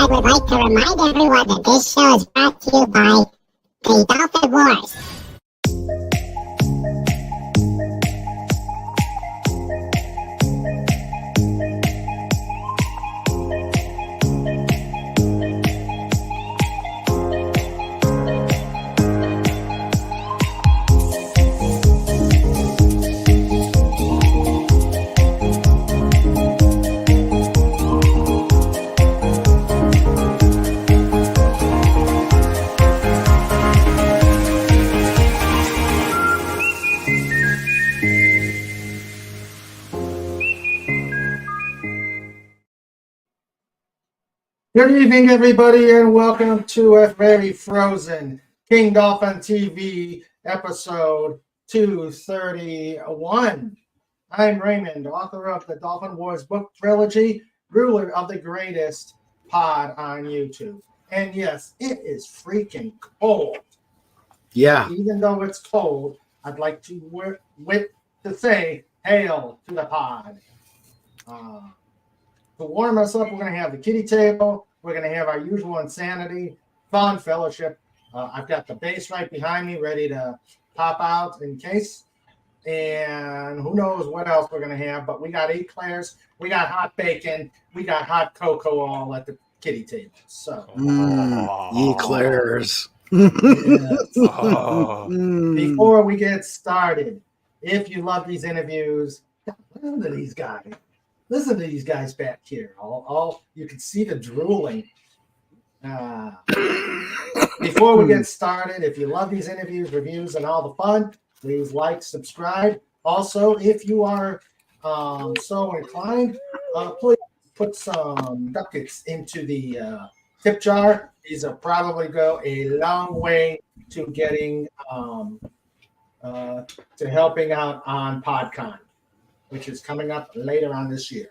I would like to remind everyone that this show is brought to you by the Dolphin Wars. Good evening, everybody, and welcome to a very frozen King Dolphin TV episode 231. I'm Raymond, author of the Dolphin Wars book trilogy, ruler of the greatest pod on YouTube. And yes, it is freaking cold. Yeah. Even though it's cold, I'd like to say hail to the pod. To warm us up, we're going to have the kitty table. We're going to have our usual insanity, fun, fellowship. I've got the bass right behind me ready to pop out in case. And who knows what else we're going to have. But we got eclairs. We got hot bacon. We got hot cocoa all at the kitty table. So eclairs. Before we get started, if you love these interviews, listen to these guys. Listen to these guys back here. All you can see the drooling. Before we get started, if you love these interviews, reviews, and all the fun, please like, subscribe. Also, if you are so inclined, please put some ducats into the tip jar. These will probably go a long way to getting to helping out on PodCon, which is coming up later on this year.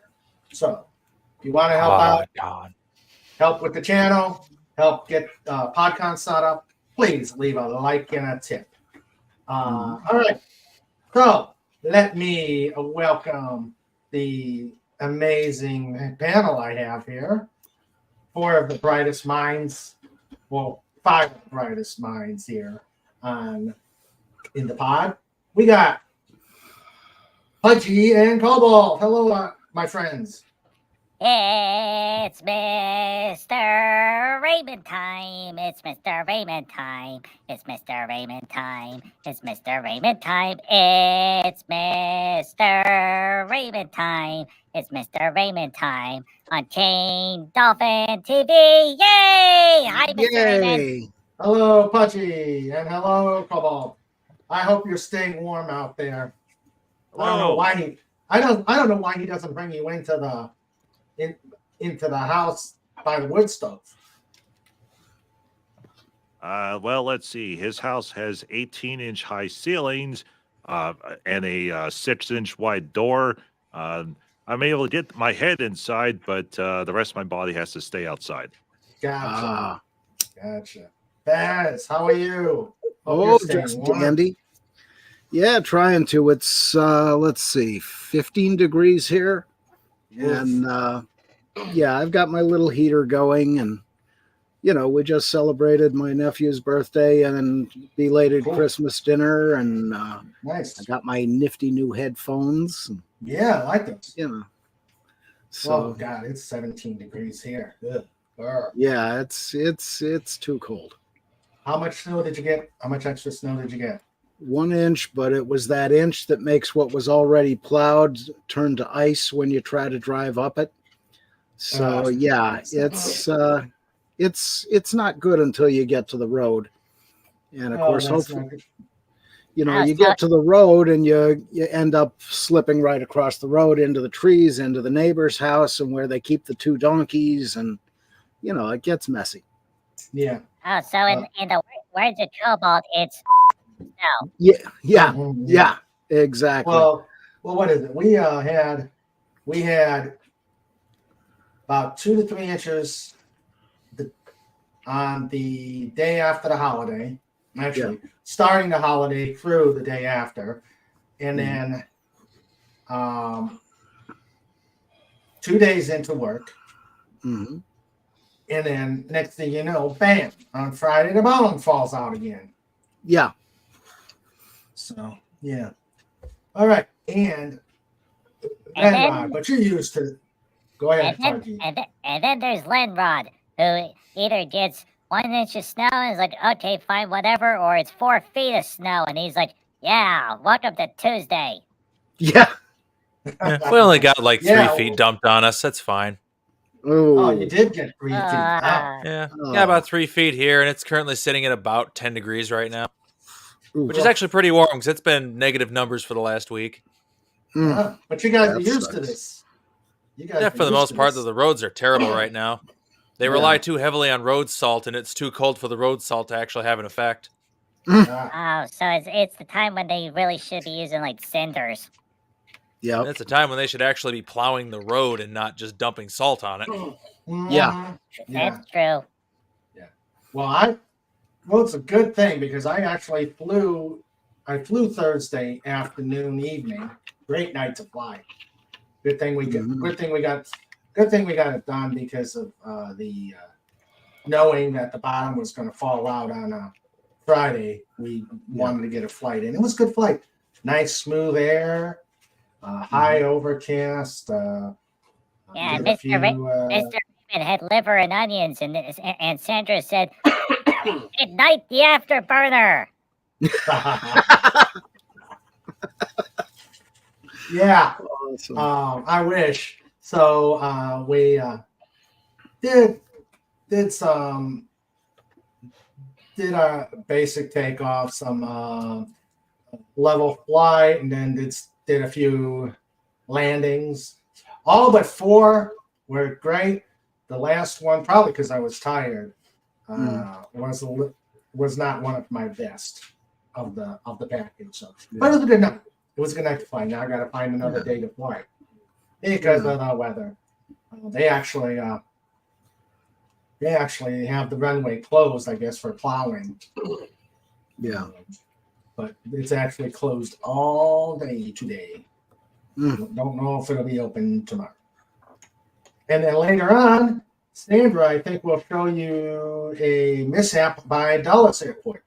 So if you want to help out, help with the channel, help get PodCon set up, please leave a like and a tip. All right. So let me welcome the amazing panel I have here. 4 of the brightest minds, well, 5 of the brightest minds here in the pod. We got Pudgy and Cobalt. Hello, my friends. It's Mr. Raymond time. It's Mr. Raymond time. It's Mr. Raymond time. It's Mr. Raymond time. It's Mr. Raymond time. It's Mr. Raymond time on King Dolphin TV. Yay! Hi, Mr. Raymond. Hello, Pudgy, and hello, Cobalt. I hope you're staying warm out there. I don't know why I don't know why he doesn't bring you into the house by the wood stove. Well, let's see. His house has 18-inch high ceilings and a 6-inch wide door. I'm able to get my head inside, but the rest of my body has to stay outside. Gotcha. Baz, how are you? Just dandy. Yeah, trying to. It's let's see, 15 degrees here. Yes. And yeah, I've got my little heater going, and we just celebrated my nephew's birthday and belated Christmas dinner, and nice. I got my nifty new headphones. Yeah, I like those. So, oh God, it's 17 degrees here. Yeah, it's too cold. How much snow did you get? How much extra snow did you get? 1 inch, but it was that inch that makes what was already plowed turn to ice when you try to drive up it. So yeah, it's not good until you get to the road. And of course, hopefully, you get to the road and you end up slipping right across the road into the trees, into the neighbor's house, and where they keep the 2 donkeys, and it gets messy. Yeah. Oh, so in the words of Cobalt, it's no. Yeah, exactly. Well, what is it? We had about 2 to 3 inches on the day after the holiday. Actually, starting the holiday through the day after, and then 2 days into work, And then next thing you know, bam, on Friday the bottom falls out again. Yeah. So yeah. All right. And And then, but you're used to it. Go ahead, Targi. And then there's Lenrod, who either gets 1 inch of snow and is like, okay, fine, whatever, or it's 4 feet of snow and he's like, yeah, welcome to Tuesday. Yeah. Yeah, we only got like 3 Yeah. feet dumped on us. That's fine. Oh, you did get 3 feet. Uh, Yeah, Oh. got about 3 feet here, and it's currently sitting at about 10 degrees right now, Ooh. which is actually pretty warm because it's been negative numbers for the last week. Mm. But you guys That are used to sucks. this. You guys Yeah, are for the used most to part, this. the roads are terrible right now. They Yeah. rely too heavily on road salt, and it's too cold for the road salt to actually have an effect. Ah, oh, so it's the time when they really should be using like cinders. Yep. And it's a time when they should actually be plowing the road and not just dumping salt on it. yeah. That's true. Well, it's a good thing because I actually flew. I flew Thursday afternoon, evening. Great night to fly. Good thing we got. Mhm. Good thing we got. Good thing we got it done because of the knowing that the bottom was going to fall out on Friday. We wanted to get a flight in. It was a good flight. Nice smooth air. High overcast. Yeah, did a few, Mr. Raymond had liver and onions, and Sandra said, ignite the afterburner. yeah. Awesome. I wish. So we did our basic takeoff, some level flight, and then did a few landings. All but 4 were great. The last one, probably because I was tired, was not one of my best of the package. So, but it was a good night. It was a good night to fly. Now I got to find another day to fly because of the weather. They actually have the runway closed, I guess, for plowing. Yeah. But it's actually closed all day today. Don't know if it'll be open tomorrow. And then later on, Sandra, I think, will show you a mishap by Dulles Airport.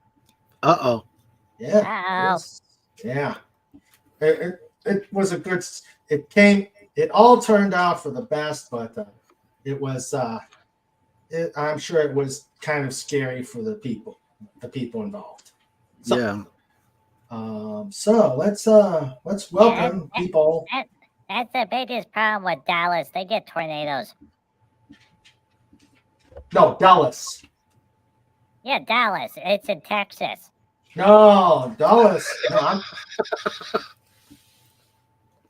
Uh-oh. Yeah. Uh-oh. Yes. Yeah. It was a good. It all turned out for the best, but it was. I'm sure it was kind of scary for the people involved. So, Yeah. So let's welcome people. That's the biggest problem with Dallas. They get tornadoes. No, Dulles. Yeah, Dallas. It's in Texas. No, Dulles. No,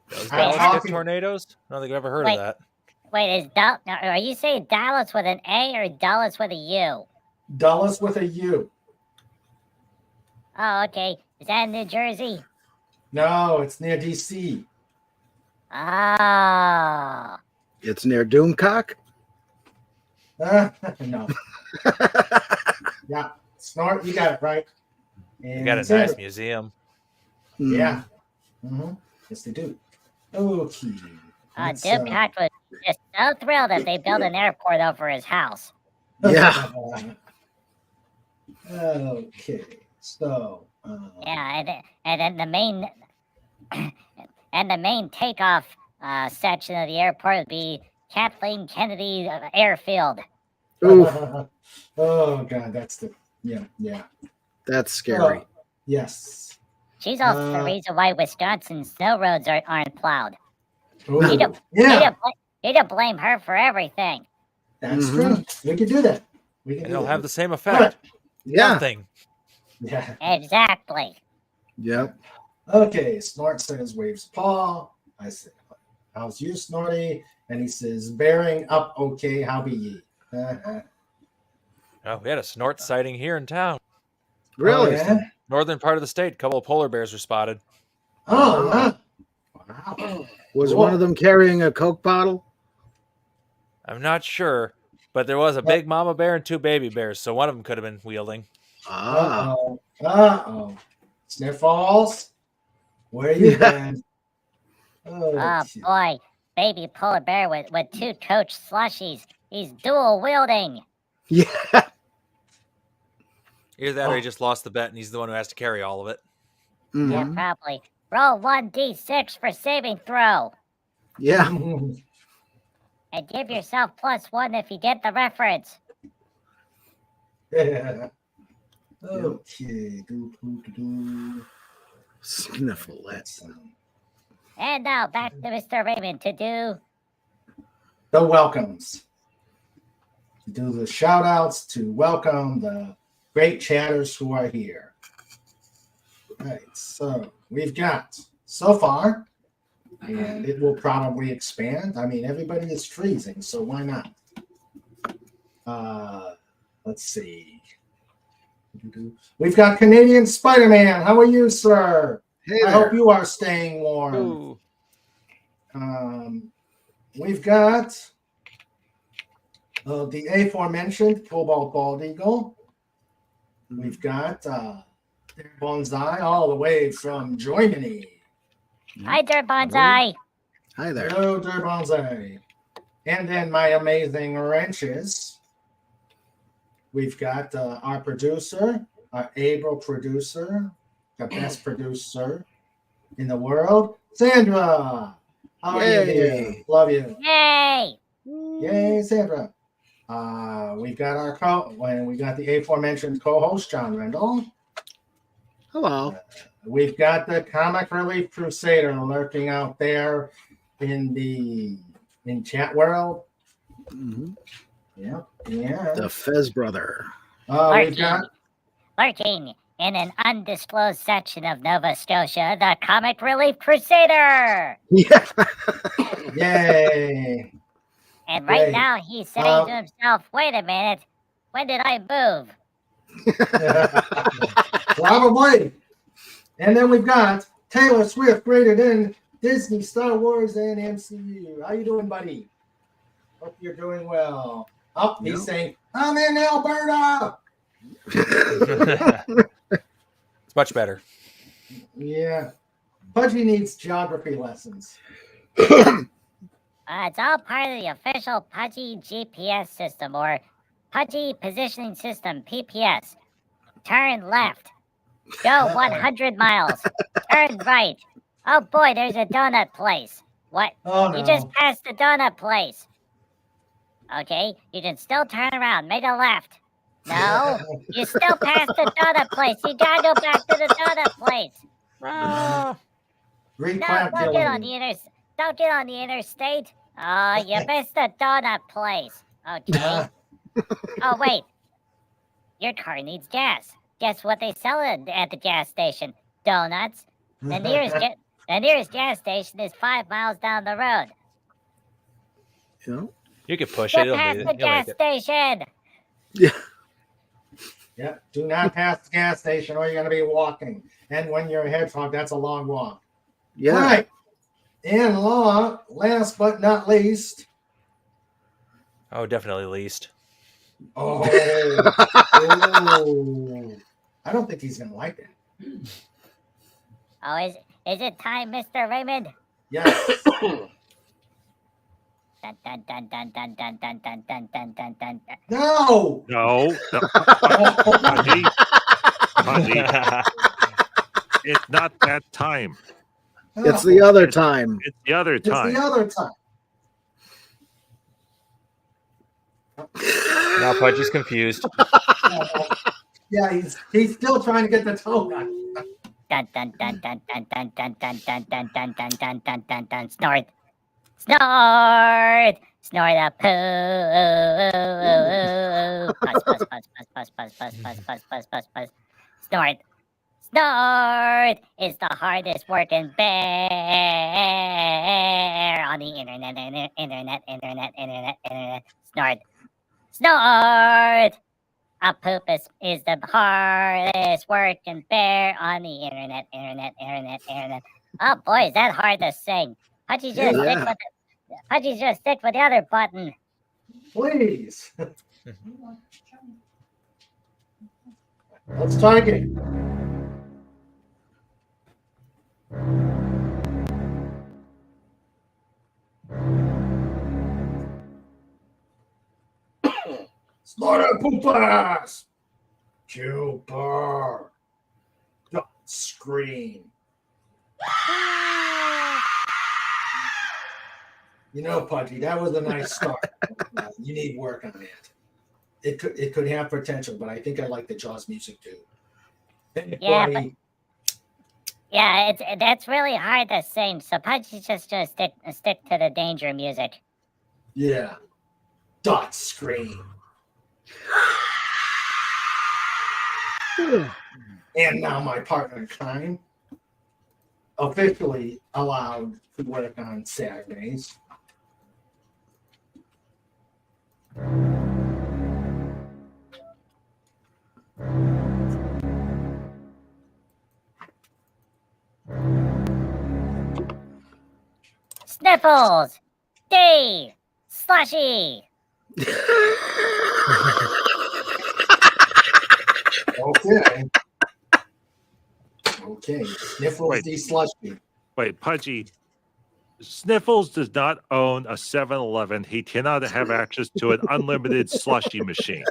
Does I'm Dallas get talking- tornadoes? I don't think I've ever heard Wait. of that. Wait, are you saying Dallas with an A or Dallas with a U? Dulles with a U. Oh, okay. Is that in New Jersey? No, it's near DC. Oh. It's near Doomcock. No. Yeah, Snort, you got it right. You got a Sandra. nice museum. Yeah. Yes, they do. Okay. Let's, Dipcock was just so thrilled that they built an airport over his house. Yeah. Okay. So. Yeah, and then the main and the main takeoff section of the airport would be Kathleen Kennedy Airfield. Ooh, Oh God, that's yeah. that's scary. Yes. She's also the reason why Wisconsin's snow roads aren't plowed. Ooh, You don't- yeah, You don't blame her for everything. that's true. We can do that. We can And do it'll that. have the same effect. Yeah. Nothing. Yeah. Exactly. Yep. Okay. Snort says waves paw. I said, how's you, Snorty? And he says, bearing up okay, how be ye? Oh, we had a snort sighting here in town. Really? Oh, yeah? Northern part of the state, a couple of polar bears were spotted. Oh, wow. Wow. Was Cool. one of them carrying a Coke bottle? I'm not sure, but there was a big mama bear and 2 baby bears, so one of them could have been wielding. Ah. Uh-oh. Sniffles? Where you been? Oh Okay. boy, baby polar bear with 2 Coach slushies. He's dual wielding. Yeah. Either that or he just lost the bet and he's the one who has to carry all of it. Yeah, Mhm. probably. Roll 1d6 for saving throw. Yeah. And give yourself +1 if you get the reference. Yeah. Okay. Do. Sniffle-lets. And now back to Mr. Raymond to do. The welcomes. To do the shout outs to welcome the great chatters who are here. Right. So we've got so far, and it will probably expand. I mean, everybody is freezing, so why not? Let's see. We've got Canadian Spider-Man. How are you, sir? Hey I there. hope you are staying warm. Ooh. We've got the aforementioned Cobalt Bald Eagle. We've got Bonsai all the way from Germany. Hi there, Bonsai. Hi there. Hello, Der Bonsai. And then my amazing wrenches. We've got our producer, our able producer, the best producer in the world, Sandra. How are you here? Yay. Love you. Yay! Yay, Sandra. We've got we got the aforementioned co-host, John Rendell. Hello. We've got the Comic Relief Crusader lurking out there in chat world. Mhm. Yeah. The Fez brother. We've got Lurking in an undisclosed section of Nova Scotia, the Comic Relief Crusader. Yeah. yay. And right Yay. now he's saying to himself, wait a minute, when did I move? Probably. And then we've got Taylor Swift rated in Disney, Star Wars, and MCU. How you doing, buddy? Hope you're doing well. Oh, he's Yep. saying, I'm in Alberta. It's much better. Yeah. Pudgy needs geography lessons. It's all part of the official Pudgy GPS system, or Pudgy Positioning System, PPS. Turn left. Go 100 miles. Turn right. Oh boy, there's a donut place. What? Oh, You no. just passed the donut place. Okay, you can still turn around. Make a left. No, you still passed the donut place. You gotta go back to the donut place. No, don't get on the Don't get on the interstate. Oh, you missed the donut place. Okay. Oh wait, your car needs gas. Guess what they sell at the gas station? Donuts. The nearest gas station is 5 miles down the road. Yeah. You could push Get it. past the He'll gas make it. station. Yeah. Yeah, do not pass the gas station or you're going to be walking. And when you're a hedgehog, that's a long walk. Yeah. All right. And last but not least. Oh, definitely least. Oh. I don't think he's going to like it. Oh, is it time, Mr. Raymond? Yes. Dun, dun, dun, dun, dun, dun, dun, dun, dun, dun, dun, dun. No. No. Pudgy, it's not that time. It's the other time. It's the other It's time. the other time. Now Pudgy's confused. Yeah, he's still trying to get the toe back. Dun, dun, dun, dun, dun, dun, dun, dun, dun, dun, dun, dun, dun, dun, dun, dun. Snort. Snort. Snort a poo. Buzz, buzz, buzz, buzz, buzz, buzz, buzz, buzz, buzz, buzz, buzz, buzz. Snort. Snort is the hardest working bear on the internet. Snort. Snort. A poop is the hardest working bear on the internet. Oh boy, is that hard to sing. Pudgy's just stick with the other button. Please. Let's try again. Slaughter poopers! Cooper! Don't scream. You know, Pudgy, that was a nice start. You need work on that. It could have potential, but I think I like the Jaws music too. Yeah, that's really hard to sing. So Pudgy's just gonna stick to the danger music. Yeah. Dot scream. And now my partner in crime officially allowed to work on Saturdays. Sniffles, D, Slushy. Okay. Okay. Sniffles Wait. D slushy. Wait, Pudgy. Sniffles does not own a 7-Eleven. He cannot have access to an unlimited slushy machine.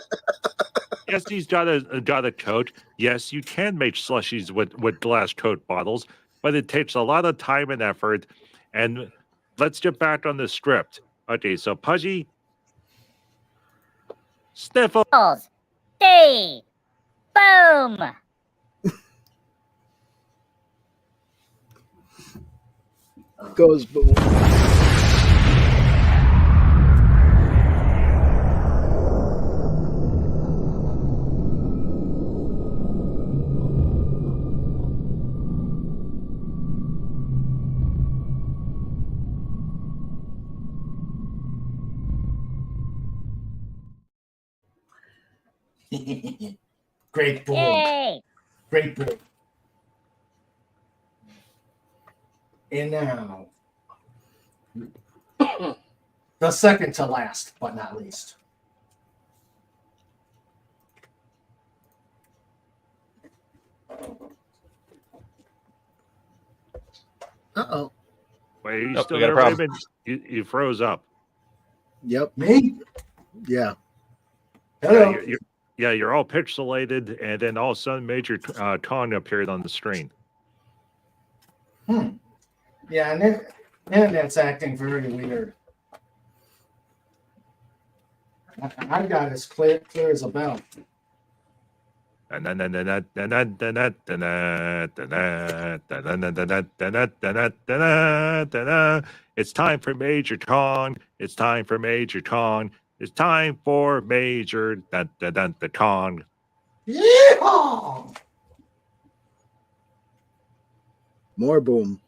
Yes, he's got a Coke. Yes, you can make slushies with glass Coke bottles, but it takes a lot of time and effort. And let's get back on the script. Okay, so Pudgy, Sniffles, D, boom. Goes boom. Great boom. Yay. Great boom. And now, the second to last, but not least. Uh-oh. wait, you Nope, still we got a there, problem. Raymond? You froze up. Yep. Me? Yeah. Hello. You're all pixelated, and then all of a sudden, Major Kong appeared on the screen. Yeah, and then that's acting very weird. I got as clear as a bell. It's time for Major Kong. It's time for Major Kong. It's time for Major the Kong. Yeehaw! More boom.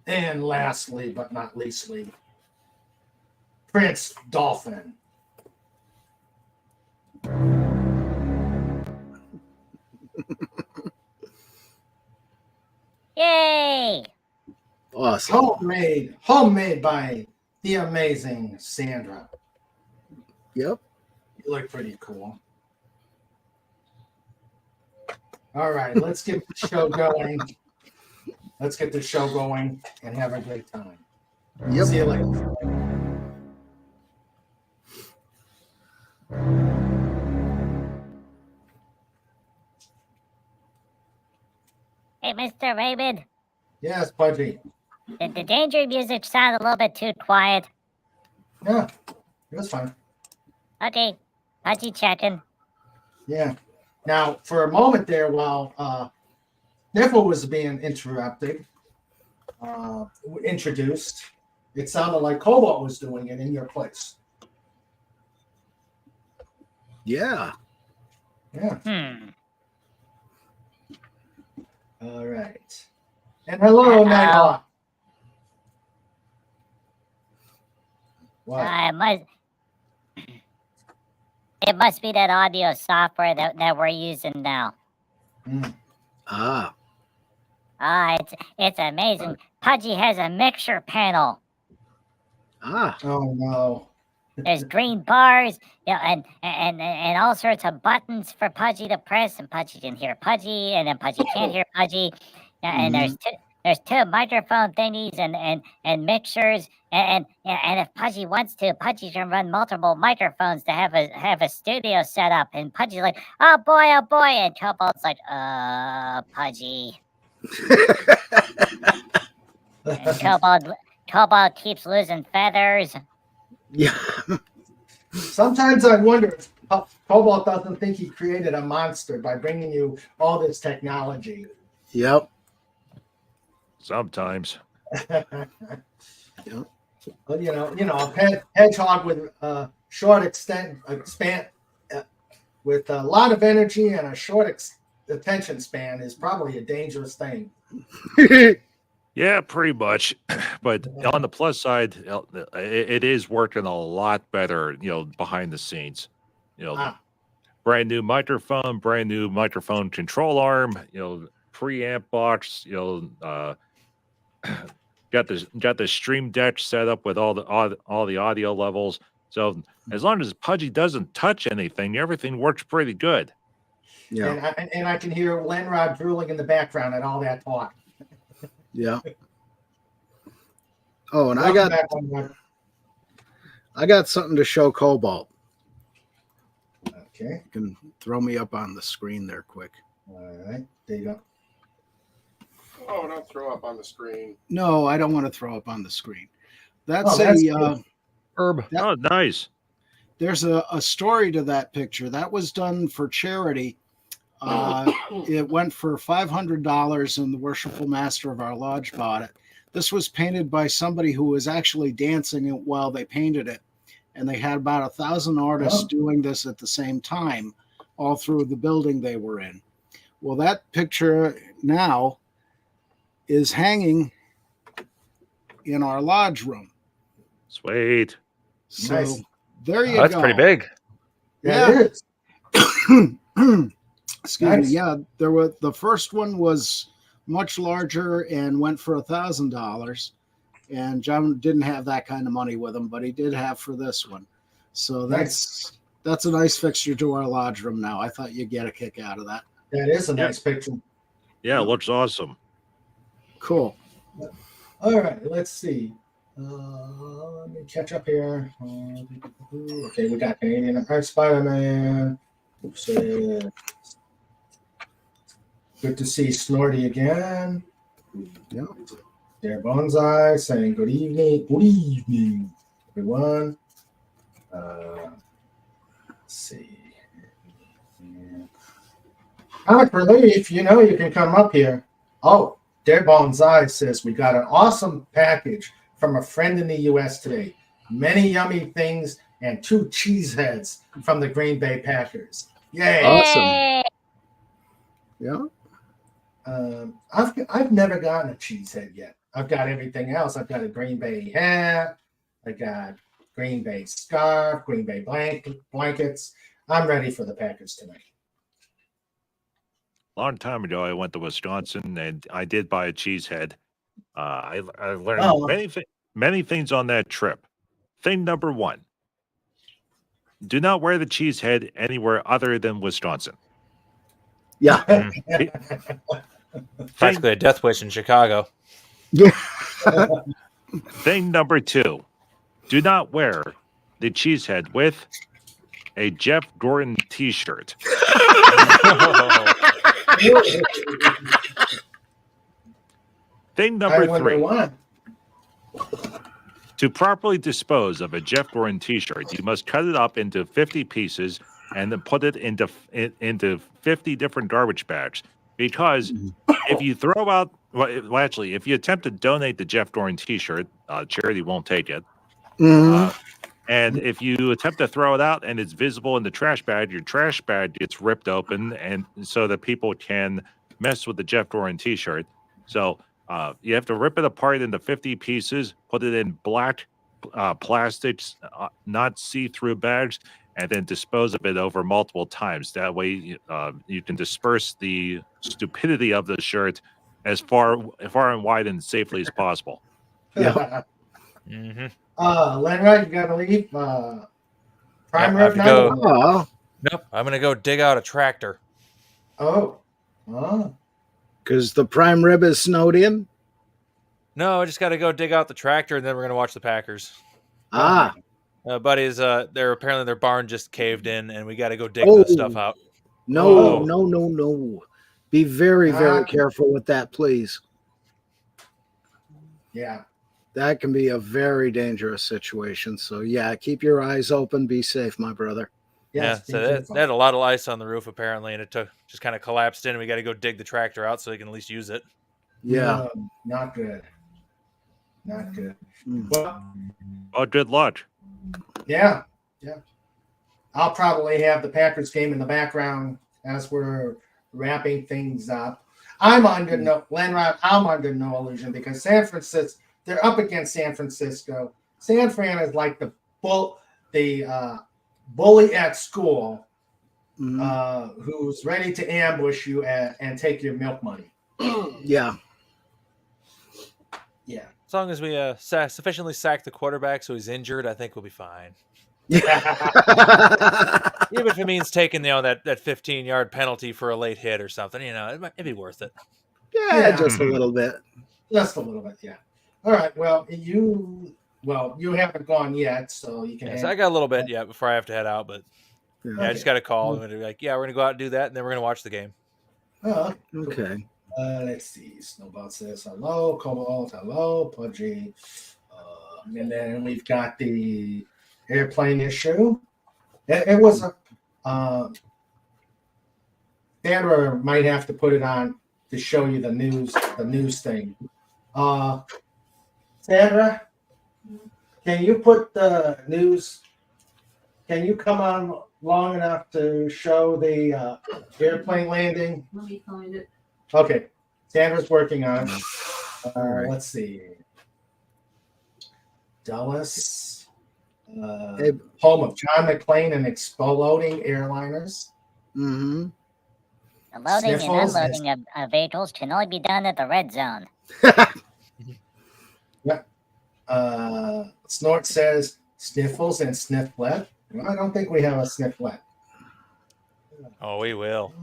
And lastly, but not leastly, Prince Dolphin. Yay. Awesome. Homemade by the amazing Sandra. Yep. You look pretty cool. All right, let's get the show going. Let's get the show going and have a great time. Yep. See you later. Hey, Mr. Raymond, Yes, Pudgy. the danger music sounded a little bit too quiet. Yeah, it was fine. Okay, Pudgy checking. Yeah. Now, for a moment there, while Niffle was being interrupted, introduced, it sounded like Cobalt was doing it in your place. Yeah. Yeah. Hmm. All right. And hello, Nighthawk. What? It must be that audio software that we're using now. Mm. Ah. It's amazing. Pudgy has a mixture panel. Ah, Oh no. There's green bars, and all sorts of buttons for Pudgy to press, and Pudgy can hear Pudgy, and then Pudgy can't hear Pudgy. And there's two microphone thingies and mixers, and if Pudgy wants to, Pudgy can run multiple microphones to have a studio set up. And Pudgy's like, oh boy, and Cobalt's like, Pudgy. And Cobalt keeps losing feathers. yeah. Sometimes I wonder if Cobalt doesn't think he created a monster by bringing you all this technology. Yep. Sometimes. Yep. Well, a hedgehog with a short span, with a lot of energy and a short attention span is probably a dangerous thing. Yeah, pretty much. But on the plus side, it is working a lot better, behind the scenes. Brand new microphone control arm, preamp box, got the stream deck set up with all the audio levels. So as long as Pudgy doesn't touch anything, everything works pretty good. Yeah. And I can hear Lenrod drooling in the background and all that talk. Yeah. Oh, and Welcome back, Lenrod. I got something to show Cobalt. Okay. You can throw me up on the screen there quick. All right. There you go. Oh, don't throw up on the screen. No, I don't want to throw up on the screen. That's Herb. Oh, nice. There's a story to that picture. That was done for charity. It went for $500, and the worshipful master of our lodge bought it. This was painted by somebody who was actually dancing while they painted it. And they had about 1,000 artists doing this at the same time, all through the building they were in. Well, that picture now is hanging in our lodge room. Sweet. So Nice. there you That's go. pretty big. Yeah, it is. Excuse Nice. me. Yeah, the first one was much larger and went for $1,000. And John didn't have that kind of money with him, but he did have for this one. So that's a nice fixture to our lodge room now. I thought you'd get a kick out of that. That is a nice picture. Yeah, it looks awesome. Cool. All right, let's see. Let me catch up here. Okay, we got Canadian Spider-Man. Good to see Snorty again. Yeah. There, Bonsai saying good evening, everyone. Let's see. Comic Relief, you can come up here. Oh, Dare Bonsai says we got an awesome package from a friend in the U.S. today. Many yummy things and 2 cheese heads from the Green Bay Packers. Yay! Awesome. Yeah. I've never gotten a cheese head yet. I've got everything else. I've got a Green Bay hat. I got Green Bay scarf, Green Bay blankets. I'm ready for the Packers tonight. Long time ago, I went to Wisconsin and I did buy a cheese head. I learned many things on that trip. Thing number 1: do not wear the cheese head anywhere other than Wisconsin. Yeah. Practically a death wish in Chicago. Yeah. Thing number 2: do not wear the cheese head with a Jeff Gordon T-shirt. Thing number 3: to properly dispose of a Jeff Gordon T-shirt, you must cut it up into 50 pieces and then put it into 50 different garbage bags. Because if you throw out, actually, if you attempt to donate the Jeff Gordon T-shirt, charity won't take it. And if you attempt to throw it out and it's visible in the trash bag, your trash bag gets ripped open, and so that people can mess with the Jeff Gordon T-shirt. So you have to rip it apart into 50 pieces, put it in black plastics, not see-through bags, and then dispose of it over multiple times. That way you can disperse the stupidity of the shirt as far and wide and safely as possible. Yeah. Lenra, you gotta leave. Prime I have Rib to now? go. Oh, Nope. I'm gonna go dig out a tractor. Oh. because the prime rib is snowed in. No, I just got to go dig out the tractor, and then we're gonna watch the Packers. Ah, Buddies, apparently their barn just caved in, and we got to go dig Oh. the stuff out. no, Oh. no. Be very, very Ah. careful with that, please. Yeah. That can be a very dangerous situation. So, yeah, keep your eyes open. Be safe, my brother. Yes, So they had a lot of ice on the roof apparently, and it just kind of collapsed in. And we got to go dig the tractor out so they can at least use it. Yeah. No, not good. Not good. Mm. Well, Good luck. yeah. I'll probably have the Packers game in the background as we're wrapping things up. I'm under no illusion because San Francisco, they're up against San Francisco. San Fran is like the bully at school who's ready to ambush you and take your milk money. Yeah. Yeah. As long as we sufficiently sack the quarterback so he's injured, I think we'll be fine. Even if it means taking that 15-yard penalty for a late hit or something, it'd be worth it. Yeah, just a little bit. Just a little bit, yeah. All right. Well, you haven't gone yet, so you can. So I got a little bit yet before I have to head out, but I just got a call and they're like, "Yeah, we're gonna go out and do that, and then we're gonna watch the game." Oh, Okay. let's see. Snowball says hello. Cobalt, hello. Pudgy. And then we've got the airplane issue. It was a. Sandra might have to put it on to show you the news thing. Sandra, can you put the news? Can you come on long enough to show the airplane landing? Let me find it. Okay, Sandra's working on it. right. Let's see. Dulles, Hey. home of John McClane and exploding airliners. Mm-hmm. The loading and Sniffles unloading of vehicles can only be done at the red zone. Snort says sniffles and snifflet. Well, I don't think we have a snifflet. Oh, we will,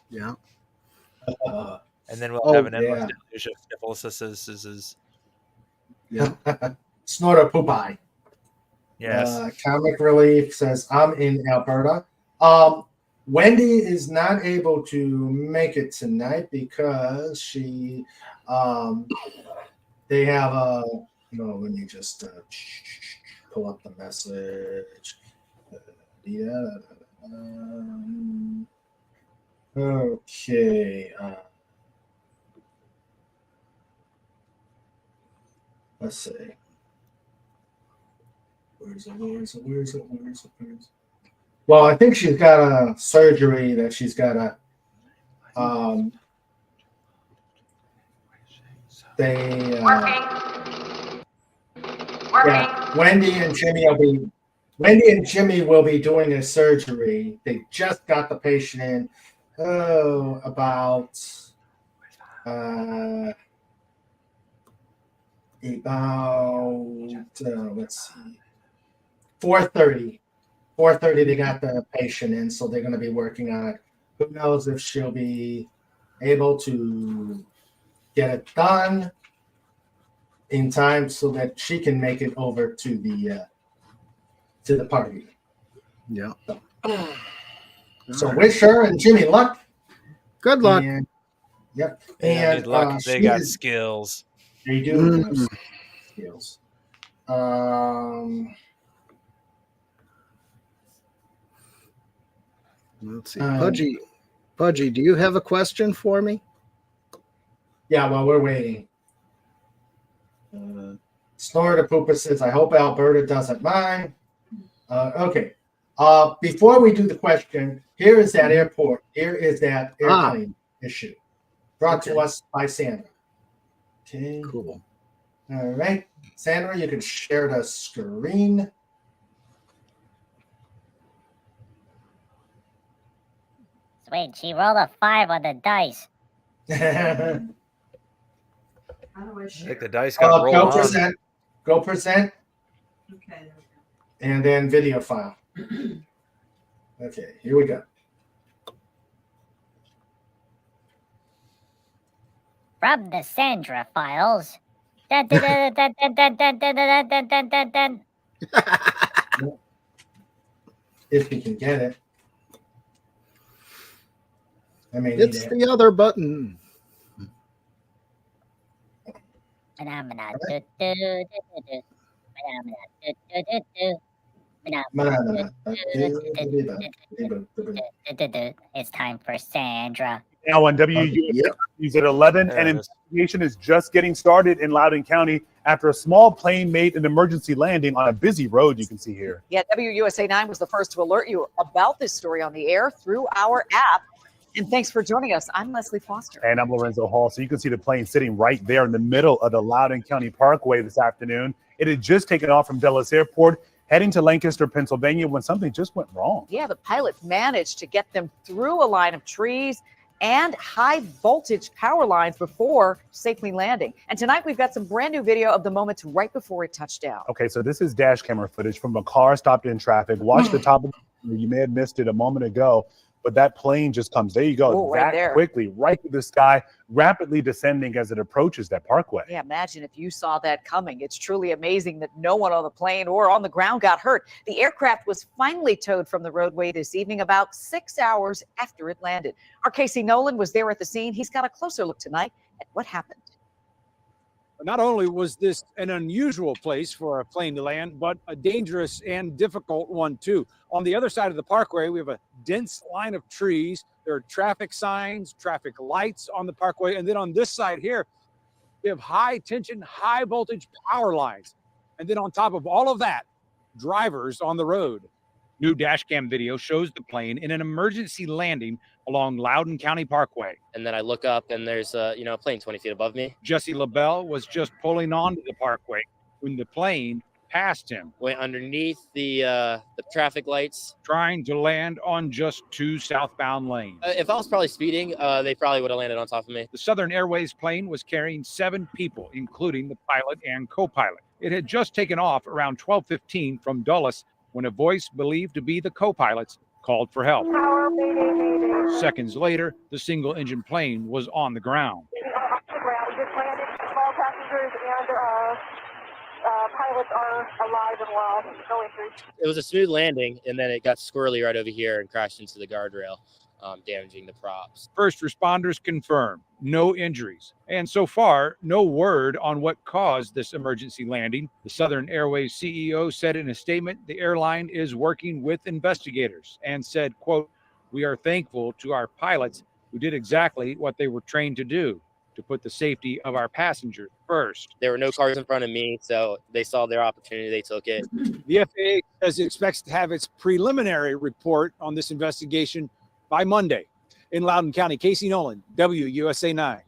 Yeah. and then we'll have an yeah. endless deluge of sniffles. Yeah. Snorter Poopeye. Yes. Comic Relief says, I'm in Alberta. Wendy is not able to make it tonight because she, they have a, let me just pull up the message. Okay. Let's see. Where is it? Well, I think she's got a surgery that she's got to. Yeah, Wendy and Jimmy will be doing a surgery. They just got the patient in. About let's see, 4:30. 4:30 they got the patient in, so they're going to be working on it. Who knows if she'll be able to get it done in time so that she can make it over to the party. Yeah. So wish her and Jimmy luck. Good luck. And, yep. They need luck. They got is, skills. They do have skills. Let's see. Pudgy, do you have a question for me? Yeah, well, we're waiting. Snorter Pooper says, I hope Alberta doesn't mind. Okay. Before we do the question, here is that airport. Here is that airplane issue. Brought to us by Sandra. Okay. Cool. All right. Sandra, you can share the screen. Sweet, she rolled a 5 on the dice. How do I I share? think the dice got rolled Go on. present. Go present, Okay. and then video file. Okay, here we go. From the Sandra files. Dun, dun, dun, dun, dun, dun, dun, dun, dun, dun, dun, dun, dun. If you can get it. I may need It's it. the other button. Phenomena. Du, du, du, du, du. Phenomena. Du, du, du, du. Phenomena. Du, du, du. It's time for Sandra. Now on WUSA Yep. News at 11, There an it is. investigation is just getting started in Loudoun County after a small plane made an emergency landing on a busy road you can see here. Yeah, WUSA 9 was the first to alert you about this story on the air through our app. And thanks for joining us. I'm Leslie Foster. And I'm Lorenzo Hall. So you can see the plane sitting right there in the middle of the Loudoun County Parkway this afternoon. It had just taken off from Dulles Airport, heading to Lancaster, Pennsylvania, when something just went wrong. Yeah, the pilots managed to get them through a line of trees and high voltage power lines before safely landing. And tonight we've got some brand new video of the moments right before it touched down. Okay, so this is dash camera footage from a car stopped in traffic. Watch the top of the, you may have missed it a moment ago, but that plane just comes, there you go, Oh, right that there. quickly, right through the sky, rapidly descending as it approaches that parkway. Yeah, imagine if you saw that coming. It's truly amazing that no one on the plane or on the ground got hurt. The aircraft was finally towed from the roadway this evening about 6 hours after it landed. Our Casey Nolan was there at the scene. He's got a closer look tonight at what happened. Not only was this an unusual place for a plane to land, but a dangerous and difficult one too. On the other side of the parkway, we have a dense line of trees. There are traffic signs, traffic lights on the parkway. And then on this side here, we have high tension, high voltage power lines. And then on top of all of that, drivers on the road. New dashcam video shows the plane in an emergency landing along Loudoun County Parkway. And then I look up and there's a plane 20 feet above me. Jesse LaBelle was just pulling onto the parkway when the plane passed him, Went underneath the traffic lights. trying to land on just two southbound lanes. If I was probably speeding, they probably would have landed on top of me. The Southern Airways plane was carrying 7 people, including the pilot and co-pilot. It had just taken off around 12:15 from Dulles when a voice believed to be the co-pilots called for help. Seconds later, the single-engine plane was on the ground. Pilots are alive and well, no injuries. It was a smooth landing, and then it got squirrely right over here and crashed into the guardrail, damaging the props. First responders confirmed no injuries. And so far, no word on what caused this emergency landing. The Southern Airways CEO said in a statement the airline is working with investigators and said, quote, "We are thankful to our pilots who did exactly what they were trained to do, to put the safety of our passengers first." There were no cars in front of me, so they saw their opportunity, they took it. The FAA says it expects to have its preliminary report on this investigation by Monday. In Loudoun County, Casey Nolan, WUSA 9.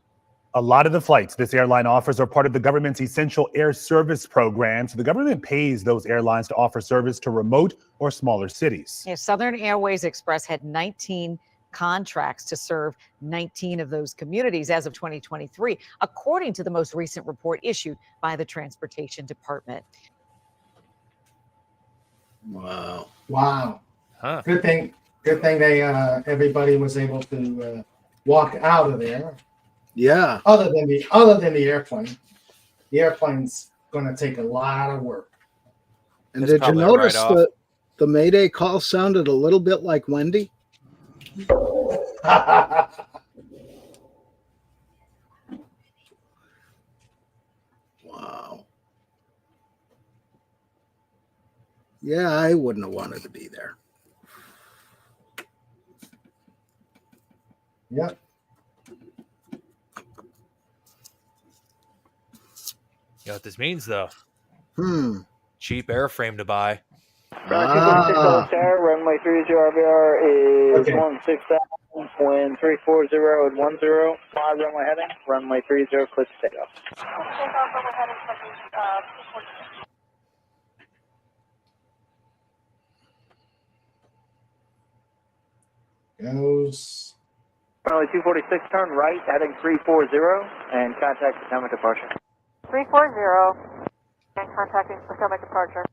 A lot of the flights this airline offers are part of the government's Essential Air Service program. So the government pays those airlines to offer service to remote or smaller cities. Yeah, Southern Airways Express had 19 contracts to serve 19 of those communities as of 2023, according to the most recent report issued by the Transportation Department. Wow. Wow. Huh. Good thing they everybody was able to walk out of there. Yeah. Other than the airplane. The airplane's going to take a lot of work. And It's did you probably a notice write-off. that the Mayday call sounded a little bit like Wendy? Wow. Yeah, I wouldn't have wanted to be there. Yep. You know what this means, though? Cheap airframe to buy. Runway 30 RVR is 16,000, wind 340 at 10, 5 runway heading, runway 30, clear to take off. Goes. Runway 246, turn right, heading 340, and contact the time of departure. 340 and contacting Potomac departure.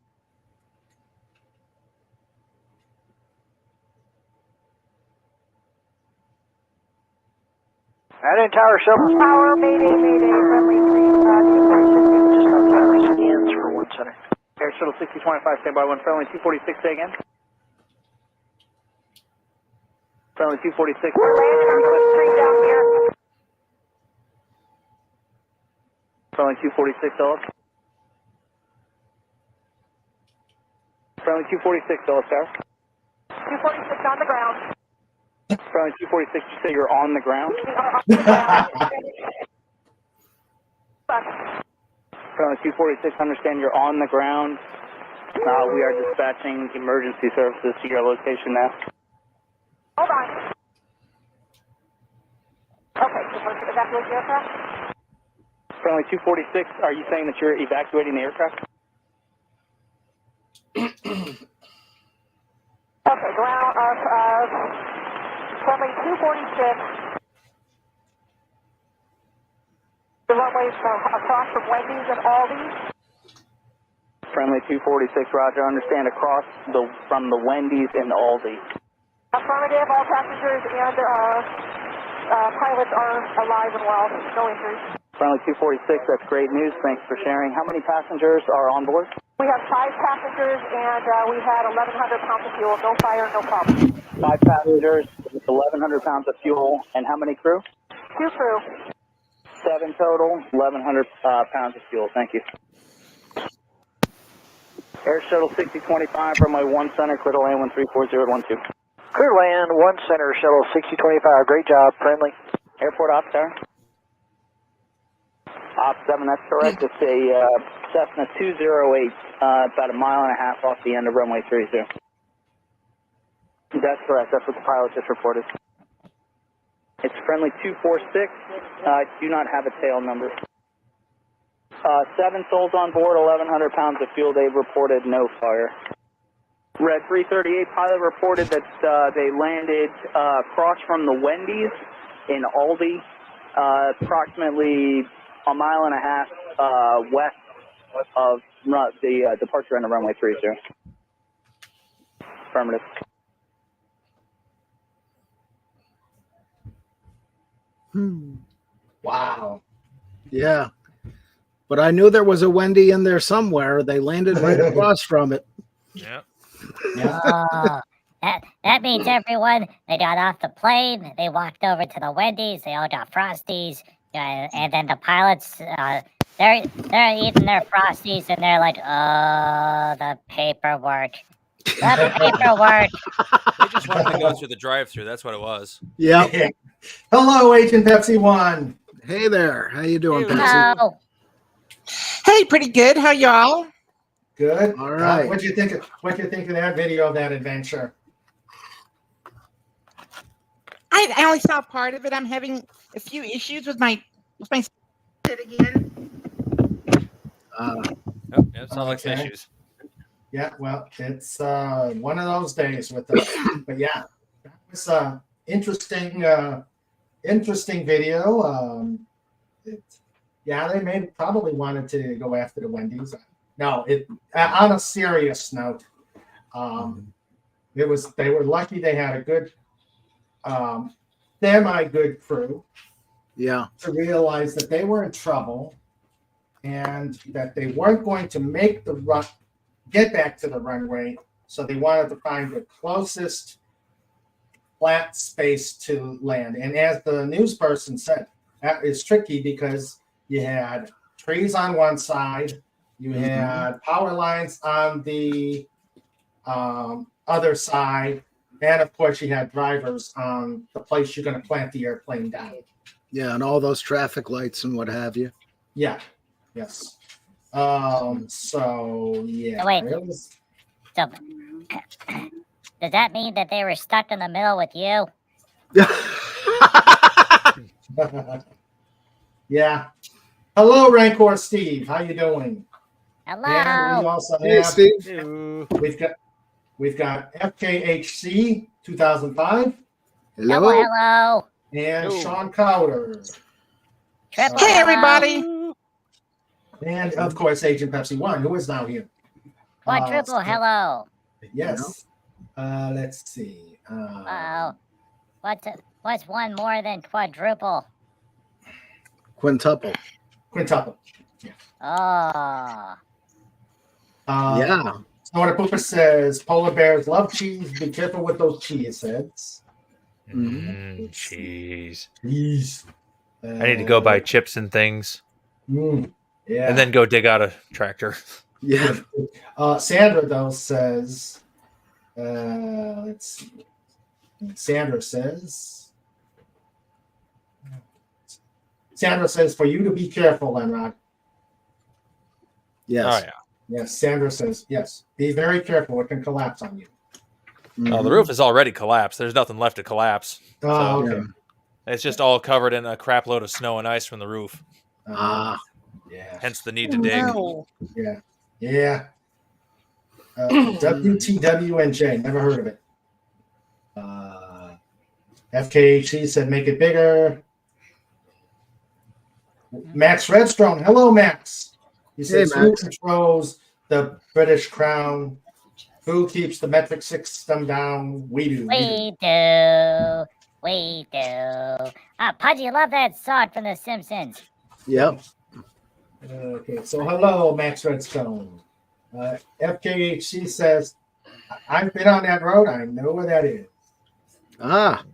Adding tower 7. Tower, mayday, friendly 3, Just on tower scans for 1 center. Air Shuttle 6025, standby 1, friendly 246, say again. Friendly 246. down here. Friendly 246, Ellis. Friendly 246, Ellis Tower. 246 on the ground. Friendly 246, you say you're on the ground? Friendly 246, understand you're on the ground. We are dispatching emergency services to your location now. Hold on. Okay, just want to evacuate the aircraft? Friendly 246, are you saying that you're evacuating the aircraft? Okay, ground, friendly 246. The runways across from Wendy's and Aldi's. Friendly 246, roger, understand across from the Wendy's and Aldi. Affirmative, all passengers and pilots are alive and well, no injuries. Friendly 246, that's great news, thanks for sharing. How many passengers are on board? We have 5 passengers and we had 1,100 pounds of fuel, no fire, no problem. 5 passengers, 1,100 pounds of fuel, and how many crew? 2 crew. 7 total, 1,100 pounds of fuel, thank you. Air Shuttle 6025, runway 1 center, clear to land 134.012. Clear land, 1 center, Shuttle 6025, great job, friendly. Airport Ops Tower. Op 7, that's correct. It's a Cessna 208, about 1.5 miles off the end of runway 30. That's correct. That's what the pilot just reported. It's friendly 246. Do not have a tail number. 7 souls on board, 1,100 pounds of fuel. They've reported no fire. Red 338 pilot reported that they landed across from the Wendy's in Aldi, approximately 1.5 miles west of the departure end of runway 30. Affirmative. Wow. Yeah. But I knew there was a Wendy in there somewhere. They landed right across from it. Yeah. Oh, that means everyone, they got off the plane, they walked over to the Wendy's, they all got Frosties, and then the pilots, they're eating their Frosties, and they're like, oh, the paperwork. The paperwork. They just wanted to go through the drive-through. That's what it was. Yeah. Hello, Agent Pepsi One. Hey there. How you doing, Pepsi? Hello. Hey, pretty good. How y'all? Good. All right. What do you think of that video of that adventure? I only saw part of it. I'm having a few issues with my again. It sounds like some issues. Yeah, well, it's one of those days with us. But yeah, that was interesting video. They probably wanted to go after the Wendy's. No, on a serious note, they were lucky they had a good, semi-good crew. Yeah. To realize that they were in trouble, and that they weren't going to make the get back to the runway, so they wanted to find the closest flat space to land. And as the news person said, that is tricky because you had trees on one side, you had power lines on the other side, and of course you had drivers on the place you're going to plant the airplane down. Yeah, and all those traffic lights and what have you. Yeah. Yes. So yeah. Wait. So, does that mean that they were stuck in the middle with you? Yeah. Hello, Rancor Steve. How you doing? Hello. And we also Hey, have Steve. we've got FKHC 2005. Hello. Hello. And Sean Cowder. Hey, everybody. And of course, Agent Pepsi 1, who is now here. Quadruple hello. Yes. Let's see. What's one more than quadruple? Quintuple. Quintuple. Oh. Yeah. Snorter Pooper says polar bears love cheese. Be careful with those cheese heads. Cheese. Cheese. I need to go buy chips and things. Yeah. And then go dig out a tractor. Yeah. Sandra though says, let's see. Sandra says, for you to be careful, Lenrod. Yes. Oh yeah. Yes, Sandra says, yes. Be very careful. It can collapse on you. Oh, the roof is already collapsed. There's nothing left to collapse. Oh, okay. It's just all covered in a crap load of snow and ice from the roof. Yeah. Hence the need to dig. No. Yeah. Yeah. WTWNJ. Never heard of it. FKHC said make it bigger. Max Redstone. Hello, Max. He says, Hey, who Max. controls the British crown? Who keeps the metric system down? We do. We do. Pudgy, love that song from The Simpsons. Yep. Okay, so hello, Max Redstone. FKHC says, I've been on that road. I know where that is. Ah.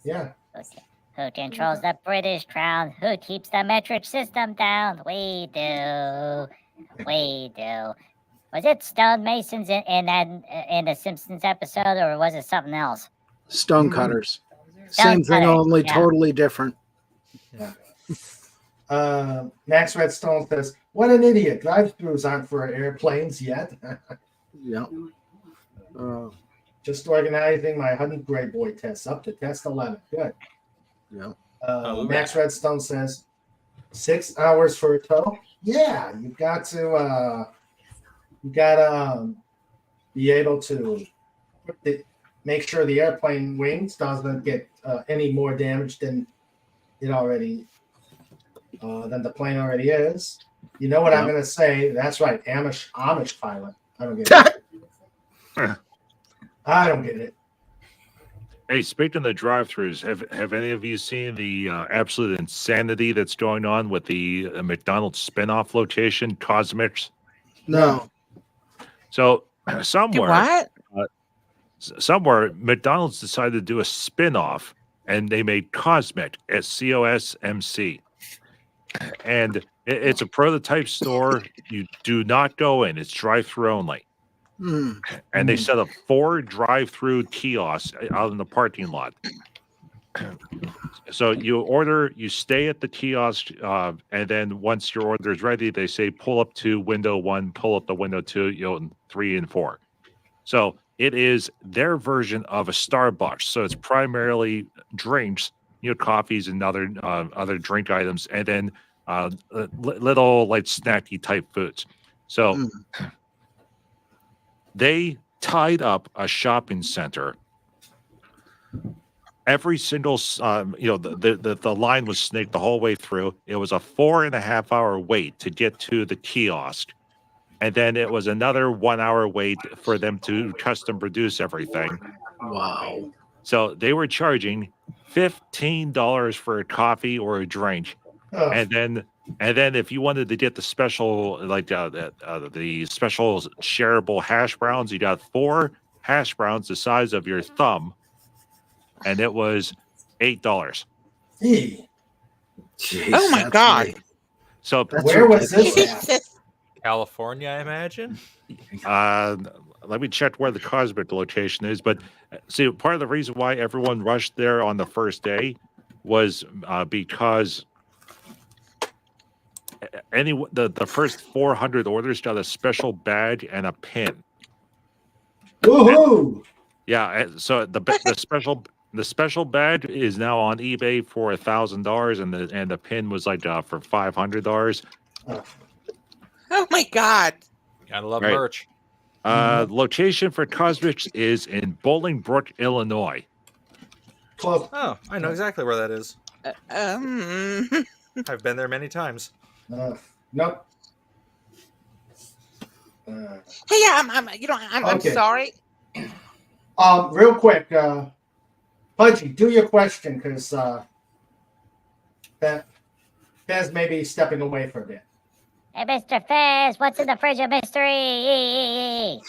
Yeah. Okay. Who controls the British crown? Who keeps the metric system down? We do. We do. Was it stonemasons in the Simpsons episode, or was it something else? Stonecutters. Same thing, only totally different. Yeah. Max Redstone says, what an idiot. Drive-thrus aren't for airplanes yet. Yeah. Just organizing my 100 grade boy tests up to test 11. Good. Yeah. Max Redstone says 6 hours for a tow. Yeah, you've got to be able to make sure the airplane wings doesn't get any more damage than it already than the plane already is. You know what I'm going to say? That's right, Amish pilot. I don't get it. I don't get it. Hey, speaking of the drive-throughs, have any of you seen the absolute insanity that's going on with the McDonald's spin-off location, Cosmix? No. So somewhere, What? somewhere, McDonald's decided to do a spin-off, and they made Cosmic, COSMC, and it's a prototype store. You do not go in; it's drive-through only. And they set up 4 drive-through kiosks out in the parking lot. So you order, you stay at the kiosk, and then once your order is ready, they say pull up to window 1, pull up to window 2, 3 and 4. So it is their version of a Starbucks. So it's primarily drinks, coffees and other drink items, and then little like snacky type foods. So they tied up a shopping center. Every single, the line was snaked the whole way through. It was a 4.5 hour wait to get to the kiosk. And then it was another 1 hour wait for them to custom produce everything. Wow. So they were charging $15 for a coffee or a drink. And then if you wanted to get the special, like the special shareable hash browns, you got 4 hash browns the size of your thumb, and it was $8. Jeez, Oh my God. So where was this at? California, I imagine. Let me check where the Cosmic location is. But see, part of the reason why everyone rushed there on the first day was because the first 400 orders got a special badge and a pin. Woohoo! Yeah, so the special badge is now on eBay for $1,000, and the pin was like for $500. Oh my God. Gotta love Right. merch. Location for Cosmix is in Bolingbrook, Illinois. Close. Oh, I know exactly where that is. I've been there many times. Nope. Hey, I'm Okay. sorry. Real quick, Pudgy, do your question because Fez may be stepping away for a bit. Hey, Mr. Fez, what's in the fridge of mystery?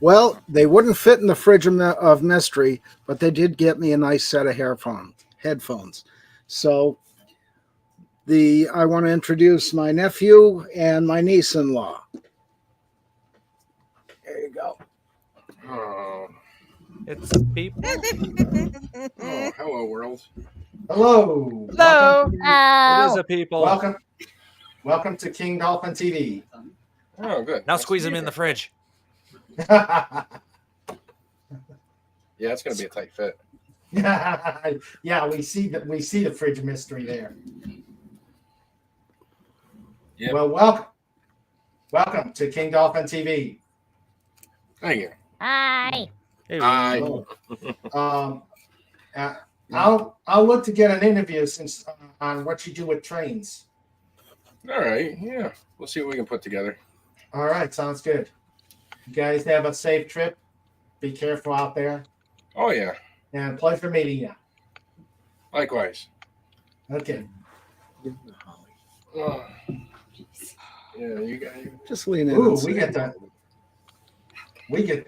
Well, they wouldn't fit in the fridge of mystery, but they did get me a nice set of headphones. So I want to introduce my nephew and my niece-in-law. There you go. Oh, It's a people. oh, hello, world. Hello. Hello. It is a people. Welcome to King Dolphin TV. Oh, good. Now Nice squeeze to them be in the here. fridge. Yeah, it's gonna be a tight fit. Yeah, we see the fridge mystery there. Yep. Well, welcome to King Dolphin TV. Thank you. Hi. Hey. I'll look to get an interview on what you do with trains. All right. Yeah, we'll see what we can put together. All right, sounds good. You guys have a safe trip. Be careful out there. Oh yeah. And pleasure meeting you. Likewise. Okay. Oh. Yeah, you got. Just lean in. Ooh, and we say get the meeting.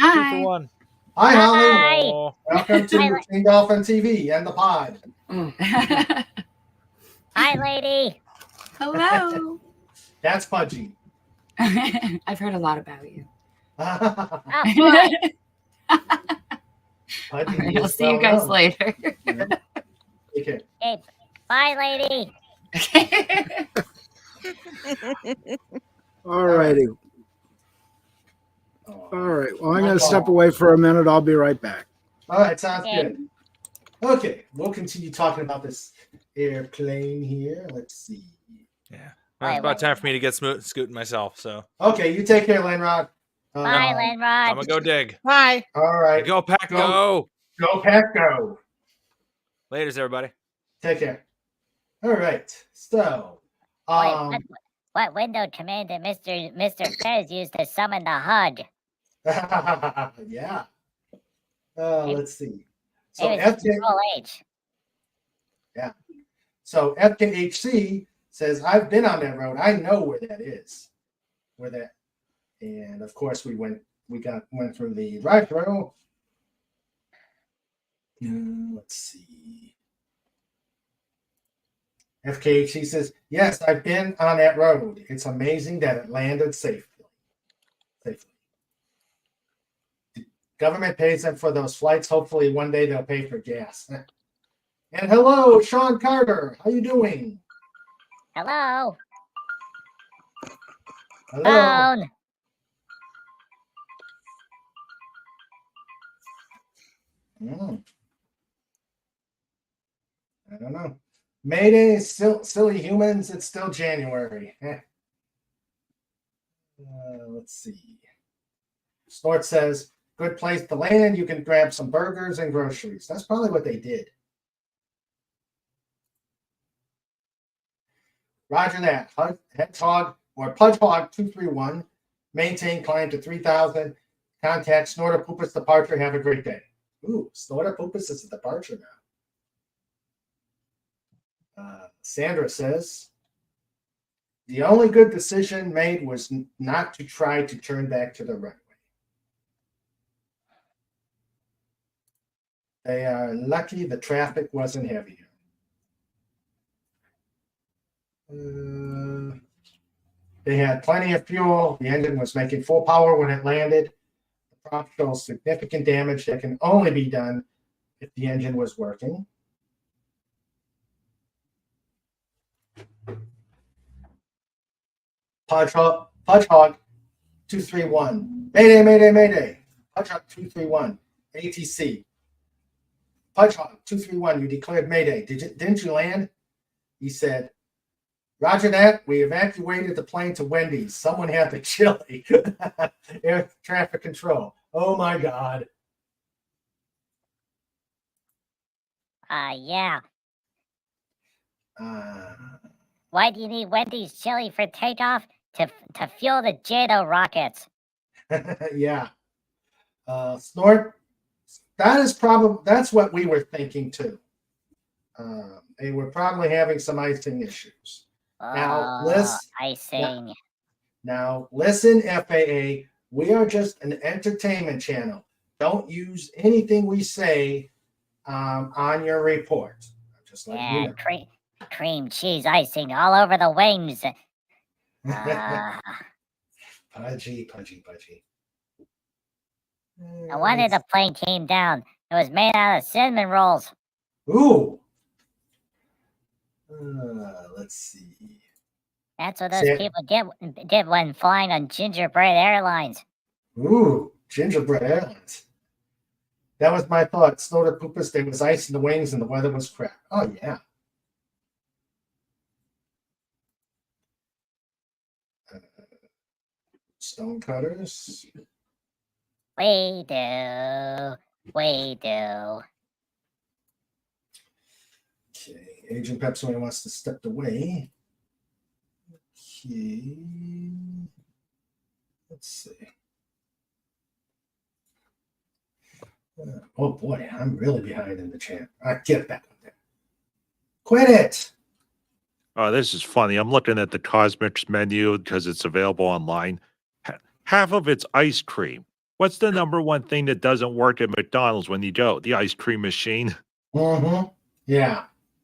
Two for one. Hi, Holly. Hi. Welcome to King Dolphin TV and the pod. Hi, lady. Hello. That's Pudgy. I've heard a lot about you. Oh, boy. Pudgy All right, is I'll see you guys well-known. later. Take care. Hey, bye, lady. All righty. All right. Well, I'm going to step away for a minute. I'll be right back. All right, sounds Okay. good. Okay, we'll continue talking about this airplane here. Let's see. Yeah. Well, it's about time for me to get scooting myself. So. Okay, you take care, Lenrod. Bye, Lenrod. I'm gonna go dig. Bye. All right. Go pack, go. Go pack, go. Laters, everybody. Take care. All right. So, Wait, what window command did Mr. Fez use to summon the hug? yeah. Let's see. So Maybe it's Control H. Yeah. So FKHC says, I've been on that road. I know where that is. And of course we went through the drive-through. Let's see. FKHC says, yes, I've been on that road. It's amazing that it landed safely. The government pays them for those flights. Hopefully one day they'll pay for gas. And hello, Sean Carter. How you doing? Hello. Hello. Phone. I don't know. Mayday, silly humans. It's still January. Let's see. Snort says, good place to land. You can grab some burgers and groceries. That's probably what they did. Roger that. Hedgehog or Pudgehog 231. Maintain climb to 3,000. Contact Snorter Poopus departure. Have a great day. Ooh, Snorter Poopus is a departure now. Sandra says, the only good decision made was not to try to turn back to the runway. They are lucky the traffic wasn't heavy. They had plenty of fuel. The engine was making full power when it landed. The prop shows significant damage that can only be done if the engine was working. Pudgehog 231. Mayday, mayday, mayday. Pudgehog 231. ATC. Pudgehog 231, you declared mayday. Didn't you land? He said, roger that. We evacuated the plane to Wendy's. Someone had the chili. Air traffic control. Oh my God. Yeah. Why do you need Wendy's chili for takeoff? To fuel the JATO rockets. Yeah. Snort, that's what we were thinking too. They were probably having some icing issues. Now, icing. Yeah. Now, listen, FAA, we are just an entertainment channel. Don't use anything we say on your report. Just let you know. Cream cheese icing all over the wings. Pudgy. No wonder the plane came down. It was made out of cinnamon rolls. Ooh. Let's see. That's what those people did when flying on Gingerbread Airlines. Ooh, Gingerbread Airlines. That was my thought. Snorted Poopus, there was ice in the wings and the weather was crap. Oh, yeah. Stone cutters. We do. Okay, Agent Pepsi wants to step away. Okay. Let's see. Oh boy, I'm really behind in the chat. Get back up there. Quit it. Oh, this is funny. I'm looking at the Cosmics menu because it's available online. Half of it's ice cream. What's the number one thing that doesn't work at McDonald's when you go? The ice cream machine. Mm-hmm. Yeah.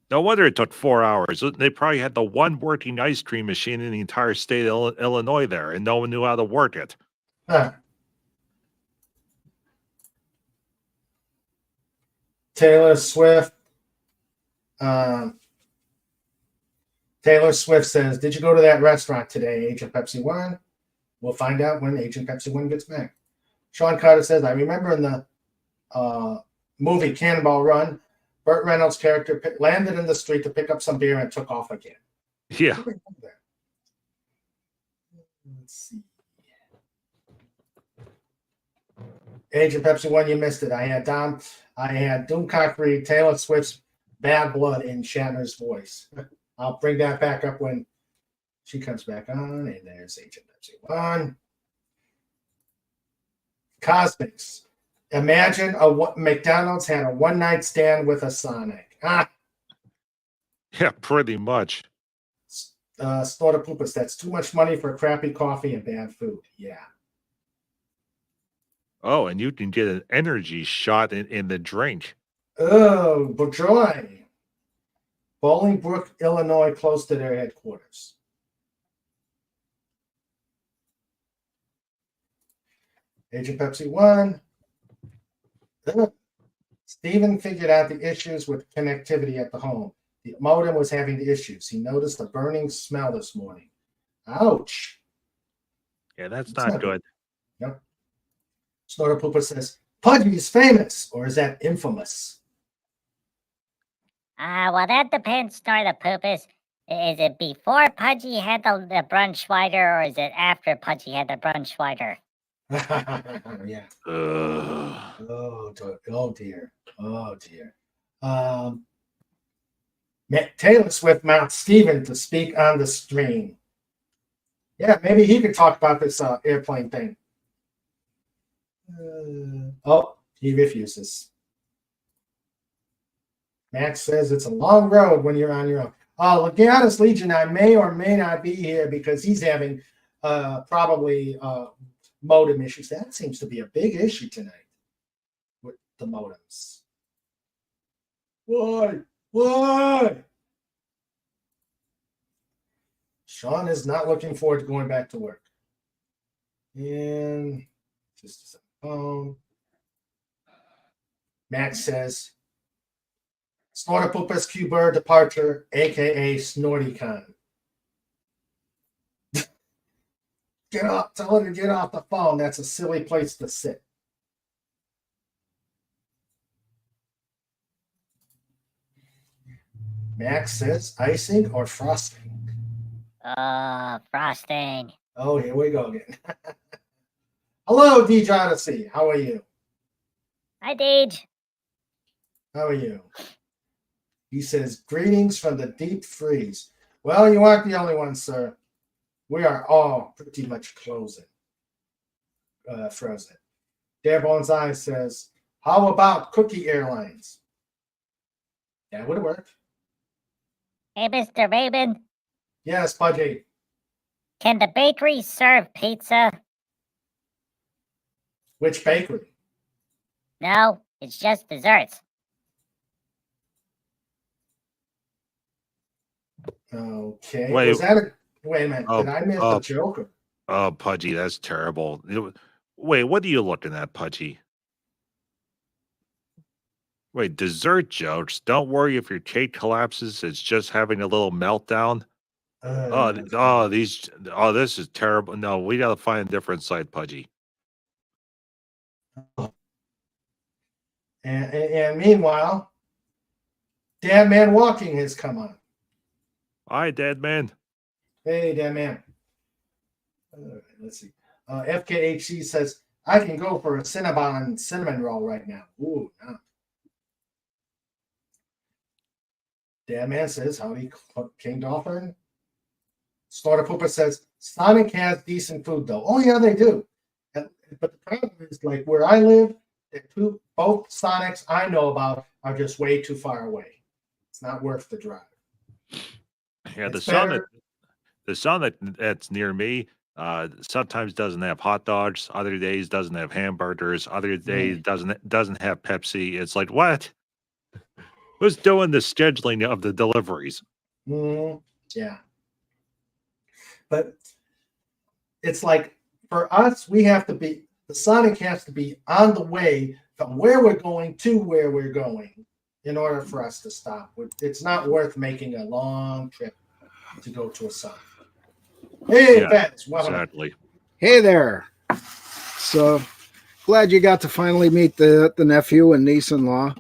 No wonder it took 4 hours. They probably had the one working ice cream machine in the entire state of Illinois there, and no one knew how to work it. Huh. Taylor Swift. Taylor Swift says, "Did you go to that restaurant today, Agent Pepsi One?" We'll find out when Agent Pepsi One gets back. Sean Carter says, "I remember in the movie Cannonball Run, Burt Reynolds' character landed in the street to pick up some beer and took off again." Yeah. Let's see. Agent Pepsi One, you missed it. I had Doomcock read Taylor Swift's "Bad Blood" in Shatner's voice. I'll bring that back up when she comes back on. And there's Agent Pepsi One. Cosmics. Imagine McDonald's had a one-night stand with a Sonic. Yeah, pretty much. Snorter Poopus, that's too much money for crappy coffee and bad food. Yeah. Oh, and you can get an energy shot in the drink. Oh, joy. Bolingbrook, Illinois, close to their headquarters. Agent Pepsi One. Stephen figured out the issues with connectivity at the home. The modem was having the issues. He noticed a burning smell this morning. Ouch. Yeah, that's not good. Yep. Snorter Pooper says, "Pudgy is famous, or is that infamous?" Well, that depends, Snorter Poopus. Is it before Pudgy had the Brunschweider, or is it after Pudgy had the Brunschweider? Yeah. Oh dear. Taylor Swift mounts Steven to speak on the stream. Yeah, maybe he could talk about this airplane thing. He refuses. Max says it's a long road when you're on your own. Legatus Legion, I may or may not be here because he's having probably modem issues. That seems to be a big issue tonight with the modems. Why? Sean is not looking forward to going back to work. And just a second. Max says, "Snorter Poopus Cuber departure, aka SnortyCon." Get off, tell her to get off the phone. That's a silly place to sit. Max says, "Icing or frosting?" Frosting. Oh, here we go again. Hello, Deej Odyssey. How are you? Hi, Deej. How are you? He says, "Greetings from the deep freeze. Well, you aren't the only one, sir. We are all pretty much frozen. Darebone's Eye says, how about Cookie Airlines? That would have worked. Hey, Mr. Raymond, Yes, Pudgy. can the bakery serve pizza? Which bakery? No, it's just desserts. Okay. Wait. Wait a minute. Did I miss a joke? Oh, Pudgy, that's terrible. Wait, what are you looking at, Pudgy? Wait, dessert jokes? Don't worry if your cake collapses. It's just having a little meltdown. This is terrible. No, we gotta find a different site, Pudgy. And meanwhile, Dead Man Walking has come on. Hi, Dead Man. Hey, Dead Man. Let's see. FKHC says, I can go for a Cinnabon cinnamon roll right now. Ooh, no. Dead Man says, howdy, King Dolphin. Snorter Pooper says, Sonic has decent food, though. Oh, yeah, they do. But the problem is, like, where I live, both Sonics I know about are just way too far away. It's not worth the drive. Yeah, It's the Sonic that's near me sometimes doesn't have hot dogs. Other days doesn't have hamburgers. Other days doesn't have Pepsi. It's like, what? Who's doing the scheduling of the deliveries? Yeah. But it's like, for us, the Sonic has to be on the way from where we're going to where we're going in order for us to stop. It's not worth making a long trip to go to a Sonic. Hey, Fats, welcome. Exactly. Hey there. So glad you got to finally meet the nephew and niece-in-law.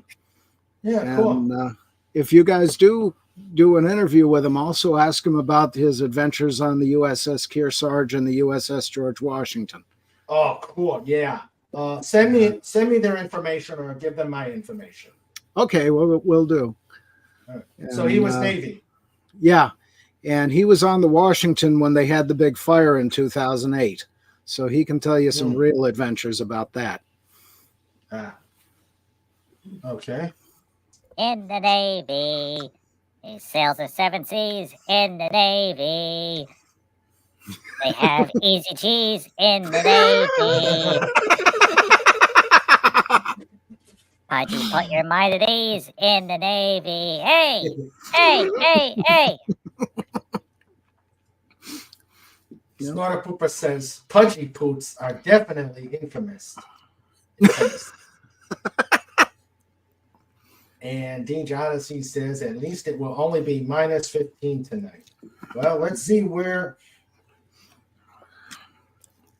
Yeah, cool. And if you guys do an interview with him, also ask him about his adventures on the USS Kearsarge and the USS George Washington. Oh, cool. Yeah. Send me their information or give them my information. Okay, well, we'll do. So he was Navy. Yeah. And he was on the Washington when they had the big fire in 2008. So he can tell you some real adventures about that. Okay. In the Navy. He sails the 7 seas in the Navy. They have easy cheese in the Navy. Pudgy, put your mind at ease in the Navy. Hey, hey, hey, hey. Snorter Pooper says Pudgy Poots are definitely infamous. And Dean Johnson says at least it will only be minus 15 tonight. Well, let's see where.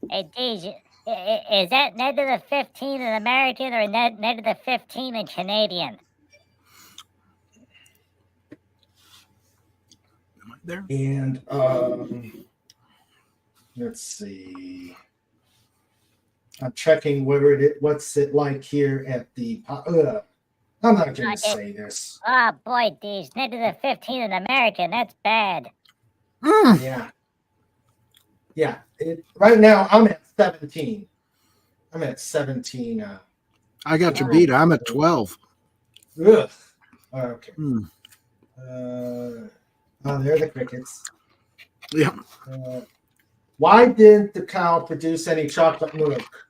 Hey, Deej, is that negative 15 in American or negative 15 in Canadian? There. And let's see. I'm checking what's it like here at the. I'm not going to say this. Oh boy, Deej, negative 15 in American. That's bad. Yeah. Yeah. Right now, I'm at 17. I'm at 17. I got you beat. I'm at 12. Ugh. Okay. Oh, there are the crickets. Yeah. Why didn't the cow produce any chocolate milk?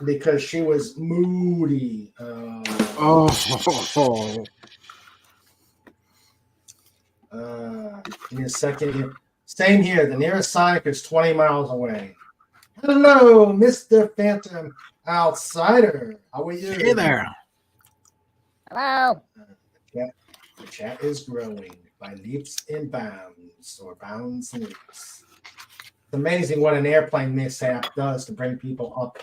Because she was moody. Give me a second. Same here. The nearest Sonic is 20 miles away. Hello, Mr. Phantom Outsider. How are you? Hey there. Hello. The chat is growing by leaps and bounds, or bounds and leaps. It's amazing what an airplane mishap does to bring people up.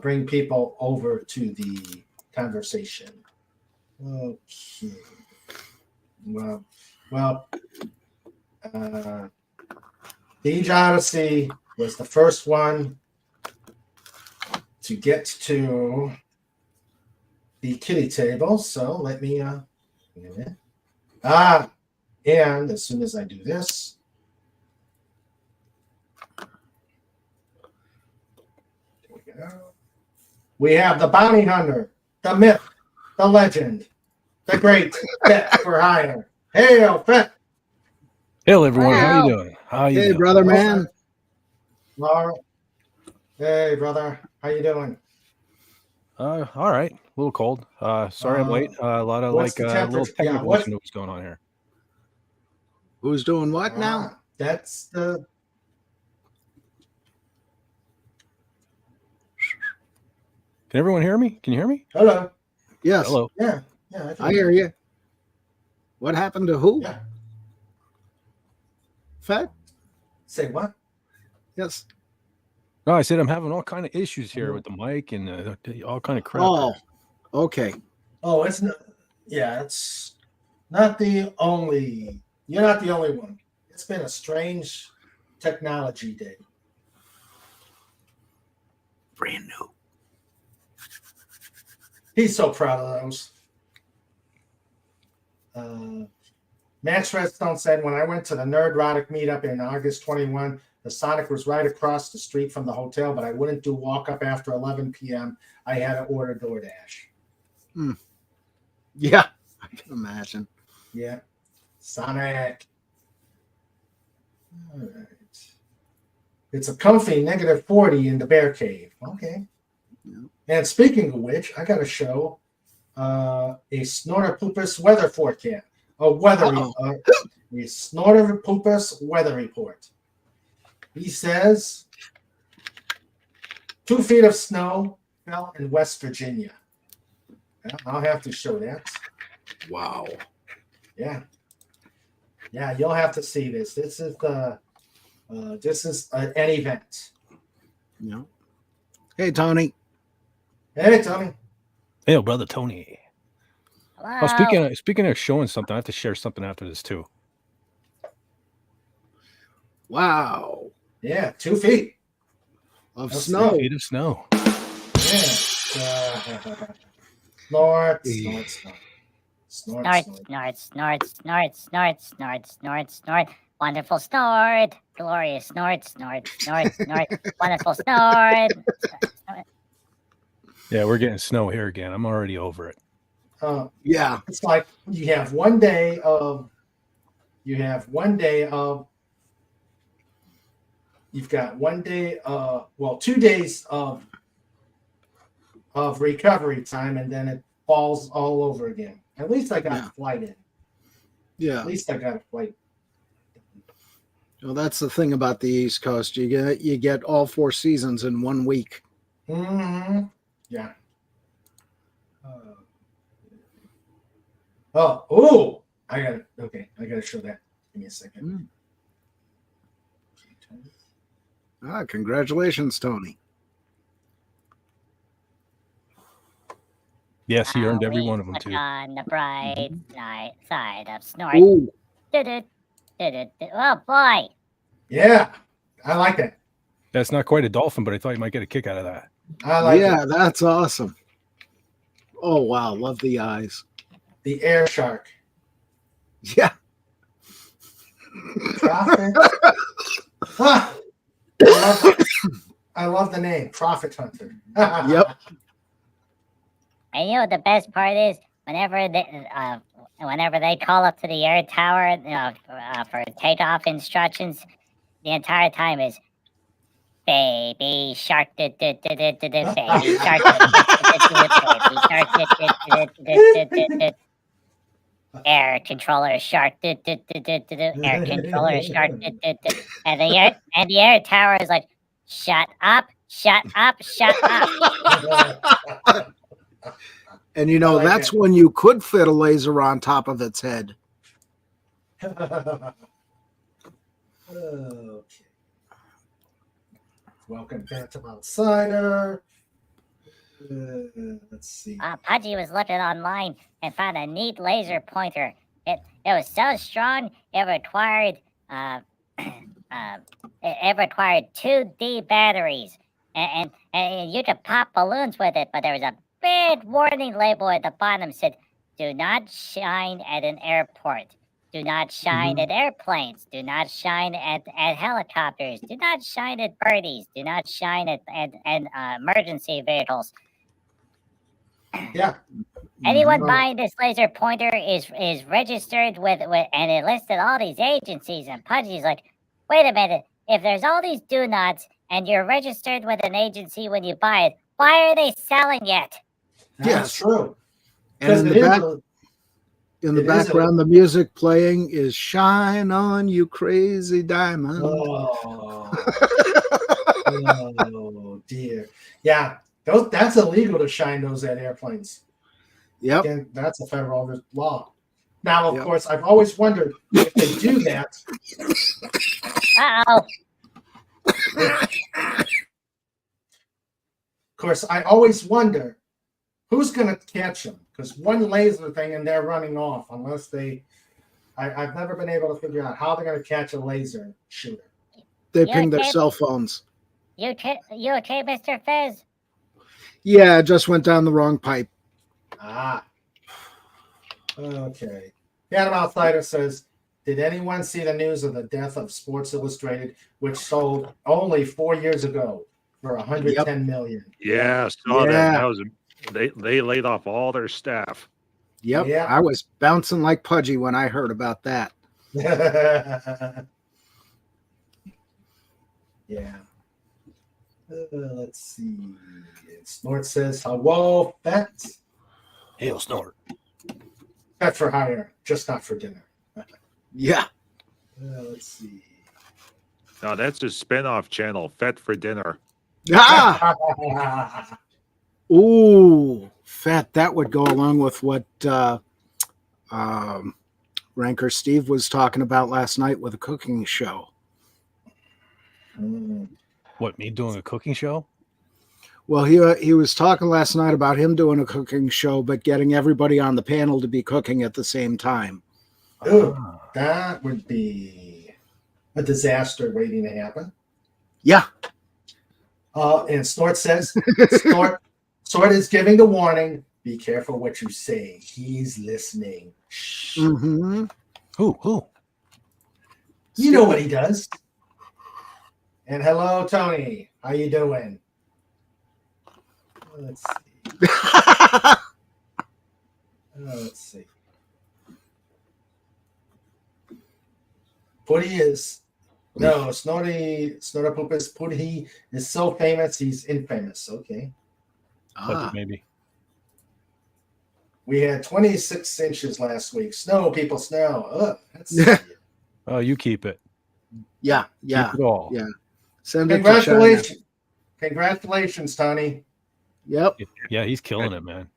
Bring people over to the conversation. Okay. Well, Deej Odyssey was the first one to get to the kitty table. So let me. And as soon as I do this, there we go. We have the bounty hunter, the myth, the legend, the great Fet for hire. Hail, Fet! Hello, everyone. How you Wow. doing? How you Hey, doing? brother, man. Laura. Hey, brother. How you doing? All right. A little cold. Sorry I'm late. A lot of what's like the little temperature? Yeah, technical issue that was going on here. Who's doing what now? That's the. Can everyone hear me? Can you hear me? Hello. Yes. Hello. Yeah. I hear you. What happened to who? Yeah. Fed? Say what? Yes. No, I said I'm having all kind of issues here with the mic and all kind of crap. Oh, okay. Oh, it's not. Yeah, it's not the only. You're not the only one. It's been a strange technology day. Brand new. He's so proud of those. Max Redstone said, when I went to the Nerdrotic meetup in August 21, the Sonic was right across the street from the hotel, but I wouldn't do walk up after 11 p.m. I had to order DoorDash. Yeah, I can imagine. Yeah. Sonic. All right. It's a comfy -40 in the bear cave. Okay. Yeah. And speaking of which, I got to show a Snorterpoopus weather forecast. A Snorterpoopus weather report. He says 2 feet of snow fell in West Virginia. Yeah, I'll have to show that. Wow. Yeah. Yeah, you'll have to see this. This is an event. Yeah. Hey, Tony. Hey, Tony. Hey, brother Tony. Hello. Oh, speaking of showing something, I have to share something after this too. Wow. Yeah, 2 feet of That's snow. 2 feet of snow. Yeah. Snort, snort, snort. Snort, Snort, snort. snort, snort, snort, snort, snort, snort, snort. Wonderful snort. Glorious snort, snort, snort, snort. Wonderful snort. Yeah, we're getting snow here again. I'm already over it. Yeah. It's like you have 1 day of. You've got 1 day. 2 days of recovery time, and then it falls all over again. At least I got a flight in. Yeah. At least I got a flight. Well, that's the thing about the East Coast. You get all 4 seasons in 1 week. Mm-hmm. Yeah. I gotta show that. Give me a second. Congratulations, Tony. Yes, he earned every one of them Look too. on the bright side of snort. Ooh. Oh boy. Yeah, I like it. That's not quite a dolphin, but I thought you might get a kick out of that. I like Yeah, it. that's awesome. Oh, wow. Love the eyes. The air shark. Yeah. Prophet. I love the name, Prophet Hunter. Yep. And you know what the best part is? Whenever they call up to the air tower, for takeoff instructions, the entire time is baby shark, baby shark, baby shark, air controller shark, air controller shark, and the air tower is like, shut up, shut up, shut up. And that's when you could fit a laser on top of its head. Okay. Welcome back to Outsider. Let's see. Pudgy was looking online and found a neat laser pointer. It was so strong it required 2D batteries, and you could pop balloons with it. But there was a big warning label at the bottom said, "Do not shine at an airport." Do not shine at airplanes. Do not shine at helicopters. Do not shine at birdies. Do not shine at emergency vehicles. Yeah. Anyone buying this laser pointer is registered with and it listed all these agencies, and Pudgy's like, wait a minute, if there's all these do nots and you're registered with an agency when you buy it, why are they selling it? That's true. And in the background, the music playing is "Shine On You Crazy Diamond." Oh dear. Yeah, that's illegal to shine those at airplanes. Yep. And that's a federal law. Now, of course, I've always wondered if they do that. Uh-oh. Of course, I always wonder who's going to catch them, because one laser thing and they're running off unless they. I've never been able to figure out how they're going to catch a laser shooter. They ping their cell phones. You okay, Mr. Fez? Yeah, it just went down the wrong pipe. Ah. Okay. Phantom Outsider says, did anyone see the news of the death of Sports Illustrated, which sold only 4 years ago for $110 million? Yeah, saw that. That was they laid off all their staff. Yep. Yeah. I was bouncing like Pudgy when I heard about that. Yeah. Let's see. Snort says, hello, Fett. Hail, Snort. Fett for hire, just not for dinner. Yeah. Let's see. No, that's a spinoff channel, Fett for Dinner. Ah! Ooh, Fett. That would go along with what Ranker Steve was talking about last night with a cooking show. What, me doing a cooking show? Well, he was talking last night about him doing a cooking show, but getting everybody on the panel to be cooking at the same time. Ooh, that would be a disaster waiting to happen. Yeah. And Snort says, Snort is giving the warning. Be careful what you say. He's listening. Mm-hmm. Who? You know what he does. And hello, Tony. How you doing? Let's see. Let's see. Putty is Snortapoop is Putty is so famous he's infamous. Okay. Maybe. We had 26 inches last week. Snow, people, snow. Ugh, that's Oh, you keep it. Yeah. Keep it all. Yeah. Send Congratulations. it to China. Congratulations, Tony. Yep. Yeah, he's killing it, man.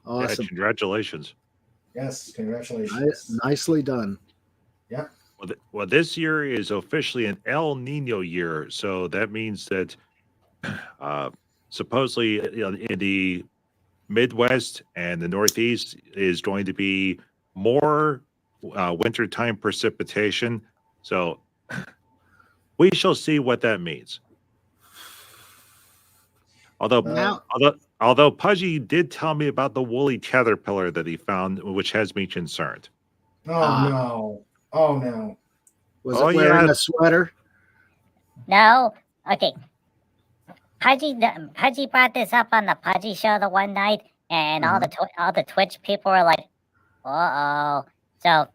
Awesome. Yeah, congratulations. Yes, congratulations. Nicely done. Yeah. Well, this year is officially an El Nino year, so that means that supposedly in the Midwest and the Northeast is going to be more wintertime precipitation. So we shall see what that means. Although Pudgy did tell me about the woolly caterpillar that he found, which has me concerned. Oh no. Was it wearing a sweater? No. Okay. Pudgy brought this up on the Pudgy show the one night, and all the Twitch people were like, "Uh-oh." So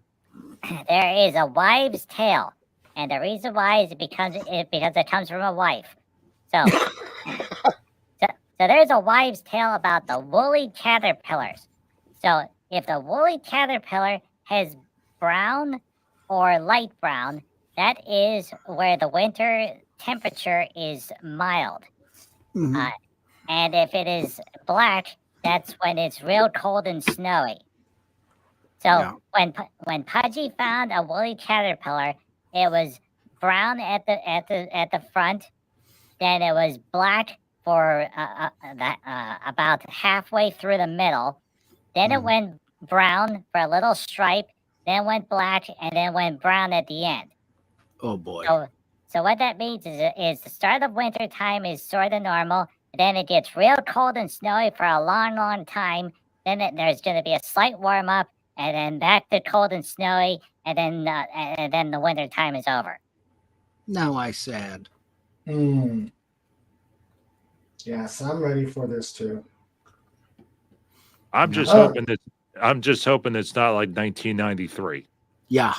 there is a wives' tale, and the reason why is because it comes from a wife. So there's a wives' tale about the woolly caterpillars. So if the woolly caterpillar has brown or light brown, that is where the winter temperature is mild. And if it is black, that's when it's real cold and snowy. So when Pudgy found a woolly caterpillar, it was brown at the front, then it was black for about halfway through the middle, then it went brown for a little stripe, then went black, and then went brown at the end. Oh boy. So what that means is the start of winter time is sort of normal. Then it gets real cold and snowy for a long, long time. Then there's going to be a slight warm up, and then back to cold and snowy, and then the winter time is over. Now I sad. Yes, I'm ready for this too. I'm just Oh. hoping that it's not like 1993. Yeah,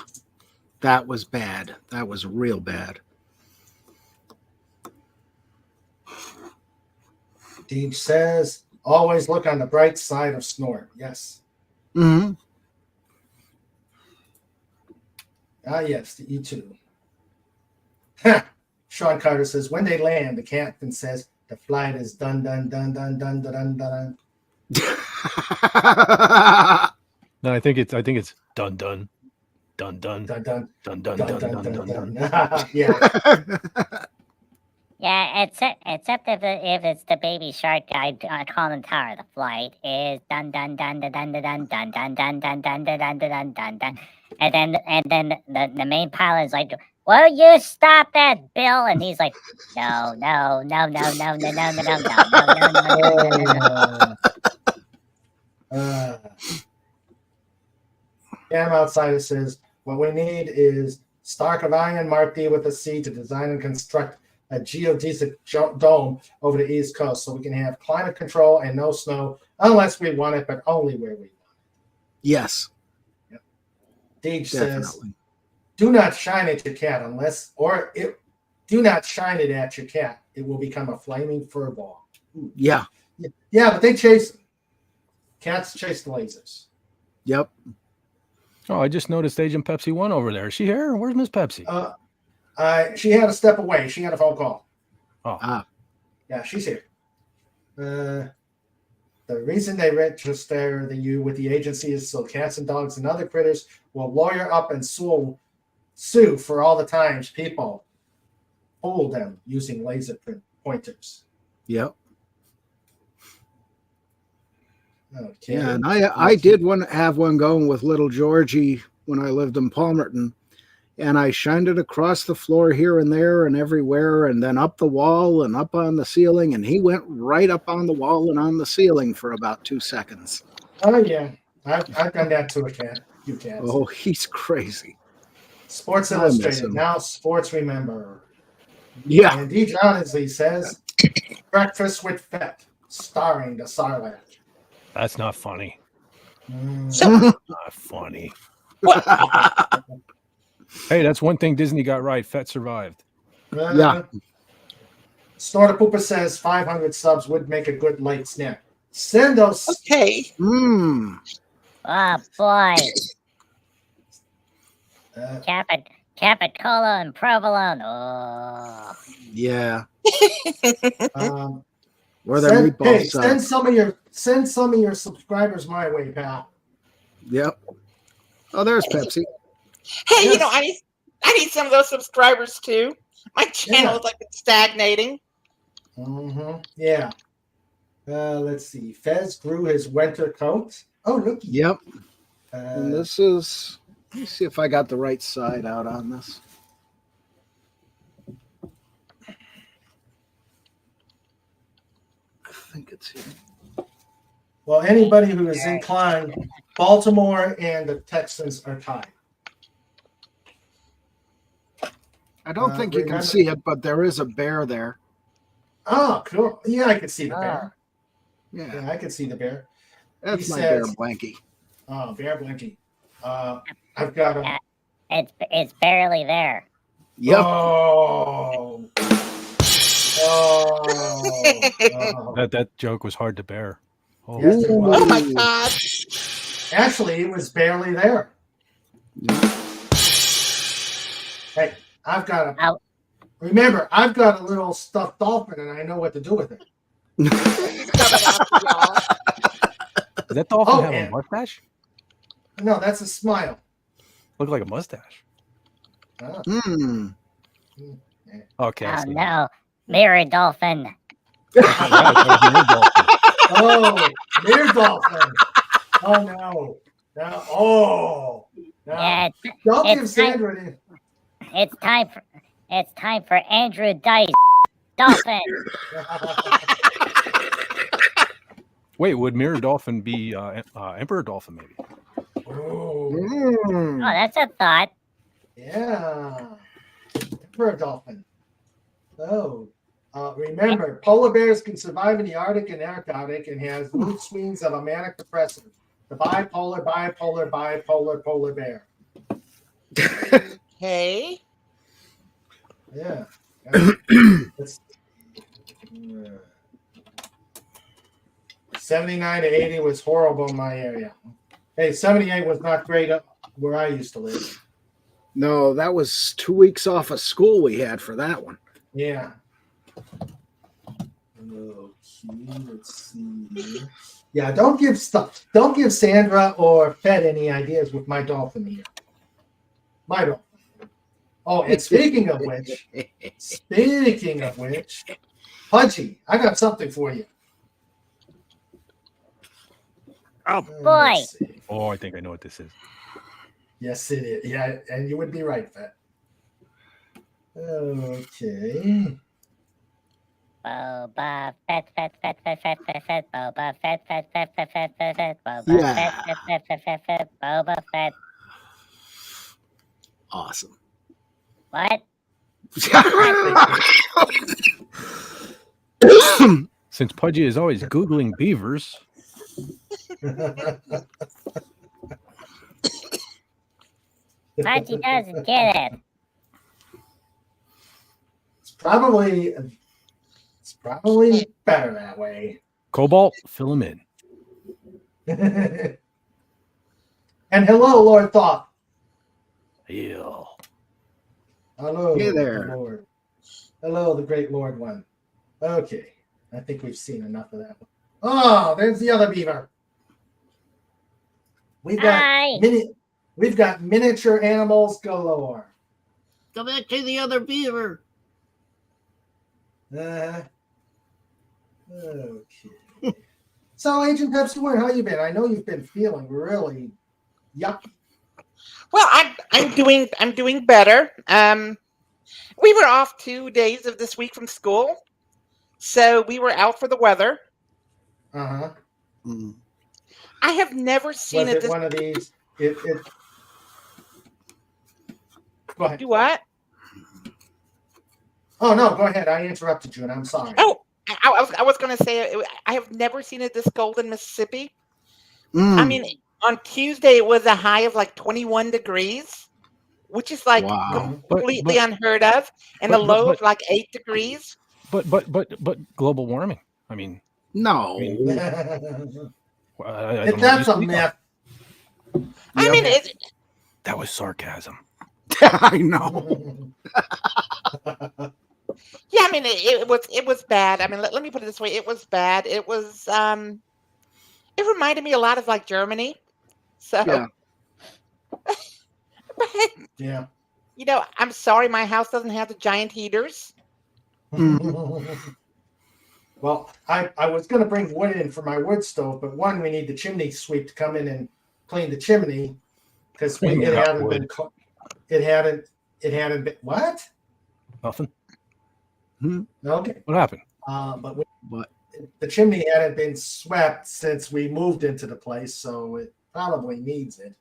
that was bad. That was real bad. Deej says, always look on the bright side of snort. Yes. Mm-hmm. Ah, yes, the E2. Sean Carter says, when they land, the captain says, the flight is done, done, done, done, done, done, done, done. No, I think it's done, done, done, done, Dun, dun, dun, dun, dun, dun, dun, dun, dun, dun, dun. Yeah. Yeah, except if it's the Baby Shark guy calling tower, the flight is dun dun dun dun dun dun dun dun dun dun dun dun dun dun dun dun, and then the main pilot is like, "Will you stop that, Bill?" And he's like, "No, no, no, no, no, no, no, no, no, no, no, no, no." Cam Outsider says, what we need is Stark of Iron Mark D with a C to design and construct a geodesic dome over the East Coast so we can have climate control and no snow unless we want it, but only where we want it. Yes. Yep. Deej says, Definitely. do not shine at your cat do not shine it at your cat. It will become a flaming fur ball. Yeah. Yeah, but they chase them. Cats chase the lasers. Yep. Oh, I just noticed Agent Pepsi 1 over there. Is she here? Where's Miss Pepsi? She had to step away. She had a phone call. Oh. Yeah, she's here. The reason they register you with the agency is so cats and dogs and other critters will lawyer up and sue for all the times people fool them using laser pointers. Yep. Okay. Yeah, and I did have one going with little Georgie when I lived in Palmerton, and I shined it across the floor here and there and everywhere, and then up the wall and up on the ceiling, and he went right up on the wall and on the ceiling for about 2 seconds. Oh yeah, I've done that to a cat. Few cats. Oh, he's crazy. Sports I miss Illustrated. him. Now Sports Remember. Yeah. And D. Honestly says, Breakfast with Fett, starring the Sarlacc. That's not funny. So- Not funny. Hey, that's one thing Disney got right. Fett survived. Yeah. Snorter Pooper says 500 subs would make a good light snack. Send us. Okay. Mmm. Oh boy. Capicola and provolone. Oh. Yeah. Um, Where the meatballs send some of your subscribers my way, pal. Yep. Oh, there's Pepsi. Hey, you know, I need some of those subscribers too. My channel is like it's stagnating. Mm-hmm. Yeah. Let's see. Fez grew his winter coat. Oh, look. Yep. And this is. Let me see if I got the right side out on this. I think it's here. Well, anybody who is inclined, Baltimore and the Texans are tied. I don't think you can see it, but there is a bear there. Oh, cool. Yeah, I can see the bear. Yeah, I can see the bear. That's He my says- bear blankie. Oh, Bear Blinky. I've got a. It's barely there. Yep. Oh. Oh. That joke was hard to bear. Oh, Yes, it was. Oh my God. Actually, it was barely there. Hey, I've got a. Remember, I've got a little stuffed dolphin, and I know what to do with it. Does that dolphin Oh, have and- a mustache? No, that's a smile. Look like a mustache. Ah. Hmm. Okay. I Oh see. no, mirror dolphin. Oh, mirror dolphin. Oh no. No. Oh. No. Yeah, Don't give it's time- Sandra any. It's time for Andrew Dice Dolphin. Wait, would Mirror Dolphin be Emperor Dolphin maybe? Oh, that's a thought. Yeah. Emperor dolphin. Oh. Remember, polar bears can survive in the Arctic and Antarctic and has mood swings of a manic depressive. The bipolar polar bear. Okay. Yeah. It's, 79 to 80 was horrible in my area. Hey, 78 was not great up where I used to live. No, that was 2 weeks off of school we had for that one. Yeah. Okay, let's see here. Yeah, don't give Sandra or Fed any ideas with my dolphin here. My dolphin. Oh, and speaking of which, Pudgy, I got something for you. Oh boy. Oh, I think I know what this is. Yes, it is. Yeah, and you would be right, Fed. Okay. Boba Fett, Boba Fett, Boba Yeah. Fett, Boba Fett. Awesome. What? Since Pudgy is always Googling beavers. Pudgy doesn't get it. It's probably better that way. Cobalt, fill him in. And hello, Lord Thoth. Ew. Hello, Hey there. Lord. Hello, the great Lord one. Okay, I think we've seen enough of that one. Oh, there's the other beaver. We've got miniature animals galore. Go back to the other beaver. Okay. So, Agent Pepsi, how you been? I know you've been feeling really yucky. Well, I'm doing better. We were off 2 days of this week from school, so we were out for the weather. Uh-huh. I have never seen Was it. it one of these? Go ahead. Do what? Oh no, go ahead. I interrupted you, and I'm sorry. Oh, I was going to say I have never seen it this cold in Mississippi. I mean, on Tuesday it was a high of like 21 degrees, which is like completely unheard of, and a low of like 8 degrees. But global warming. I mean, no. That's a myth. I mean, that was sarcasm. I know. Yeah, I mean, it was bad. I mean, let me put it this way: it was bad. It was it reminded me a lot of like Germany. So yeah. Yeah. You know, I'm sorry, my house doesn't have the giant heaters. Well, I was going to bring wood in for my wood stove, but one, we need the chimney sweep to come in and clean the chimney because it hadn't been. It hadn't been. What? Nothing. Okay. What happened? But the chimney hadn't been swept since we moved into the place, so it probably needs it.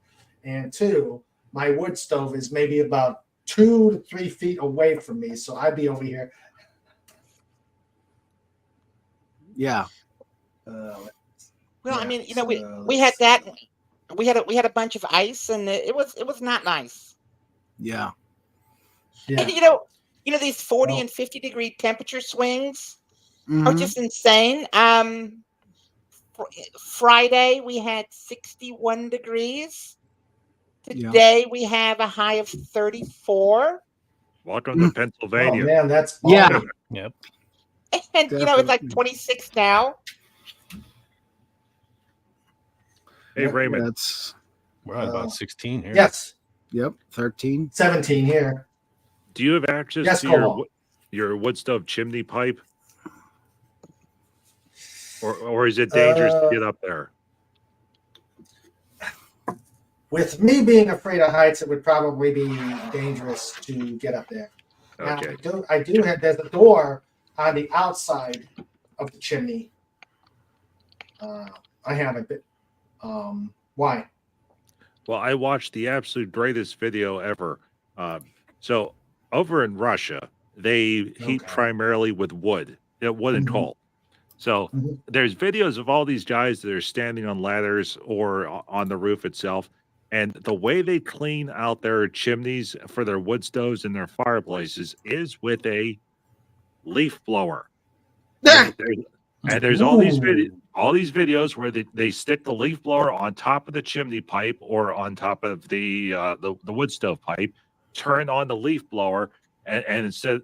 And two, my wood stove is maybe about 2 to 3 feet away from me, so I'd be over here. Yeah. Well, I mean, you know, we had that. We had a bunch of ice, and it was not nice. Yeah. And, you know these 40 and 50 degree temperature swings are just insane. Friday we had 61 degrees. Today we have a high of 34. Welcome to Pennsylvania. Oh man, that's yeah. Yep. And you know it's like 26 now. Hey Raymond, we're at about 16 here. Yes. Yep. 13. 17 here. Do you have access to your wood stove chimney pipe? Or is it dangerous to get up there? With me being afraid of heights, it would probably be dangerous to get up there. Okay. Now, I do have, there's a door on the outside of the chimney. I haven't been. Why? Well, I watched the absolute greatest video ever. So over in Russia, they heat primarily with wood, wood and coal. So there's videos of all these guys that are standing on ladders or on the roof itself. And the way they clean out their chimneys for their wood stoves and their fireplaces is with a leaf blower. And there's all these videos where they stick the leaf blower on top of the chimney pipe or on top of the wood stove pipe, turn on the leaf blower, and instead,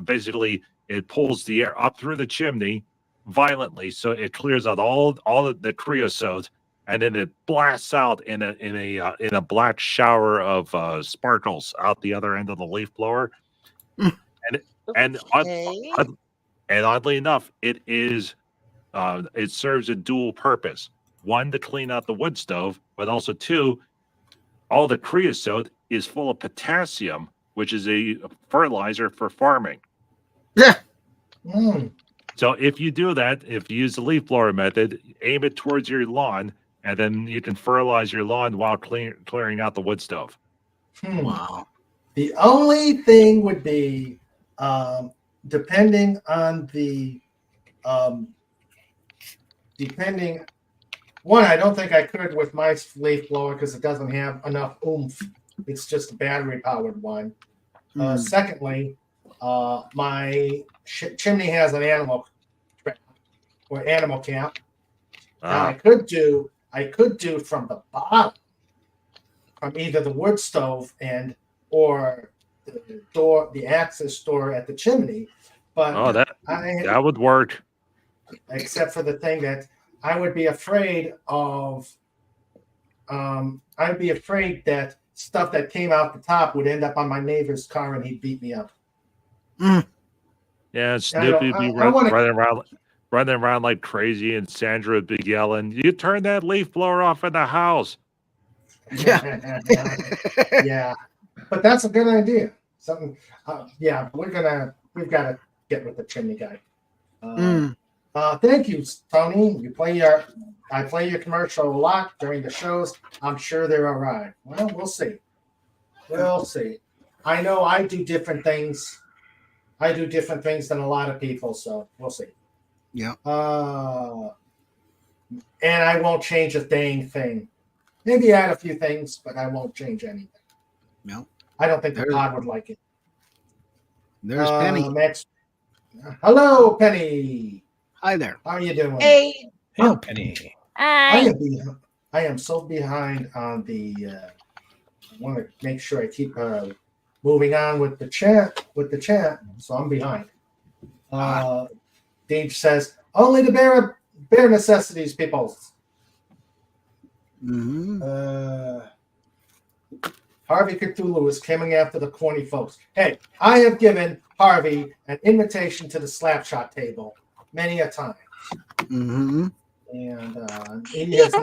basically it pulls the air up through the chimney violently, so it clears out all of the creosote, and then it blasts out in a black shower of sparkles out the other end of the leaf blower. And oddly enough, it serves a dual purpose. One, to clean out the wood stove, but also two, all the creosote is full of potassium, which is a fertilizer for farming. Yeah. So if you do that, if you use the leaf blower method, aim it towards your lawn, and then you can fertilize your lawn while clearing out the wood stove. Wow. The only thing would be, depending on the, I don't think I could with my leaf blower because it doesn't have enough oomph. It's just a battery powered one. Secondly, my chimney has an animal trap or animal camp. Now I could do from the bottom, from either the wood stove or the access door at the chimney. But that would work. Except for the thing that I would be afraid of. I'd be afraid that stuff that came out the top would end up on my neighbor's car and he'd beat me up. Yeah, Snoopy would be running around like crazy, and Sandra would be yelling, "You turn that leaf blower off in the house." Yeah. Yeah. But that's a good idea. Something. Yeah, we've got to get with the chimney guy. Thank you, Tony. I play your commercial a lot during the shows. I'm sure they're all right. Well, we'll see. We'll see. I know I do different things. I do different things than a lot of people, so we'll see. Yeah. And I won't change a dang thing. Maybe add a few things, but I won't change anything. No. I don't think the pod would like it. There's Penny. Max. Hello, Penny. Hi there. How are you doing? Hey. Hello, Penny. I am so behind on the. I want to make sure I keep moving on with the chat. So I'm behind. Dave says only the bare necessities, people. Harvey Cthulhu is coming after the corny folks. Hey, I have given Harvey an invitation to the Slapshot table many a time. And he has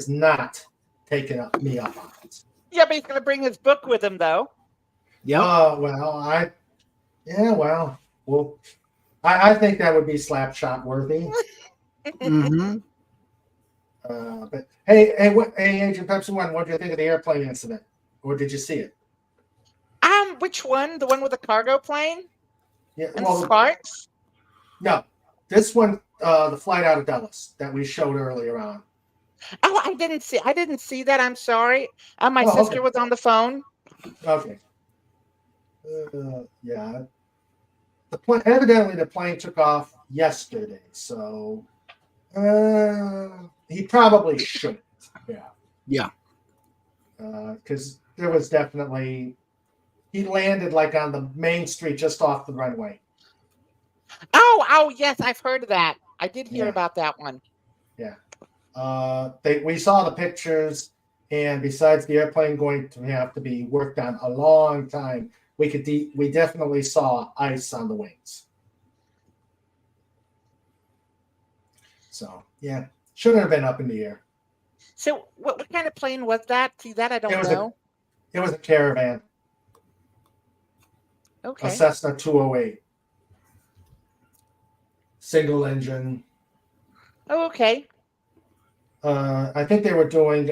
not taken me up on it. Yeah, but he's going to bring his book with him, though. Yeah. I think that would be Slapshot worthy. But hey, Agent Pepsi One, what do you think of the airplane incident, or did you see it? Which one? The one with the cargo plane? Yeah, and Sparks? No, this one, the flight out of Dallas that we showed earlier on. Oh, I didn't see that. I'm sorry. My sister was on the phone. Okay. Yeah. Evidently the plane took off yesterday, so he probably shouldn't. Yeah. Because there was definitely he landed like on the main street just off the runway. Oh, yes, I've heard of that. I did hear about that one. Yeah. We saw the pictures, and besides the airplane going to have to be worked on a long time, we definitely saw ice on the wings. So yeah, shouldn't have been up in the air. So what kind of plane was that? See, that I don't know. It was a Caravan. Okay. A Cessna 208. Single engine. Oh, okay. I think they were doing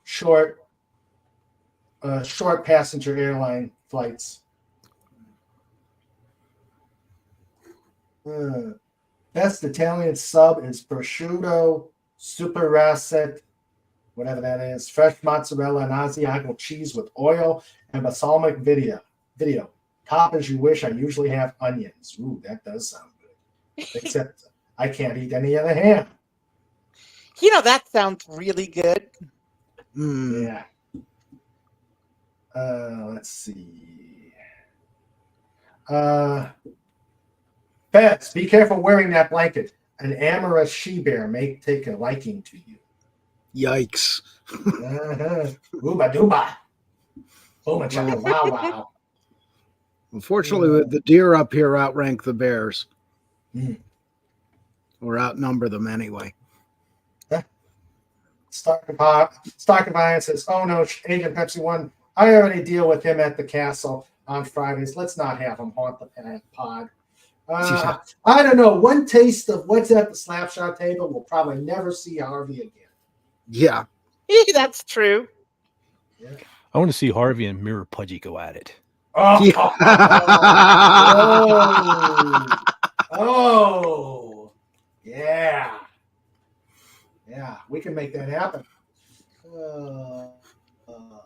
short passenger airline flights. Best Italian sub is prosciutto, super rasset, whatever that is, fresh mozzarella and Asiago cheese with oil and balsamic video. Top as you wish. I usually have onions. Ooh, that does sound good. Except I can't eat any of the ham. You know, that sounds really good. Yeah. Let's see. Pets, be careful wearing that blanket. An amorous she-bear may take a liking to you. Yikes. Ooba dooba. Boom chaka wow wow. Unfortunately, the deer up here outrank the bears. Mm. Or outnumber them anyway. Starkavian says, oh no, Agent Pepsi 1, I already deal with him at the castle on Fridays. Let's not have him haunt the pod. I don't know. One taste of what's at the Slapshot table, we'll probably never see Harvey again. Yeah. That's true. Yeah. I want to see Harvey and Mirror Pudgy go at it. Oh, oh, yeah. Yeah, we can make that happen.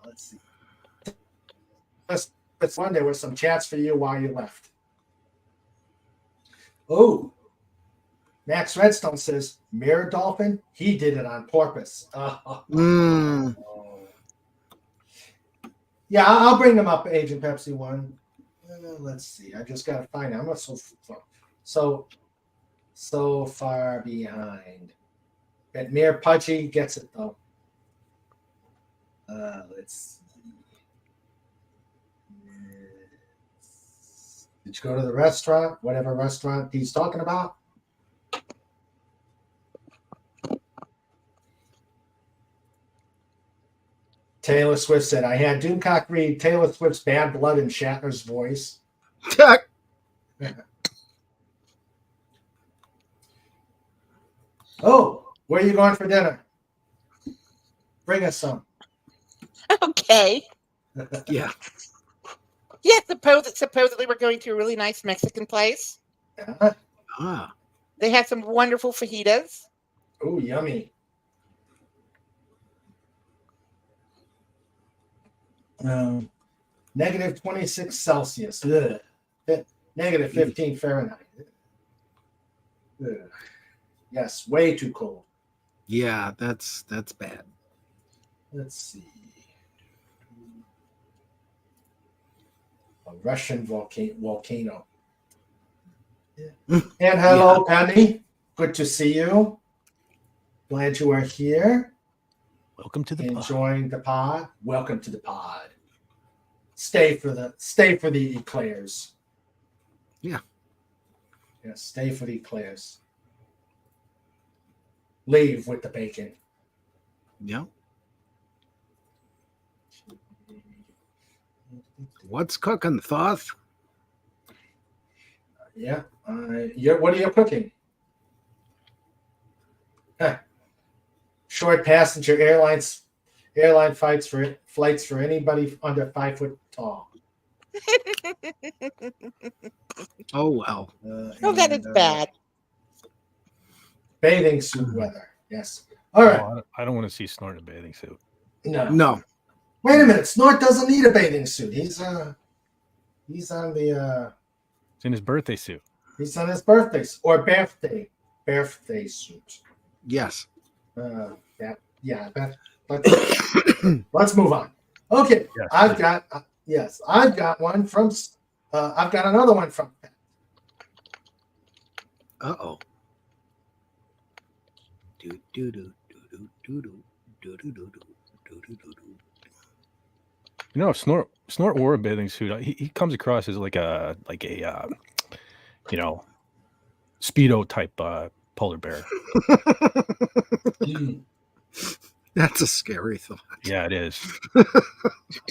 Let's see. It's one. There were some chats for you while you left. Oh, Max Redstone says, Mirror Dolphin, he did it on purpose. Yeah, I'll bring them up, Agent Pepsi 1. Let's see. I just got to find it. I'm not so far behind. But Mir Pudgy gets it, though. Let's see. Did you go to the restaurant? Whatever restaurant he's talking about? Taylor Swift said, I had Doomcock read Taylor Swift's Bad Blood in Shatner's voice. Oh, where are you going for dinner? Bring us some. Okay. Yeah. Yeah, supposedly we're going to a really nice Mexican place. They have some wonderful fajitas. Oh, yummy. Negative 26 Celsius. Ugh. Negative 15 Fahrenheit. Ugh. Yes, way too cold. Yeah, that's bad. Let's see. A Russian volcano. Yeah. And hello, Penny. Good to see you. Glad you are here. Welcome to the Enjoying the pod. Welcome to the pod. Stay for the eclairs. Yeah. Yeah, stay for the eclairs. Leave with the bacon. Yeah. What's cooking, Thoth? Yeah. What are you cooking? Short passenger airline flights for anybody under 5 foot tall. Oh well. That is bad. Bathing suit weather. Yes. All right. Oh, I don't want to see Snort in a bathing suit. No. Wait a minute. Snort doesn't need a bathing suit. He's on the. It's in his birthday suit. He's on his birthday suit. Yes. Let's move on. Okay. Yes, I've got one from. I've got another one from. Uh-oh. You know, if Snort wore a bathing suit, he comes across as like a Speedo type polar bear. That's a scary thought. Yeah, it is.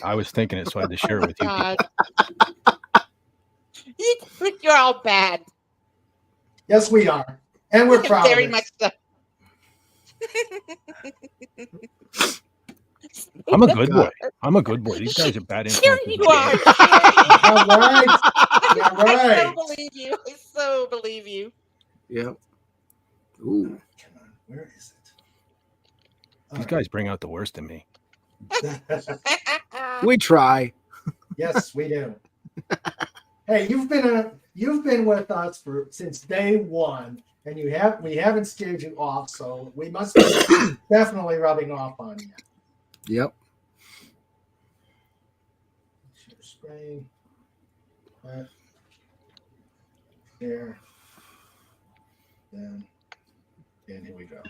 I was thinking it, so I had to share it with you. You're all bad. Yes, we are. And we're proud very of it. much so. I'm a good boy. I'm a good boy. These guys are bad Sure influences. you are. All right. All I right. so believe you. I so believe you. Yep. Ooh. Come on. Where is These guys bring out the worst in me. it? We try. Yes, we do. Hey, you've been with us since day one, and we haven't scared you off, so we must be definitely rubbing off on you. Yep. Spray. There. Then. And here we go.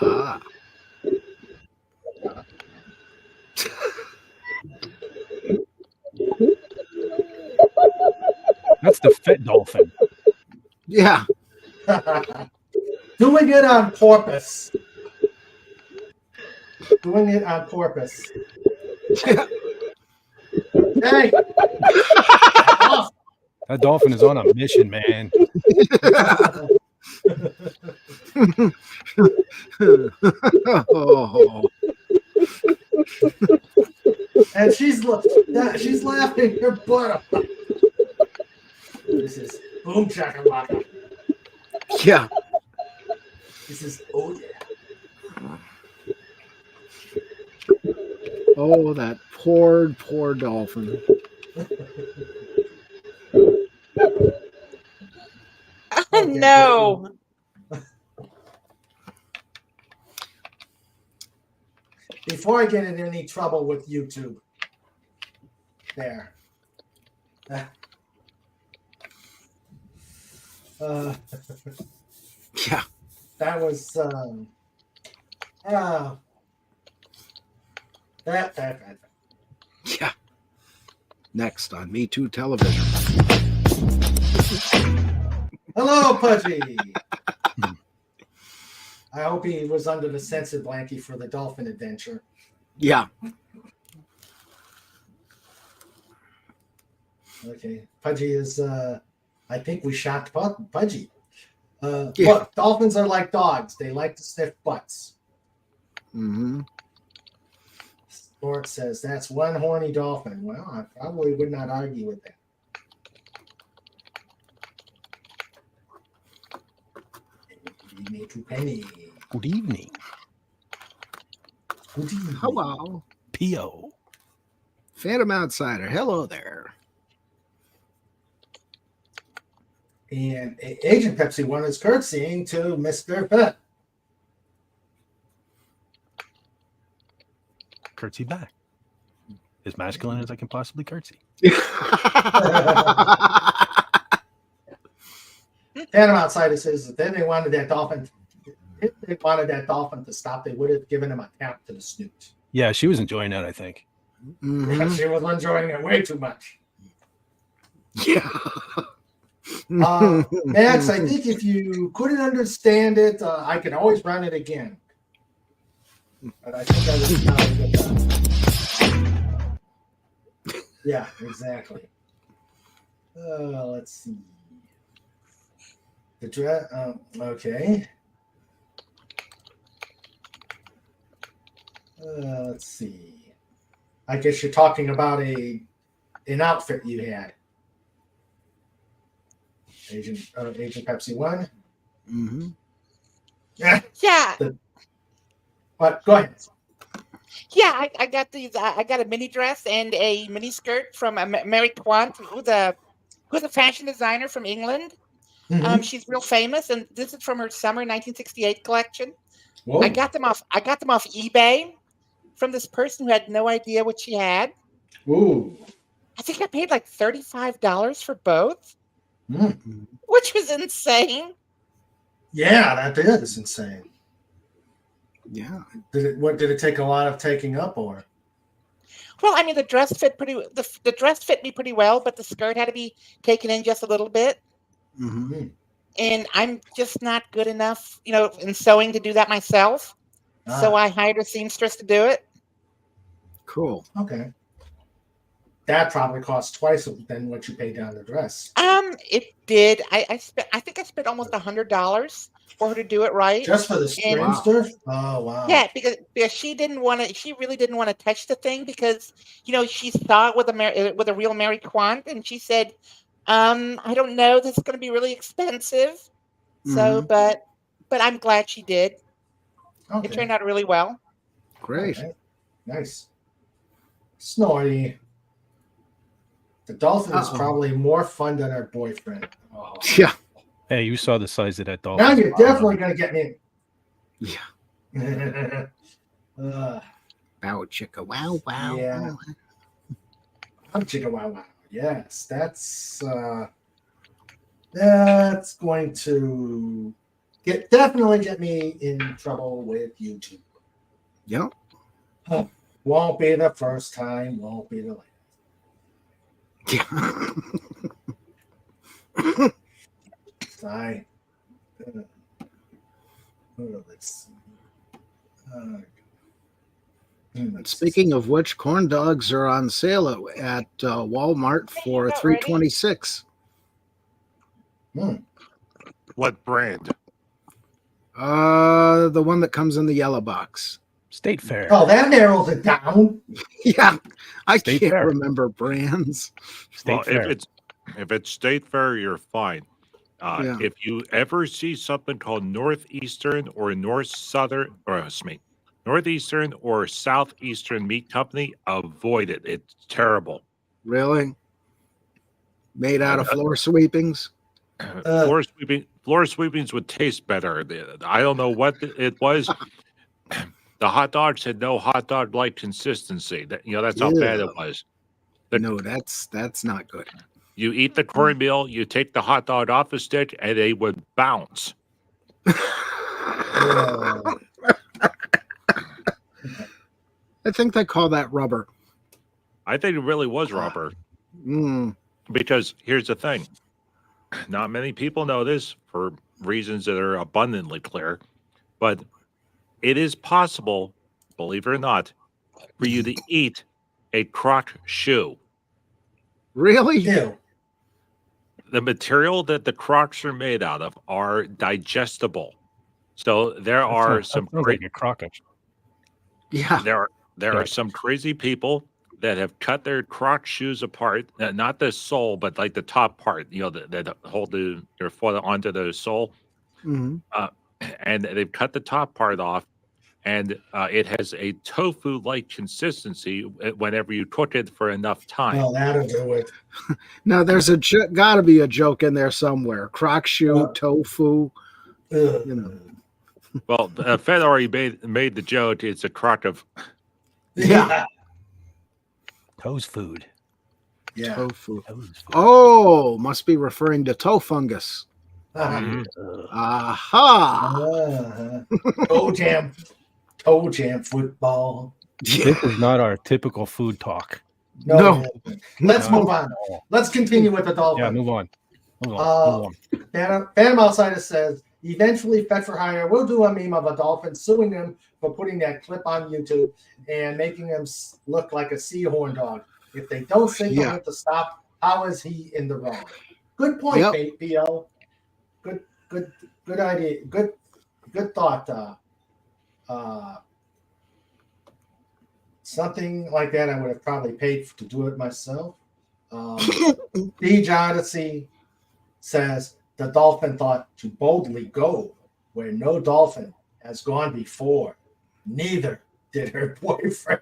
Ah. That's the fit dolphin. Yeah. Doing it on purpose. Doing it on purpose. Yeah. Hey! That dolphin is on a mission, man. Oh. And she's laughing her butt off. This is boom chakalaka. Yeah. This is oh yeah. Oh, that poor dolphin. No. Before I get in any trouble with YouTube. There. Yeah. That was that. Yeah. Next on Me Too Television. Hello, Pudgy. I hope he was under the sensor blanket for the dolphin adventure. Yeah. Okay. Pudgy is I think we shocked Pudgy. Yeah. Look, dolphins are like dogs. They like to sniff butts. Mm-hmm. Sport says that's one horny dolphin. Well, I probably would not argue with that. Good evening to Penny. Good evening. Good evening. Hello. P.O. Phantom Outsider. Hello there. And Agent Pepsi 1 is curtsying to Mr. Pet. Curtsy back. As masculine as I can possibly curtsy. Phantom Outsider says that then they wanted that dolphin. If they wanted that dolphin to stop, they would have given him a tap to the snoot. Yeah, she was enjoying that, I think. Mm-hmm. She was enjoying it way too much. Yeah. Max, I think if you couldn't understand it, I can always run it again. But I think I was not a good time. Yeah, exactly. Let's see. The dress. Okay. Let's see. I guess you're talking about an outfit you had. Agent Pepsi 1. Mm-hmm. Yeah. Yeah. But go ahead. Yeah, I got these. I got a mini dress and a mini skirt from Mary Quant, who's a fashion designer from England. Mm-hmm. She's real famous, and this is from her summer 1968 collection. Whoa. I got them off eBay from this person who had no idea what she had. Ooh. I think I paid like $35 for both, Mm. which was insane. Yeah, that is insane. Yeah. Did it take a lot of taking up, or? Well, I mean, the dress fit the dress fit me pretty well, but the skirt had to be taken in just a little bit. Mm-hmm. And I'm just not good enough, in sewing to do that myself. So I hired a seamstress to do it. Cool. Okay. that probably cost twice than what you paid down the dress. It did. I think I spent almost $100 for her to do it right. Just for the screen And stuff? Oh wow. yeah, because she didn't want to. She really didn't want to touch the thing because she saw it with a real Mary Quant, and she said, "I don't know. This is going to be really expensive." So, but I'm glad she did. Okay. It turned out really well. Great. Okay. Nice. Snorty. The dolphin is probably more fun than her boyfriend. Oh. Yeah. Hey, you saw the size of that dolphin. Now you're definitely gonna get me. Yeah. Bow chicka wow wow. Yeah. I'm chicka wow wow. Yes, that's going to definitely get me in trouble with YouTube. Yep. Won't be the first time. Won't be the last. Fine. Let's see. Speaking of which, corn dogs are on sale at Walmart for $3.26. What brand? The one that comes in the yellow box. State Fair. Oh, that narrows it down. Yeah, I State can't Fair. remember brands. If it's State Fair, you're fine. Yeah. If you ever see something called Northeastern or Northeastern or Southeastern Meat Company, avoid it. It's terrible. Really? Made out of floor sweepings? Floor sweepings would taste better. I don't know what it was. The hot dogs had no hot dog like consistency. That's how bad it was. No, that's not good. You eat the cornmeal, you take the hot dog off the stick, and they would bounce. I think they call that rubber. I think it really was rubber. Because here's the thing. Not many people know this for reasons that are abundantly clear, but it is possible, believe it or not, for you to eat a Croc shoe. Really? Ew. The material that the Crocs are made out of are digestible. So there are some like a crocodile. Yeah. There are some crazy people that have cut their Croc shoes apart, not the sole, but like the top part, that hold your foot onto the sole. Mm-hmm. And they've cut the top part off, and it has a tofu-like consistency whenever you cook it for enough time. Well, that'll do it. Now, there's got to be a joke in there somewhere. Croc shoe, tofu. Well, Fed already made the joke. It's a crock of... Yeah. Toes food. Yeah. Tofu. Oh, must be referring to toe fungus. Aha. Toe jam football. This is not our typical food talk. No. Let's move on. Let's continue with the dolphin. Yeah, move on. Move on. Phantom Outsider says, eventually Fed for Hire will do a meme of a dolphin suing them for putting that clip on YouTube and making them look like a seahorn dog. If they don't signal him to stop, how is he in the wrong? Good point, BL. Good idea. Good thought. Something like that I would have probably paid to do it myself. Beach Odyssey says the dolphin thought to boldly go where no dolphin has gone before. Neither did her boyfriend.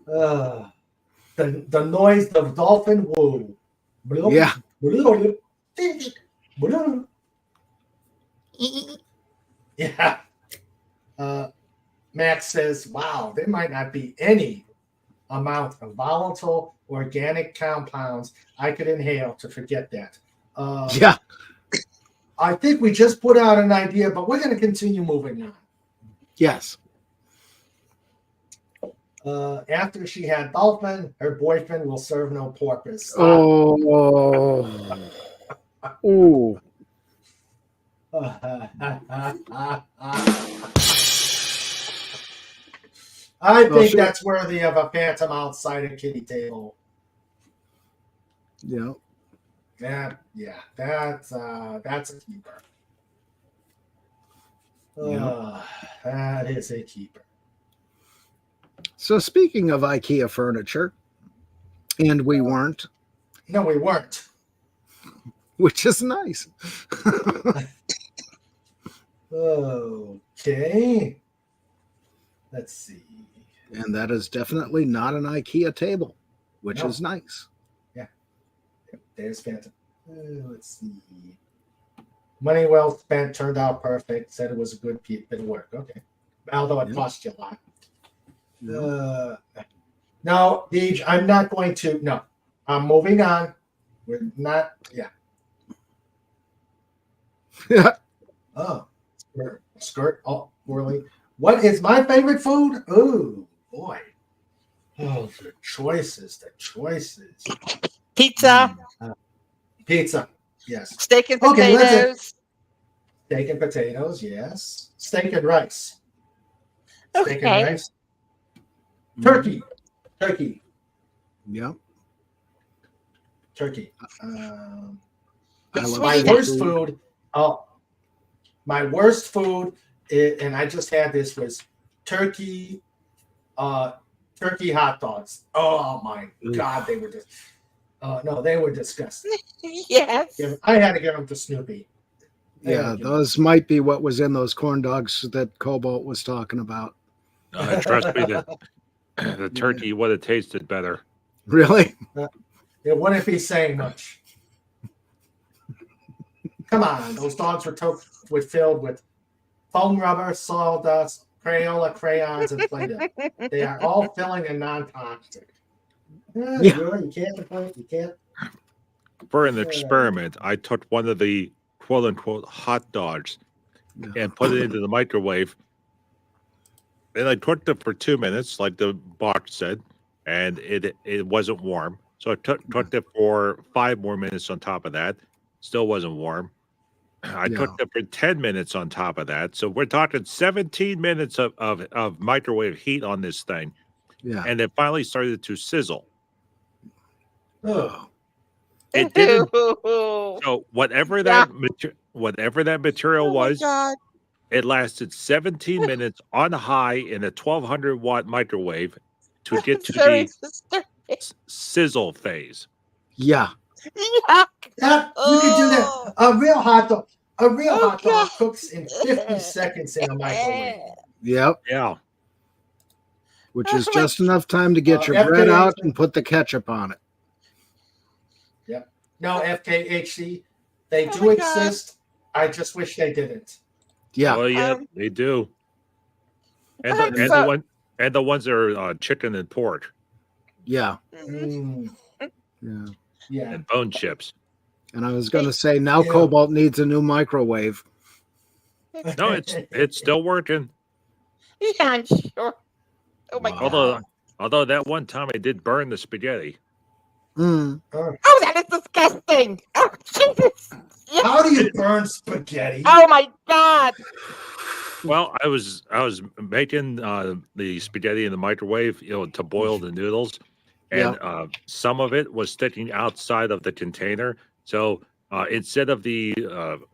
The noise of dolphin woo. Yeah. Yeah. Max says, wow, there might not be any amount of volatile organic compounds I could inhale to forget that. Yeah. I think we just put out an idea, but we're going to continue moving on. Yes. After she had dolphin, her boyfriend will serve no porpoise. Oh. Ooh. I Well, think sure. that's worthy of a phantom outside a kitty table. Yeah. That's a keeper. Yeah. That is a keeper. So speaking of IKEA furniture, and we weren't. No, we weren't. Which is nice. Okay. Let's see. And that is definitely not an IKEA table, which is nice. Yeah. There's Phantom. Let's see. Money well spent, turned out perfect. Said it was a good bit of work. Okay. Although it cost you a lot. No, Deej, I'm not going to. No. I'm moving on. We're not. Yeah. Oh. Skirt. Oh, poorly. What is my favorite food? Oh, boy. Oh, the choices. Pizza. Pizza. Yes. Steak and Okay, that's it. potatoes. Steak and potatoes, yes. Steak and rice. Steak and Okay. rice. Turkey. Yep. Turkey. I love My seafood. worst food. Oh, my worst food, and I just had this, was turkey. Turkey hot dogs. Oh my God, they were just. No, they were disgusting. Yes. I had to give them to Snoopy. Yeah, those might be what was in those corn dogs that Cobalt was talking about. Trust me, the turkey would have tasted better. Really? It wouldn't be saying much. Come on, those dogs were filled with foam rubber, sawdust, Crayola crayons, and Play-Doh. They are all filling and non-toxic. Sure, you can't complain. You can't. For an experiment, I took one of the quote-unquote hot dogs and put it into the microwave. And I cooked it for 2 minutes, like the box said, and it wasn't warm. So I cooked it for 5 more minutes on top of that. Still wasn't warm. I cooked it for 10 minutes on top of that. So we're talking 17 minutes of microwave heat on this thing. Yeah. And it finally started to sizzle. Oh. It didn't. So whatever that material was, God. it lasted 17 minutes on high in a 1200-watt microwave to get to the sizzle phase. Yeah. Yeah, you can do that. A real hot dog cooks in 50 seconds in a microwave. Yep. Yeah. Which is just enough time to get your bread out and put the ketchup on it. Yep. No, FKHC, they do exist. I just wish they didn't. Yeah. Oh yeah, they do. And the ones that are chicken and pork. Yeah. Yeah. And bone chips. And I was going to say, now Cobalt needs a new microwave. No, it's still working. Yeah, I'm sure. Oh my God. Although that one time I did burn the spaghetti. Mm. Oh, that is disgusting. Oh, Jesus. Yes. How do you burn spaghetti? Oh my God. Well, I was making the spaghetti in the microwave, to boil the noodles, and some of it was sticking outside of the container. So instead of the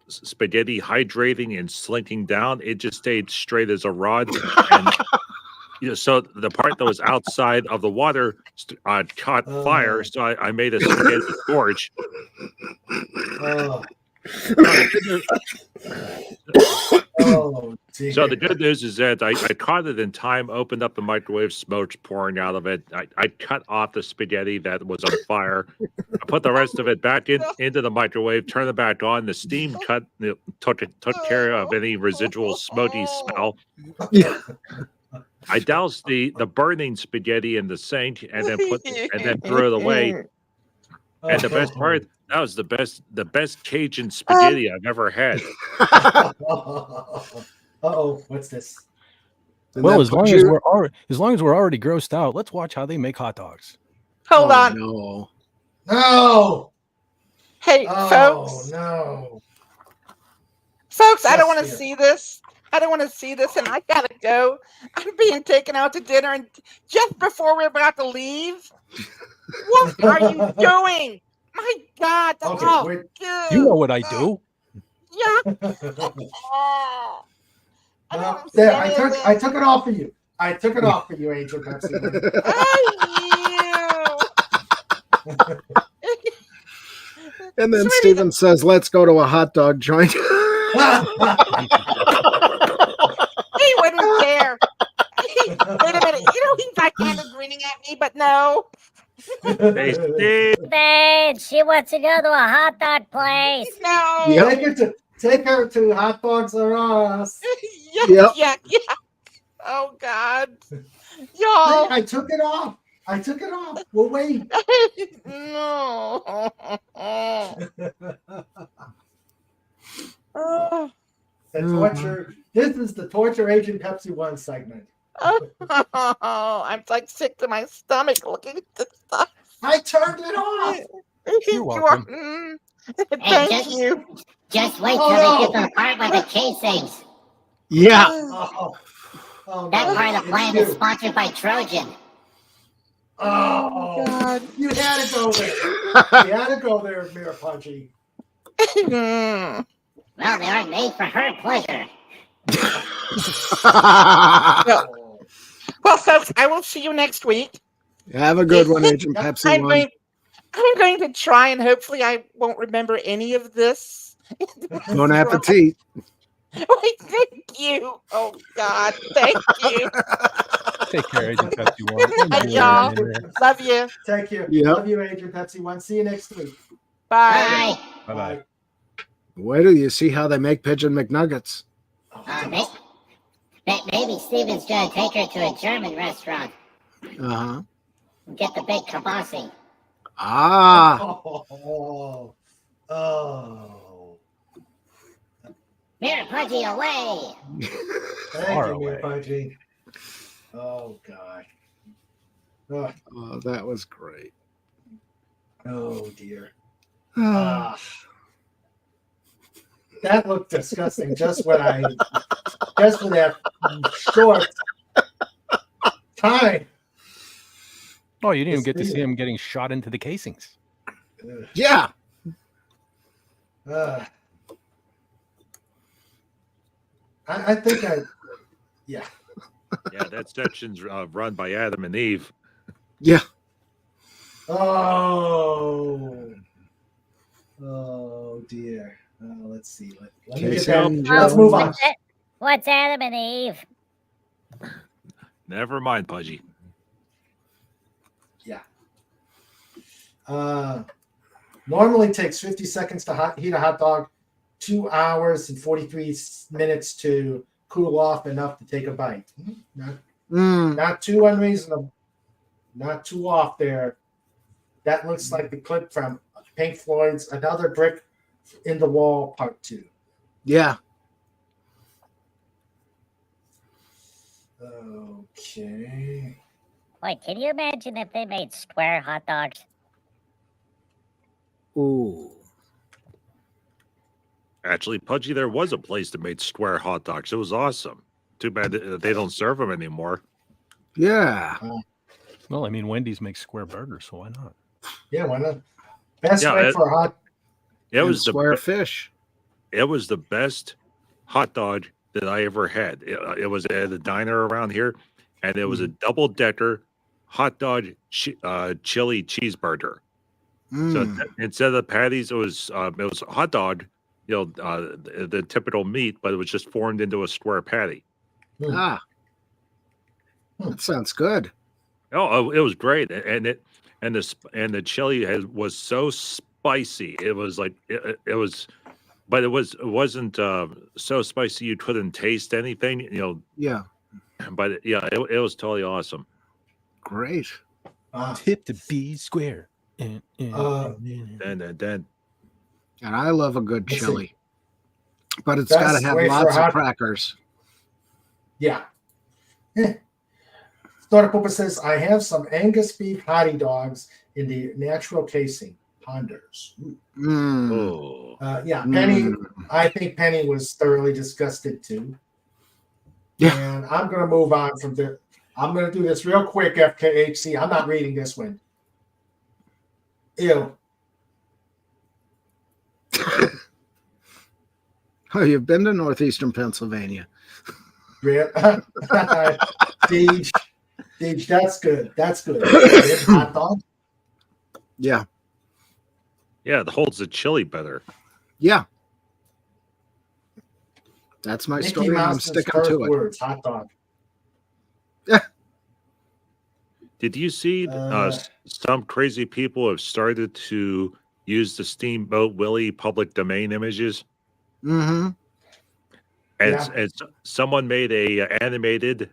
spaghetti hydrating and slinking down, it just stayed straight as a rod. And so the part that was outside of the water caught fire. So I made a spaghetti torch. So the good news is that I caught it in time, opened up the microwave, smoke's pouring out of it. I cut off the spaghetti that was on fire. I put the rest of it back into the microwave, turned it back on. The steam took care of any residual smoky smell. Yeah. I doused the burning spaghetti in the sink and then threw it away. And the best part, that was the best Cajun spaghetti I've ever had. What's this? Well, as long as we're already grossed out, let's watch how they make hot dogs. Hold on. No. Hey, folks. No. Folks, I don't want to see this. I don't want to see this, and I gotta go. I'm being taken out to dinner, and just before we're about to leave, what are you doing? My God! You know what I do. Yeah. There, I took it off for you. I took it off for you, Agent Pepsi. And then Steven says, let's go to a hot dog joint. He wouldn't care. Wait a minute. He's like kind of grinning at me, but no. Hey, Steve. Babe, she wants to go to a hot dog place. No. Take her to Hot Dogs R Us. Yeah. Oh God. Y'all. I took it off. We'll wait. No. The torture. This is the Torture Agent Pepsi 1 segment. I'm like sick to my stomach looking at this stuff. I turned it off. You're welcome. Thank you. Just wait till they get to the part with the casings. Yeah. That part of the plan is sponsored by Trojan. Oh, God. You had to go there. Mira Punchy. Well, they aren't made for her pleasure. Well, folks, I will see you next week. Have a good one, Agent Pepsi 1. I'm going to try, and hopefully I won't remember any of this. Bon appetit. Wait, thank you. Oh, God, thank you. Take care, Agent Pepsi 1. Bye, y'all. Love you. Thank you. Yep. Love you, Agent Pepsi 1. See you next week. Bye. Bye-bye. Wait till you see how they make pigeon McNuggets. Maybe Steven's gonna take her to a German restaurant. Uh-huh. Get the big kibasi. Ah. Oh. Mira Pudgy away. Thank you, Mira Pudgy. Oh, God. Oh, that was great. Oh, dear. That looked disgusting just for that short time. Oh, you didn't even get to see him getting shot into the casings. Yeah. I think yeah. Yeah, that section's run by Adam and Eve. Yeah. Oh dear. Let's see. Let me get that. Let's move on. What's Adam and Eve? Never mind, Pudgy. Yeah. Normally takes 50 seconds to heat a hot dog, 2 hours and 43 minutes to cool off enough to take a bite. Not too unreasonable. Not too off there. That looks like the clip from Pink Floyd's Another Brick in the Wall Part 2. Yeah. Okay. Boy, can you imagine if they made square hot dogs? Ooh. Actually, Pudgy, there was a place that made square hot dogs. It was awesome. Too bad they don't serve them anymore. Yeah. Well, I mean, Wendy's makes square burgers, so why not? Yeah, why not? Best way for a hot. It was square fish. It was the best hot dog that I ever had. It was at a diner around here, and it was a double-decker hot dog chili cheeseburger. So instead of the patties, it was a hot dog, the typical meat, but it was just formed into a square patty. Ah. That sounds good. Oh, it was great, and the chili was so spicy. It was like it was, but it wasn't so spicy you couldn't taste anything. Yeah. But yeah, it was totally awesome. Great. Tip to be square. Then. And I love a good chili, but it's Best got to have way for lots of hot- crackers. Yeah. Starter Pooper says, I have some Angus beef hottie dogs in the natural casing. Ponders. Oh. Yeah, Penny. I think Penny was thoroughly disgusted too. And I'm going to move on from the. I'm going to do this real quick, FKHC. I'm not reading this one. Ew. Oh, you've been to northeastern Pennsylvania. Deej, that's good. That's good. Hot dog? Yeah. Yeah, it holds the chili better. Yeah. That's my Mickey story, and I'm Mouse's sticking first to it. words, hot dog. Did you see some crazy people have started to use the Steamboat Willie public domain images? Mm-hmm. And someone made a animated,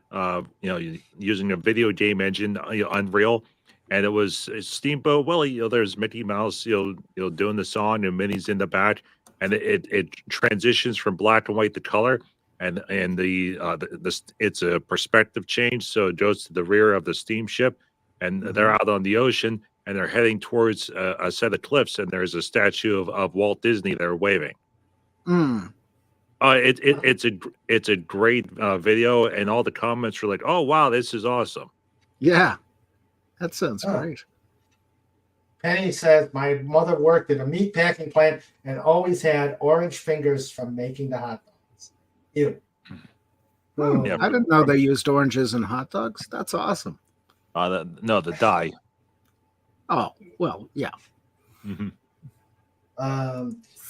using a video game engine, Unreal, and it was Steamboat Willie. There's Mickey Mouse, doing the song, and Minnie's in the back, and it transitions from black and white to color, and it's a perspective change, so it goes to the rear of the steamship, and they're out on the ocean, and they're heading towards a set of cliffs, and there's a statue of Walt Disney there waving. Mm. It's a great video, and all the comments were like, "Oh wow, this is awesome." Yeah, that sounds great. Penny says, my mother worked at a meat packing plant and always had orange fingers from making the hot dogs. Ew. I didn't know they used oranges in hot dogs. That's awesome. No, the dye. Oh, well, yeah. Mm-hmm.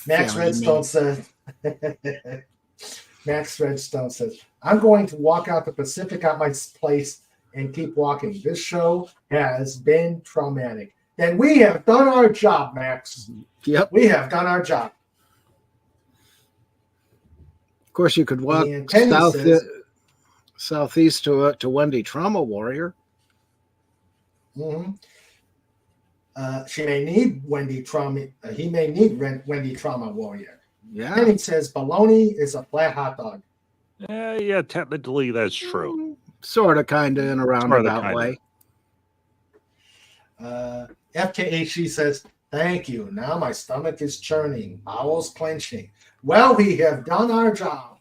Max Family Redstone meat. says, Max Redstone says, I'm going to walk out the Pacific at my place and keep walking. This show has been traumatic. And we have done our job, Max. Yep. We have done our job. Of course, you could walk And Penny says, southeast to Wendy Trauma Warrior. mhm. She may need Wendy Trauma. He may need Wendy Trauma Warrior. Yeah. Penny says bologna is a flat hot dog. Yeah, technically that's true. Sort of, kind of, in a roundabout way. FKHC says, thank you. Now my stomach is churning, bowels clenching. Well, we have done our job.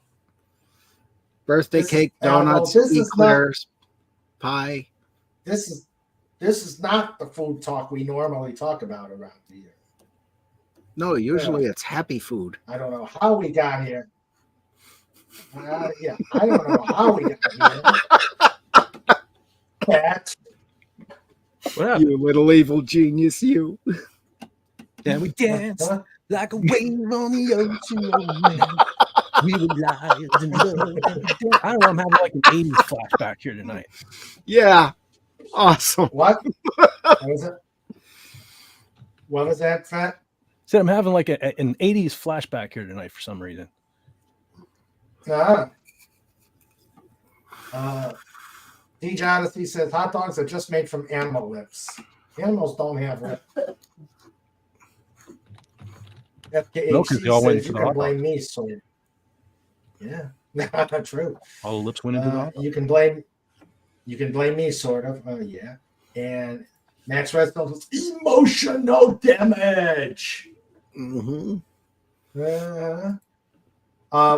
Birthday cake, donuts, eclairs, pie. This is not the food talk we normally talk about around here. No, usually it's happy food. I don't know how we got here. I don't know how we got here. Cat. You little evil genius, you. And we danced like a wave on the ocean. Oh, man. We were liars and love. I don't know, I'm having like an 80s flashback here tonight. Yeah. Awesome. What? What was it? What was that, Fat? Said I'm having like an 80s flashback here tonight for some reason. DJ Odyssey says hot dogs are just made from animal lips. Animals don't have lips. No, 'cause they all went says into you the can hot blame dog. me, so yeah, not true. All the lips went into the hot dog. You can blame me, sort of. Yeah. And Max Redstone says emotional damage. Mm-hmm.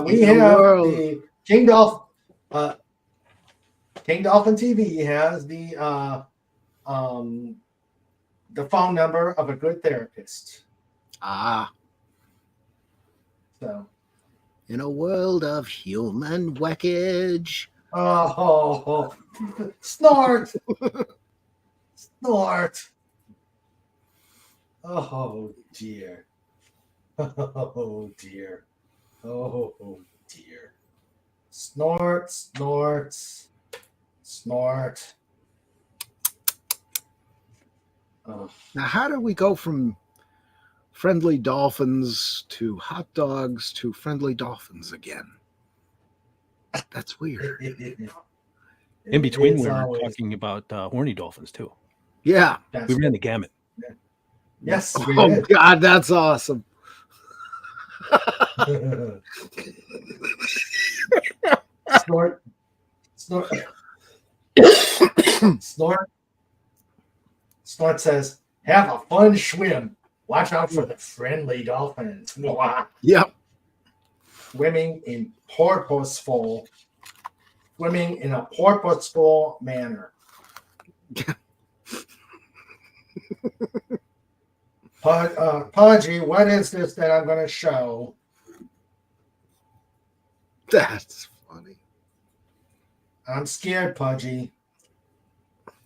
We have the King Dolphin. King Dolphin TV has the phone number of a good therapist. Ah. So, in a world of human wreckage. Oh, snort, snort. Oh dear. Oh dear. Oh dear. Snort, snort, snort. Oh. Now, how do we go from friendly dolphins to hot dogs to friendly dolphins again? That's weird. In between, It's we were always- talking about horny dolphins too. Yeah. We ran the gamut. Yes. we Oh, did. God, that's awesome. Snort, snort, snort. Snort says, "Have a fun swim. Watch out for the friendly dolphins." Mwah. Yep. Swimming in purposeful swimming in a purposeful manner. Pudgy, what is this that I'm going to show? That's funny. I'm scared, Pudgy.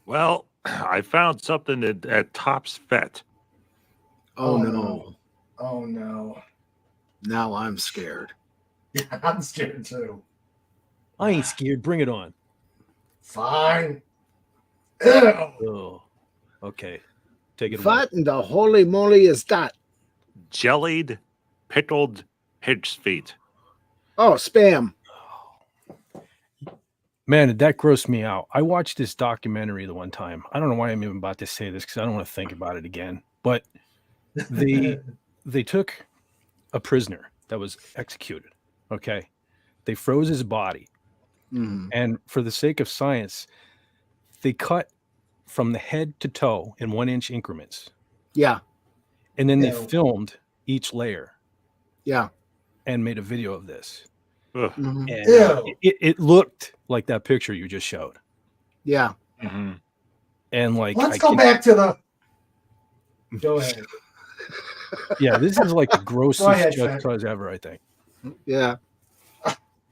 Well, I found something at Top's Vet. Oh, no. Oh, no. Now I'm scared. Yeah, I'm scared too. I ain't scared. Bring it on. Fine. Oh, okay. Take it away. What in the holy moly is that? Jellied, pickled pig's feet. Oh, spam. Man, did that gross me out. I watched this documentary the one time. I don't know why I'm even about to say this because I don't want to think about it again. But they took a prisoner that was executed. Okay. They froze his body. Mm. And for the sake of science, they cut from the head to toe in 1-inch increments. Yeah. And then they Ew. filmed each layer. Yeah. And made a video of this. Mhm. And it looked like that picture you just showed. Yeah. Mm-hmm. And like, Let's go back to the. Go ahead. Yeah, this is like the grossest Go ahead, Just Fred. Cause ever, I think. Yeah.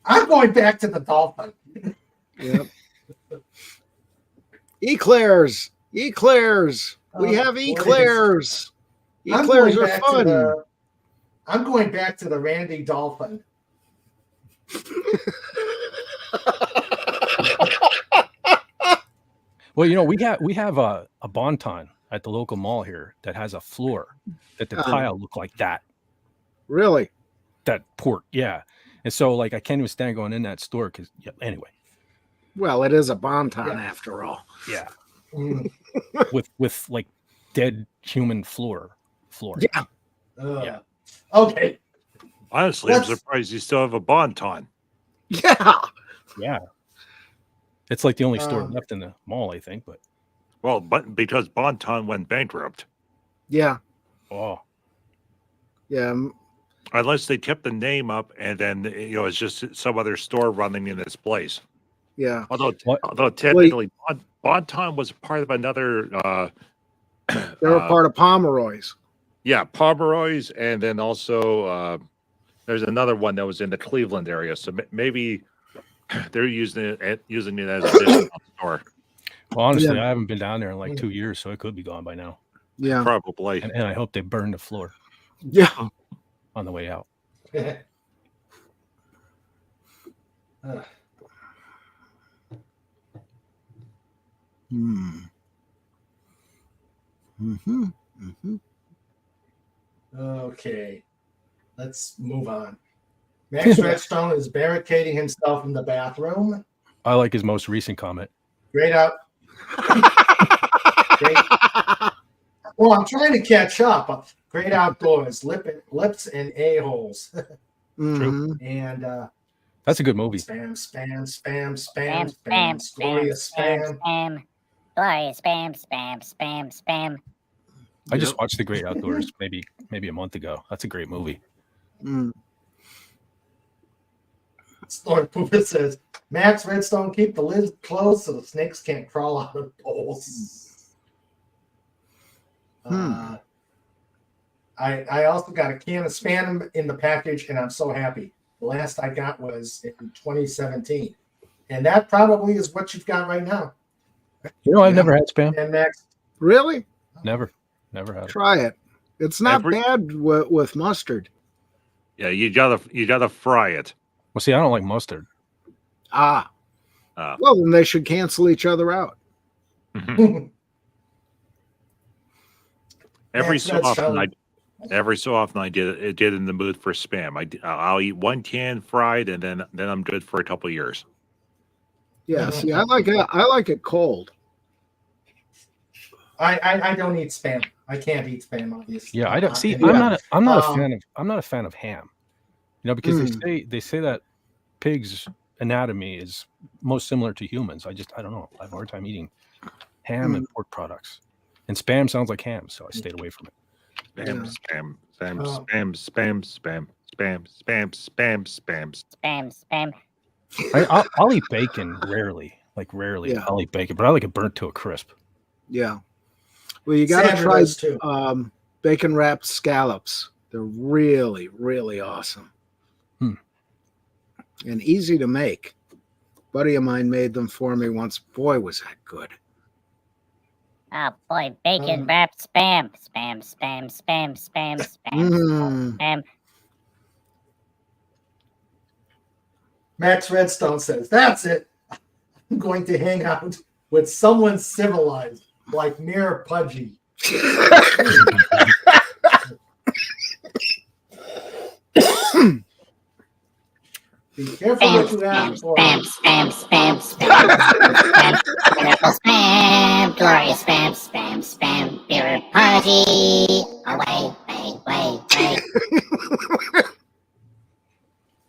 I'm going back to the dolphin. Yep. Eclairs. Eclairs. We have please. eclairs. I'm Eclairs going are back to fun. I'm going back to the Randy Dolphin. Well, you know, we have a Bonton at the local mall here that has a floor that the tile look like that. Really? That port, yeah. And so like I can't even stand going in that store because anyway. Well, it is a Bonton after all. Yeah. Mm. with like dead human floor. Yeah. Yeah. Okay. Honestly, I'm surprised you still have a Bonton. Yeah. Yeah. It's like the only store left in the mall, I think. But Well, but because Bonton went bankrupt. Yeah. Oh. Yeah. Unless they kept the name up and then it's just some other store running in its place. Yeah. Although technically Bonton was part of another They were part of Pomeroy's. Yeah, Pomeroy's, and then also there's another one that was in the Cleveland area. So maybe they're using it as a discount store. well, honestly, I haven't been down there in like 2 years, so it could be gone by now. Yeah. Probably. And I hope they burn the floor. Yeah. On the way out. Hmm. Mm-hmm. Mm-hmm. Okay. Let's move on. Max Redstone is barricading himself in the bathroom. I like his most recent comment. Great out. Great. Well, I'm trying to catch up. Great outdoors, lips and a-holes. Mhm. And That's a good movie. spam, spam, spam, spam, spam, glorious spam. spam, glorious spam, spam, spam, spam. I just watched The Great Outdoors maybe a month ago. That's a great movie. Mm. Storm Pooper says, Max Redstone, keep the lid closed so the snakes can't crawl out of poles. I also got a can of Spam in the package, and I'm so happy. The last I got was in 2017. And that probably is what you've got right now. You know, I've never had Spam. And Max, Really? Never had it. Try it. It's not bad with mustard. Yeah, you gotta fry it. Well, see, I don't like mustard. Ah. Well, then they should cancel each other out. Every so often I get in the mood for Spam. I'll eat one can fried, and then I'm good for a couple years. Yeah. See, I like it cold. I don't eat Spam. I can't eat Spam, obviously. Yeah, I don't see. Yeah. I'm not a fan of ham. You know, because they say that pigs' anatomy is most similar to humans. I don't know. I have a hard time eating ham and pork products. And Spam sounds like ham, so I stayed away from it. Spam, spam, spam, spam, spam, spam, spam, spam, spam, spam. Spam, spam. I'll eat bacon rarely, Yeah. I'll eat bacon, but I like it burnt to a crisp. Yeah. Well, you got to Sandra try does too. bacon wrapped scallops. They're really, really awesome. And easy to make. A buddy of mine made them for me once. Boy, was that good. Oh boy, bacon wrapped spam. Spam, spam, spam, spam, spam, spam. Max Redstone says, "That's it. I'm going to hang out with someone civilized like Mayor Pudgy." Be careful what you ask for. Spam, spam, spam, spam, spam, wonderful spam, glorious spam, spam, spam, beer party, away, way.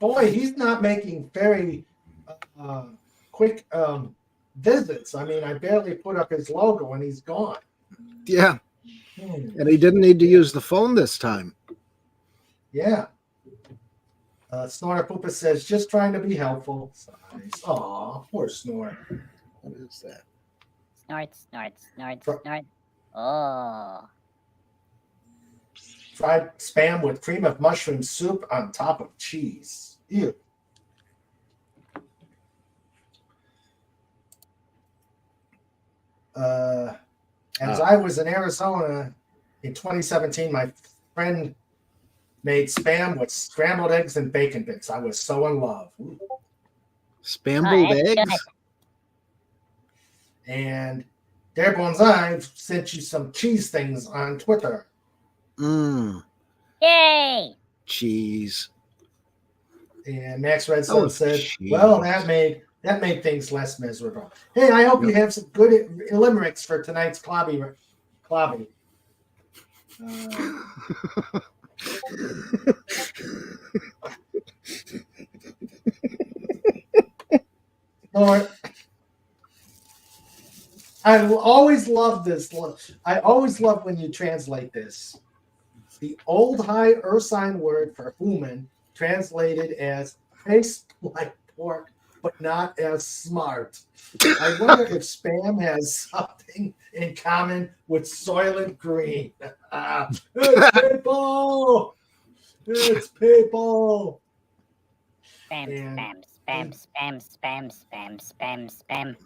Boy, he's not making very quick visits. I mean, I barely put up his logo and he's gone. Yeah. And he didn't need to use the phone this time. Yeah. Snore Poopa says, "Just trying to be helpful." Aw, poor Snore. What is that? Snort, snort, snort, snort. Oh. Fried spam with cream of mushroom soup on top of cheese. Ew. As I was in Arizona in 2017, my friend made spam with scrambled eggs and bacon bits. I was so in love. Ooh. Scrambled eggs? Good. And Dare Bonsai sent you some cheese things on Twitter. Yay! Cheese. And Max Redstone said, cheese. "Well, that made things less miserable." Hey, I hope you have some good limericks for tonight's clobby. Lord, I always love this. I always love when you translate this. The old High Ursine word for human, translated as tastes like pork, but not as smart. I wonder if spam has something in common with Soylent Green. It's people! It's people! Spam, spam, spam, spam, spam, spam, spam.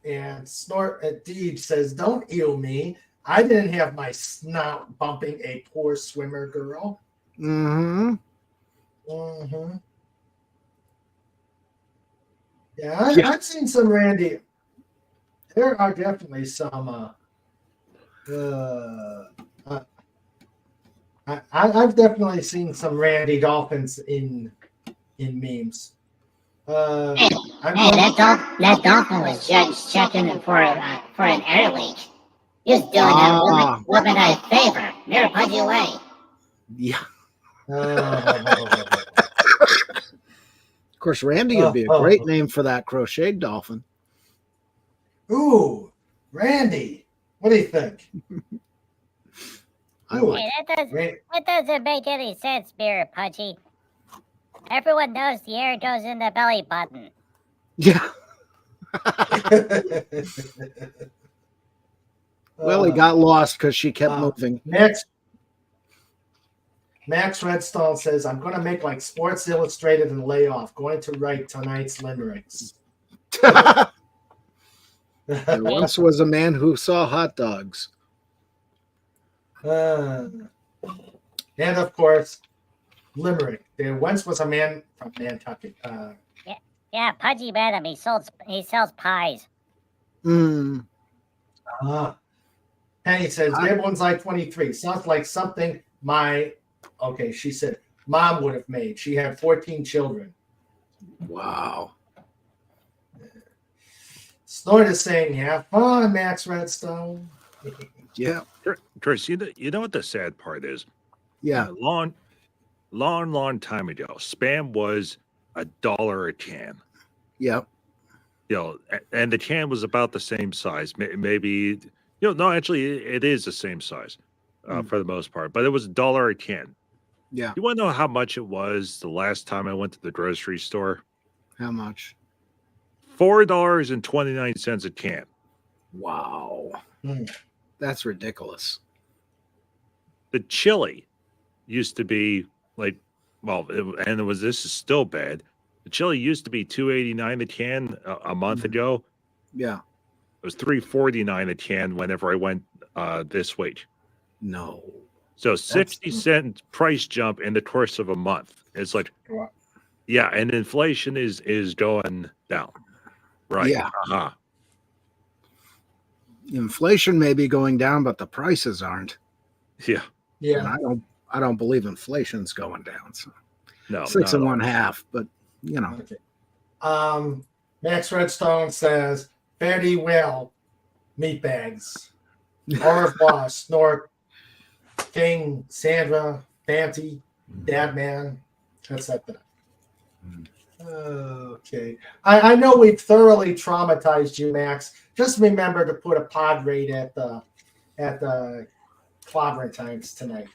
And Snort at Deeb says, "Don't eel me. I didn't have my snout bumping a poor swimmer girl." Mm-hmm. Mm-hmm. Yeah, I've seen some Randy. There are definitely some. I've definitely seen some Randy Dolphins in memes. That dolphin was just checking for an air leak. He was doing a womanized favor. Mirror pudgy away. Yeah. Of course, Randy would be a great name for that crocheted dolphin. Ooh, Randy. What do you think? That doesn't make any sense, Mirror Pudgy. Everyone knows the air goes in the belly button. Yeah. Well, he got lost because she kept moving. Max Redstone says, "I'm going to make like Sports Illustrated and lay off. Going to write tonight's limericks." There once was a man who saw hot dogs. And of course, limerick. There once was a man from Nantucket. Yeah, Pudgy met him. He sells pies. Mm. Penny says, "Everyone's like 23. Sounds like something she said, mom would have made. She had 14 children." Wow. Snort is saying, "Have fun, Max Redstone." Yeah. Chris, you know what the sad part is? Yeah. Long time ago, spam was $1 a can. Yep. And the can was about the same size. Maybe, no, actually, it is the same size for the most part. But it was $1 a can. Yeah. You want to know how much it was the last time I went to the grocery store? How much? $4.29 a can. Wow. That's ridiculous. The chili used to be like, well, this is still bad. The chili used to be $2.89 a can a month ago. Yeah. It was $3.49 a can whenever I went this week. No. So 60-cent price jump in the course of a month. It's like, yeah, and inflation is going down. Right. Yeah. Uh-huh. Inflation may be going down, but the prices aren't. Yeah. And I don't believe inflation's going down. So No. 6 1/2, but you know. Okay. Max Redstone says, fare thee well, meatbags. Au revoir, Snort, King, Sandra, Fancy, Dadman, etc. Okay. I know we've thoroughly traumatized you, Max. Just remember to put a pod rate at the clobbering times tonight.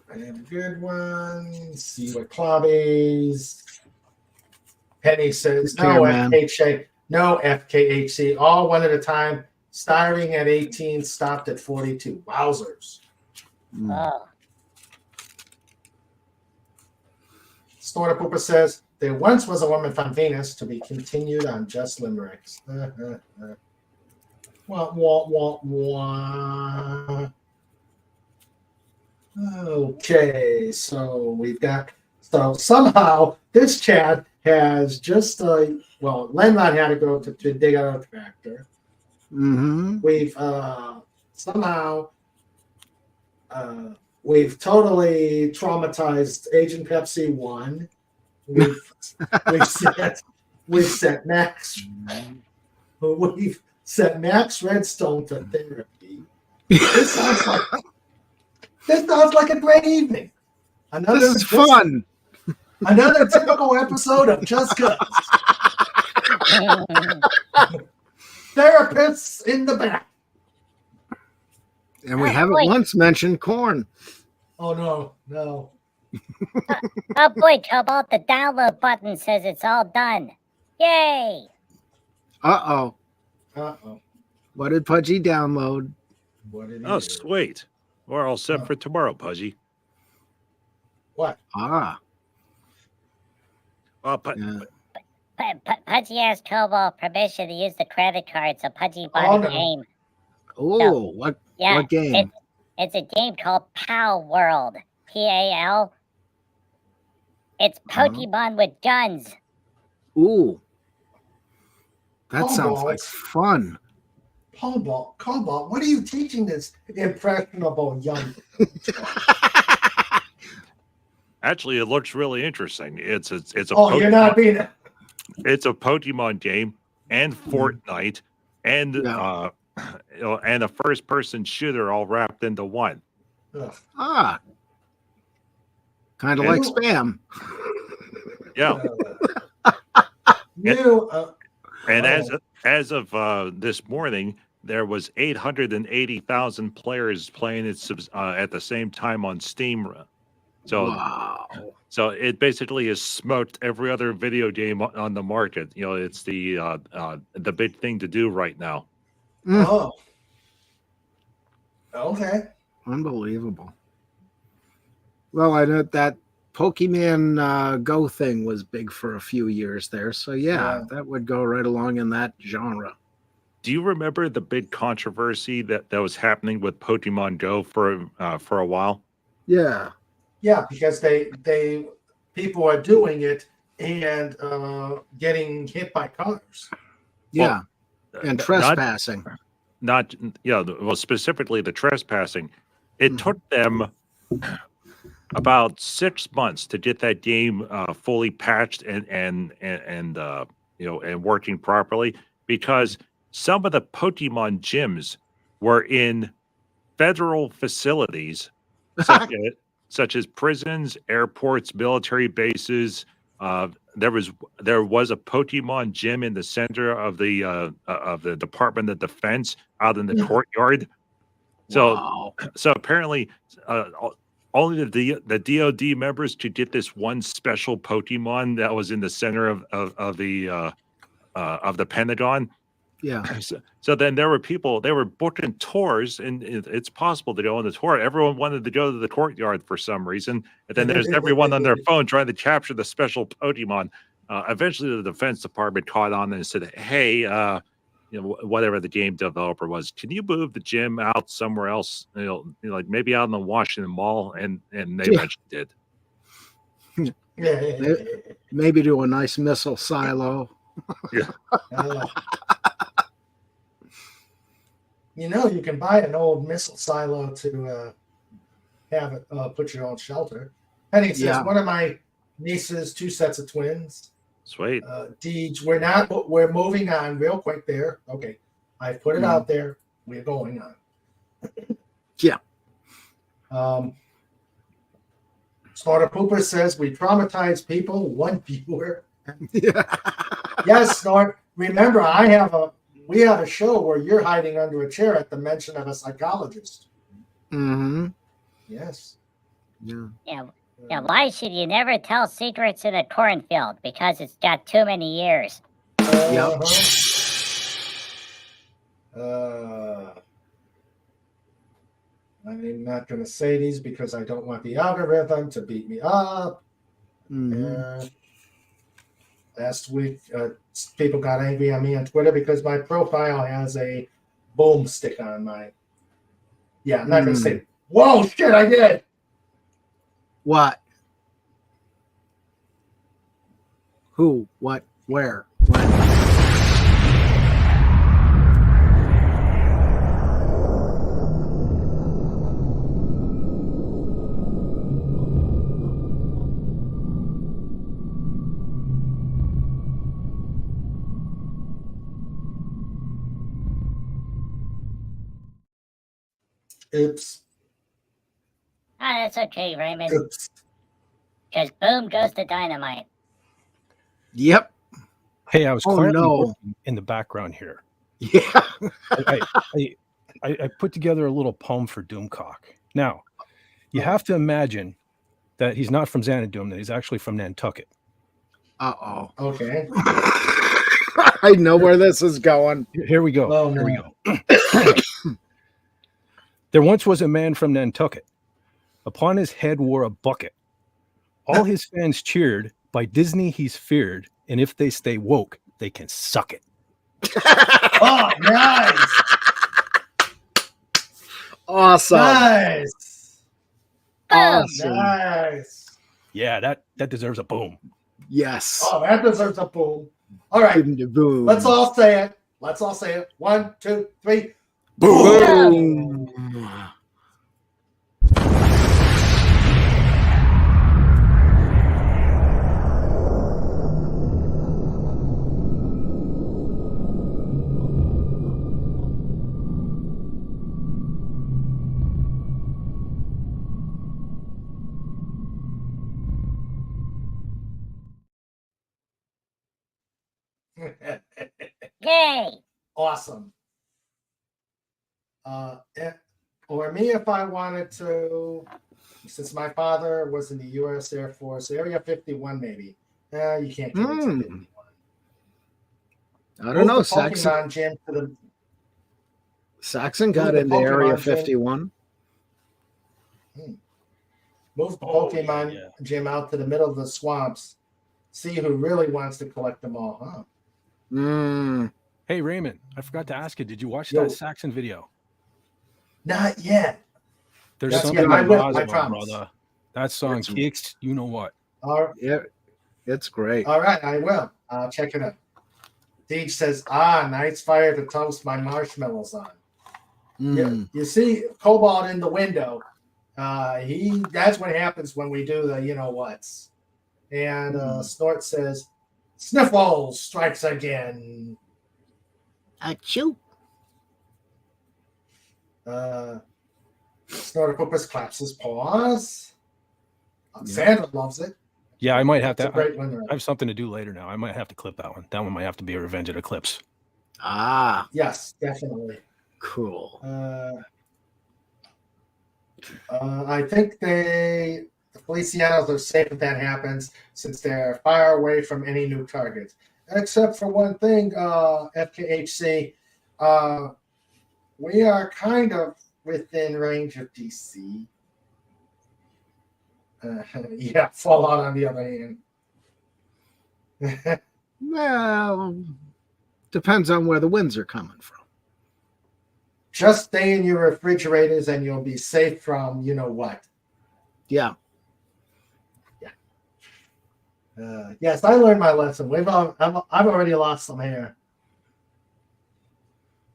I have a good one. See what Clobbies. Penny says no FKHC, no FKHC, all one at a time, starting at 18, stopped at 42. Wowzers. Oh. Snorter Pooper says there once was a woman from Venus, to be continued on Just Limericks. Wah, wah, wah, wah. Okay, so we've got, so somehow this chat has just Lenron had to go to dig out a tractor. Mm-hmm. We've somehow we've totally traumatized Agent Pepsi 1. We've set Max Redstone to therapy. This sounds like a great evening. This is fun. Another typical episode of Just Cuz. Therapists in the back. And we haven't once mentioned corn. Oh, no. Oh boy, Cobalt, the download button says it's all done. Yay! Uh-oh. Uh-oh. What did Pudgy download? What did he Oh, do? sweet. We're all set for tomorrow, Pudgy. What? Ah. Well, Pudgy asked Cobalt permission to use the credit card, so Pudgy bought a game. Oh, what game? It's a game called Pal World. PAL. It's Pokemon with guns. Ooh. That Cobalt. sounds like fun. Cobalt, what are you teaching this impressionable young? Actually, it looks really interesting. It's a you're not being. It's a Pokemon game and Fortnite and and a first-person shooter all wrapped into one. Ugh. Ah. Kind of like Spam. Yeah. And as of this morning, there was 880,000 players playing it at the same time on Steam. So, so it basically has smoked every other video game on the market. You know, it's the big thing to do right now. Oh. Okay. Unbelievable. Well, I know that Pokemon Go thing was big for a few years there. So, yeah, that would go right along in that genre. Do you remember the big controversy that was happening with Pokemon Go for a while? Yeah. Yeah, because people are doing it and getting hit by cars. Yeah. And trespassing. Well, specifically the trespassing. It took them about 6 months to get that game fully patched and working properly, because some of the Pokemon gyms were in federal facilities such as prisons, airports, military bases. There was a Pokemon gym in the center of the Department of Defense out in the courtyard. So, so apparently, only the DoD members could get this one special Pokemon that was in the center of the Pentagon. Yeah. So then there were people, they were booking tours, and it's possible to go on the tour. Everyone wanted to go to the courtyard for some reason. And then there's everyone on their phone trying to capture the special Pokemon. Eventually, the Defense Department caught on and said, hey, whatever the game developer was, can you move the gym out somewhere else? Like maybe out in the Washington Mall. And they eventually did. Maybe do a nice missile silo. Yeah. You can buy an old missile silo to have it put your own shelter. Henning says, one of my nieces, 2 sets of twins. Sweet. Deej, we're moving on real quick there. Okay. I've put it out there. We're going on. Yeah. Snorter Pooper says, we traumatize people, one viewer. Yes, Snort. Remember, we have a show where you're hiding under a chair at the mention of a psychologist. Mm-hmm. Yes. Yeah. Yeah, why should you never tell secrets in a cornfield? Because it's got too many years. Yep. I'm not going to say these because I don't want the algorithm to beat me up. Last week, people got angry on me on Twitter because my profile has a boomstick on my. Yeah, I'm not going to say, whoa, shit, I did. What? Who? What? Where? When? Oops. That's okay, Raymond. Because boom goes the dynamite. Yep. Hey, I was quietly working in the background here. Yeah. I put together a little poem for Doomcock. Now, you have to imagine that he's not from Xanadu, that he's actually from Nantucket. Uh-oh. Okay. I know where this is going. Here we go. Oh, Here we go. There once was a man from Nantucket. Upon his head wore a bucket. All his fans cheered. By Disney he's feared. And if they stay woke, they can suck it. Oh, nice. Awesome. Nice. Awesome. Nice. Yeah, that deserves a boom. Yes. Oh, that deserves a boom. All right. Boom. Let's all say it. Let's all say it. 1, 2, 3. Boom. Yay. Awesome. Or me, if I wanted to, since my father was in the U.S. Air Force, Area 51, maybe. You can't get into 51. I don't know. Pokemon Gym to the. Saxon got into Area 51. Move the Pokemon Gym out to the middle of the swamps. See who really wants to collect them all, huh? Hey, Raymond, I forgot to ask you, did you watch that Saxon video? Not yet. There's something in Roswell, brother. That song kicks, you know what? Yeah, it's great. All right, I will. I'll check it out. Deej says, nice fire to toast my marshmallows on. You see Cobalt in the window. That's what happens when we do the you-know-whats. And Snort says, Sniffles strikes again. Achoo. Snorter Poopas claps his paws. Sandra loves it. Yeah, I might have to. Great one, I have something to do later now. I might have to clip that one. That one might have to be a Revenge of the Clips. Yes, definitely. Cool. I think the Felicianos are safe if that happens, since they're far away from any new targets. Except for one thing, FKHC, we are kind of within range of DC. Yeah, Fallout on the other hand. Well, depends on where the winds are coming from. Just stay in your refrigerators and you'll be safe from you know what. Yeah. Yes, I learned my lesson. I've already lost some hair.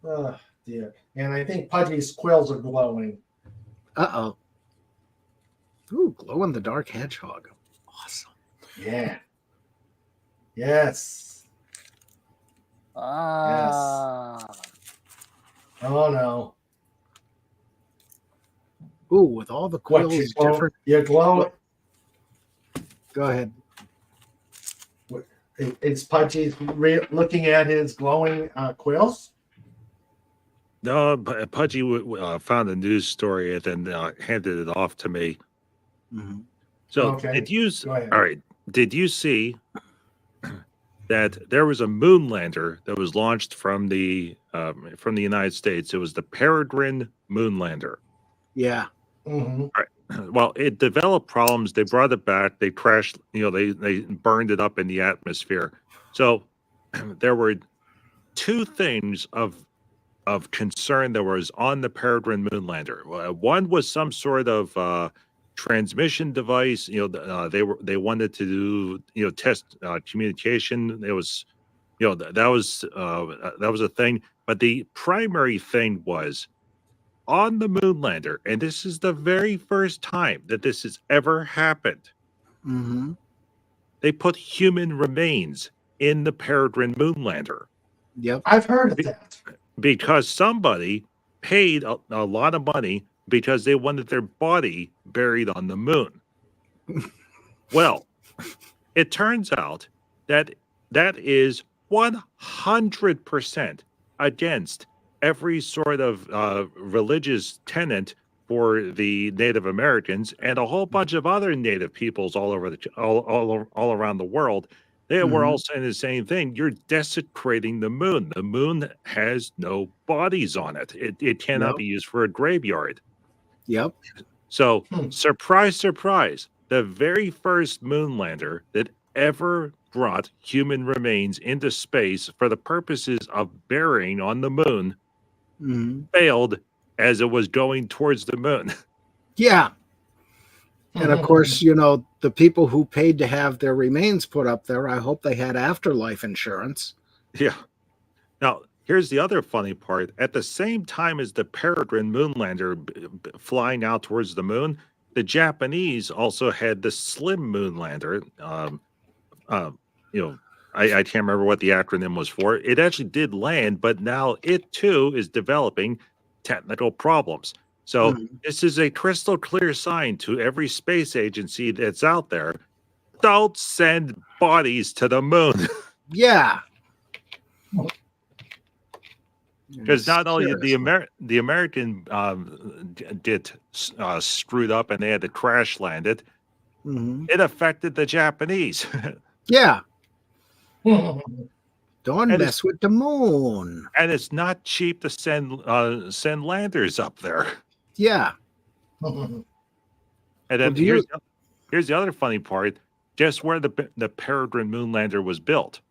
Oh dear. And I think Pudgy's quills are glowing. Uh-oh. Ooh, glow-in-the-dark hedgehog. Awesome. Yeah. Yes. Yes. Oh no. Ooh, with all the quills different. You're glowing. Go ahead. Is Pudgy looking at his glowing quills? No, Pudgy found a news story and then handed it off to me. Mm-hmm. So Okay. All right. Did you see that there was a moon lander that was launched from the United States? It was the Peregrine moon lander. Yeah. Mm-hmm. All right. Well, it developed problems. They brought it back. They crashed. They burned it up in the atmosphere. So there were two things of concern that was on the Peregrine moon lander. One was some sort of transmission device. They wanted to do test communication. It was that was a thing. But the primary thing was on the moon lander, and this is the very first time that this has ever happened. Mm-hmm. They put human remains in the Peregrine moon lander. Yep. I've heard of that. Because somebody paid a lot of money because they wanted their body buried on the moon. Well, it turns out that is 100% against every sort of religious tenet for the Native Americans and a whole bunch of other Native peoples all over all around the world. They were all saying the same thing. You're desecrating the moon. The moon has no bodies on it. It cannot be used for a graveyard. Yep. So, surprise, surprise, the very first moon lander that ever brought human remains into space for the purposes of burying on the moon failed as it was going towards the moon. Yeah. And of course, the people who paid to have their remains put up there, I hope they had afterlife insurance. Yeah. Now, here's the other funny part. At the same time as the Peregrine moonlander flying out towards the moon, the Japanese also had the Slim moonlander. I can't remember what the acronym was for. It actually did land, but now it too is developing technical problems. So this is a crystal clear sign to every space agency that's out there. Don't send bodies to the moon. Yeah. Because not only the American did screwed up and they had to crash land it, it affected the Japanese. Yeah. Don't mess with the moon. And it's not cheap to send landers up there. Yeah. And then here's the other funny part. Guess where the Peregrine moonlander was built?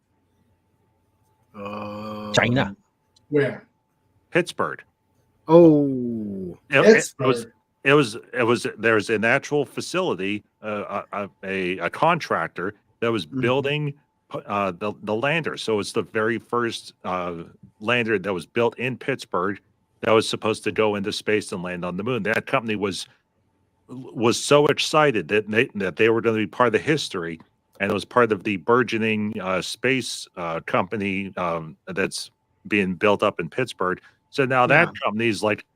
China. Where? Pittsburgh. Oh, Pittsburgh. There's an actual facility, a contractor that was building the lander. So it's the very first lander that was built in Pittsburgh that was supposed to go into space and land on the moon. That company was so excited that they were going to be part of the history, and it was part of the burgeoning space company that's being built up in Pittsburgh. So now that company's like,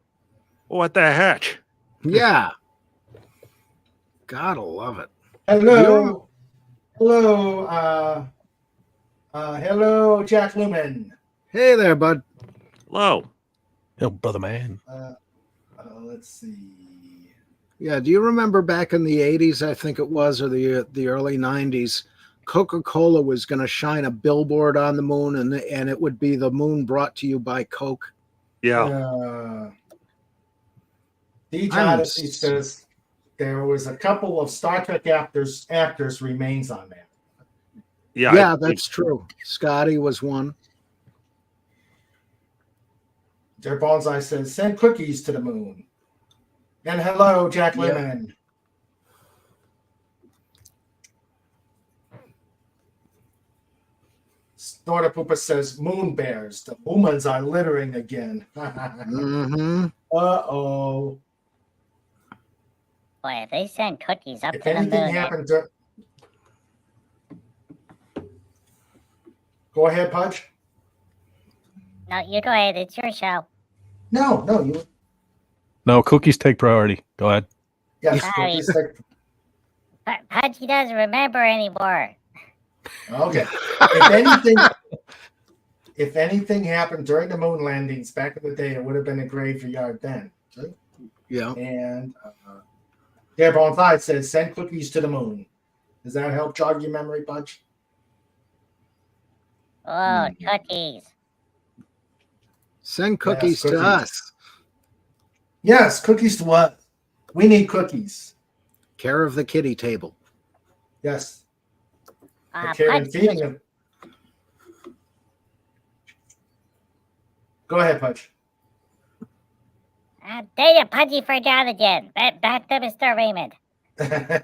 what the heck? Yeah. Gotta love it. Hello. Hello. Hello, Jack Lumen. Hey there, bud. Hello. Oh, brother man. Let's see. Yeah, do you remember back in the 80s, I think it was, or the early 90s, Coca-Cola was going to shine a billboard on the moon, and it would be the moon brought to you by Coke? Yeah. DJ Odyssey says there was a couple of Star Trek actors remains on there. Yeah, that's true. Scotty was one. Their Bonsai says, send cookies to the moon. And hello, Jack Yep. Lemon. Snorta Poopa says, moon bears. The humans are littering again. Mm-hmm. Uh-oh. Boy, if they send cookies up If to the anything moon, happened to... Go ahead, Pudge. no, you go ahead. It's your show. No, you... No, cookies take priority. Go ahead. Yes, Sorry. cookies take... Pudgy doesn't remember anymore. Okay. If anything happened during the moon landings back in the day, it would have been a graveyard then. Yeah. And Dearbone 5 says, send cookies to the moon. Does that help jog your memory, Budge? Oh, cookies. Send cookies to cookies. us. Yes, cookies to what? We need cookies. Care of the kitty table. Yes. The care and feeding of... Go ahead, Pudge. Dang it, Pudgy forgot again. Back to Mr. Raymond. Yeah,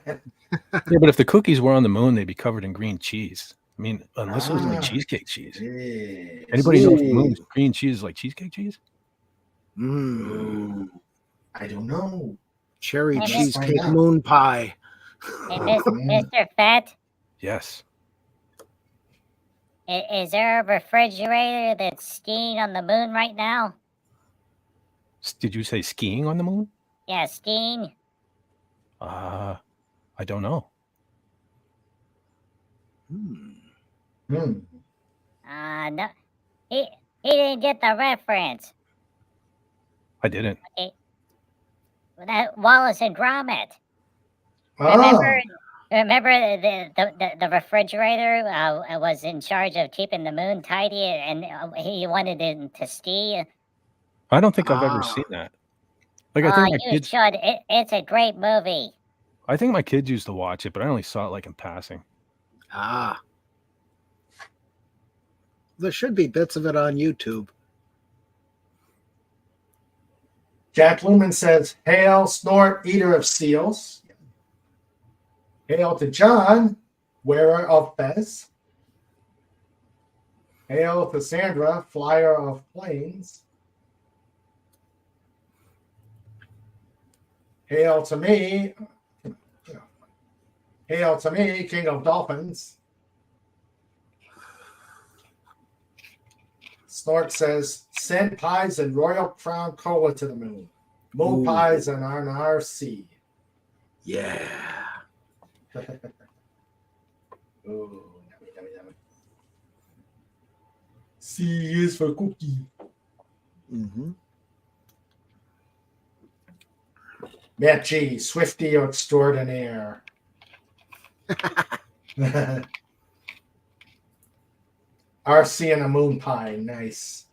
but if the cookies were on the moon, they'd be covered in green cheese. I mean, unless it was like cheesecake cheese. Yes. Anybody know if the moon's green cheese is like cheesecake cheese? I don't know. Cherry Hey, cheesecake moon pie. Hey, Mr. Fat, Yes. is there a refrigerator that's skiing on the moon right now? Did you say skiing on the moon? Yeah, skiing. I don't know. No, he didn't get the reference. I didn't. Okay. That Wallace and Gromit. Oh. Remember the refrigerator was in charge of keeping the moon tidy, and he wanted it to ski. I don't think I've ever seen that. Like I think my you kids. should. It's a great movie. I think my kids used to watch it, but I only saw it like in passing. There should be bits of it on YouTube. Jack Lumen says, hail, Snort, eater of seals. Hail to John, wearer of fez. Hail to Sandra, flyer of planes. Hail to me, king of dolphins. Snort says, send pies and Royal Crown Cola to the moon. Moon pies and RC. Yeah. Yummy. C is for cookie. Mm-hmm. Matt G, Swifty extraordinaire. RC and a moon pie, nice.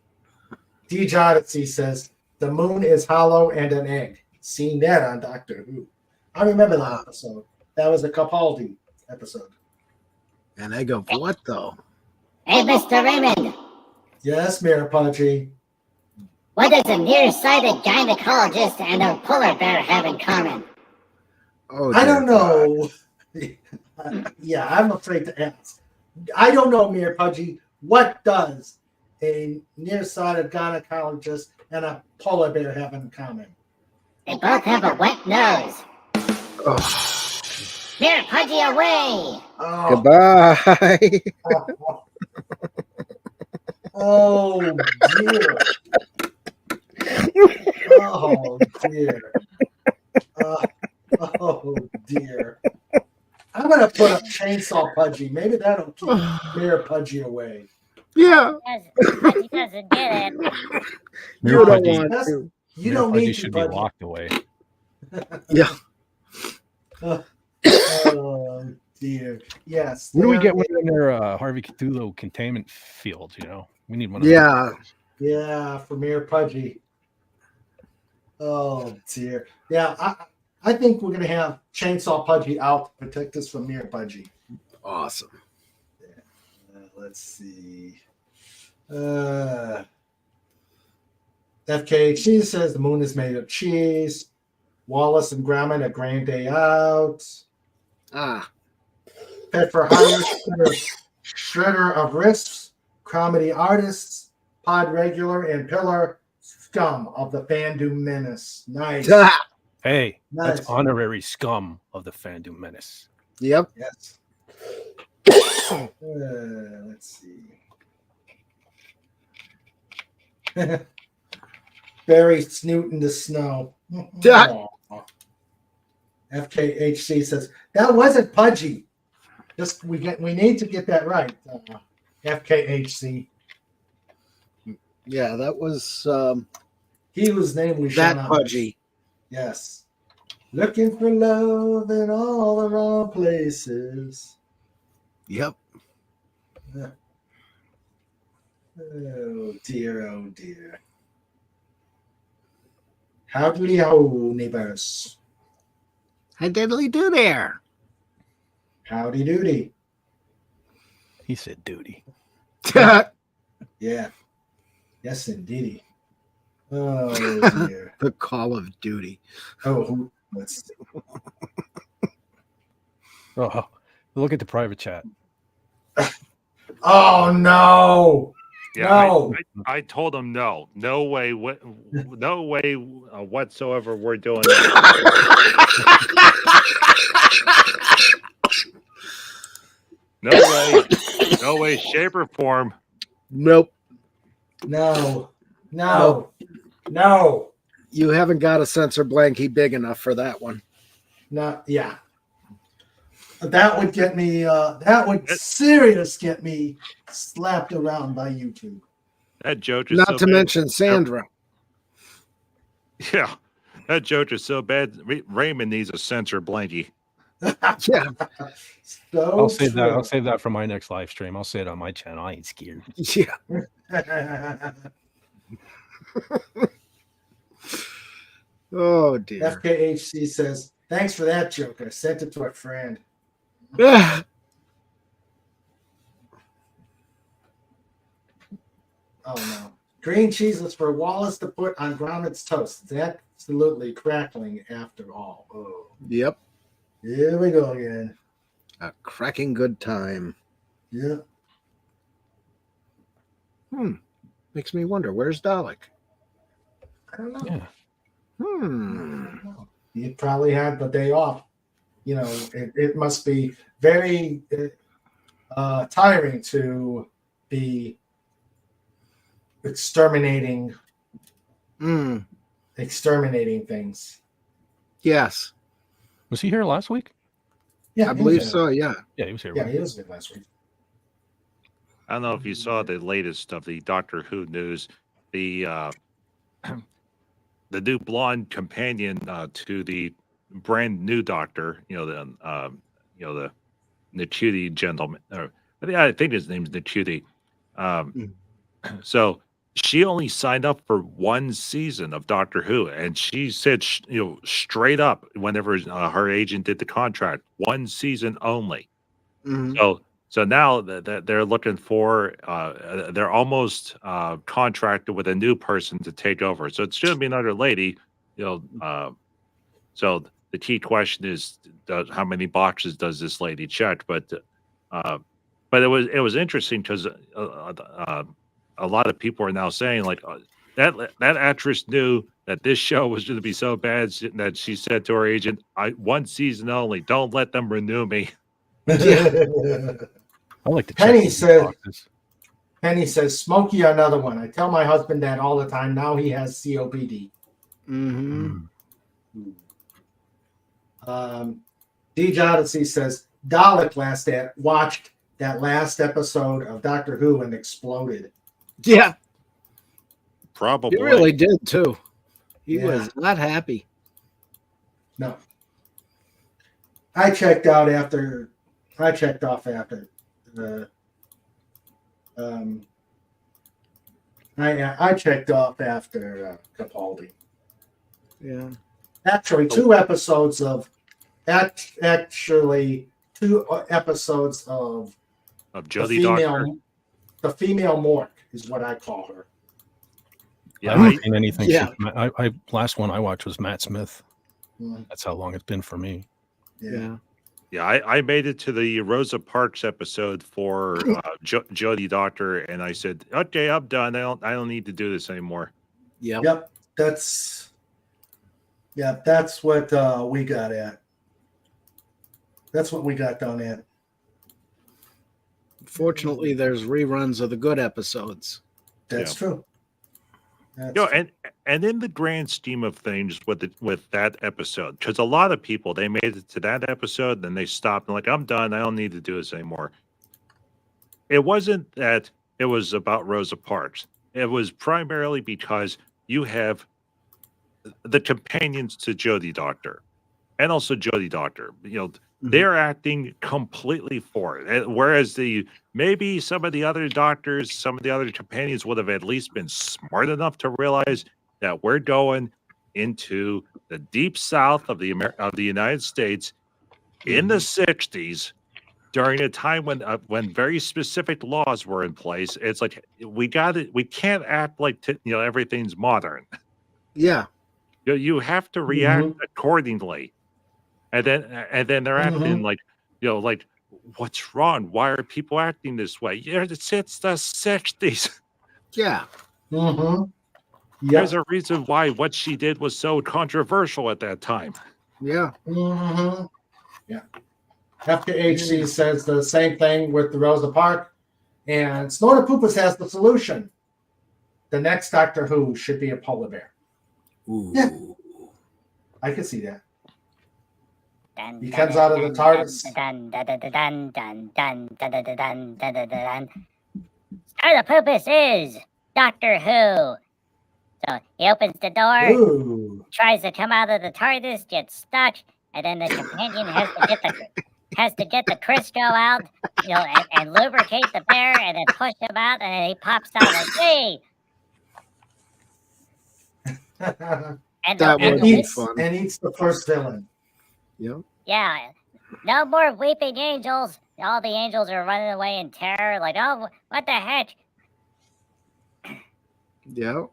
D. Odyssey says, the moon is hollow and an egg. Seen that on Doctor Who. I remember that episode. That was a Capaldi episode. An egg of what, though? Hey, Mr. Raymond, Yes, Mirapachi. what does a nearsighted gynecologist and a polar bear have in common? Oh, I don't know. Yeah, I'm afraid to ask. I don't know, Mirapachi. What does a nearsighted gynecologist and a polar bear have in common? They both have a wet nose. Here, Pudgy away! Oh. Goodbye. Oh, dear. Oh, dear. Oh, dear. I'm going to put up Chainsaw Pudgy. Maybe that'll keep Mayor Pudgy away. Yeah. Pudgy doesn't get it. You don't want to. You don't need to, should be Pudgy. locked away. Yeah. Oh dear. Yes. Where do we there get one is- in their Harvey Cthulhu containment field? You know, we need one of Yeah. Yeah, for Mayor Pudgy. Oh dear. Yeah, I think we're gonna have Chainsaw Pudgy out to protect us from Mayor Pudgy. Awesome. Let's see. FKHC says the moon is made of cheese. Wallace and Grumman a grand day out. Ah. Pet for Hire, shredder of risks, comedy artists, pod regular, and pillar scum of the Fandu Menace. Nice. Hey, Nice. that's honorary scum of the Fandu Menace. Yep. Yes. Let's see. Barry snoot in the snow. Aw. FKHC says that wasn't Pudgy. Just we need to get that right. FKHC. Yeah, that was He whose name we that shall not Pudgy. Yes. Looking for love in all the wrong places. Yep. Oh dear, oh dear. Howdy ho, neighbors. How diddly do there? Howdy doody. He said duty. Yeah. Yes, indeedy. Oh dear. The Call of Duty. Oh, let's see. Oh, look at the private chat. Oh no. Yeah, No. I told him no way, no way whatsoever. We're doing that. No way, shape or form. Nope. No. No. You haven't got a sensor blankie big enough for that one. Not yeah. That would get me. That would serious get me slapped around by YouTube. That joke is Not so to bad. mention Sandra. Yeah, that joke is so bad. Raymond needs a sensor blankie. Yeah. So I'll save that. true. I'll save that for my next live stream. I'll say it on my channel. I ain't scared. Yeah. Oh dear. FKHC says, "Thanks for that joke. I sent it to a friend." Yeah. Oh no. Green cheese is for Wallace to put on Gromit's toast. It's absolutely crackling after all. Oh. Yep. Here we go again. A cracking good time. Yeah. Makes me wonder, where's Dalek? I don't know. Yeah. He probably had the day off. You know, it must be very tiring to be exterminating things. Yes. Was he here last week? Yeah, I believe so, yeah. Yeah, he was here. Yeah, wasn't he was good last week. I don't know if you saw the latest of the Doctor Who news. The the new blonde companion to the brand new Doctor. The Nachuti gentleman. I think his name's Nachuti. So she only signed up for one season of Doctor Who, and she said, straight up, whenever her agent did the contract, one season only. So now that they're looking for, they're almost contracted with a new person to take over. So it's going to be another lady, So the key question is, how many boxes does this lady check? But it was interesting because a lot of people are now saying like that actress knew that this show was going to be so bad that she said to her agent, one season only. Don't let them renew me." I like to check Penny says, "Smokey, another one. I tell my husband that all the time. Now he has COPD." Deej Odyssey says, "Dalek watched that last episode of Doctor Who and exploded." Yeah. Probably. He really did too. He Yeah. was not happy. No. I checked off after the I checked off after Capaldi. Yeah. Actually, two episodes of Jodie Doctor. The female Mork is what I call her. I haven't seen anything. Yeah. I last one I watched was Matt Smith. Mm. That's how long it's been for me. Yeah. Yeah, I made it to the Rosa Parks episode for Jodie Doctor, and I said, "Okay, I'm done. I don't need to do this anymore." Yep. That's what we got at. That's what we got done at. Fortunately, there's reruns of the good episodes. That's true. And in the grand scheme of things with that episode, because a lot of people, they made it to that episode, then they stopped and like, I'm done. I don't need to do this anymore. It wasn't that it was about Rosa Parks. It was primarily because you have the companions to Jodie Doctor and also Jodie Doctor. They're acting completely for it. Whereas maybe some of the other doctors, some of the other companions would have at least been smart enough to realize that we're going into the deep south of the United States in the 60s during a time when very specific laws were in place. It's like we can't act like everything's modern. Yeah. You have to react accordingly. And then they're acting like what's wrong? Why are people acting this way? Yeah, it's the 60s. Yeah. Mm-hmm. There's a reason why what she did was so controversial at that time. Yeah. Mm-hmm. Yeah. FKHC says the same thing with the Rosa Parks, and Snortopoopas has the solution. The next Doctor Who should be a polar bear. Ooh. Yeah. I can see that. He comes out of the TARDIS. Snortopoopas is Doctor Who. So he opens the door, tries to come out of the TARDIS, gets stuck, and then the companion has to get the Crisco out, and lubricate the bear, and then push him out, and then he pops out like, hey. And eats the first villain. Yep. Yeah. No more weeping angels. All the angels are running away in terror, like, oh, what the heck? Yeah.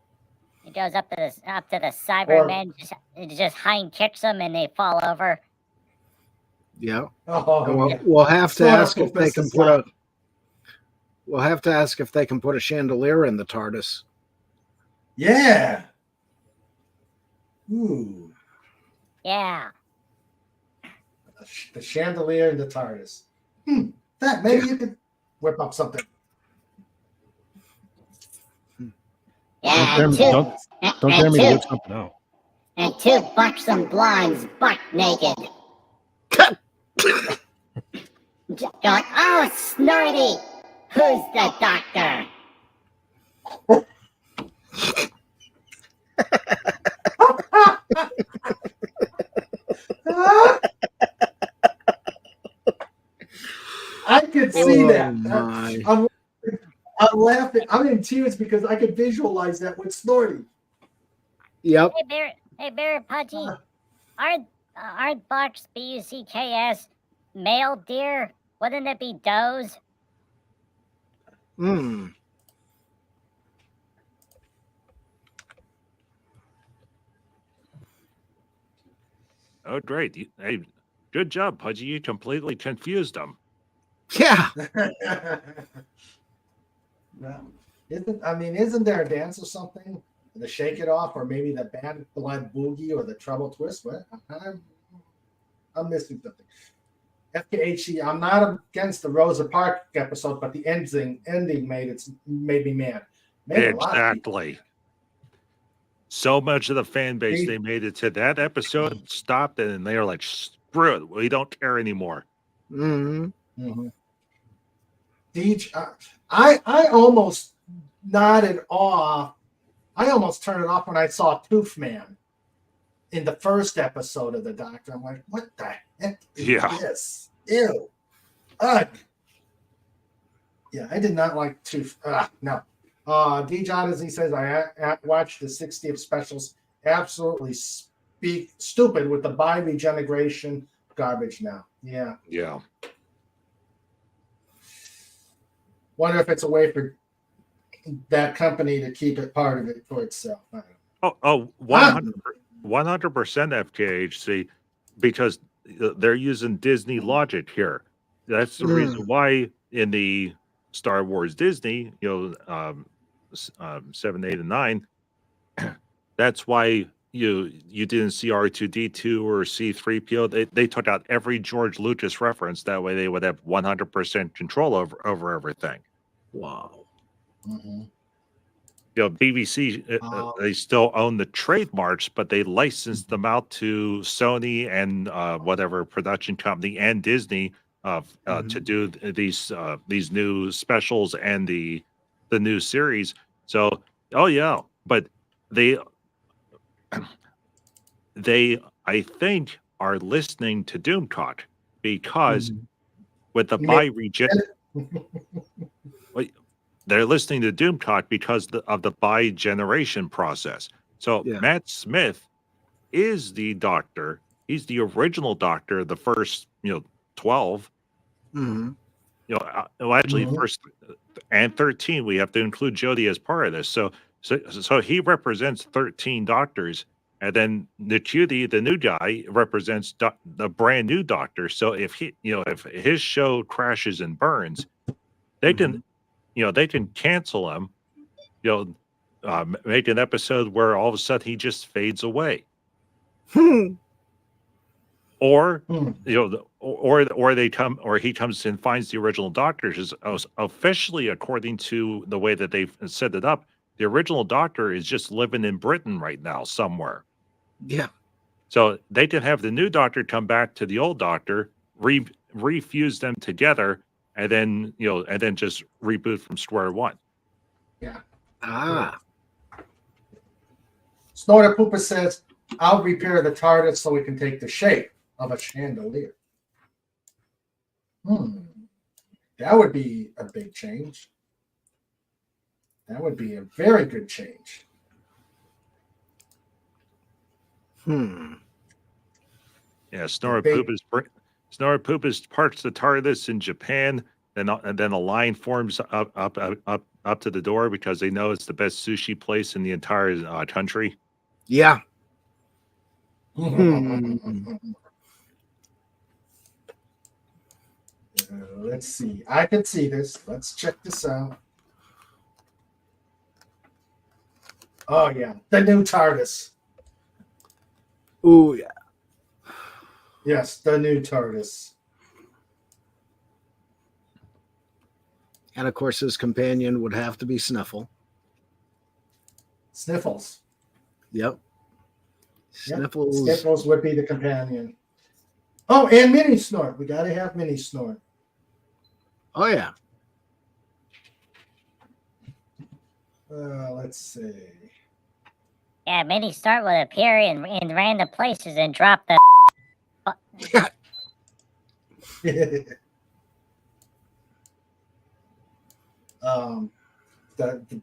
He goes up to the Cybermen, just hind kicks them, and they fall over. Yeah. Oh, we'll have to ask if they can put a. We'll have to ask if they can put a chandelier in the TARDIS. Yeah. Ooh. Yeah. The chandelier in the TARDIS. That maybe you could whip up something. Yeah. Don't dare me to whip something out. And two buxom blondes butt naked. Going, oh, Snorty, who's the doctor? I could see that. My. I'm laughing. I'm in tears because I could visualize that with Snorty. Yep. Hey, Bear Pudgy, aren't bucks, BUCKS, male deer? Wouldn't it be does? Hmm. Oh, great. Hey, good job, Pudgy. You completely confused them. Yeah. Isn't there a dance or something? The Shake It Off, or maybe the Bad Blood Boogie, or the Treble Twist? What? I'm missing something. FKHC, I'm not against the Rosa Parks episode, but the ending made me mad. Exactly. So much of the fan base, they made it to that episode, stopped it, and they were like, screw it. We don't care anymore. Mm-hmm. I almost nodded off. I almost turned it off when I saw Tooth Man. in the first episode of the Doctor. I'm like, what the heck is this? Ew. Ugh. Yeah, I did not like no. D. John, as he says, I watched the 60th specials. Absolutely stupid with the bi-regeneration garbage now. Yeah. Yeah. Wonder if it's a way for that company to keep it part of it for itself. 100% FKHC, because they're using Disney logic here. That's the reason why in the Star Wars Disney, 7, 8, and 9, that's why you didn't see R2D2 or C3PO. They took out every George Lucas reference. That way they would have 100% control over everything. Wow. BBC, they still own the trademarks, but they licensed them out to Sony and whatever production company and Disney to do these new specials and the new series. So, but they I think are listening to Doom Talk because with the bi-region. They're listening to Doom Talk because of the bi-generation process. So Matt Smith is the Doctor. He's the original Doctor, the first 12. Actually, first and 13. We have to include Jodie as part of this. So he represents 13 Doctors, and then Ncuti, the new guy, represents the brand new Doctor. So if if his show crashes and burns, they can. They can cancel him, make an episode where all of a sudden he just fades away. Or, or they come, or he comes and finds the original Doctor. Officially, according to the way that they've set it up, the original Doctor is just living in Britain right now somewhere. Yeah. So they can have the new Doctor come back to the old Doctor, refuse them together, and then just reboot from square one. Yeah. Snorter Poopa says, "I'll repair the TARDIS so it can take the shape of a chandelier." That would be a big change. That would be a very good change. Yeah, Snorter Poopa's parks the TARDIS in Japan. And then a line forms up to the door because they know it's the best sushi place in the entire country. Yeah. Let's see. I can see this. Let's check this out. Oh yeah, the new TARDIS. Oh yeah. Yes, the new TARDIS. And of course, his companion would have to be Sniffle. Sniffles. Yep. Sniffles. Sniffles would be the companion. Oh, and Mini Snort. We got to have Mini Snort. Oh, yeah. Let's see. Yeah, Mini Snort would appear in random places and drop the.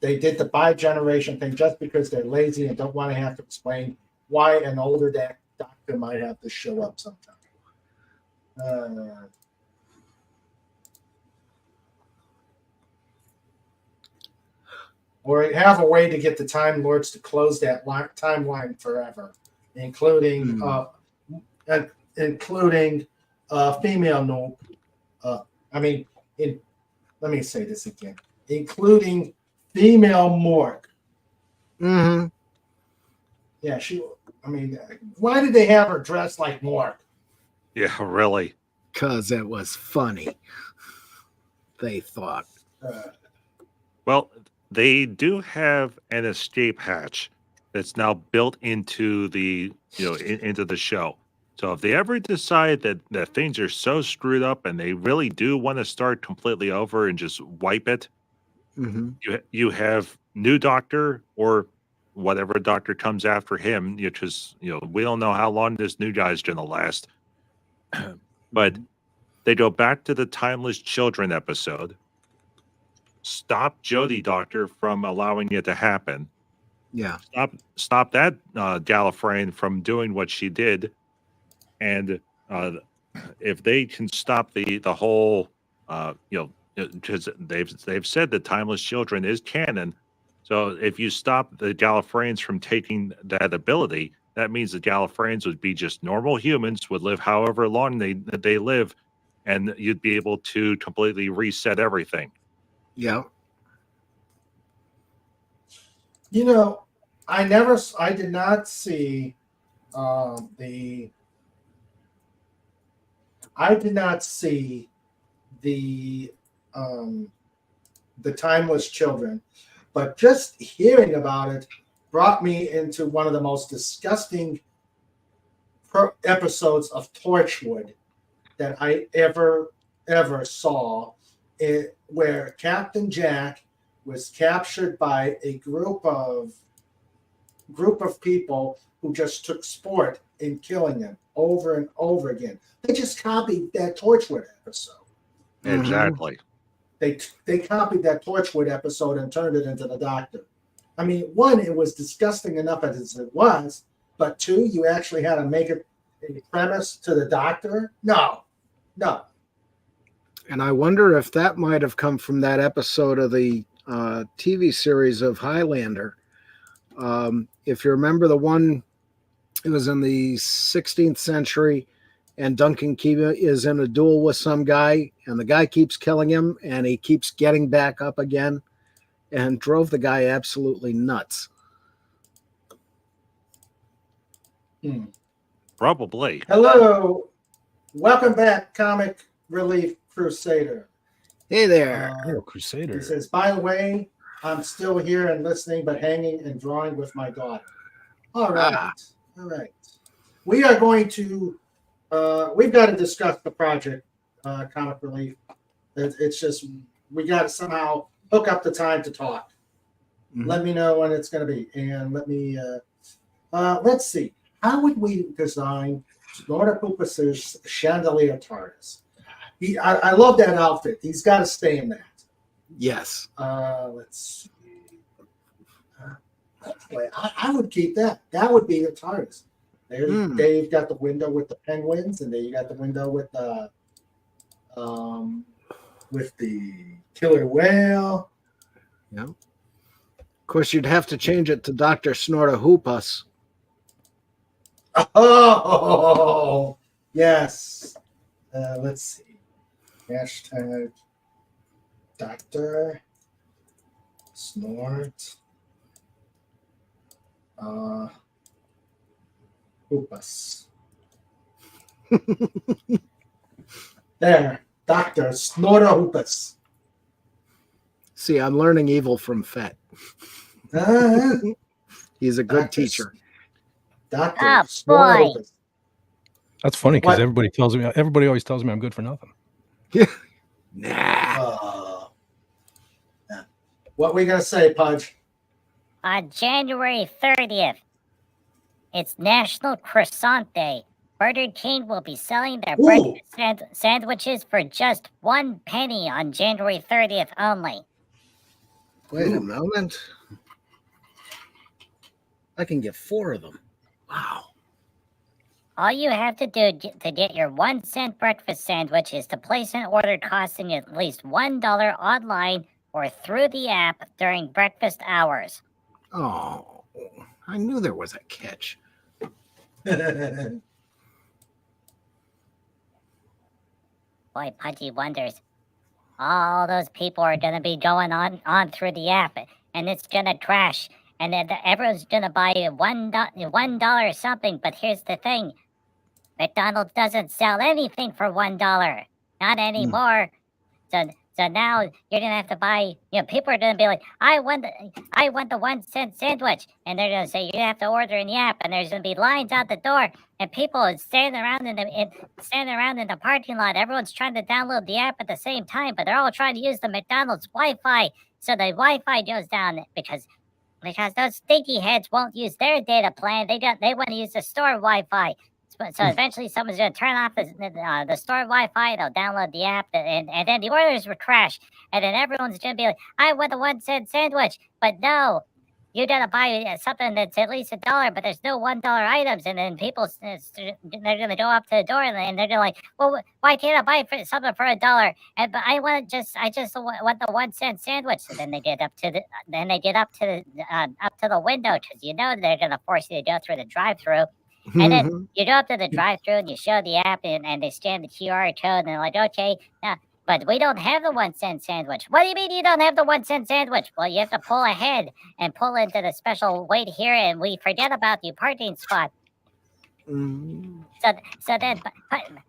They did the bi-generation thing just because they're lazy and don't want to have to explain why an older doctor might have to show up sometime. Or have a way to get the Time Lords to close that timeline forever, including female Nope. Let me say this again. Including female Morg. Yeah, why did they have her dressed like Morg? Yeah, really. Because it was funny. They thought. Well, they do have an escape hatch that's now built into the into the show. So if they ever decide that things are so screwed up and they really do want to start completely over and just wipe it, you have new Doctor or whatever doctor comes after him, because we don't know how long this new guy's going to last. But they go back to the Timeless Children episode. Stop Jody Doctor from allowing it to happen. Yeah. Stop that Gallifreyan from doing what she did. And if they can stop the whole, because they've said that Timeless Children is canon. So if you stop the Gallifreyans from taking that ability, that means the Gallifreyans would be just normal humans, would live however long they live, and you'd be able to completely reset everything. Yeah. I did not see the Timeless Children, but just hearing about it brought me into one of the most disgusting episodes of Torchwood that I ever saw, where Captain Jack was captured by a group of people who just took sport in killing him over and over again. They just copied that Torchwood episode. Exactly. They copied that Torchwood episode and turned it into the Doctor. I mean, one, it was disgusting enough as it was, but two, you actually had to make it a premise to the Doctor? No. And I wonder if that might have come from that episode of the TV series of Highlander. If you remember the one, it was in the 16th century, and Duncan Kiva is in a duel with some guy, and the guy keeps killing him, and he keeps getting back up again, and drove the guy absolutely nuts. Probably. Hello. Welcome back, Comic Relief Crusader. Hey there. Crusader. He says, by the way, I'm still here and listening, but hanging and drawing with my daughter. All right. We are going to, we've got to discuss the project, Comic Relief. It's just, we got to somehow hook up the time to talk. Let me know when it's going to be. And let's see. How would we design Snorter Poopus's chandelier TARDIS? I love that outfit. He's got to stay in that. Yes. Let's see. I would keep that. That would be the TARDIS. They've got the window with the penguins, and then you got the window with the killer whale. Yeah. Of course, you'd have to change it to Dr. Snorter Hoopus. Oh, yes. Let's see. Hashtag Dr. Snort Hoopus. There. Dr. Snorter Hoopus. See, I'm learning evil from Fett. He's a good teacher. Dr. Boy. That's funny because everybody always tells me I'm good for nothing. Nah. What we gonna say, Pudge? On January 30th, it's National Croissant Day. Burger King will be selling their breakfast sandwiches for just 1 penny on January 30th only. Wait a moment. I can get 4 of them. Wow. All you have to do to get your 1-cent breakfast sandwich is to place an order costing at least $1 online or through the app during breakfast hours. Oh, I knew there was a catch. Boy, Pudgy wonders. All those people are going to be going on through the app, and it's going to crash. And then everyone's going to buy $1 something. But here's the thing. McDonald's doesn't sell anything for $1. Not anymore. So now you're going to have to buy, people are going to be like, I want the 1-cent sandwich. And they're going to say, you have to order in the app. And there's going to be lines out the door. And people are standing around in the parking lot. Everyone's trying to download the app at the same time. But they're all trying to use the McDonald's Wi-Fi. So the Wi-Fi goes down because because those stinky heads won't use their data plan. They want to use the store Wi-Fi. So eventually, someone's going to turn off the store Wi-Fi. They'll download the app, and then the orders will crash. And then everyone's going to be like, "I want a 1-cent sandwich," but no. You gotta buy something that's at least $1, but there's no $1 items, and then people they're gonna go up to the door and they're gonna like, well, why can't I buy something for $1? And but I just want the 1-cent sandwich. So then they get up to the window because they're gonna force you to go through the drive-through, and then you go up to the drive-through and you show the app and they scan the QR code and they're like, okay, now. But we don't have the 1-cent sandwich. What do you mean you don't have the 1-cent sandwich? Well, you have to pull ahead and pull into the special wait here, and we forget about the parking spot. So then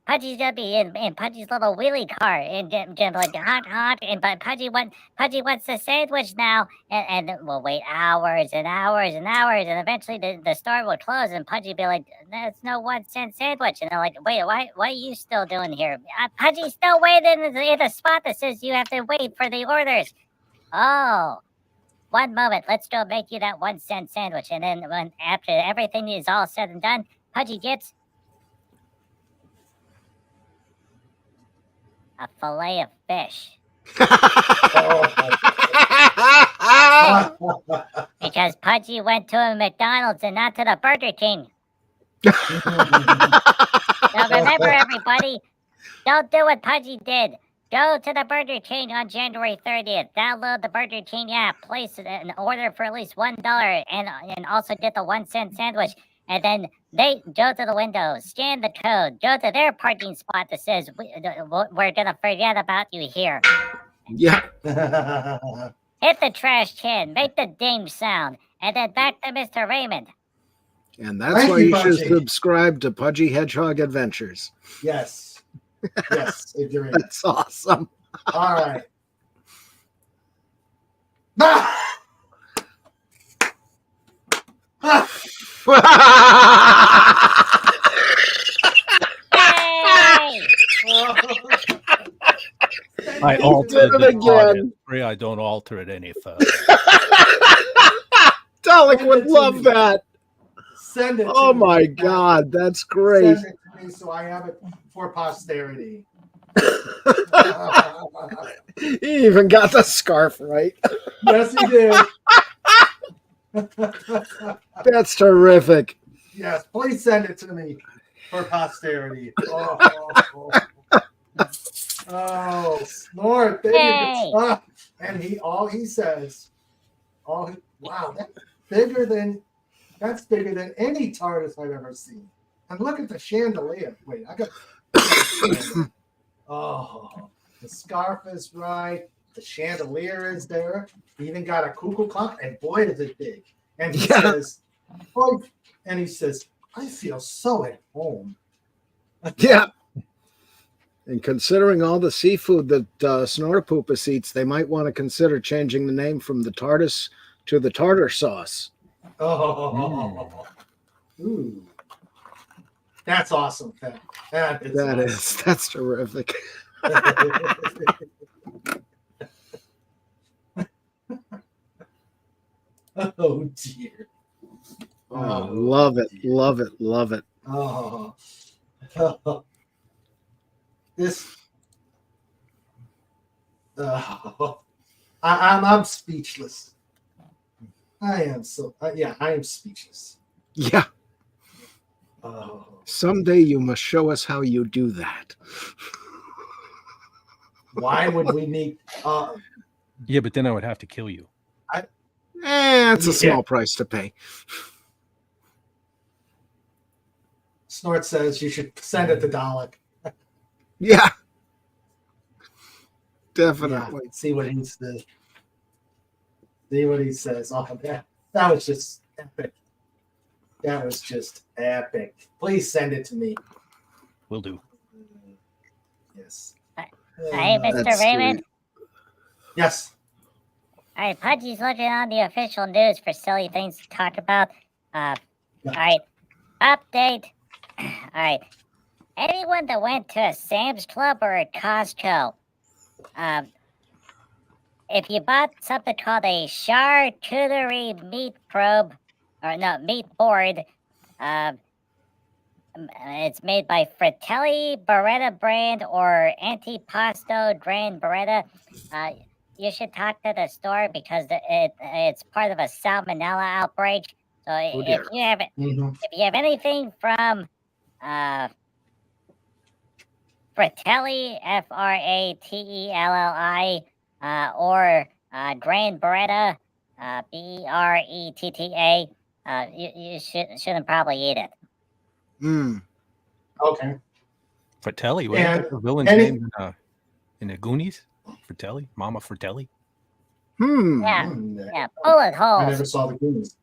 Pudgy's gonna be in Pudgy's little wheelie car and get like honk, and but Pudgy wants the sandwich now, and we'll wait hours and hours and hours, and eventually the store will close, and Pudgy be like, "There's no 1-cent sandwich," and they're like, "Wait, what are you still doing here?" Pudgy's still waiting in the spot that says you have to wait for the orders. Oh. One moment, let's go make you that 1-cent sandwich, and then after everything is all said and done, Pudgy gets a fillet of fish. Because Pudgy went to a McDonald's and not to the Burger King. Now remember, everybody, don't do what Pudgy did. Go to the Burger King on January 30th. Download the Burger King app. Place an order for at least $1 and also get the 1-cent sandwich. And then they go to the window, scan the code, go to their parking spot that says, we're going to forget about you here. Yeah. Hit the trash can, make the ding sound, and then back to Mr. Raymond. And that's why you should subscribe to Pudgy Hedgehog Adventures. Yes. Yes, agree. That's awesome. All right. I altered it again. Pray I don't alter it any further. Dalek would love that. Send it. Oh my God, that's great. Send it to me so I have it for posterity. He even got the scarf right. Yes, he did. That's terrific. Yes, please send it to me for posterity. Oh, snort! Hey. And all he says, wow, that's bigger than any TARDIS I've ever seen. And look at the chandelier. Wait, I got. Oh, the scarf is right. The chandelier is there. He even got a cuckoo clock, and boy, is it big. And he says, I feel so at home. Yeah. And considering all the seafood that Snortopoopas eats, they might want to consider changing the name from the TARDIS to the tartar sauce. Oh, ooh, that's awesome. That's terrific. Oh dear. Oh, love it. Oh. I'm speechless. I am speechless. Yeah. Oh. Someday you must show us how you do that. Why would we need? Yeah, but then I would have to kill you. It's a small price to pay. Snort says you should send it to Dalek. Yeah. Definitely. Yeah, see what he says. See what he says. Oh, that was just epic. That was just epic. Please send it to me. Will do. Yes. Hey, Mr. Raymond. Sweet. Yes. All right, Pudgy's looking on the official news for silly things to talk about. All right, update. All right, anyone that went to a Sam's Club or a Costco, if you bought something called a charcuterie meat probe, or no, meat board, it's made by Fratelli Beretta brand or Antipasto Gran Beretta. You should talk to the store because it's part of a salmonella outbreak. So if dear. you have if you have anything from Fratelli Fratelli, or Gran Beretta Bretta, you shouldn't probably eat it. Okay. Fratelli, wasn't And that the villain's any- name in the Goonies? Fratelli, Mama Fratelli. Yeah, yeah. Bullet holes. I never saw the Goonies.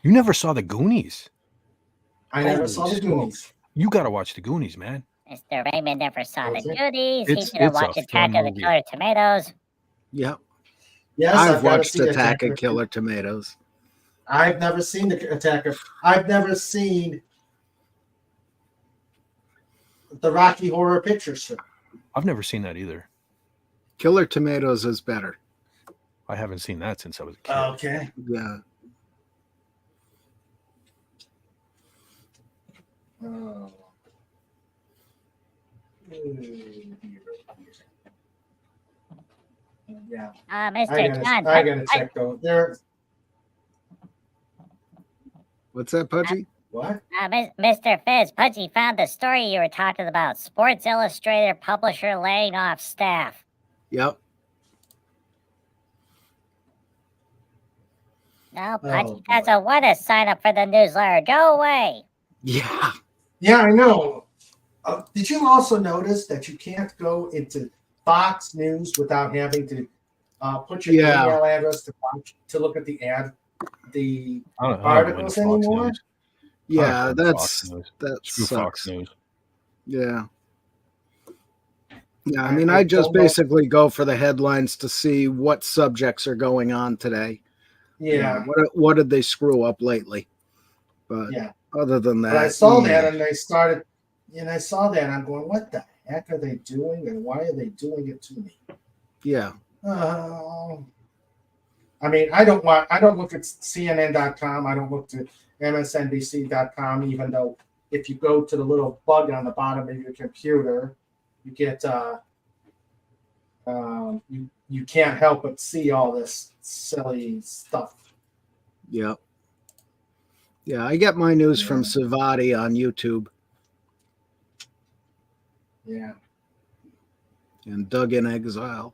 You never saw the Goonies? I never Holy saw the smokes. Goonies. You got to watch the Goonies, man. Mr. Raymond never saw the Okay. Goonies. He It's- didn't it's a watch Attack fun of the movie. Killer Tomatoes. Yep. Yes, I've gotta watched see Attack of Killer Tomatoes. I've never seen the Attack of. I've never seen the Rocky Horror Picture Show. I've never seen that either. Killer Tomatoes is better. I haven't seen that since I was a kid. Okay. Yeah. Oh. Yeah. Mr. John. I gotta check those. There. What's that, Pudgy? What? Mr. Fizz, Pudgy found the story you were talking about. Sports Illustrated publisher laying off staff. Yep. No, Pudgy doesn't want to sign up for the newsletter. Go away. Yeah. Yeah, I know. Did you also notice that you can't go into Fox News without having to put your email address to look at the the I don't go articles into Fox anymore? News. Yeah, I don't go into Fox that's News. that Screw Fox sucks. News. Yeah. Yeah, I mean, I just basically go for the headlines to see what subjects are going on today. Yeah. What did they screw up lately? But Yeah. other than that, But I saw that and they started, and I saw that and I'm going, what the heck are they doing and why are they doing it to me? Yeah. I mean, I don't look at CNN.com. I don't look to MSNBC.com, even though if you go to the little bug on the bottom of your computer, you get you can't help but see all this silly stuff. Yeah. Yeah, I get my news from Savati on YouTube Yeah. and Doug in Exile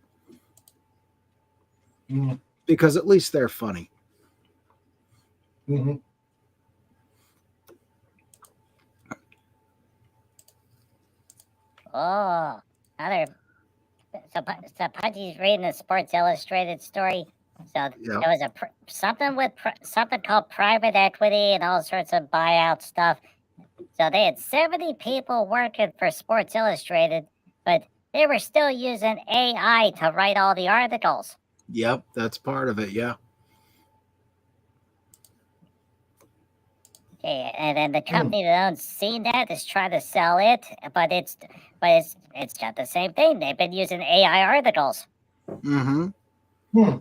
Mm. because at least they're funny. Mm-hmm. Oh, so Pudgy's reading the Sports Illustrated story. So there was something called private equity and all sorts of buyout stuff. So they had 70 people working for Sports Illustrated, but they were still using AI to write all the articles. Yep, that's part of it. Yeah. Okay, and then the company that owns CNET is trying to sell it, but it's got the same thing. They've been using AI articles. Mm-hmm.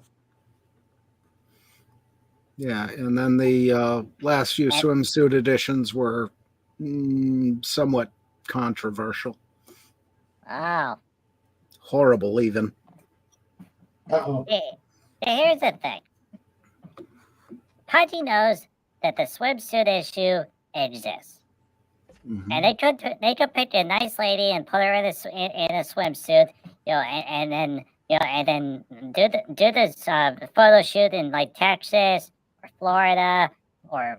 Yeah, and then the last few swimsuit editions were somewhat controversial. Wow. Horrible, even. Uh-oh. Here's the thing. Pudgy knows that the swimsuit issue exists. Mm-hmm. And they could pick a nice lady and put her in a swimsuit, and then do this photo shoot in like Texas or Florida or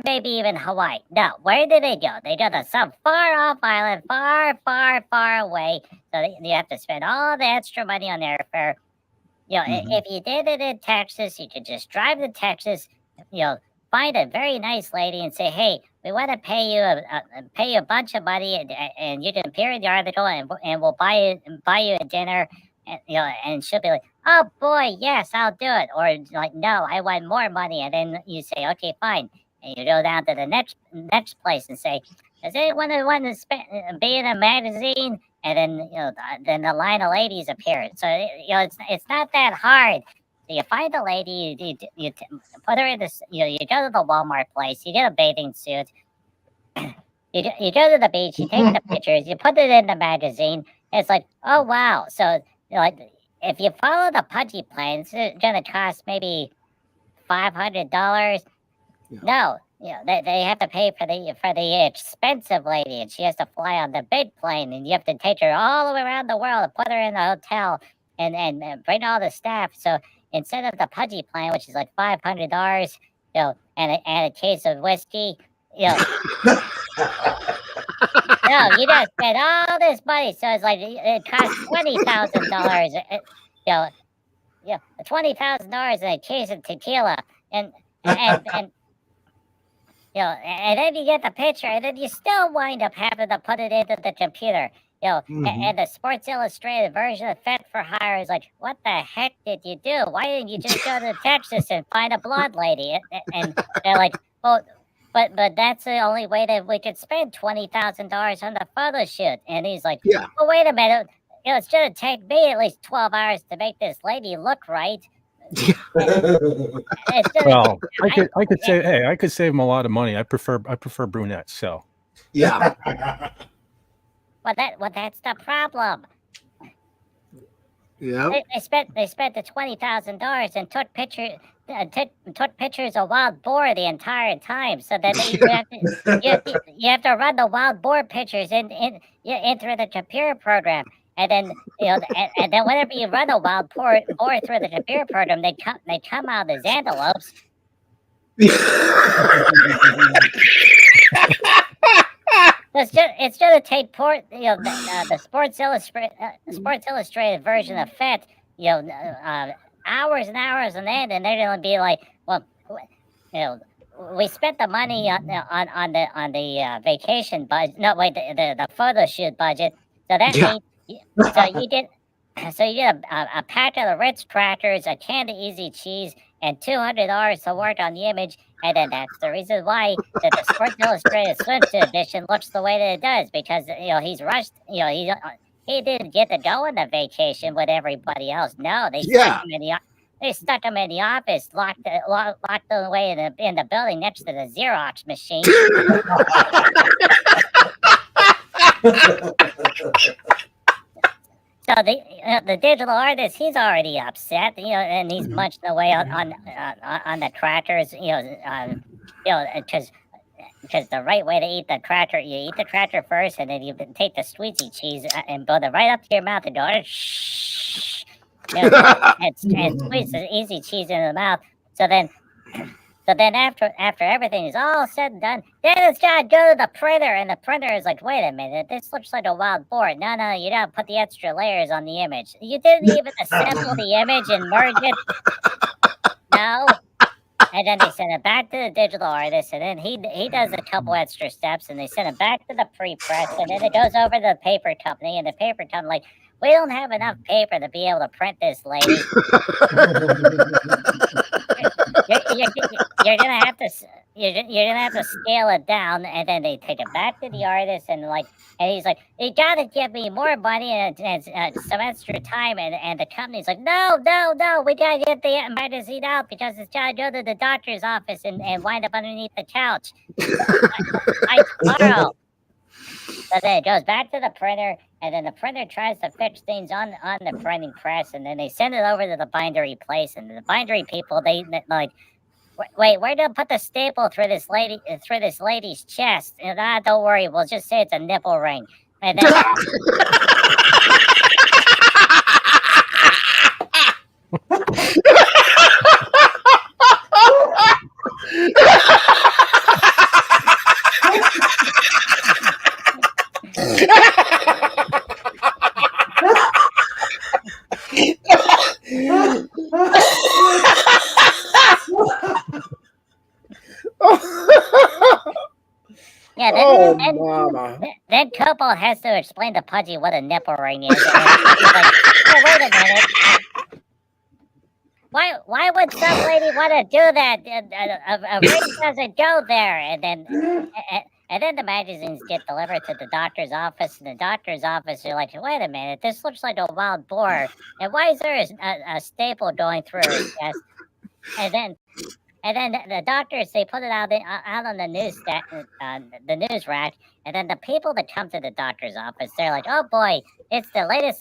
maybe even Hawaii. No, where do they go? They go to some far off island, far, far, far away. So you have to spend all the extra money on airfare. If you did it in Texas, you could just drive to Texas. Find a very nice lady and say, "Hey, we want to pay you a bunch of money, and you can appear in the article, and we'll buy you a dinner." And she'll be like, "Oh boy, yes, I'll do it." Or like, "No, I want more money." And then you say, "Okay, fine." And you go down to the next place and say, "Does anyone want to be in a magazine?" and then then the line of ladies appeared. So it's not that hard. So you find a lady, you put her in this. You go to the Walmart place, you get a bathing suit. You go to the beach, you take the pictures, you put it in the magazine. It's like, oh wow! So like, if you follow the pudgy plan, it's gonna cost maybe $500. No, they have to pay for the expensive lady, and she has to fly on the big plane, and you have to take her all the way around the world and put her in a hotel, and bring all the staff. So instead of the pudgy plan, which is like $500, and a case of whiskey, no, you just spend all this money. So it's like it costs $20,000. $20,000 in a case of tequila, and and then you get the picture, and then you still wind up having to put it into the computer. And the Sports Illustrated version of Fit for Hire is like, what the heck did you do? Why didn't you just go to Texas and find a blonde lady? And they're like, well, but that's the only way that we could spend $20,000 on the photo shoot. And he's like, well, wait a minute. It's going to take me at least 12 hours to make this lady look right. Well, I could say, hey, I could save them a lot of money. I prefer brunettes. So yeah. Well, that's the problem. Yeah. They spent the $20,000 and took pictures of wild boar the entire time. So that you have to run the wild boar pictures into the computer program. And then and then whenever you run a wild boar through the computer program, they come out as antelopes. It's gonna take the Sports Illustrated version of FET, hours and hours on end, and they're gonna be like, well, we spent the money on the vacation budget. No, wait, the photo shoot budget. So that means you get a pack of the Ritz crackers, a can of Easy Cheese, and $200 to work on the image. And then that's the reason why that the Sports Illustrated swimsuit edition looks the way that it does, because he's rushed. He didn't get to go on the vacation with everybody else. No, they stuck him in the office, locked him away in the building next to the Xerox machine. So the digital artist, he's already upset, and he's munching away on the crackers, because the right way to eat the cracker, you eat the cracker first, and then you take the sweetie cheese and build it right up to your mouth and go shh, and squeeze the Easy Cheese into the mouth. So then after everything is all said and done, then it's gotta go to the printer, and the printer is like, wait a minute, this looks like a wild boar. No, you gotta put the extra layers on the image. You didn't even assemble the image and merge it. No. And then they send it back to the digital artist, and then he does a couple extra steps, and they send it back to the pre-press, and then it goes over to the paper company, and the paper company like, we don't have enough paper to be able to print this, lady. You're gonna have to scale it down, and then they take it back to the artist, and he's like, you gotta give me more money and some extra time, and the company's like, no, we gotta get the magazine out because it's gotta go to the doctor's office and wind up underneath the couch by tomorrow. So then it goes back to the printer, and then the printer tries to fix things on the printing press, and then they send it over to the bindery place, and the bindery people, they like, wait, we're gonna put the staple through this lady's chest. And don't worry, we'll just say it's a nipple ring. And then then Copo has to explain to Pudgy what a nipple ring is. And he's like, oh, wait a minute. Why would some lady want to do that? A ring doesn't go there. And And then the magazines get delivered to the doctor's office, and the doctor's office are like, wait a minute, this looks like a wild boar. And why is there a staple going through his chest? And then the doctors, they put it out on the the news rack, and then the people that come to the doctor's office, they're like, "Oh boy, it's the latest.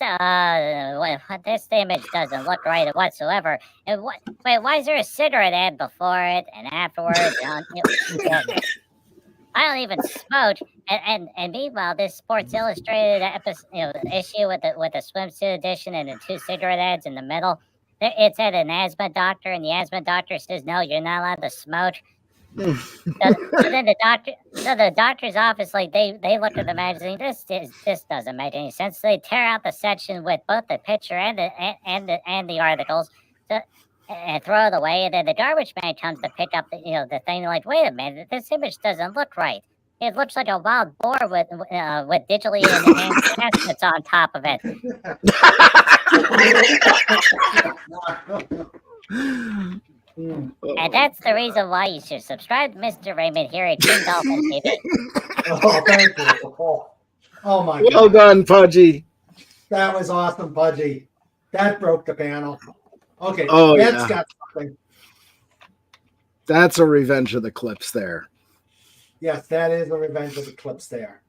This image doesn't look right whatsoever." And wait, why is there a cigarette ad before it and afterwards? I don't even smoke. And meanwhile, this Sports Illustrated issue with the swimsuit edition and the 2 cigarette ads in the middle. It's at an asthma doctor, and the asthma doctor says, "No, you're not allowed to smoke." So then the doctor's office, like they look at the magazine. This doesn't make any sense. So they tear out the section with both the picture and the articles, and throw it away. And then the garbage man comes to pick up the thing. They're like, wait a minute, this image doesn't look right. It looks like a wild boar with digitally enhanced chestnuts on top of it. And that's the reason why you should subscribe to Mr. Raymond here at King Dolphin TV. Oh, thank you. Oh my God. Well done, Pudgy. That was awesome, Pudgy. That broke the panel. Okay. Oh, Ed's yeah. got something. That's a Revenge of the Clips there. Yes, that is a Revenge of the Clips there.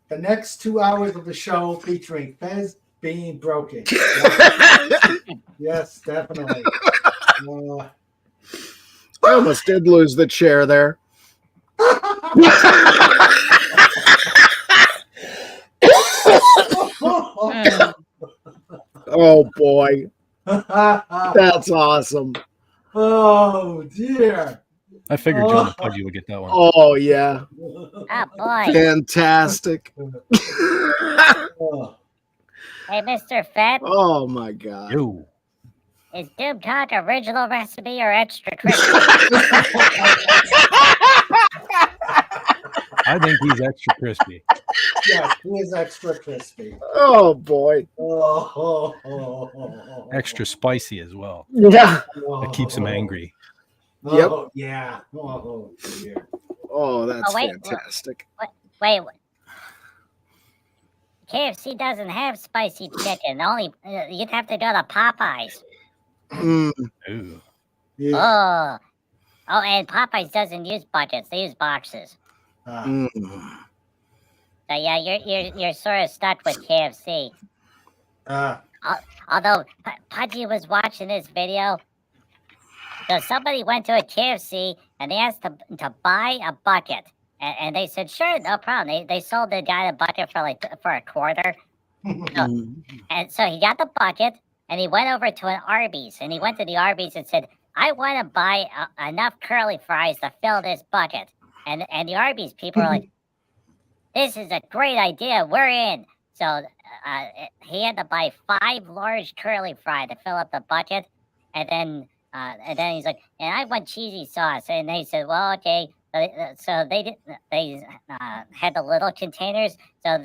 The next 2 hours of the show featuring Fez being broken. Yes, definitely. I almost did lose the chair there. Oh boy. That's awesome. Oh dear. I figured John and Pudgy would get that one. Oh yeah. Oh boy. Fantastic. Hey, Mr. Fett. Oh my God. Yo. Is Doom Cock original recipe or extra crispy? I think he's extra crispy. Yes, he is extra crispy. Oh boy. Extra spicy as well. Yeah. That keeps him angry. Yep. Oh, yeah. Oh dear. Oh, that's wait, fantastic. Wait. KFC doesn't have spicy chicken. Only you'd have to go to Popeyes. Ooh. Yeah. Oh, and Popeyes doesn't use buckets; they use boxes. So yeah, you're sort of stuck with KFC. Although Pudgy was watching this video, so somebody went to a KFC and they asked to buy a bucket, and they said sure, no problem. They sold the guy the bucket for a quarter. And so he got the bucket and he went over to an Arby's, and he went to the Arby's and said, I want to buy enough curly fries to fill this bucket. And the Arby's people are like, this is a great idea. We're in. So he had to buy 5 large curly fry to fill up the bucket. And then he's like, and I want cheesy sauce. And they said, well, okay. So they had the little containers. So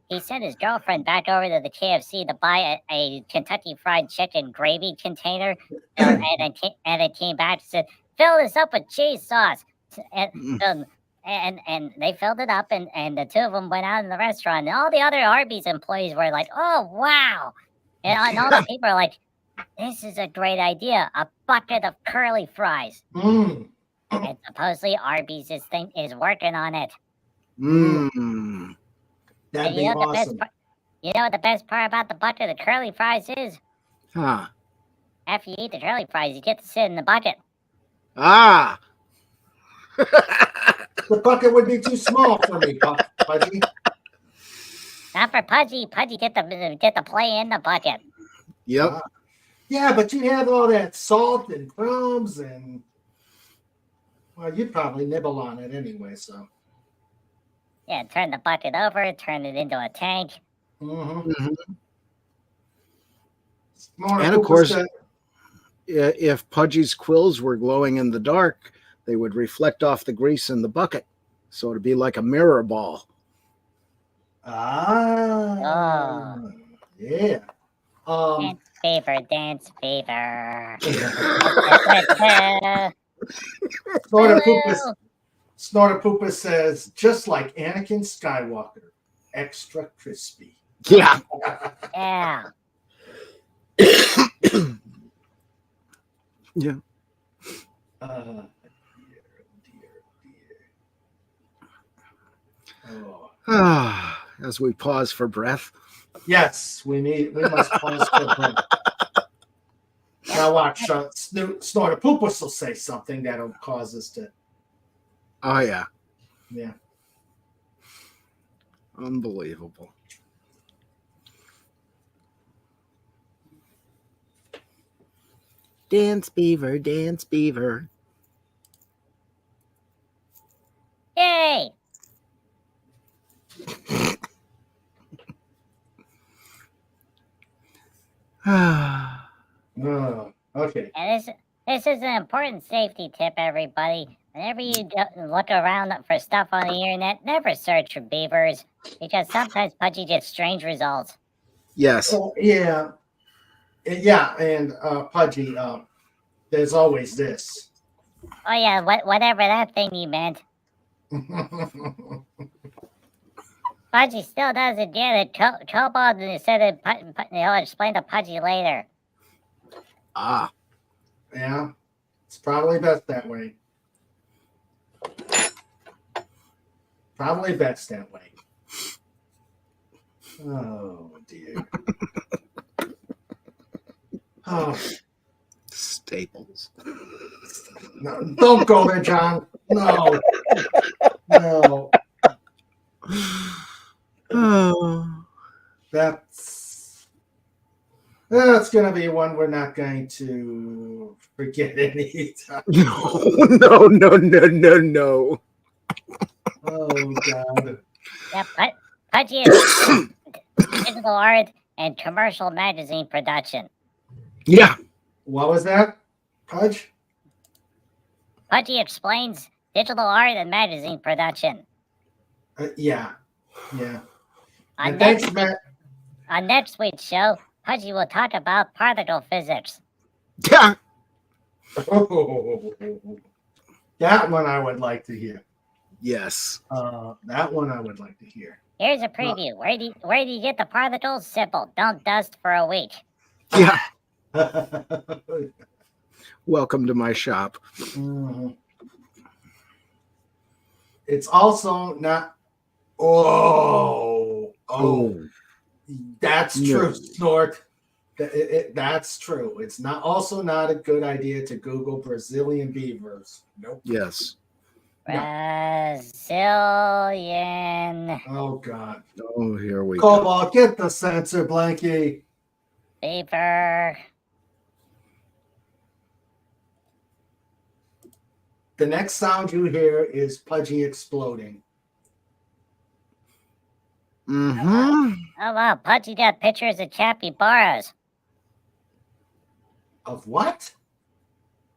he sent his girlfriend back over to the KFC to buy a Kentucky Fried Chicken gravy container. And it came back and said, fill this up with cheese sauce. And they filled it up, and the 2 of them went out in the restaurant, and all the other Arby's employees were like, oh, wow. And all the people are like, this is a great idea, a bucket of curly fries. And supposedly Arby's is working on it. That'd be awesome. You know what the best part about the bucket of curly fries is? Huh. After you eat the curly fries, you get to sit in the bucket. Ah. The bucket would be too small for me, Pudgy. Not for Pudgy. Pudgy get to play in the bucket. Yep. Yeah, but you have all that salt and crumbs, and well, you'd probably nibble on it anyway. So yeah, turn the bucket over, turn it into a tank. And of course, if Pudgy's quills were glowing in the dark, they would reflect off the grease in the bucket. So it'd be like a mirror ball. Yeah. Dance fever. Snortapoopa says, just like Anakin Skywalker, extra crispy. Yeah. Yeah. Yeah. As we pause for breath. Yes, we must pause for breath. Now watch, Snortapoopa will say something that'll cause us to. Oh yeah. Yeah. Unbelievable. Dance beaver, dance beaver. Yay! Okay. And this is an important safety tip, everybody. Whenever you look around for stuff on the internet, never search for beavers, because sometimes Pudgy gets strange results. Yes. Oh, yeah. Yeah, and Pudgy, there's always this. Oh yeah, whatever that thing you meant. Pudgy still doesn't get it. Cobalt said it. He'll explain to Pudgy later. Ah. Yeah. It's probably best that way. Probably best that way. Oh, dear. Oh. Staples. No, don't go there, John. No. No. Oh. That's going to be one we're not going to forget anytime. No. Oh, God. Yeah, Pudgy is digital art and commercial magazine production. Yeah. What was that, Pudge? Pudgy explains digital art and magazine production. Yeah. Yeah. On thanks, Matt. On next week's show, Pudgy will talk about particle physics. Yeah. That one I would like to hear. Yes. That one I would like to hear. Here's a preview. Where do you get the particles? Simple. Don't dust for a week. Yeah. Welcome to my shop. It's also not. Oh. That's true, Snort. That's true. It's not a good idea to Google Brazilian beavers. Nope. Yes. Brazilian. Oh, God. Oh, here we Cobalt, get the sensor, Blanky. Beaver. The next sound you hear is Pudgy exploding. Mm-hmm. Oh, wow. Pudgy got pictures of capybaras. Of what?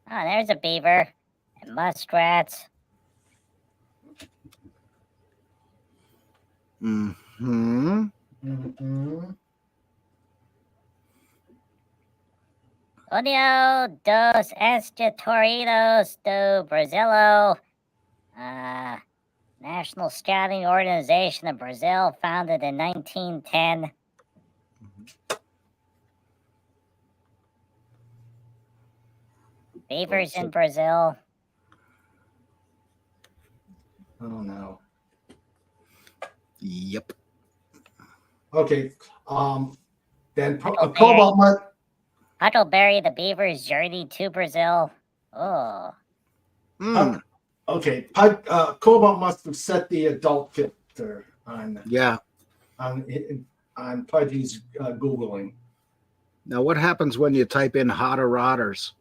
Oh, there's a beaver. And muskrats. Mm-hmm. Mm-hmm. União dos Escritórios do Brasil. National Scouting Organization of Brazil, founded in 1910. Beavers in Brazil. Oh, no. Yep. Okay. Then Cobalt must. Huckleberry the Beaver's Journey to Brazil. Oh. Okay. Cobalt must have set the adult filter on. Yeah. On Pudgy's Googling. Now, what happens when you type in hotter rotters?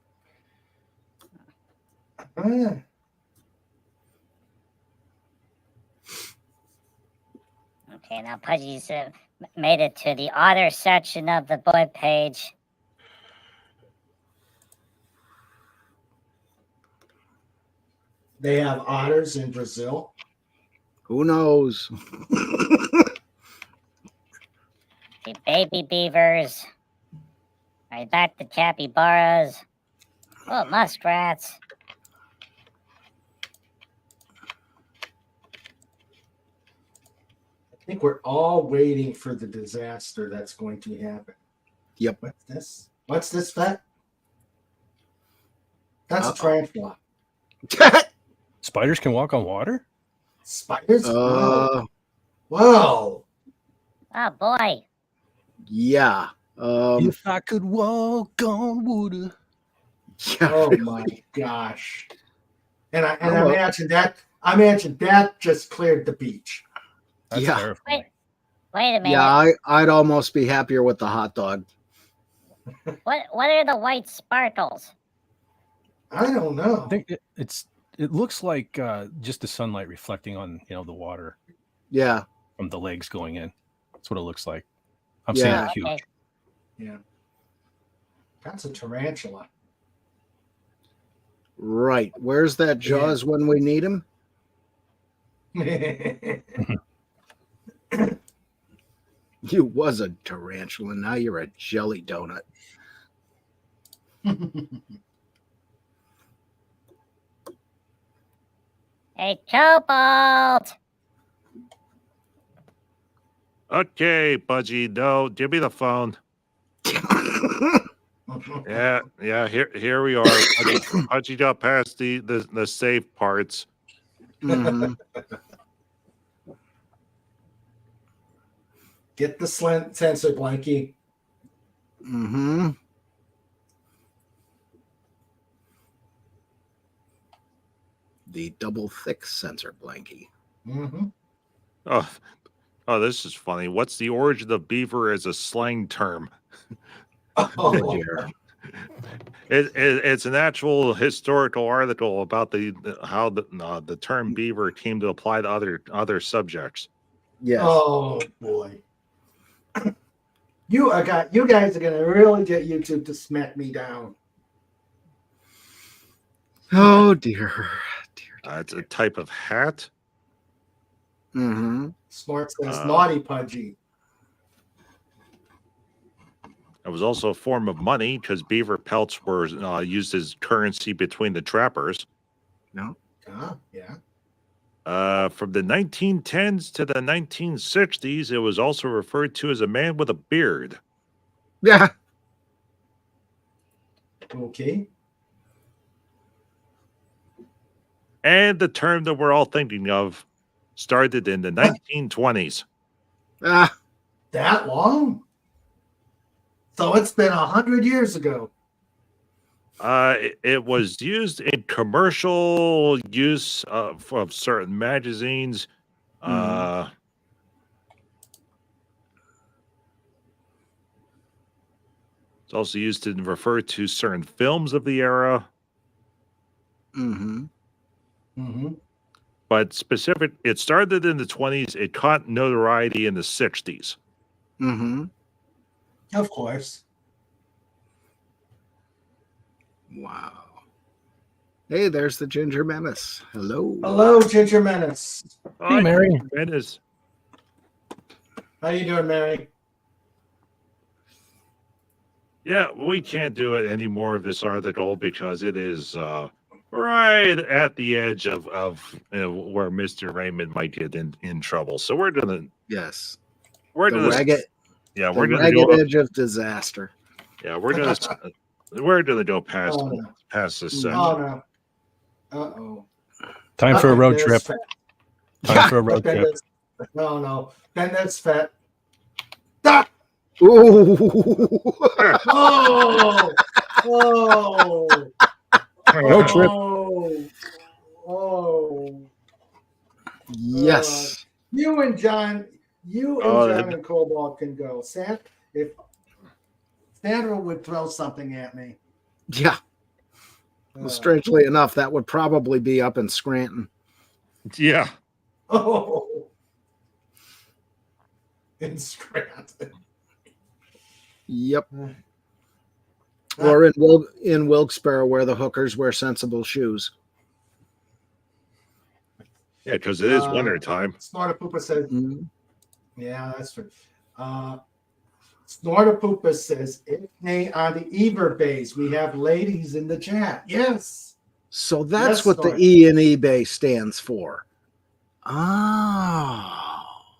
Okay, now Pudgy's made it to the otter section of the web page. They have otters in Brazil. Who knows? The baby beavers. Right back to capybaras. Oh, muskrats. think we're all waiting for the disaster that's going to happen. Yep. What's this? What's this, Vet? That's a tarantula. Spiders can walk on water? Spiders? Whoa. Whoa. Oh boy. Yeah. If I could walk on water. Yeah, oh really. my gosh. And I imagine that just cleared the beach. That's Yeah. terrifying. Wait a minute. Yeah, I'd almost be happier with the hot dog. What are the white sparkles? I don't know. I think it looks like just the sunlight reflecting on the water. Yeah. From the legs going in. That's what it looks like. I'm saying it's huge. Okay. Yeah. That's a tarantula. Right. Where's that Jaws when we need him? You was a tarantula. Now you're a jelly donut. Hey, Cobalt. Okay, Budgie. No, give me the phone. Yeah. Here we are. Budgie got past the safe parts. Mhm. Get the sensor, Blanky. Mm-hmm. The double thick sensor blankie. Mm-hmm. Oh, this is funny. What's the origin of beaver as a slang term? Oh, dear. It's an actual historical article about how the term beaver came to apply to other subjects. Yes. Oh boy. You guys are gonna really get YouTube to smack me down. Oh dear. It's a type of hat. Mm-hmm. Smart says naughty Pudgy. It was also a form of money because beaver pelts were used as currency between the trappers. No. Yeah. From the 1910s to the 1960s, it was also referred to as a man with a beard. Yeah. Okay. And the term that we're all thinking of started in the 1920s. Ah. That long? So it's been 100 years ago. It was used in commercial use of certain magazines. It's also used to refer to certain films of the era. Mm-hmm. Mm-hmm. But it started in the 20s. It caught notoriety in the 60s. Mm-hmm. Of course. Wow. Hey, there's the Ginger Menace. Hello. Hello, Ginger Menace. Hey, Mary. Menace. How you doing, Mary? Yeah, we can't do it any more of this article because it is right at the edge of where Mr. Raymond might get in trouble. So we're gonna we're the gonna ragged, yeah the we're gonna ragged go edge of disaster. yeah we're gonna go past this section. Oh no. Uh-oh. Time for a road trip. Fat. Time for a road trip. No. Then that's fat. Ah! Ooh. Oh. Road trip. Oh. Yes. You and John and Cobalt can go. If Sandra would throw something at me. Yeah. Well, strangely enough, that would probably be up in Scranton. Yeah. Oh. In Scranton. Yep. Or in Wilkes-Barre, where the hookers wear sensible shoes. Yeah, because it is winter time. Snortapoopa says, yeah, that's true. Snortapoopa says, on the eBay, we have ladies in the chat. Yes. So that's Yes, what the Snort. E in eBay stands for. Oh.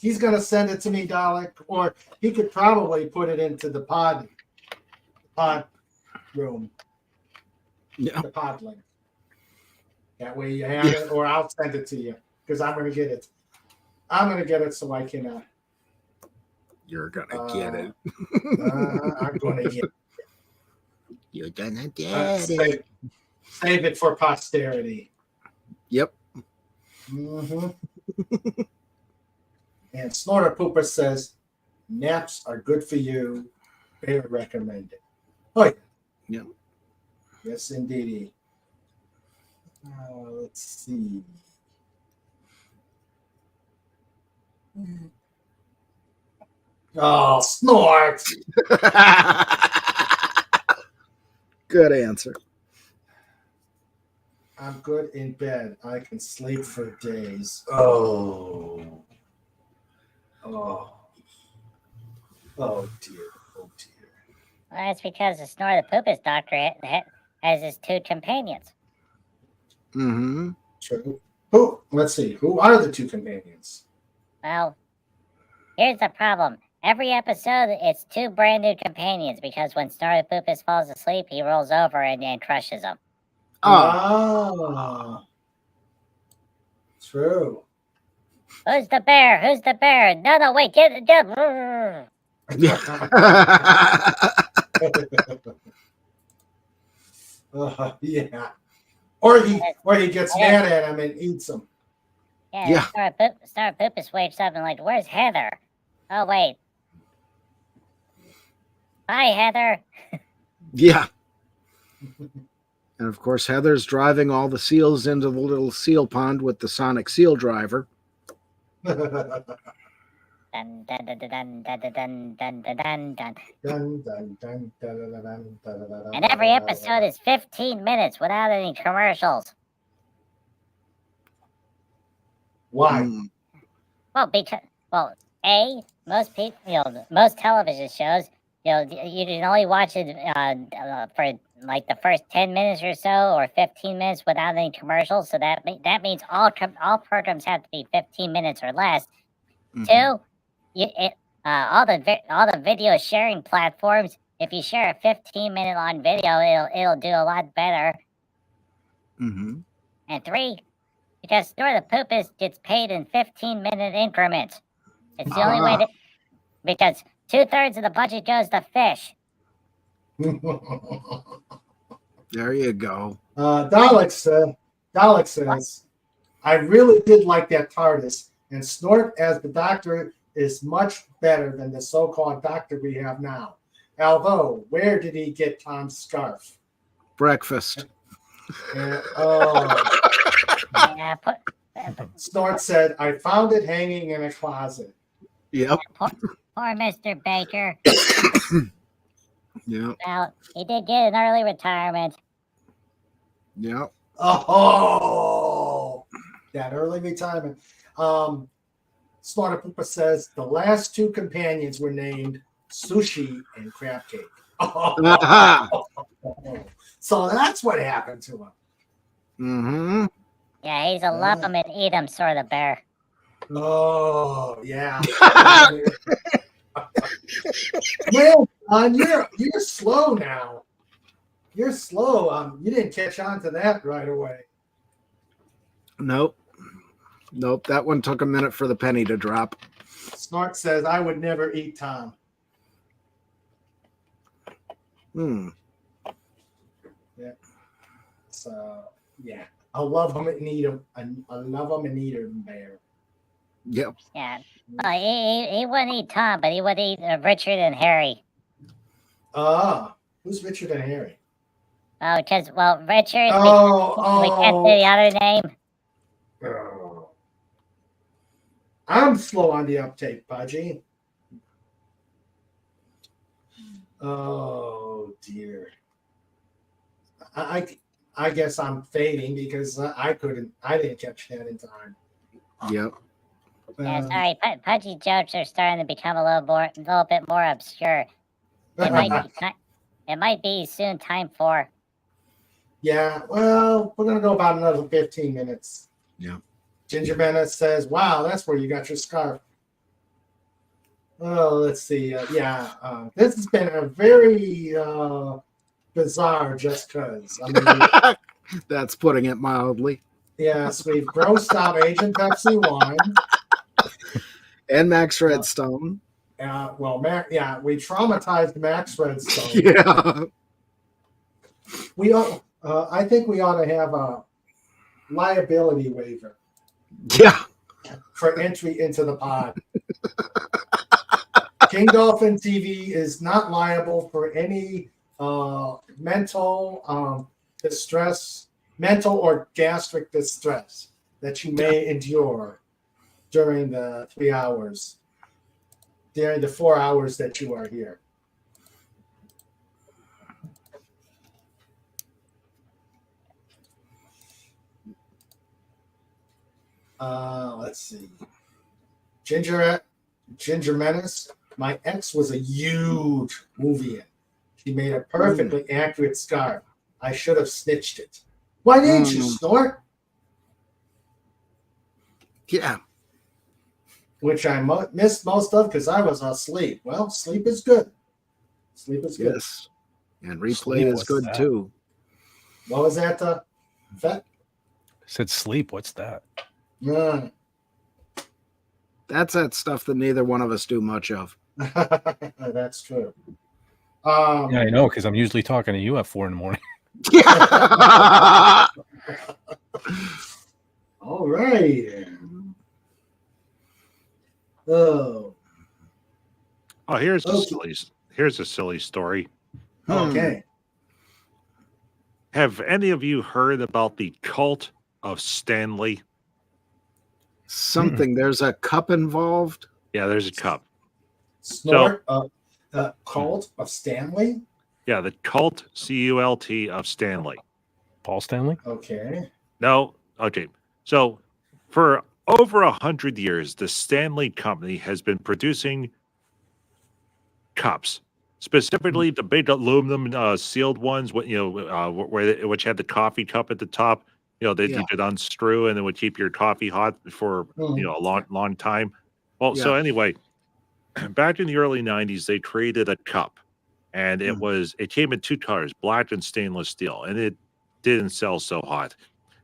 he's gonna send it to me, Dalek, or he could probably put it into the pod room. Yeah. The pod link. That way you have it, or I'll send it to you because I'm gonna get it. I'm gonna get it so I can. You're gonna get it. I'm gonna get it. You're gonna get it. Save it for posterity. Yep. Mm-hmm. And Snorter Pooper says, naps are good for you. Bear recommended. Oh, yeah. Yep. Yes, indeed. Let's see. Oh, snort. Good answer. I'm good in bed. I can sleep for days. Oh. Oh. Oh, dear. Oh, dear. Well, that's because the Snore the Poopus doctor has his two companions. Mm-hmm. True. Who? Let's see. Who are the two companions? Well, here's the problem. Every episode, it's two brand new companions because when Snore the Poopus falls asleep, he rolls over and crushes them. Oh. True. Who's the bear? Who's the bear? No, wait, get. Brrr. Yeah. Or he gets mad at him and eats him. Yeah. Snore Poopus wakes up and like, where's Heather? Oh wait. Hi, Heather. Yeah. And of course, Heather's driving all the seals into the little seal pond with the sonic seal driver. Dun, dun, dun, dun, dun, dun, dun, dun, dun, dun. And every episode is 15 minutes without any commercials. Why? Well, most people, most television shows, you can only watch it for like the first 10 minutes or so, or 15 minutes without any commercials. So that means all programs have to be 15 minutes or less. Mm-hmm. 2, all the video sharing platforms, if you share a 15-minute long video, it'll do a lot better. Mm-hmm. And 3, because Snore the Poopus gets paid in 15-minute increments. It's the only way to, because 2/3 of the budget goes to fish. There you go. Dalek says, I really did like that TARDIS, and Snort as the Doctor is much better than the so-called Doctor we have now. Although, where did he get Tom's scarf? Breakfast. Yeah, Snort said, I found it hanging in a closet. Yep. Poor Mr. Baker. Yep. Well, he did get an early retirement. Yep. Oh, that early retirement. Snorter Pooper says the last two companions were named Sushi and Crab Cake. So that's what happened to him. Mm-hmm. Yeah, he's a love him and eat him sort of bear. Oh, yeah. Man, you're slow now. You're slow. You didn't catch on to that right away. Nope. That one took a minute for the penny to drop. Snort says, I would never eat Tom. Yeah. So, yeah. I love him and eat him. I love him and eat him, bear. Yep. Yeah. Well, he wouldn't eat Tom, but he would eat Richard and Harry. Who's Richard and Harry? Oh, because, Richard, we can't say the other name. I'm slow on the uptake, Pudgy. Oh, dear. I guess I'm fading because I didn't catch that in time. Yep. Yeah, sorry. Pudgy jokes are starting to become a little bit more obscure. It might be soon time for. Yeah, well, we're gonna go about another 15 minutes. Yeah. Ginger Bennett says, "Wow, that's where you got your scarf." Oh, let's see. This has been a very bizarre just because. I mean, That's putting it mildly. yes, we've grossed out Agent Pepsi wine. And Max Redstone. We traumatized Max Redstone. Yeah. I think we ought to have a liability waiver. Yeah. For entry into the pod. King Dolphin TV is not liable for any mental distress, mental or gastric distress that you may endure during the 3 hours, during the 4 hours that you are here. Let's see. Ginger Menace. My ex was a huge movie in. She made a perfectly accurate scar. I should have snitched it. Why didn't you, Snort? Yeah. Which I missed most of because I was asleep. Well, sleep is good. Sleep is good. Yes. And replay is good too. What was that, Vet? Said sleep. What's that? That's that stuff that neither one of us do much of. That's true. Yeah, I know, because I'm usually talking to you at 4 a.m. All right. Oh, here's a silly story. Okay. Have any of you heard about the cult of Stanley? Something. There's a cup involved. Yeah, there's a cup. Snort of the cult of Stanley? Yeah, the cult, C-U-L-T, of Stanley. Paul Stanley? Okay. No. Okay. So for over 100 years, the Stanley Company has been producing cups, specifically the big aluminum sealed ones, which had the coffee cup at the top. That you could unscrew and it would keep your coffee hot for a long time. Well, so anyway, back in the early 90s, they created a cup, and it came in 2 colors, black and stainless steel, and it didn't sell so hot.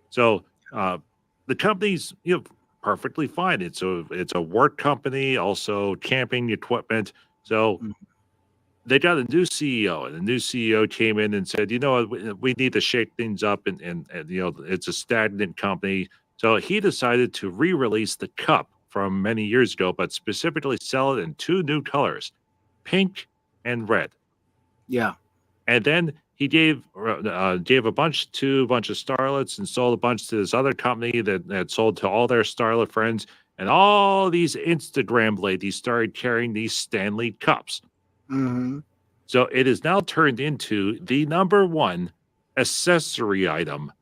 So the company's perfectly fine. It's a work company, also camping equipment. So they got a new CEO, and the new CEO came in and said, we need to shake things up, and it's a stagnant company. So he decided to re-release the cup from many years ago, but specifically sell it in 2 new colors, pink and red. Yeah. And then he gave a bunch to a bunch of starlets and sold a bunch to this other company that sold to all their starlet friends. And all these Instagram ladies started carrying these Stanley cups. Mm-hmm. So it is now turned into the #1 accessory item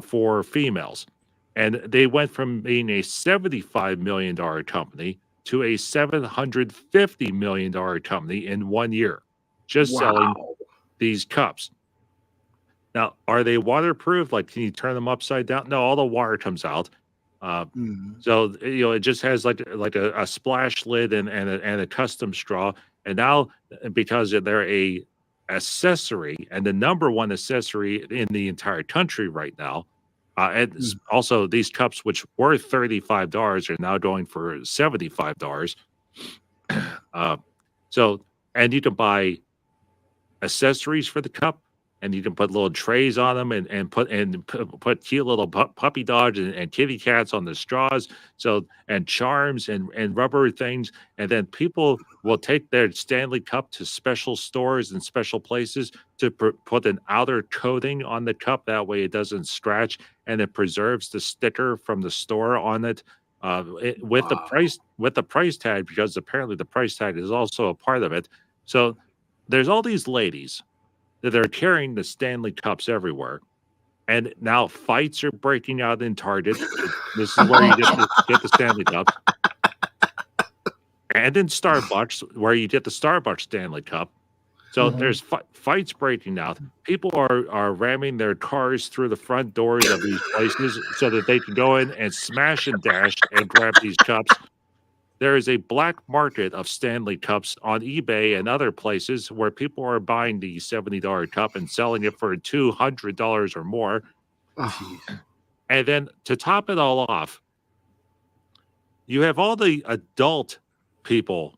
for females. And they went from being a $75 million company to a $750 million company in 1 year, just selling these cups. Now, are they waterproof? Like, can you turn them upside down? No, all the water comes out. So it just has like a splash lid and a custom straw. And now, because they're a accessory and the #1 accessory in the entire country right now, and also these cups, which were $35, are now going for $75. And you can buy accessories for the cup, and you can put little trays on them and put cute little puppy dogs and kitty cats on the straws. So, and charms and rubber things. And then people will take their Stanley Cup to special stores and special places to put an outer coating on the cup. That way it doesn't scratch, and it preserves the sticker from the store on it. With the price tag, because apparently the price tag is also a part of it. So there's all these ladies that are carrying the Stanley Cups everywhere, and now fights are breaking out in Target. This is where you get the Stanley Cups, and in Starbucks, where you get the Starbucks Stanley Cup. So there's fights breaking out. People are ramming their cars through the front doors of these places so that they can go in and smash and dash and grab these cups. there is a black market of Stanley cups on eBay and other places where people are buying the $70 cup and selling it for $200 or more. Oh, And then to top it all off, you have all the adult people,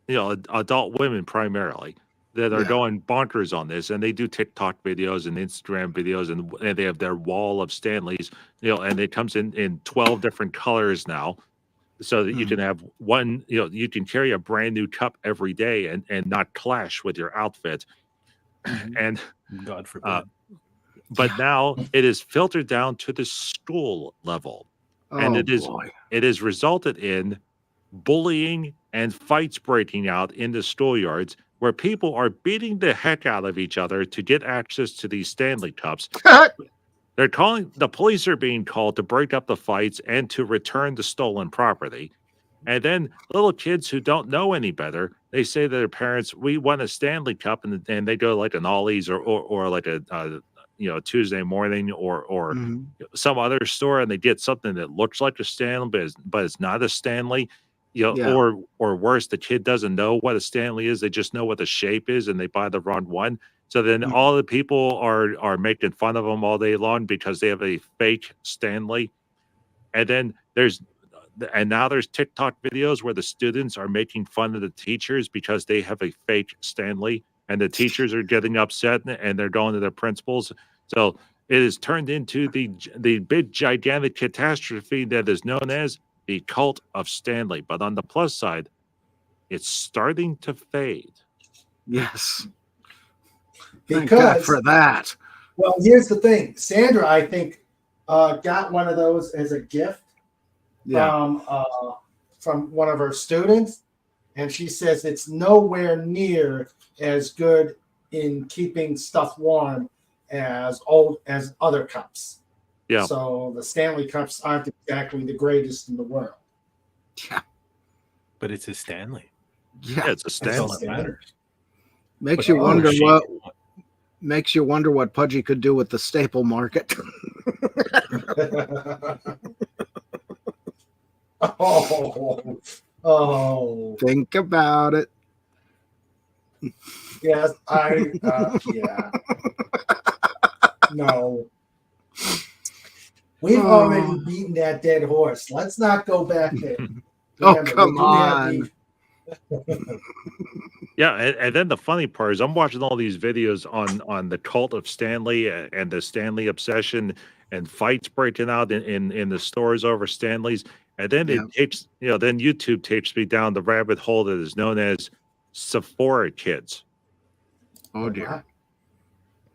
adult women primarily, that are going bonkers on this, and they do TikTok videos and Instagram videos, and they have their wall of Stanleys, and it comes in 12 different colors now, so that you can have one, you can carry a brand new cup every day and not clash with your outfit. And God forbid. but now it is filtered down to the school level, and Oh, it has resulted in bullying and fights breaking out in the schoolyards where people are beating the heck out of each other to get access to these Stanley cups. The police are being called to break up the fights and to return the stolen property. And then little kids who don't know any better, they say to their parents, "We want a Stanley Cup," and they go like an Ollie's or like a Tuesday morning or some other store, and they get something that looks like a Stanley, but it's not a Stanley. Or worse, the kid doesn't know what a Stanley is; they just know what the shape is, and they buy the wrong one. So then all the people are making fun of them all day long because they have a fake Stanley, and then now there's TikTok videos where the students are making fun of the teachers because they have a fake Stanley, and the teachers are getting upset and they're going to their principals. So it has turned into the big gigantic catastrophe that is known as the cult of Stanley. But on the plus side, it's starting to fade. Yes. Thank God for that. Well, here's the thing. Sandra, I think, got one of those as a gift from one of her students, and she says it's nowhere near as good in keeping stuff warm as other cups. Yeah. So the Stanley cups aren't exactly the greatest in the world. Yeah. But it's a Stanley. Yeah, it's a Stanley. That's all that matters. Makes you wonder what Pudgy could do with the staple market. Oh. Think about it. Yes, yeah. No. We've already beaten that dead horse. Let's not go back there. Remember, come on. Yeah, and then the funny part is I'm watching all these videos on the cult of Stanley and the Stanley obsession and fights breaking out in the stores over Stanleys. And then it takes, then YouTube takes me down the rabbit hole that is known as Sephora Kids. Oh, dear.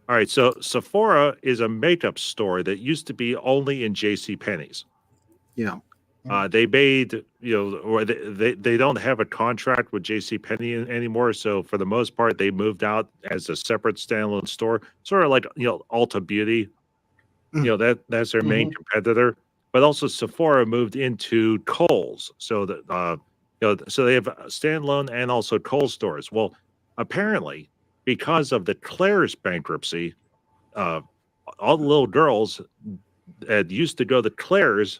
All right, so Sephora is a makeup store that used to be only in JCPenney's. Yeah. They made, or they don't have a contract with JCPenney anymore. So for the most part, they moved out as a separate standalone store, sort of like, Ulta Beauty. That's their main competitor. But also Sephora moved into Kohl's. So that, so they have standalone and also Kohl's stores. Well, apparently, because of the Claire's bankruptcy, all the little girls that used to go to Claire's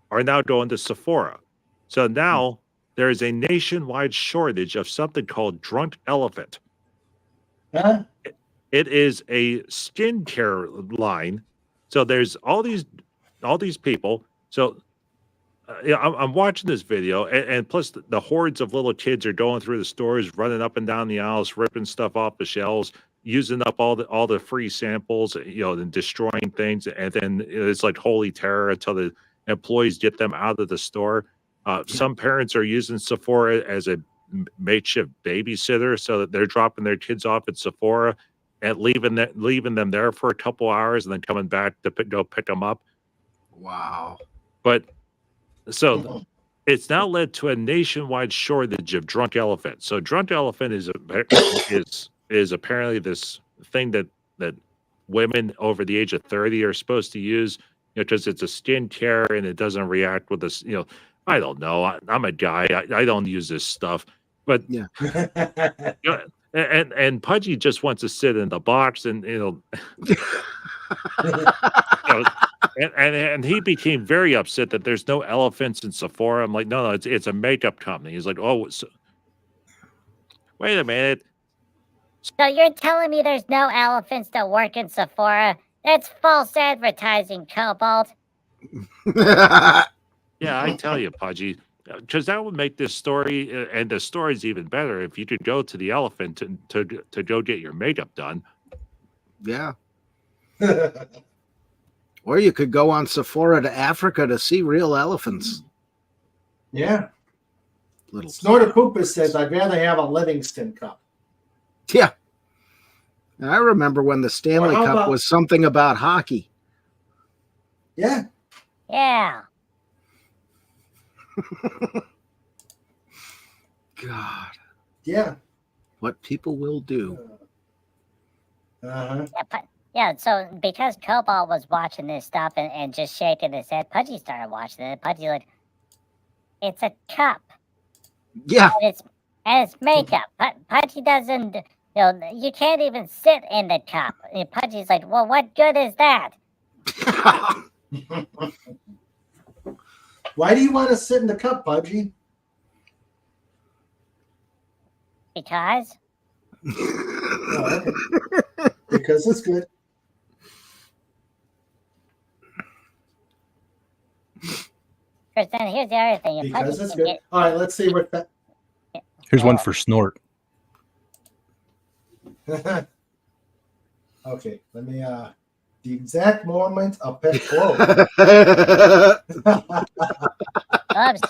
are now going to Sephora. So now there is a nationwide shortage of something called Drunk Elephant. Huh? It is a skincare line. So there's all these people. So I'm watching this video, and plus the hordes of little kids are going through the stores, running up and down the aisles, ripping stuff off the shelves, using up all the free samples, and destroying things. And then it's like holy terror until the employees get them out of the store. Some parents are using Sephora as a makeshift babysitter, so that they're dropping their kids off at Sephora and leaving them there for a couple hours and then coming back to go pick them up. Wow. But so it's now led to a nationwide shortage of Drunk Elephant. So Drunk Elephant is apparently this thing that women over the age of 30 are supposed to use, because it's a skincare and it doesn't react with this. I don't know. I'm a guy. I don't use this stuff, but yeah. And Pudgy just wants to sit in the box and and he became very upset that there's no elephants in Sephora. I'm like, no, it's a makeup company. He's like, oh, wait a minute. So you're telling me there's no elephants that work in Sephora? That's false advertising, Cobalt. Yeah, I tell you, Pudgy, because that would make this story, and the story's even better if you could go to the elephant to go get your makeup done. Yeah. Or you could go on Sephora to Africa to see real elephants. Yeah. Little Snorter Pooper says, I'd rather have a Livingston cup. Yeah. I remember when the Stanley Well, how Cup about- was something about hockey. Yeah. Yeah. God. Yeah. What people will do. Uh-huh. Yeah, so because Cobalt was watching this stuff and just shaking his head, Pudgy started watching it. Pudgy like, it's a cup. Yeah. And it's makeup. Pudgy doesn't, you can't even sit in the cup. And Pudgy's like, well, what good is that? Why do you want to sit in the cup, Pudgy? Because? Oh, okay. Because it's good. Because then here's the other thing. If Because Pudgy it's can good. All right, let's see what that. Here's one for Snort. Okay, let me the exact moment of pet quote. Oops.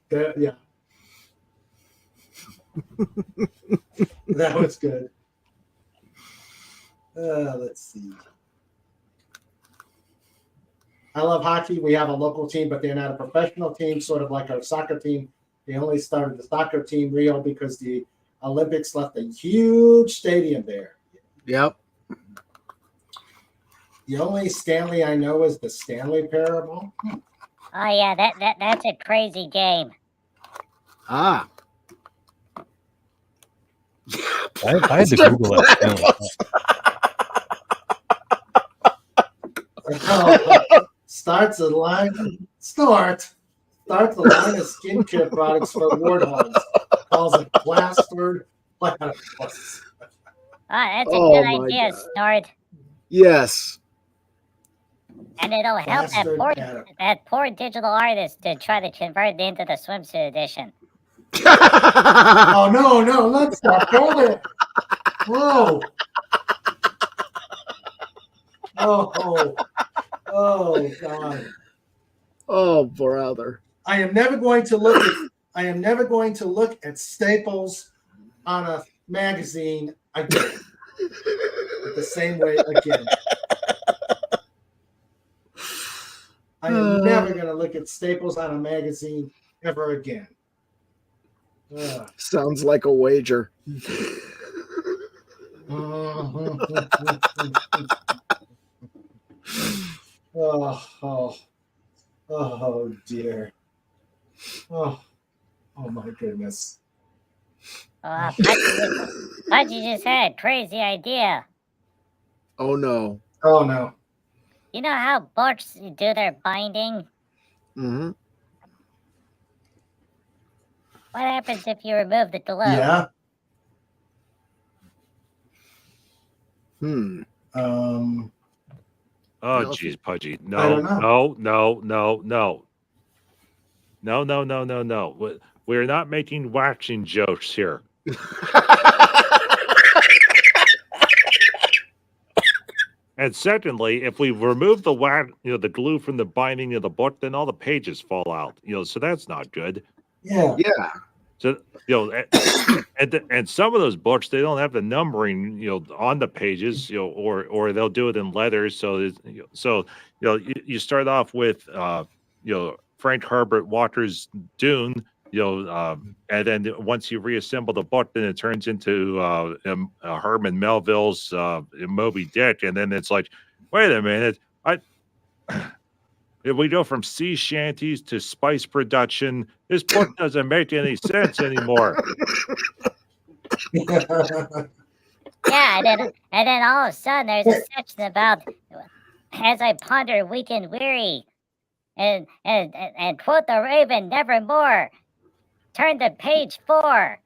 Yeah. That was good. Let's see. I love hockey. We have a local team, but they're not a professional team, sort of like our soccer team. They only started the soccer team Rio because the Olympics left a huge stadium there. Yep. The only Stanley I know is the Stanley Parable. Oh yeah, that's a crazy game. Ah. I had to Google that. Starts a line. Starts a line of skincare products for warthogs. Calls it plastered platypus. That's a Oh, good my idea, God. Snort. Yes. And it'll help Plastered that poor digital artist to try to convert it into the swimsuit edition. Oh no, let's not go there. Whoa. Oh God. Oh, brother. I am never going to look at Staples on a magazine again. The same way again. I am never going to look at Staples on a magazine ever again. Sounds like a wager. Oh dear. Oh my goodness. Pudgy just had a crazy idea. Oh no. Oh no. You know how books do their binding? Mm-hmm. What happens if you remove the glue? Yeah. Oh, geez, Pudgy. I don't know. No. We're not making waxing jokes here. And secondly, if we remove the the glue from the binding of the book, then all the pages fall out. So that's not good. Yeah. Yeah. So and some of those books they don't have the numbering on the pages or they'll do it in letters. So you start off with Frank Herbert Walker's Dune. And then once you reassemble the book, then it turns into Herman Melville's Moby Dick, and then it's like, wait a minute, if we go from sea shanties to spice production, this book doesn't make any sense anymore. Yeah, and then all of a sudden there's a section about as I ponder weak and weary, and quote the Raven nevermore. Turn to page 4.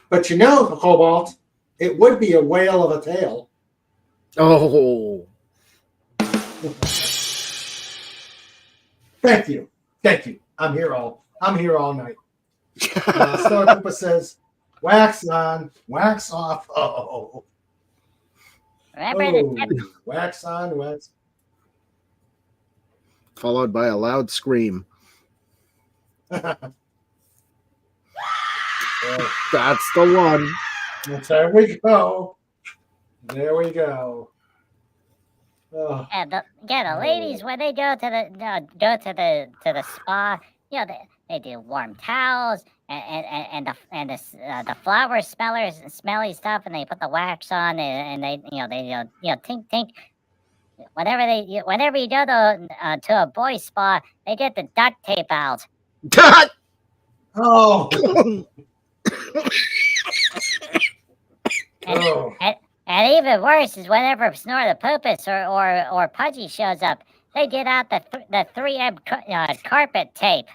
But you know, Cobalt, it would be a whale of a tale. Oh. Thank you. I'm here all night. Star Poopa says, wax on, wax off. Oh. Remember the tip. Wax on, wax. Followed by a loud scream. That's the one. There we go. Oh. The ladies when they go to the spa, you know, they do warm towels and the flower smelly stuff, and they put the wax on, and they tink tink. Whenever you go to a boys spa, they get the duct tape out. Oh. And even worse is whenever Snore the Poopus or Pudgy shows up, they get out the 3M carpet tape.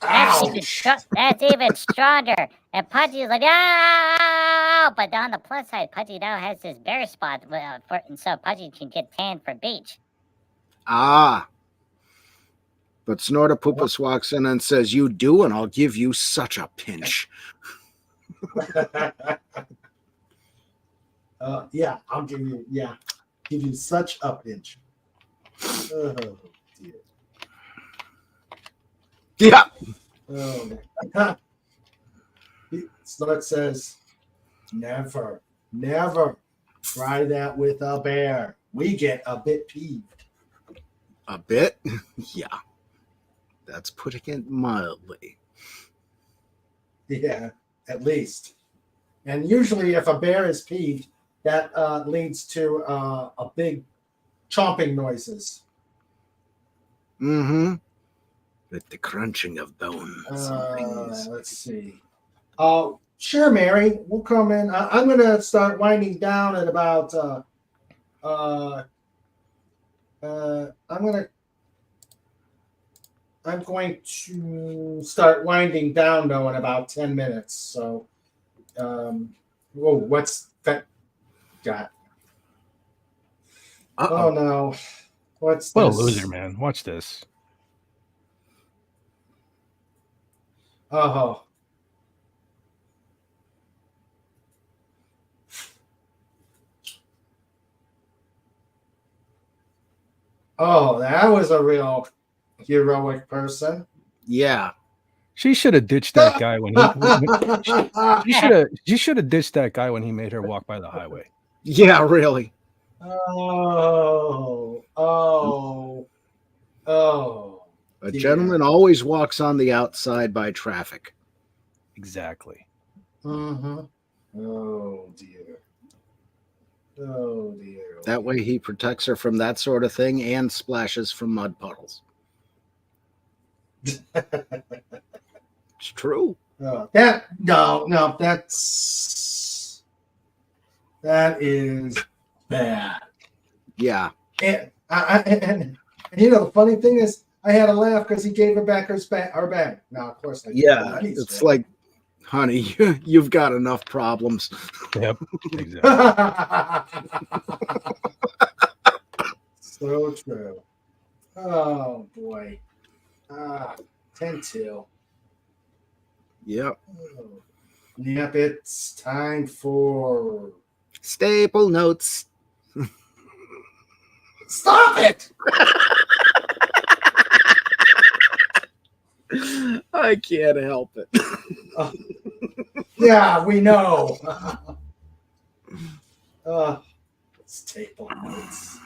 That's even stronger. And Pudgy's like, "Ow!" But on the plus side, Pudgy now has this bare spot, and so Pudgy can get tan for beach. Ah. But Snortopoopas walks in and says, "You do, and I'll give you such a pinch." Yeah, I'll give you such a pinch. Oh dear. Yeah. Oh, Snort says, never try that with a bear. We get a bit peeved. A bit? Yeah. That's putting it mildly. Yeah, at least. And usually if a bear is peeved, that leads to a big chomping noises. Mm-hmm. With the crunching of bones and things. Let's see. Sure, Mary. We'll come in. I'm going to start winding down at about I'm going to start winding down though in about 10 minutes. So whoa, what's that got? Oh no. What's What this? a loser, man. Watch this. Oh. Oh, that was a real heroic person. Yeah. She should have ditched that guy when she should have ditched that guy when he made her walk by the highway. Yeah, really. Oh. A gentleman always walks on the outside by traffic. Exactly. Mm-hmm. Oh dear. That way he protects her from that sort of thing and splashes from mud puddles. It's true. That is bad. Yeah. And you know the funny thing is, I had a laugh because he gave her back her bag. Now, of course, it's like, honey, you've got enough problems. Yep. Exactly. So true. Oh boy. 10-2. Yep. Yep, it's time for staple notes. Stop it! I can't help it. Yeah, we know. Staple notes.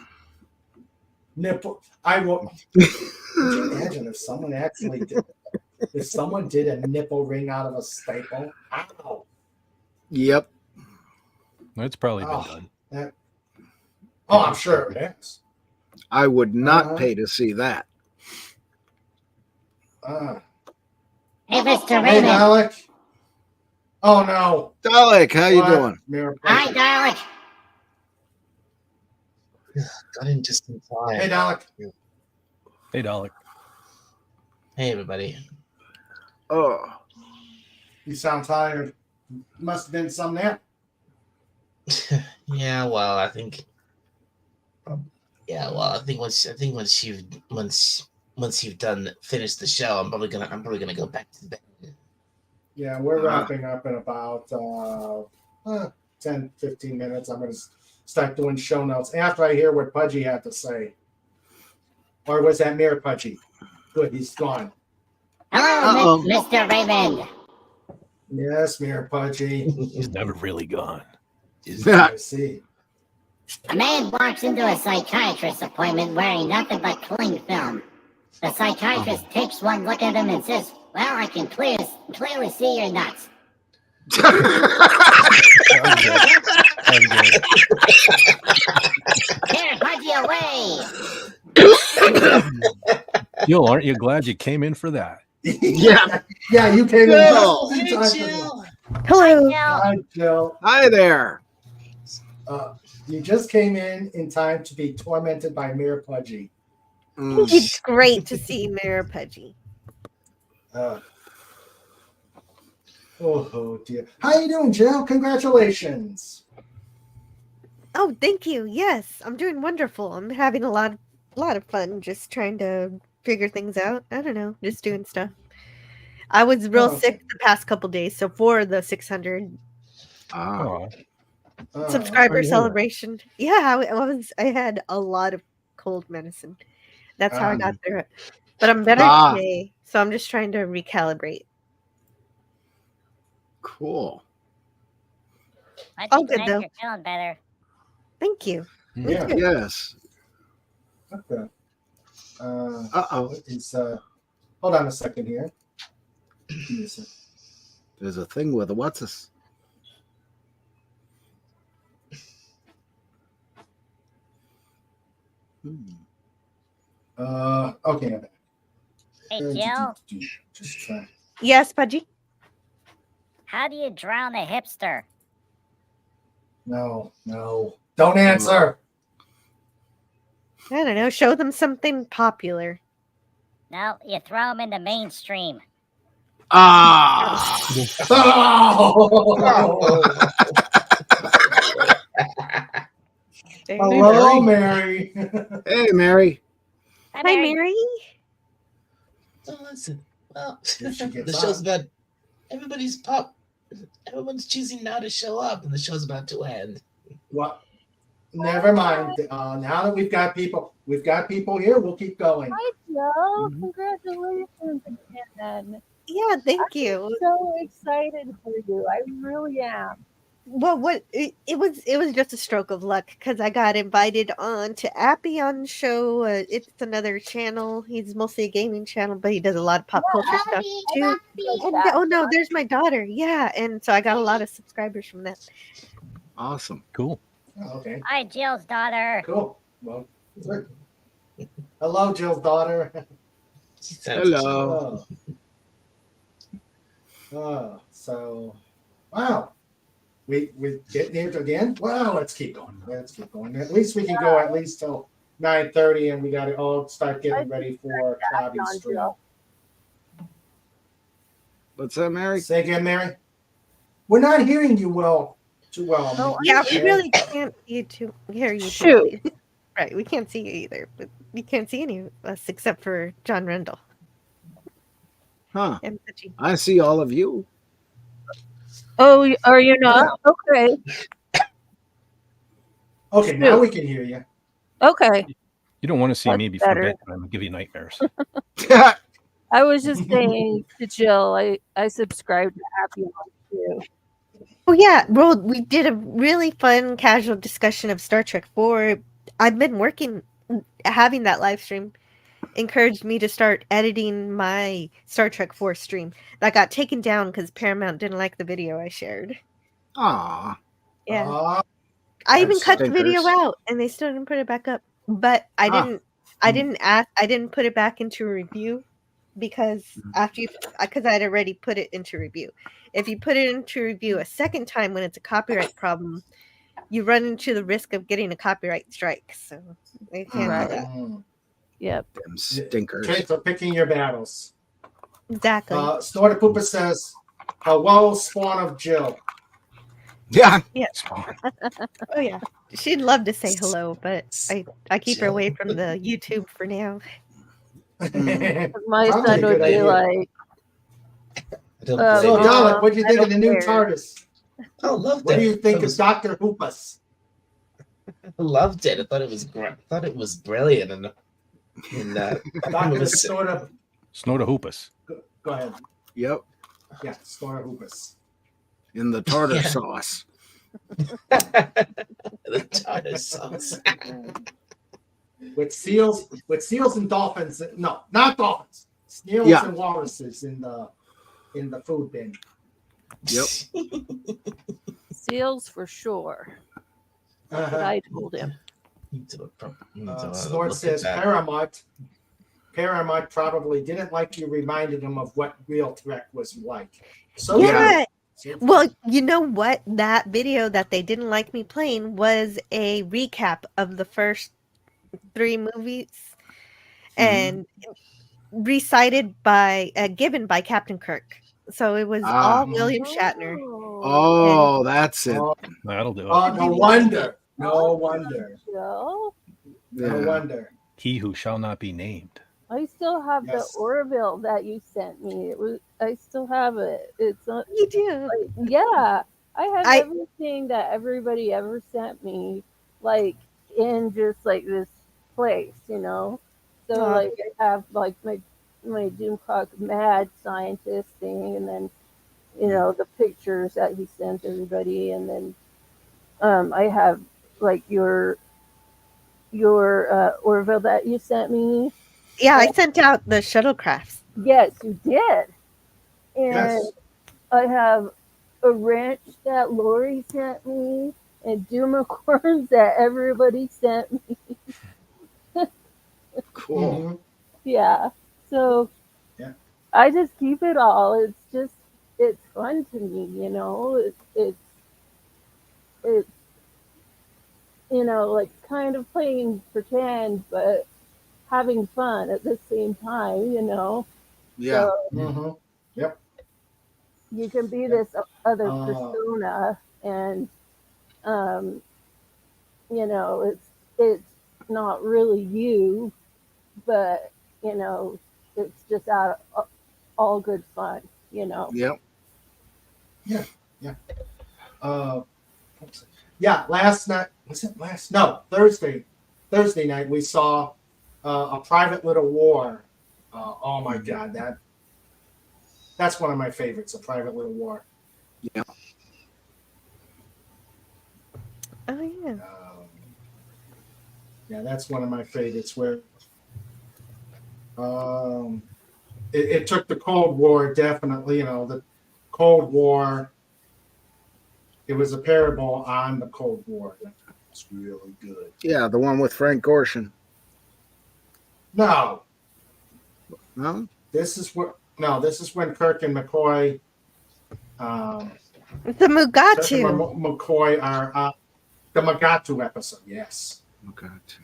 Nipple. I will. Could you imagine if someone actually did? If someone did a nipple ring out of a staple? Ow. Yep. It's probably been done. I'm sure it is. I would not pay to see that. Hey, Mr. Hey, Raymond. Alec. Oh no, Dalek, how you What? doing? Mirror Hi, Pudgy. Dalek. Got in just in time. Hey, Dalek. Hey, Dalek. Hey, everybody. Oh, You sound tired. Must have been some nap. Yeah, well, I think. Yeah, well, I think once you've finished the show, I'm probably gonna go back to bed. Yeah, we're wrapping up in about 10, 15 minutes. I'm going to start doing show notes after I hear what Pudgy had to say. Or was that Mirror Pudgy? Good, he's gone. Hello, Mr. Raymond. Yes, Mirror Pudgy. He's never really gone. I see. A man walks into a psychiatrist's appointment wearing nothing but cling film. The psychiatrist takes one look at him and says, "Well, I can clearly see your nuts." Here, Pudgy away! Jill, aren't you glad you came in for that? Yeah. Yeah, you came Jill. in just in time for that. Hello. Hi, Jill. Hi there. You just came in time to be tormented by Mirror Pudgy. It's great to see Mirror Pudgy. Oh dear. How you doing, Jill? Congratulations. Oh, thank you. Yes, I'm doing wonderful. I'm having a lot of fun just trying to figure things out. I don't know, just doing stuff. I was real sick the past couple days, so for the 600 subscriber celebration, yeah, I had a lot of cold medicine. That's how I got through it. But I'm better today, so I'm just trying to recalibrate. Cool. Oh, good though. You're feeling better. Thank you. Yeah. Yes. Okay. Uh-oh. Hold on a second here. Give me a sec. There's a thing with a what's this? Okay. I'm back. Hey, Jill. Just try. Yes, Pudgy? How do you drown a hipster? No. Don't answer. I don't know. Show them something popular. No, you throw him in the mainstream. Hello, Mary. Hey, Mary. Hi, Mary. Oh, listen. Well, Here she gets the show's on. about everyone's choosing now to show up, and the show's about to end. What? Never mind. Now that we've got people here. We'll keep going. Hi, Joe. Congratulations again. Yeah, thank you. I'm so excited for you. I really am. Well, it was just a stroke of luck because I got invited on to Appy on the show. It's another channel. He's mostly a gaming channel, but he does a lot of pop culture stuff too. And, oh no, there's my daughter. Yeah, and so I got a lot of subscribers from that. Awesome. Cool. Oh, okay. Hi, Jill's daughter. Cool. Well, good. Hello, Jill's daughter. Hello. So, wow. We get near to the end. Well, let's keep going. At least we can go at least till 9:30, and we got to all start getting ready for Bobby's stream. What's that, Mary? Say again, Mary. We're not hearing you too well. Oh, yeah, we really can't hear you. Shoot. Right, we can't see you either. But you can't see any of us except for John Rendell. Huh. And Pudgy. I see all of you. Oh, are you not? Okay. Okay, now we can hear you. Okay. You don't want to see That's me before better. bedtime. I'll give you nightmares. I was just saying to Jill, I subscribed to Happy Hour too. Oh yeah, well, we did a really fun casual discussion of Star Trek 4. I've been having that live stream encouraged me to start editing my Star Trek 4 stream. That got taken down because Paramount didn't like the video I shared. Aw. Yeah. I even cut the video out and they still didn't put it back up. But I didn't put it back into a review because because I had already put it into review. If you put it into review a second time when it's a copyright problem, you run into the risk of getting a copyright strike. So they can't do that. Yep. Them stinkers. Okay, so picking your battles. Exactly. Snorter Pooper says, "Hello, spawn of Jill." Yeah. Yeah. Oh yeah. She'd love to say hello, but I keep her away from the YouTube for now. My Probably son a would good be idea. like, don't So, blame you. Dalek, what do you think of the new I don't care. TARDIS? I loved What it. do you think It was- of Dr. Hoopus? I loved it. I thought it was great. I thought it was brilliant, and it Dr. was Snorter. Snorter Hoopus. Go ahead. Yep. Yeah, Snorter Hoopus. In the tartar Yeah. sauce. the tartar sauce. With seals and dolphins. No, not dolphins. Snails Yeah. and walruses in the food bin. Yep. Seals for sure. That's what I told him. Snort says Paramount probably didn't like you reminded him of what real Trek was like. So Yeah. true. Well, you know what? That video that they didn't like me playing was a recap of the first 3 movies and recited by given by Captain Kirk. So it was all William Shatner. Oh, that's it. That'll do it. Oh, no wonder. No wonder. Joe, No wonder. He who shall not be named. I still have Yes. the Orville that you sent me. I still have it. It's not. You do. Yeah, I have everything that everybody ever sent me, like in just like this place, you know. So Aw. like I have like my Jim Cock mad scientist thing, and then the pictures that he sent everybody, and then I have like your Orville that you sent me. Yeah, I sent out the shuttlecrafts. Yes, you did. And Yes. I have a wrench that Lori sent me and Doomacorns that everybody sent me. Cool. Yeah. So Yeah. I just keep it all. It's fun to me, you know. It's like kind of playing pretend but having fun at the same time, you know. Yeah. So Yep. you can be this other Uh, persona, and it's not really you, but it's just out of all good fun, you know. Yep. Yeah. Yeah. Yeah. Last night was it last? No, Thursday. Thursday night we saw a Private Little War. Oh my God, that's one of my favorites. A Private Little War. Yeah. Oh yeah. Yeah, that's one of my favorites. Where it took the Cold War, definitely. The Cold War. It was a parable on the Cold War. It's really good. Yeah, the one with Frank Gorshin. No, No? this is when Kirk and McCoy. The Kirk and Mugatu. McCoy are the Magatu episode. Yes. Mugatu.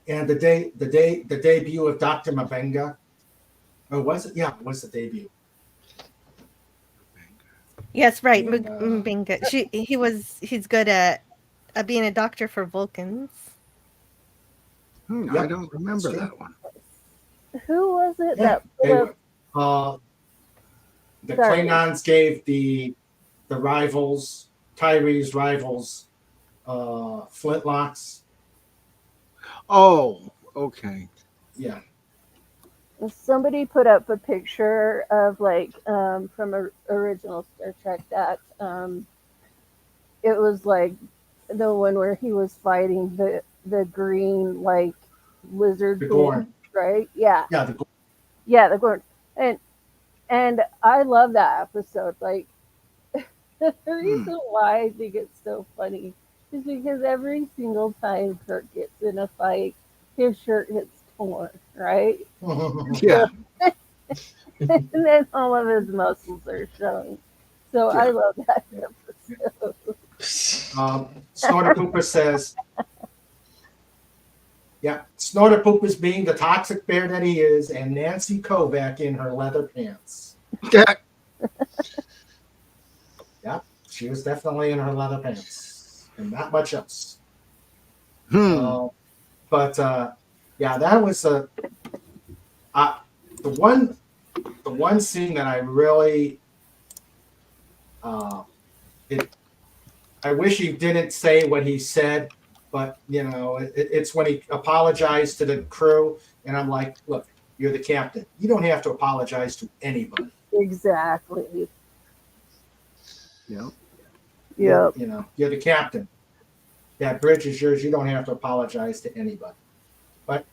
And the debut of Dr. Mabenga. Or was it? Yeah, it was the debut. Yes, right. And, Being good. He's good at being a doctor for Vulcans. I Yep, don't remember that's that one. Who was it Yeah, that put up? the Sorry. Klingons gave the rivals, Kyrie's rivals, flintlocks. Oh, okay. Yeah. Somebody put up a picture of like from original Star Trek that it was like the one where he was fighting the green like lizard The thing, Gorn. right? Yeah. Yeah, the Yeah, the Gorn. And I love that episode. Like the reason why I think it's so funny is because every single time Kirk gets in a fight, his shirt gets porn, right? Yeah. And then all of his muscles are showing. So I love that episode. Snorter Pooper says, yeah, Snorter Pooper's being the toxic bear that he is, and Nancy Kovac in her leather pants. Yeah, she was definitely in her leather pants, and not much else. But yeah, that was the one scene that I really I wish he didn't say what he said, but you know, it's when he apologized to the crew, and I'm like, look, you're the captain. You don't have to apologize to anybody. Exactly. Yeah. Yep. You know, you're the captain. That bridge is yours. You don't have to apologize to anybody. But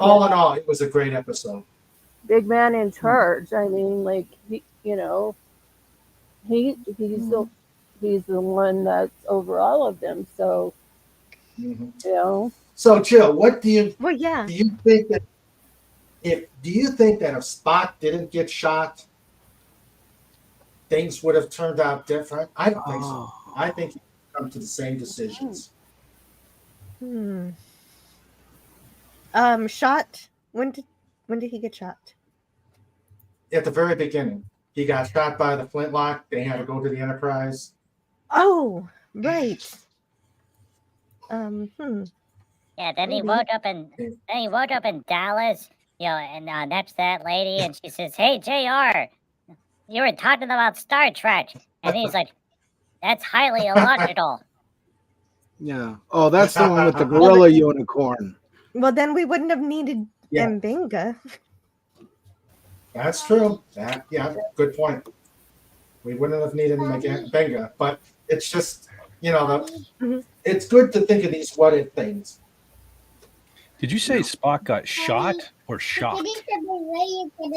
all in all, it was a great episode. Big man in charge. I mean, like you know, he's the one that's over all of them. So you know. So Jill, what do you do you think that if Spock didn't get shot, things would have turned out different? I don't think so. I think he would come to the same decisions. Shot. When did he get shot? At the very beginning, he got shot by the flintlock. They had to go to the Enterprise. Oh, right. Yeah, then he woke up in Dallas, you know, and next to that lady, and she says, "Hey, JR, you were talking about Star Trek," and he's like, "That's highly illogical." Yeah. Oh, that's the one with the gorilla unicorn. Well, then we wouldn't have needed Mbenga. That's true. Good point. We wouldn't have needed Mbenga, but it's just, you know, it's good to think of these what if things. Did you say Spock got shot or shocked?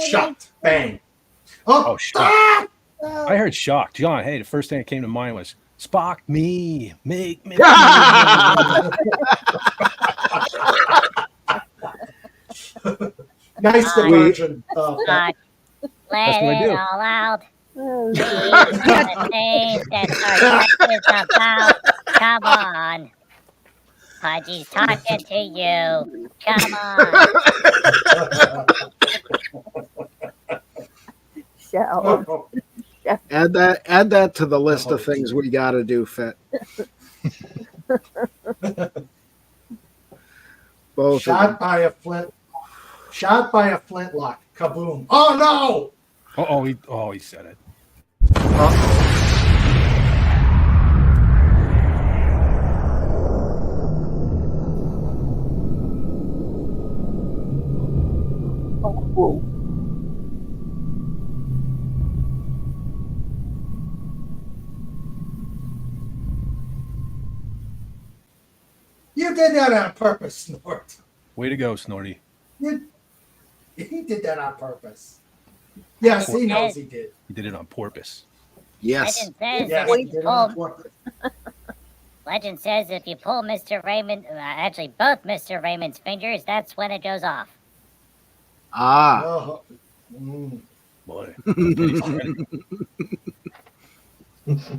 Shot. Bang. Oh, shocked. I heard shocked. John, hey, the first thing that came to mind was Spock me. Make me. Nice diversion. Let it all out. These are the things that Star Trek is about. Come on. Pudgy's talking to you. Come on. Add that to the list of things we got to do, Fit. Both shot by a flintlock. Kaboom. Oh no! He said it. Whoa. You did that on purpose, Snort. Way to go, Snorty. He did that on purpose. Yes, he knows he did. He did it on purpose. Legend says, Legend says if you pull Mr. Raymond, actually both Mr. Raymond's fingers, that's when it goes off. Boy.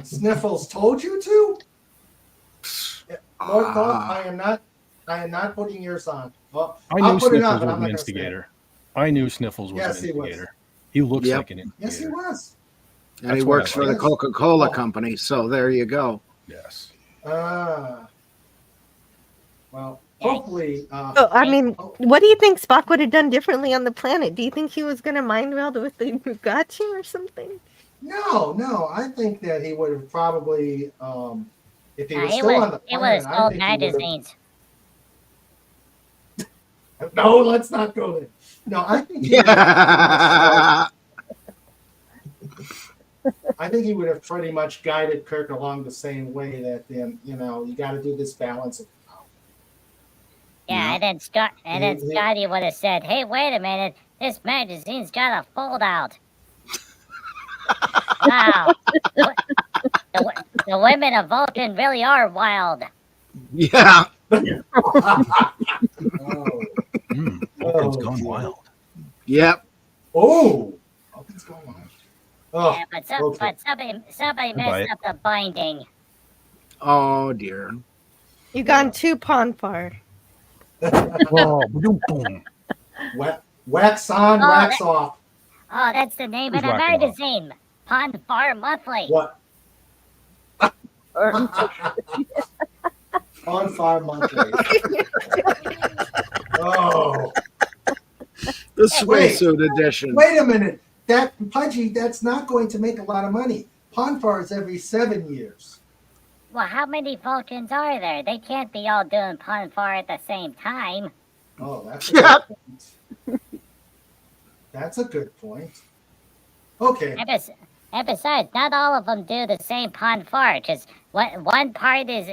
Sniffles told you to? I am not putting yours on. Well, I knew Sniffles was an instigator. I knew Sniffles was an instigator. He looks like an instigator. Yes, he was. And he works for the Coca-Cola company, so there you go. Yes. Well, hopefully. I mean, what do you think Spock would have done differently on the planet? Do you think he was going to mind meld with the Bugatti or something? No. I think that he would have probably, if he was he still on the planet, stole magazines. No, let's not go there. No, I think. I think he would have pretty much guided Kirk along the same way that then, you know, you got to do this balance. And then Scotty would have said, "Hey, wait a minute, this magazine's got a fold out." Wow, the women of Vulcan really are wild. Yeah. Vulcan's Gone Wild. Yep. Oh, Vulcan's Gone Wild. Oh, Yeah, but, okay. somebody buy messed it. up the binding. Oh dear. You gone too far. Oh, boom. Wax on, Oh, wax that- off. Oh, that's the name Who's of the whacking off? magazine. Pond Far Monthly. What? Or- On Fire Monthly. Oh. The swimsuit edition. Wait a minute. That Pudgy, that's not going to make a lot of money. Ponfar is every 7 years. Well, how many Vulcans are there? They can't be all doing Pond Far at the same time. Oh, that's a good point. That's a good point. Okay. And besides, not all of them do the same Pond Far. Because one part is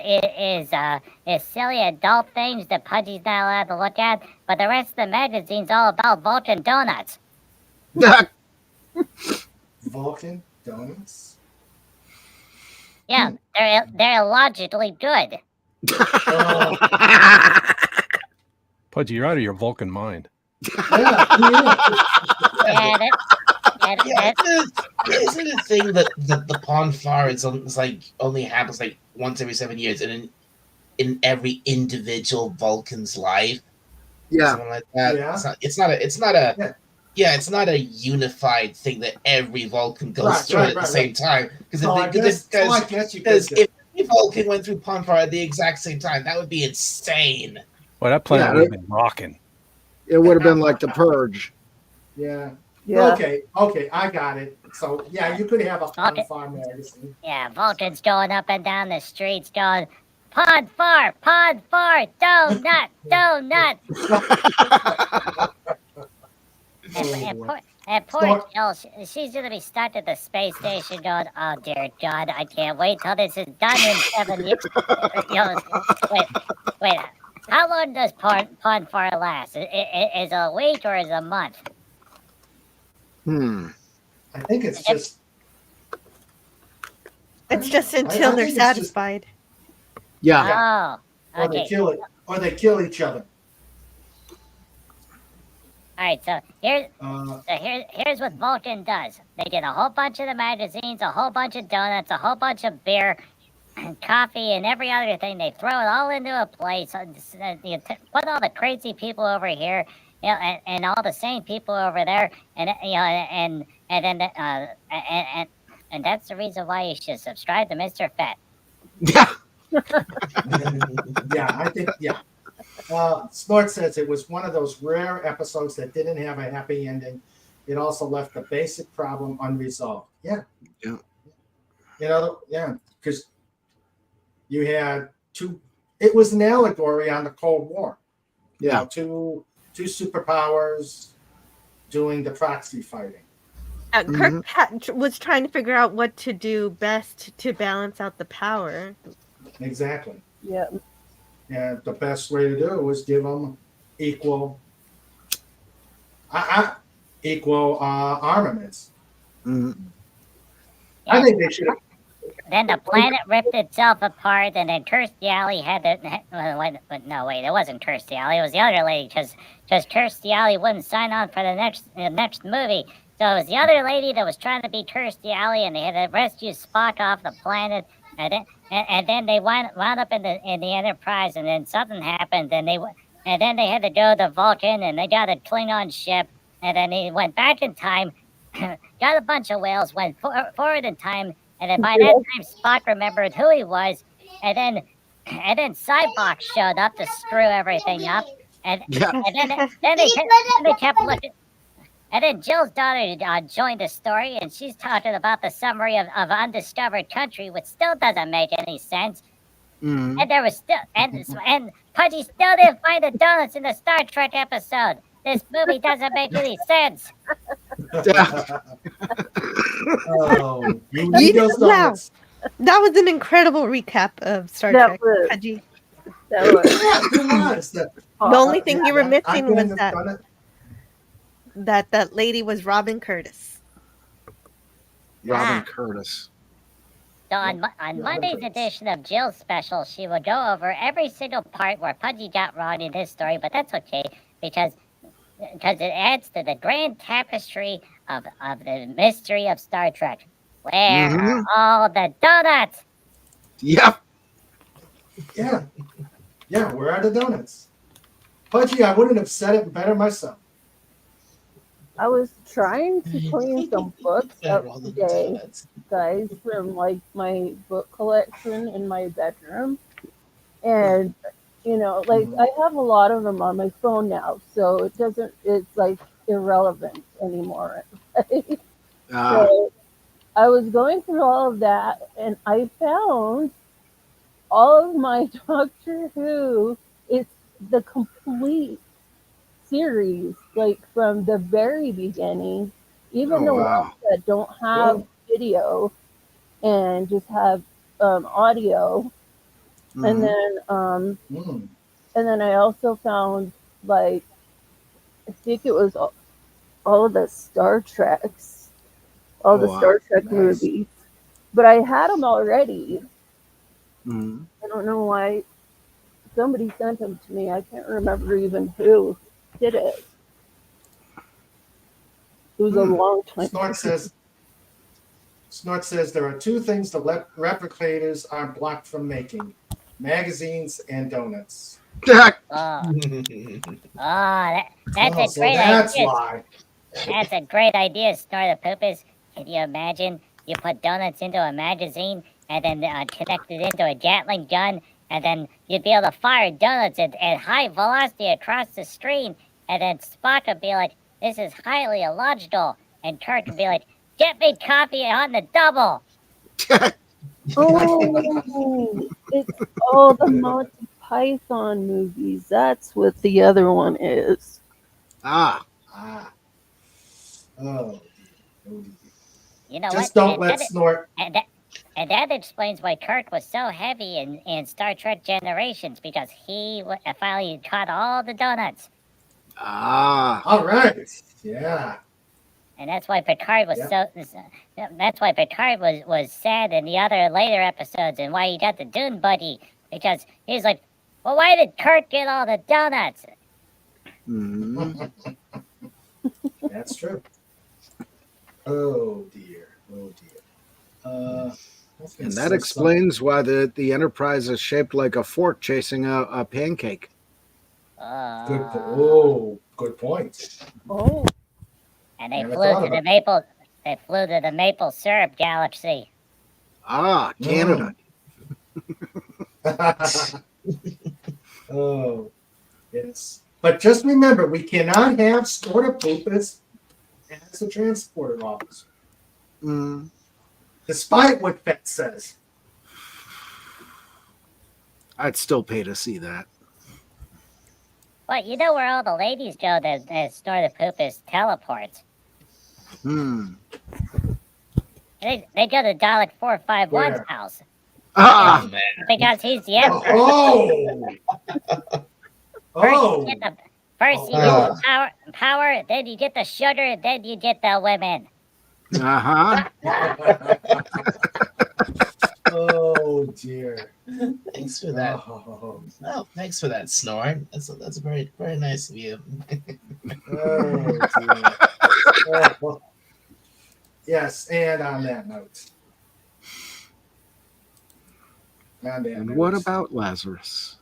silly adult things that Pudgy's not allowed to look at, but the rest of the magazine's all about Vulcan donuts. Vulcan donuts? Yeah, they're illogically good. Pudgy, you're out of your Vulcan mind. Isn't it a thing that the pond fire is like only happens like once every 7 years, and in every individual Vulcan's life? Yeah, something like that. Yeah. It's not a unified thing that every Vulcan goes through at the same time. Because I guess you could if every Vulcan went through pond fire at the exact same time, that would be insane. Well, that planet would have been rocking. It would have been like the Purge. Yeah. Yeah. Okay, I got it. So yeah, you could have a Ponfar magazine. Yeah, Vulcans going up and down the streets going, Pond Far, donut, donut. and poor Jill, she's going to be stuck at the space station going, oh dear God, I can't wait till this is done in 7 years. Wait, how long does Pond Far last? Is it a week or is it a month? I think it's just. It's just until I they're think it's just- satisfied. Yeah. Oh, Or they okay. kill it, or they kill each other. All right, so here's what Vulcan does. They get a whole bunch of the magazines, a whole bunch of donuts, a whole bunch of beer, and coffee, and every other thing. They throw it all into a place. Put all the crazy people over here, and all the sane people over there, and and that's the reason why you should subscribe to Mr. Fett. Yeah, I think Snort says it was one of those rare episodes that didn't have a happy ending. It also left the basic problem unresolved. Yeah. Because you had two. It was an allegory on the Cold War. Yeah. Two superpowers doing the proxy fighting. Kirk was trying to figure out what to do best to balance out the power. Exactly. Yeah. And the best way to do it was give them equal armaments. I think they should have. Then the planet ripped itself apart, and then Kirstie Alley had to. No, wait, it wasn't Kirstie Alley. It was the other lady, because Kirstie Alley wouldn't sign on for the next movie. So it was the other lady that was trying to be Kirstie Alley, and they had to rescue Spock off the planet. And then they wound up in the Enterprise, and then something happened, and then they had to go to the Vulcan, and they got a Klingon ship, and then he went back in time, got a bunch of whales, went forward in time, and then by that time Spock remembered who he was, and then Cyborg showed up to screw everything up, and then they kept looking. And then Jill's daughter joined the story, and she's talking about the summary of Undiscovered Country, which still doesn't make any sense. And there was still and Pudgy still didn't find the donuts in the Star Trek episode. This movie doesn't make any sense. Oh, you need those Wow, donuts. that was an incredible recap of Star That Trek. was- Pudgy. That was, It was. The only thing you were I missing couldn't was have done it. that lady was Robin Curtis. Robin Curtis. So on Monday's edition of Jill's special, she will go over every single part where Pudgy got wrong in his story, but that's okay, because because it adds to the grand tapestry of the mystery of Star Trek. Where are all the donuts? Yep. Yeah. Yeah, where are the donuts? Pudgy, I wouldn't have said it better myself. I was trying to clean some books up today, guys, from like my book collection in my bedroom. And like I have a lot of them on my phone now, so it's like irrelevant anymore. Right? So I was going through all of that and I found all of my Doctor Who. It's the complete series, like from the very beginning, even the ones that don't have video and just have audio. And then I also found, like, I think it was all the Star Treks, all the Star Trek movies, but I had them already. I don't know why somebody sent them to me. I can't remember even who did it. It was a long time. Snort says there are two things the replicators are blocked from making: magazines and donuts. That's a So great that's idea. why. That's a great idea, Snort the Poopers. Can you imagine you put donuts into a magazine and then connect it into a Gatling gun, and then you'd be able to fire donuts at high velocity across the screen, and then Spock would be like, "This is highly illogical," and Kirk would be like, "Get me coffee on the double." Oh, it's all the Monty Python movies. That's what the other one is. Oh. You know Just what? don't let Snort. And that explains why Kirk was so heavy in Star Trek Generations, because he finally caught all the donuts. All right. Yeah. And that's why Picard was that's why Picard was sad in the other later episodes, and why he got the Dune buddy, because he's like, well, why did Kirk get all the donuts? That's true. Oh dear. And that explains why the Enterprise is shaped like a fork chasing a pancake. Good point. Oh. And they flew to the maple syrup galaxy. Canada. Oh, yes. But just remember, we cannot have Snort of Poopus as a transporter officer. Despite what Fett says. I'd still pay to see that. But you know where all the ladies go that Snort of Poopus teleports? They go to Dalek 451's house. Man. Because he's the emperor. First you get the power, then you get the sugar, then you get the women. Oh dear. Thanks for that. Oh, thanks for that, Snort. That's very, very nice of you. Oh dear. Yes, and on that note. And what about Lazarus?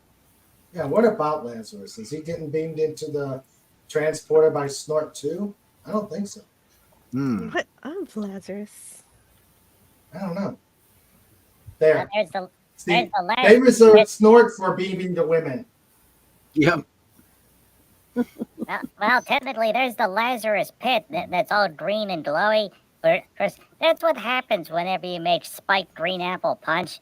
Yeah, what about Lazarus? Is he getting beamed into the transporter by Snort too? I don't think so. What of Lazarus? I don't know. There. There's the they reserved Snort for beaming the women. Yep. Well, technically, there's the Lazarus pit that's all green and glowy. That's what happens whenever you make spiked green apple punch.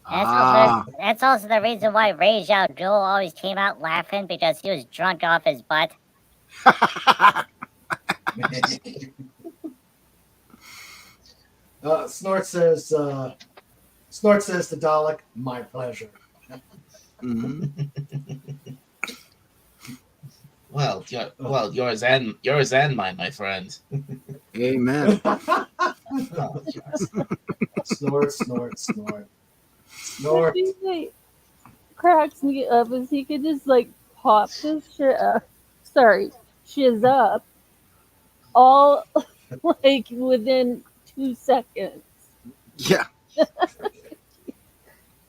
That's also the reason why Ray Zhao Zhou always came out laughing, because he was drunk off his butt. Snort says to Dalek, "My pleasure." Well, yours and mine, my friend. Amen. Snort. What cracks me up is he could just like pop this shit up. Sorry, shiz up all like within 2 seconds. Yeah.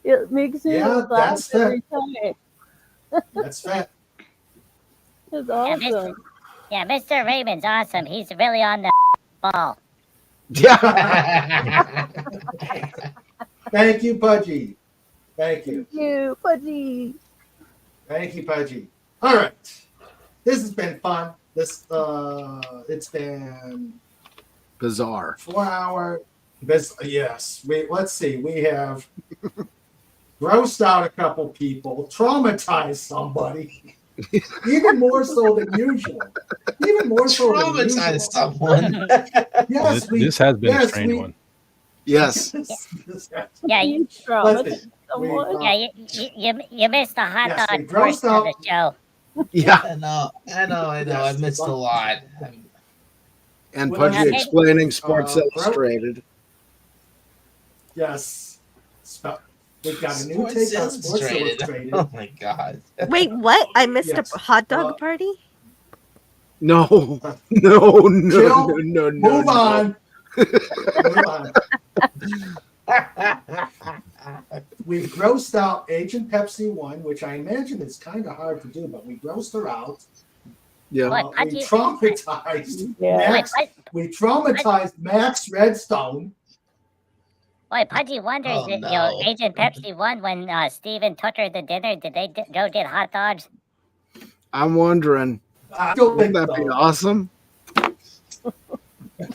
It makes me Yeah, laugh that's every time. That's fat. It's Yeah, awesome. Mr. Raymond's awesome. He's really on the ball. Yeah. Thank you, Pudgy. Thank you. Thank you, Pudgy. Thank you, Pudgy. All right. This has been fun. It's been Bizarre. 4 hour. Yes. Let's see. We have grossed out a couple people, traumatized somebody, even more so than usual. Even more so than usual. Traumatized someone. Yes, This has been a strange one. Yes. Yeah, you, Listen, you missed the hot Yes, we dog grossed portion of the show. Yeah. I know. I missed a lot. And Well, Pudgy explaining Sports bro- Illustrated. Yes. We've got a new Sports take on Sports Illustrated. Illustrated. Oh my god. Wait, what? I missed Yes. a hot dog party? No. No, no, Jill, no, no, no. move no. on. Move on. We grossed out Agent Pepsi 1, which I imagine is kind of hard to do, but we grossed her out. Yeah. We traumatized Yeah. Max. We traumatized Max Redstone. Boy, Pudgy wonders Oh, that no. Agent Pepsi won when Steven took her to dinner. Did they go get hot dogs? I'm wondering. I don't Wouldn't think that be so. awesome?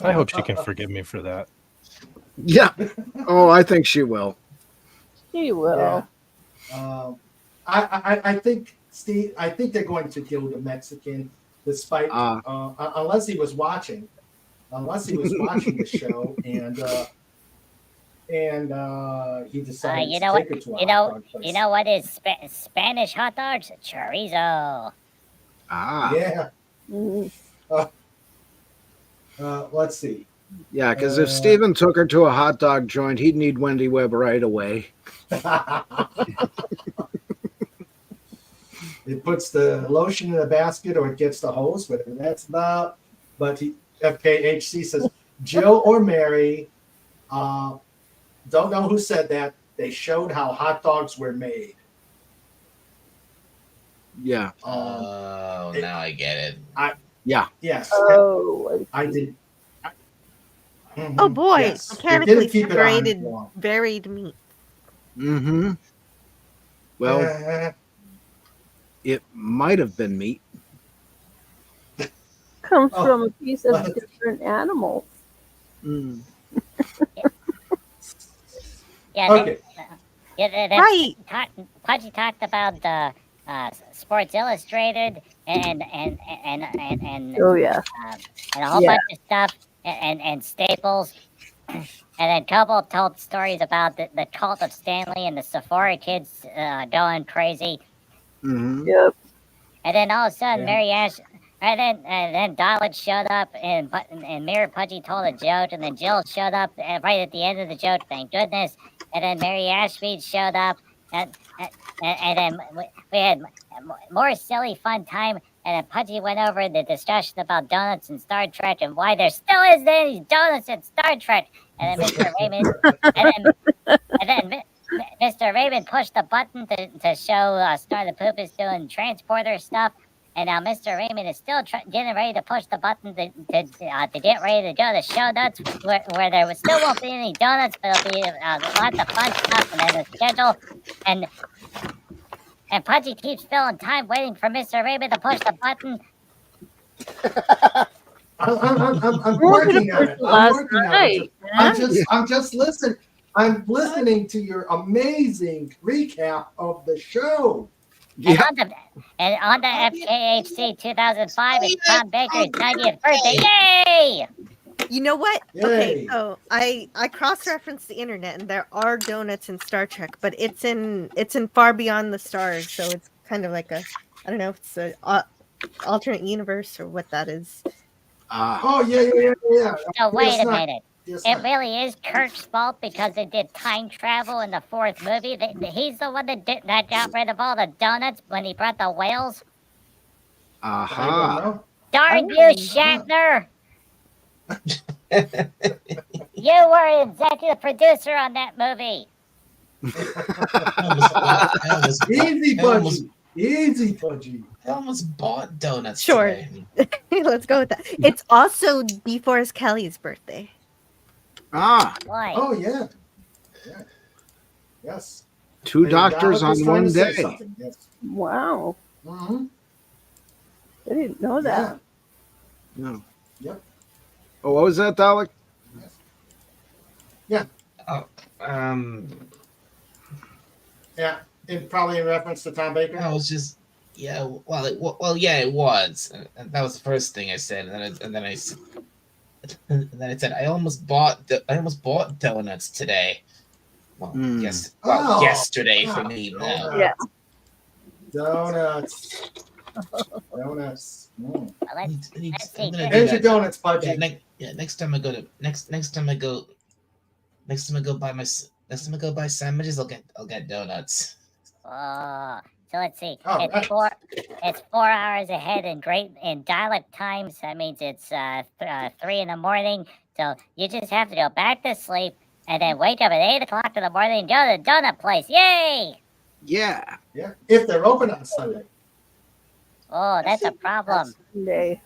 I hope she can forgive me for that. Yeah. Oh, I think she will. She will. Yeah. I think Steve. I think they're going to go to Mexican, despite unless he was watching, the show and he decided You to know take what? her to a hot dog place. You know what is Spanish hot dogs? Chorizo. Ah. Yeah. Mhm. Let's see. Yeah, because if Steven took her to a hot dog joint, he'd need Wendy Webb right away. It puts the lotion in a basket or it gets the hose, whatever that's about. But FKHC says Jill or Mary. Don't know who said that. They showed how hot dogs were made. Yeah. Oh, now I get it. Yeah. Yes. Oh, I did. Oh boy, Yes. They mechanically didn't keep it on separated long. buried meat. Mm-hmm. Well, it might have been meat. comes Oh, from a piece of what? different animals. Mm. Yeah. Okay. Right. Pudgy talked about the Sports Illustrated and Oh yeah. and a whole Yeah. bunch of stuff and Staples. And then Cobo told stories about the cult of Stanley and the Sephora kids going crazy. Mm-hmm. Yep. And then all of a sudden, Yeah. Mary Ash, and then Dalit showed up, and Mary Pudgy told a joke, and then Jill showed up right at the end of the joke. Thank goodness. And then Mary Ashmead showed up, and then we had more silly fun time. And then Pudgy went over the discussion about donuts and Star Trek and why there still isn't any donuts in Star Trek. And then Mr. Raymond, and then Mr. Raymond pushed the button to show Star the Poop is doing transporter stuff. And now Mr. Raymond is still getting ready to push the button to get ready to go to show notes where there still won't be any donuts, but there'll be lots of fun stuff and then the schedule. And Pudgy keeps filling time waiting for Mr. Raymond to push the button. I'm We're gonna working on push it. it I'm last working on night, it. man. I'm just listening. I'm listening to your amazing recap of the show. Yeah. And on the FKHC 2005 is Tom Baker's 90th birthday. Yay! You know what? Okay, Yay. so I cross-referenced the internet, and there are donuts in Star Trek, but it's in Far Beyond the Stars, so it's kind of like a, I don't know, if it's a alternate universe or what that is. Oh yeah. So wait a not- minute. it's It not- really is Kirk's fault because they did time travel in the fourth movie. He's the one that got rid of all the donuts when he brought the whales. I don't Aha. know. Darn you, Shatner! You were executive producer on that movie. Easy, Pudgy. Easy, Pudgy. I almost bought donuts Sure. today. Let's go with that. It's also DeForest Kelly's birthday. Ah. Why? Oh, yeah. Yeah. Yes. Two And doctors Dalek was on trying one to say day. something, yes. Wow. Mm-hmm. I didn't know that. No. Yep. Oh, what was that, Dalek? Yeah. Oh, Yeah. Probably in reference to Tom Baker. I was just, yeah. Well, yeah, it was. And that was the first thing I said, and then I said I almost bought donuts today. Well, yes. Well, Oh, yesterday for me now. Yeah. Donuts. Donuts. Mm. Let's see. I'm gonna do There's your that. donuts, Pudgy. Next time I go buy sandwiches, I'll get donuts. Oh, so let's see. Oh, It's right. It's 4 hours ahead in Dalek times. That means it's 3 in the morning. So you just have to go back to sleep and then wake up at 8 o'clock in the morning and go to the donut place. Yay! Yeah. Yeah. If they're open on Sunday. Oh, that's a problem. Sunday.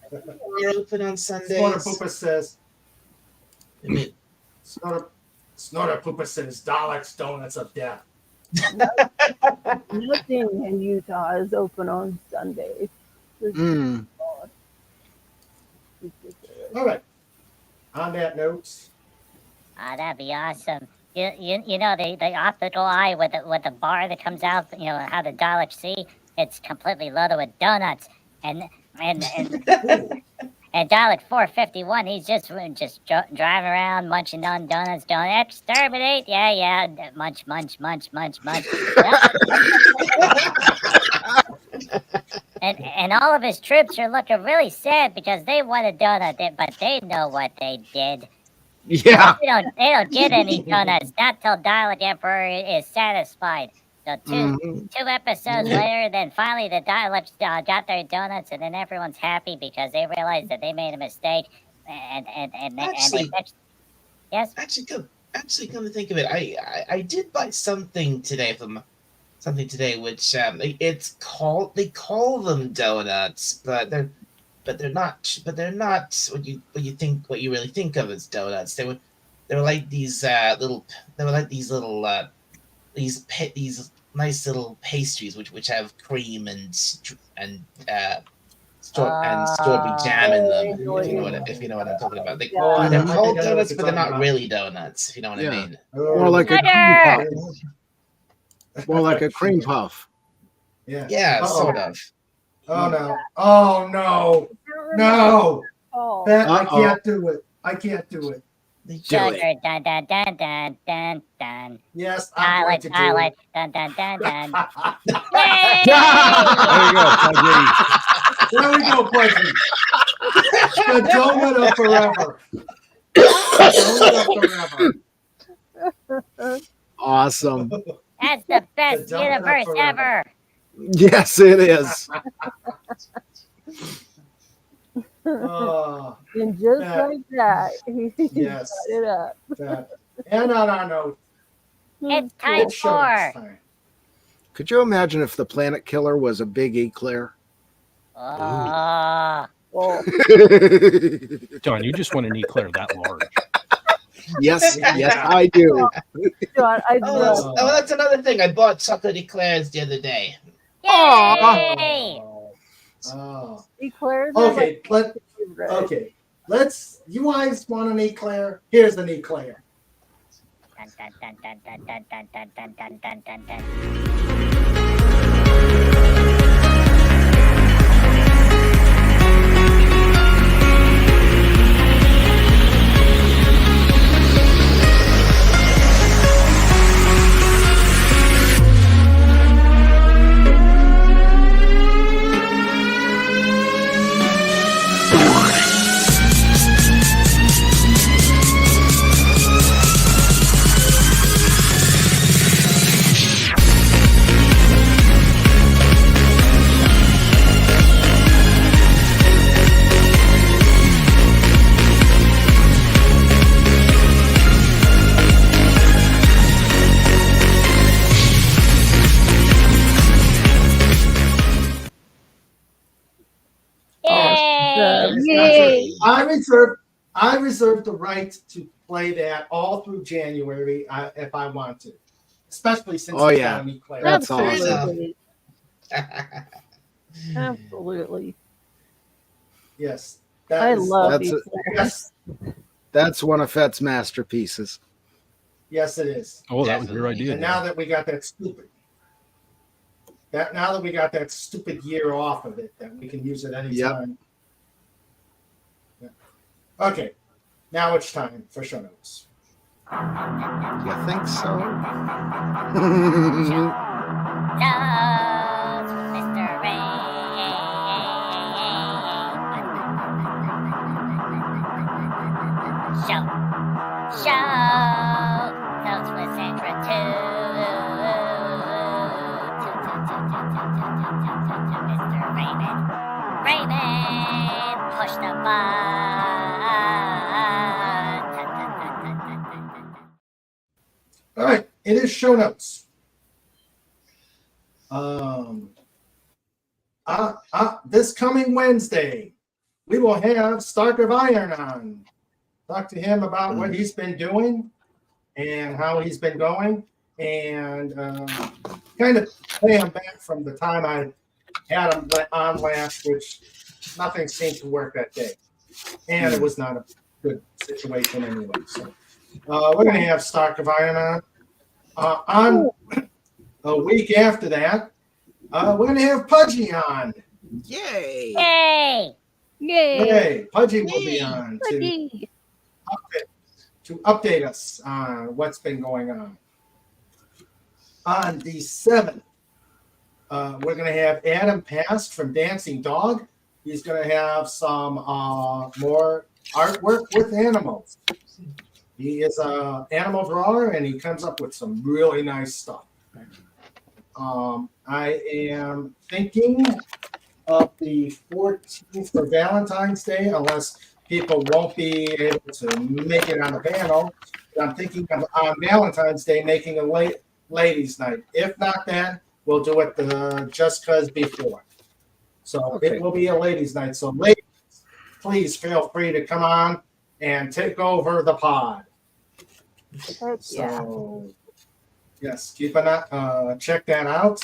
We're open on Sundays. Snorter Poopa says. I mean, Snorter Poopa says Dalek's Donuts of Death. Nothing in Utah is open on Sunday. All right. On that note. That'd be awesome. You know the optical eye with the bar that comes out. You know how the Daleks see. It's completely loaded with donuts, and Dalek 451. He's just driving around munching on donuts. Don't exterminate. Yeah. Munch. And all of his troops are looking really sad because they want a donut, but they know what they did. Yeah. They don't get any donuts. Not till Dalek Emperor is satisfied. So two episodes later, then finally the Daleks got their donuts, and then everyone's happy because they realized that they made a mistake, and they fixed. Yes. Actually, come to think of it, I did buy something today which they call them donuts, but they're not what you really think of as donuts. They were like these nice little pastries which have cream and strawberry jam in them. If you know what I'm talking about. They're called donuts, but they're not really donuts. If you know what I mean. More like a cream puff. More like a cream puff. Yeah. Yeah, sort of. Oh no! Oh no! No! That I can't do it. Sugar, dun dun dun dun dun dun. Yes, I'm going to do Dalek, it. dun dun dun dun. There we go, Pudgy. The donut of forever. Awesome. That's the best universe ever. Yes, it is. And just like that, he Yes. got it up. And on our note, it's time for. Could you imagine if the planet killer was a big eclair? John, you just want an eclair that large. Yes, I do. John, that's another thing. I bought chocolate eclairs the other day. Yay! Eclairs. Okay, let's. You guys want an eclair? Here's an eclair. Dun, dun, dun, dun, dun, dun, dun, dun, dun, dun, dun, dun. I reserve the right to play that all through January if I want to, especially since Oh it's yeah, got me Claire. that's awesome. Absolutely. Absolutely. Yes, I love that's yes, that's one of Fett's masterpieces. yes, it is. Oh, that was your idea. And now that we got that stupid year off of it, that we can use it anytime. Yeah. Okay, now it's time for show notes. You think so? Mr. Show notes with Sandra too. Mr. Raymond, push the button. All right, it is show notes. This coming Wednesday, we will have Stark of Iron on. Talk to him about what he's been doing and how he's been going, and kind of play him back from the time I had him on last, which nothing seemed to work that day, and it was not a good situation anyway. So we're going to have Stark of Iron on a week after that. We're going to have Pudgy on. Yay! Yay! Yay! Pudgy will be on to update us on what's been going on. On the 7th, we're going to have Adam Past from Dancing Dog. He's going to have some more artwork with animals. He is an animal drawer, and he comes up with some really nice stuff. I am thinking of the 14th for Valentine's Day, unless people won't be able to make it on the panel. I'm thinking of on Valentine's Day making a ladies' night. If not that, we'll do it just because before. So It will be a ladies' night. So ladies, please feel free to come on and take over the pod. So yes, keep check that out.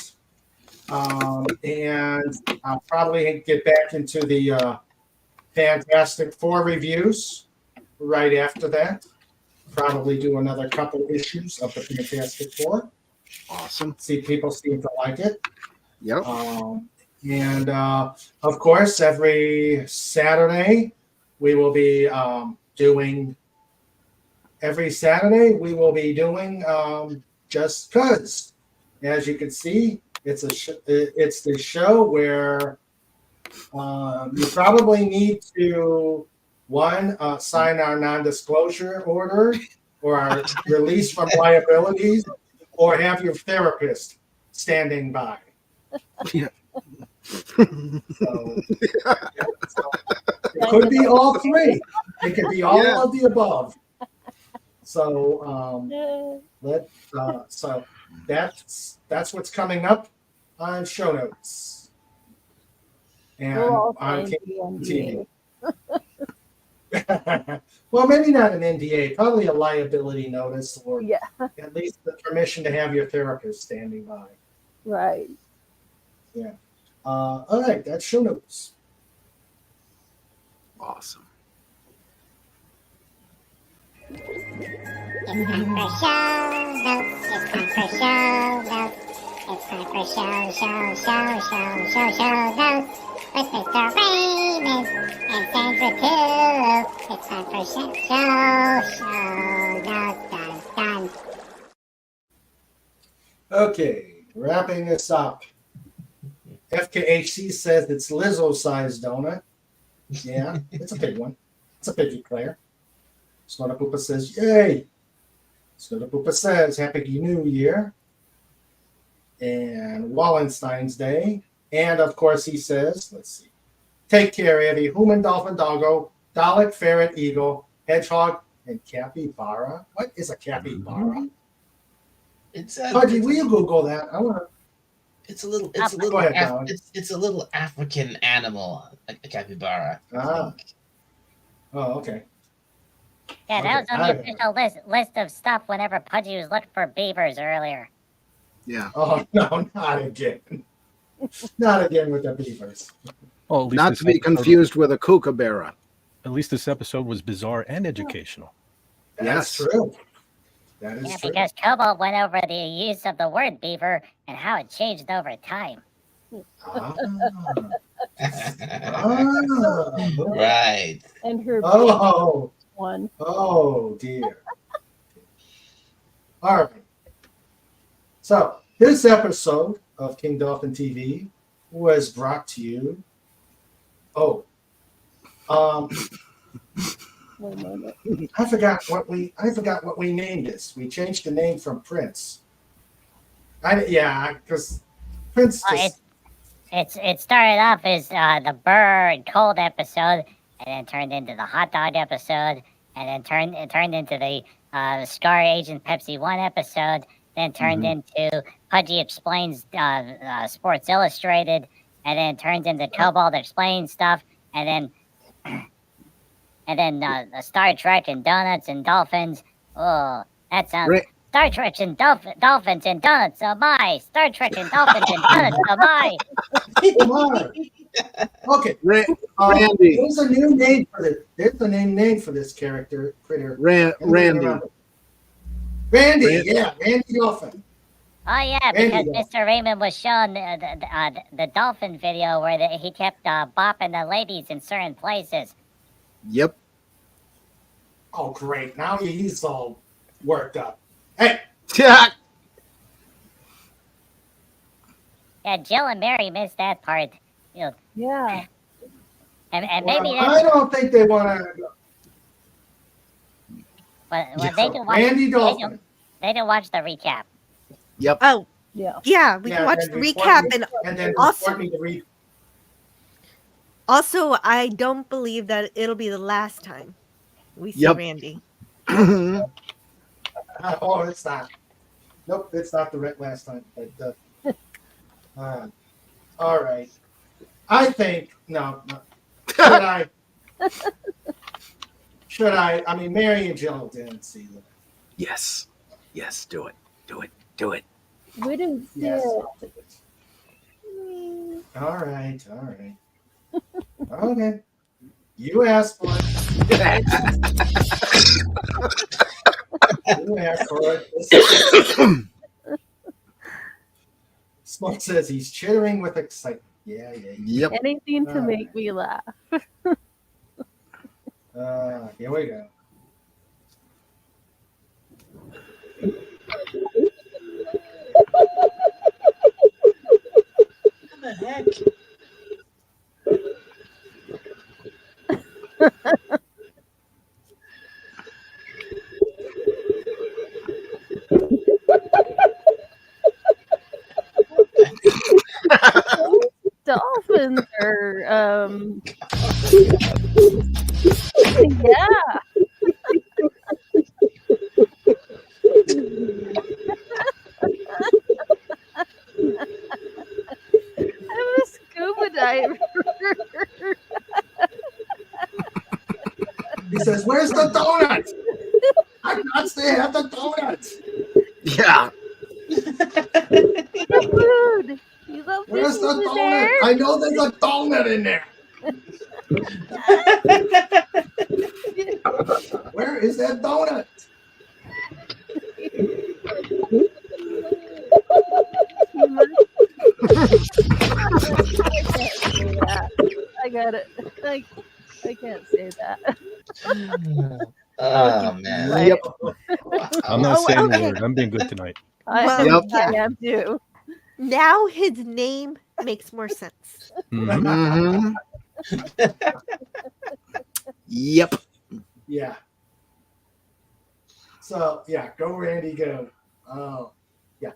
And I'll probably get back into the Fantastic Four reviews right after that. Probably do another couple issues of the Fantastic Four. Awesome. See, people seem to like it. Yep. And of course, every Saturday we will be doing. Every Saturday we will be doing Just 'Cause. As you can see, it's the show where you probably need to sign our non-disclosure order or our release from liabilities, or have your therapist standing by. Yeah. So it could be all three. It could be all of the above. So so that's what's coming up on show notes and on TV. Well, maybe not an NDA, probably a liability notice, or at least the permission to have your therapist standing by. Right. Yeah. All right, that's show notes. Awesome. It's time for show notes. It's time for show notes. It's time for show notes. With Mr. Raymond and Sandra too. It's time for show notes. Done. Okay, wrapping this up. FKHC says it's Lizzo-sized donut. Yeah, it's a big one. It's a big Claire. Snota Poopa says, yay. Snota Poopa says, Happy New Year. And Wallenstein's Day. And of course he says, let's see. Take care, every human, dolphin, doggo, Dalek, ferret, eagle, hedgehog, and capybara. What is a capybara? It's Pudgy, will you Google that? I want to. It's a little Go ahead, it's a little African animal, a capybara. Oh, okay. Yeah, that was Okay, on the official list of stuff whenever Pudgy was looking for beavers earlier. Yeah. Oh no, not again. Not again with the beavers. Oh, at least Not this to be episode- confused with a kookaburra. At least this episode was bizarre and educational. That's Yes. true. That is Yeah, true. because Cobalt went over the use of the word beaver and how it changed over time. Right. And her Oh. one. Oh dear. All right. So this episode of King Dolphin TV was brought to you. Oh. Wait a moment. I forgot what we named this. We changed the name from Prince. Because Prince just It started off as the Brrr and Cold episode, and then turned into the Hot Dog episode, and then turned into the Scar Agent Pepsi 1 episode, then turned into Pudgy Explains Sports Illustrated, and then turned into Cobalt Explains stuff, and then Star Trek and Donuts and Dolphins. Oh, that sounds... Rick. Star Trek and Dolphins and Donuts, oh my! Star Trek and Dolphins and Donuts, oh my! Come on. Okay. Randy. There's a new name for this. There's a name for this character critter. Randy. Randy. Yeah, Randy Dolphin. Oh yeah, Randy because Mr. Raymond was showing the dolphin video where he kept bopping the ladies in certain places. Yep. Oh great! Now he's all worked up. Hey. Yeah. Yeah, Jill and Mary missed that part. You know, Yeah. and maybe Well, I don't think they want to. Well, they can watch. Randy Dolphin. They can watch the recap. Yep. Oh, yeah. Yeah, we can watch and the report recap me- and then also report me the also I don't believe that it'll be the last time we see Yep. Randy. Oh, it's not. Nope, it's not the last time. But all right. I think no. Should I? I mean, Mary and Jill didn't see them. Yes. Yes. Do it. Do it. Do it. We didn't see Yes. it. All right. Okay. You asked for it. You asked for it. Smoke says he's chittering with excitement. Yeah. Yep. Anything to All make me laugh. Here we go. What the heck? Dolphins are yeah. I'm a scuba diver. He says, "Where's the donut? I got to have the donut." Yeah. The food. You love Where's the food donut? there? I know there's a donut in there. Where is that donut? I got it. I can't say that. Oh man. Yep. I'm not saying a okay. word. I'm being good tonight. I Yep. am too. Now his name makes more sense. Mhm. Yep. Yeah. So yeah, go Randy, go. Oh, yeah.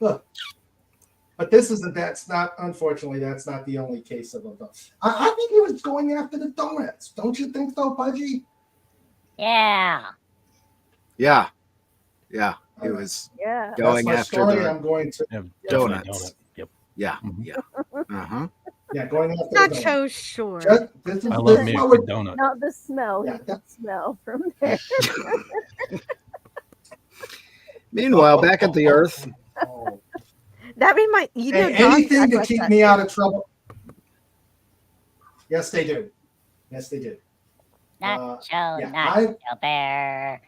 Look. But this isn't. That's not. Unfortunately, that's not the only case of a donut. I think he was going after the donuts. Don't you think so, Pudgy? Yeah. Yeah. Yeah. It was Yeah. going That's my after story. the I'm going to. Yeah, definitely donuts. donut. Yep. Yeah. Mhm. Yeah. Uh-huh. Yeah, going after Not the donut. so sure. This I love is me a what good we're- donut. Not the smell. Yeah, You can smell from there. Meanwhile, back at the Earth, That remind you know Hey, dogs anything act to like keep that me too. out of trouble. Yes, they do. Yes, they do. Nacho, yeah, Nacho Bear.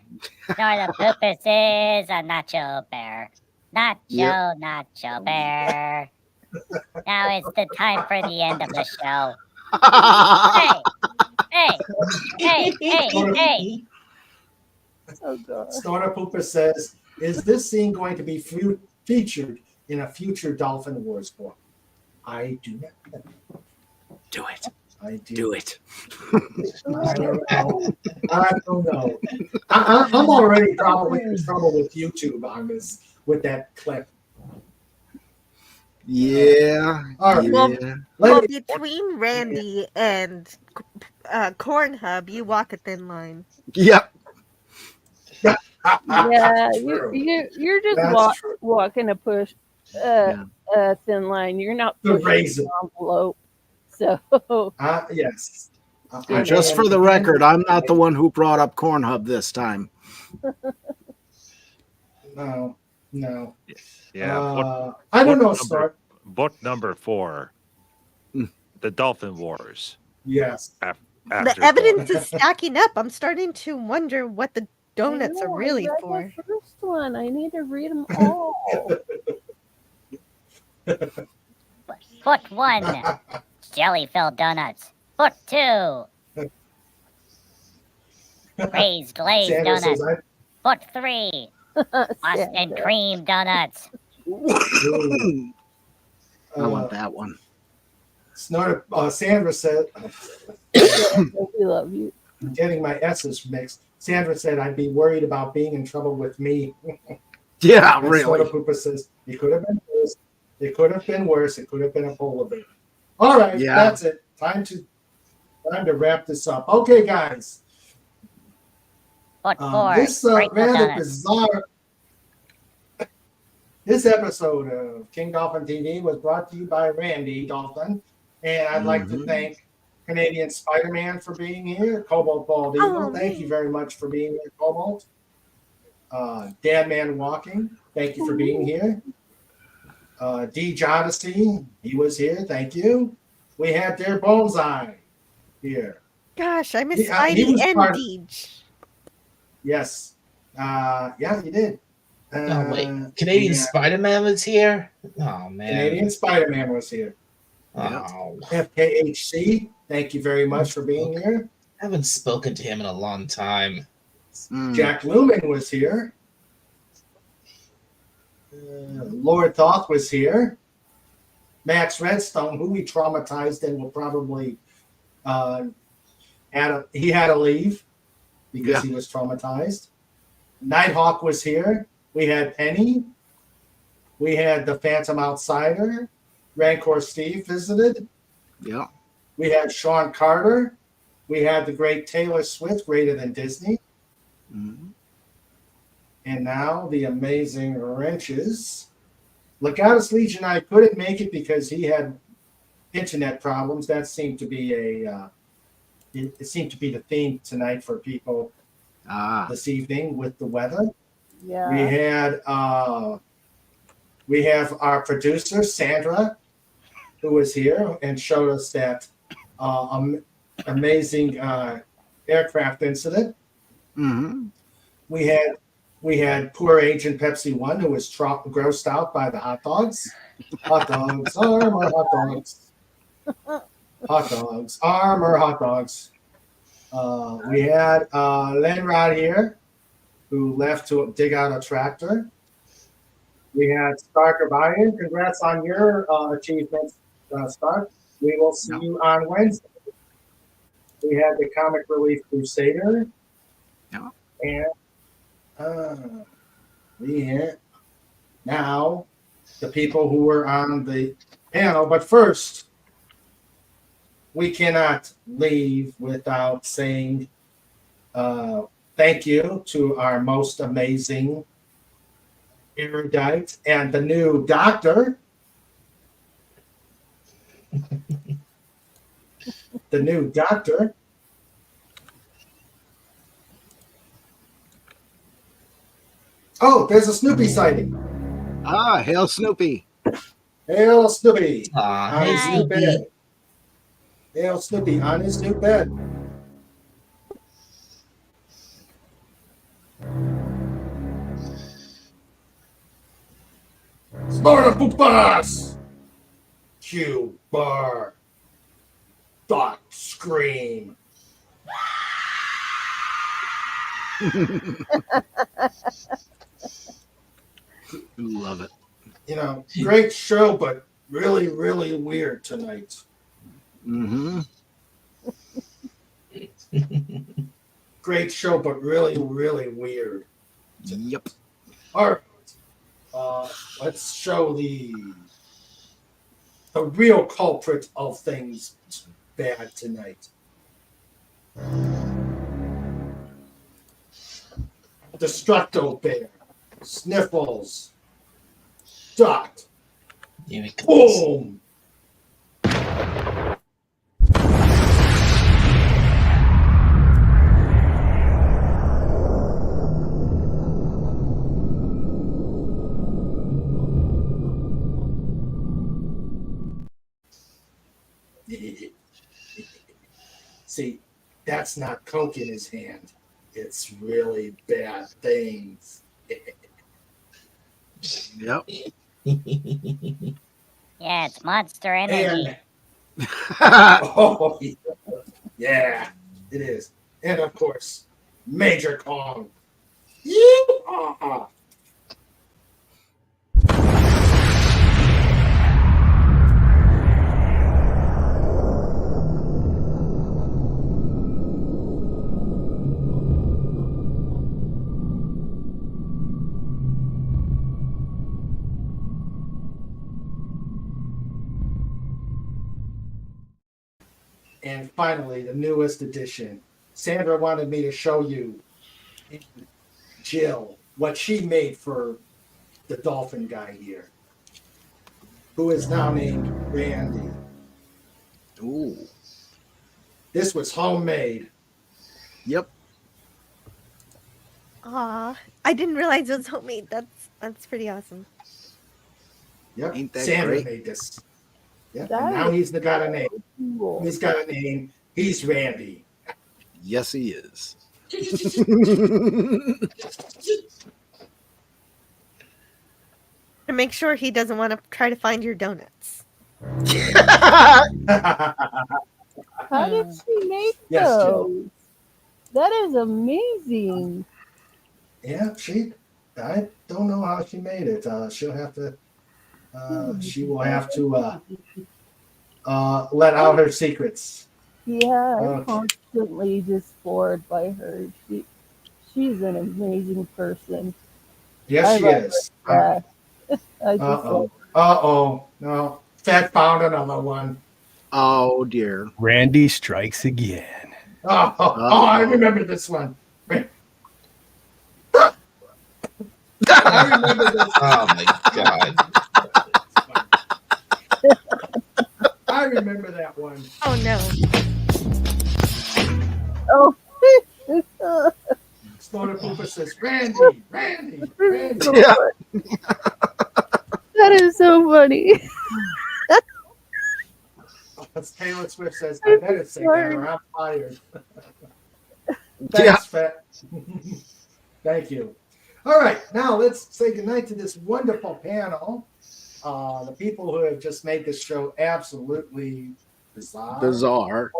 Nor the Poopus is a Nacho Bear. Nacho, Yep. Nacho Bear. Now it's the time for the end of the show. Hey. Oh god. Snorter Pooper says, "Is this scene going to be featured in a future Dolphin Wars book?" I do not know. Do it. I do. Do it. I don't know. I don't know. I'm already probably in trouble with YouTube on this with that clip. Yeah. All right. Well, Yeah. well, between Randy and Corn Hub, you walk a thin line. Yep. Yeah, you're just That's true. walking a thin line. You're not The pushing razor. the envelope. So Yes. And just for the record, I'm not the one who brought up Corn Hub this time. No. Yeah. I don't know, Snort. Book number 4, The Dolphin Wars. Yes. The evidence is stacking up. I'm starting to wonder what the donuts I are know, really I read for. The first one. I need to read them all. Book 1, jelly-filled donuts. Book 2, raised glazed Sandra says, donuts. Book 3, Boston cream donuts. I want that one. Snorter, Sandra said, We love you. I'm getting my S's mixed. Sandra said, I'd be worried about being in trouble with me. Yeah, And really. Snorter Pooper says, it could have been worse. It could have been worse. It could have been a polar bear. All right, Yeah. that's it. Time to wrap this up. Okay, guys. Book 4, This sprinkle rather donuts. bizarre. This episode of King Dolphin TV was brought to you by Randy Dolphin, and I'd like to thank Canadian Spider-Man for being here. Cobalt Bald Eagle, thank you very much for being here, Cobalt. Dadman Walking, thank you for being here. D. Jodesty, he was here, thank you. We had their Bullseye here. Gosh, I miss He Spidey was and part- Deej. Yes. Yeah, you did. Oh wait, Canadian Spider-Man was here. Oh man, Canadian Spider-Man was here. Oh, FKHC, thank you very much for being here. I haven't spoken to him in a long time. Jack Lumen was here. Lord Thoth was here. Max Redstone, who we traumatized and will probably he had to leave because he was traumatized. Nighthawk was here. We had Penny. We had the Phantom Outsider. Rancor Steve visited. Yeah. We had Sean Carter. We had the great Taylor Swift, greater than Disney. And now the amazing Wrenches. Legatus Legion, I couldn't make it because he had internet problems. That seemed to be it seemed to be the theme tonight for people this evening with the weather. Yeah. We have our producer Sandra, who was here and showed us that amazing aircraft incident. We had poor Agent Pepsi One, who was grossed out by the hot dogs. Hot dogs, armor, hot dogs. Hot dogs, armor, hot dogs. We had Lenrod here, who left to dig out a tractor. We had Stark Ryan. Congrats on your achievements, Stark. We will see you on Wednesday. We had the Comic Relief Crusader. And we had now the people who were on the panel. But first, we cannot leave without saying thank you to our most amazing erudite and the new doctor. the new doctor. Oh, there's a Snoopy sighting. Ah, hail Snoopy. Hail Snoopy. Aw, On hey, his new Snoopy. bed. Hail Snoopy on his new bed. Sparta Pupas! Q bar. Dot scream. Love it. You know, great show, but really, really weird tonight. Mm-hmm. Great show, but really, really weird. Yep. All right. Let's show the real culprit of things bad tonight. Destructo Bear. Sniffles. Dot. Here it comes. Boom. See, that's not coke in his hand. It's really bad things. Yep. Yeah, it's Monster Energy. Oh, yeah, it is. And of course, Major Kong. Yeehaw! And finally, the newest edition. Sandra wanted me to show you Jill, what she made for the dolphin guy here, who is now named Randy. Ooh. This was homemade. Yep. Aw, I didn't realize it was homemade. That's pretty awesome. Yep. Ain't that Sandra great? made this. Yep. That And now is he's got a name. cool. He's got a name. He's Randy. Yes, he is. To make sure he doesn't want to try to find your donuts. How did she make Yes, Jill. those? That is amazing. Yeah, I don't know how she made it. She'll have to. She will have to let out her secrets. Yeah, I'm Okay. constantly just bored by her. She's an amazing person. Yes, she is. Yeah. I just Uh-oh. Uh-oh. No. Fat found another one. Oh dear. Randy strikes again. I remember this one. I remember this. Oh my god. I remember that one. Oh no. Oh. Stoner Poopa says, Randy. Yeah. That is so funny. Taylor Swift says, I better sing that or I'm fired. Thanks, Yeah. Fat. Thank you. All right, now let's say goodnight to this wonderful panel. The people who have just made this show absolutely bizarre. Bizarre.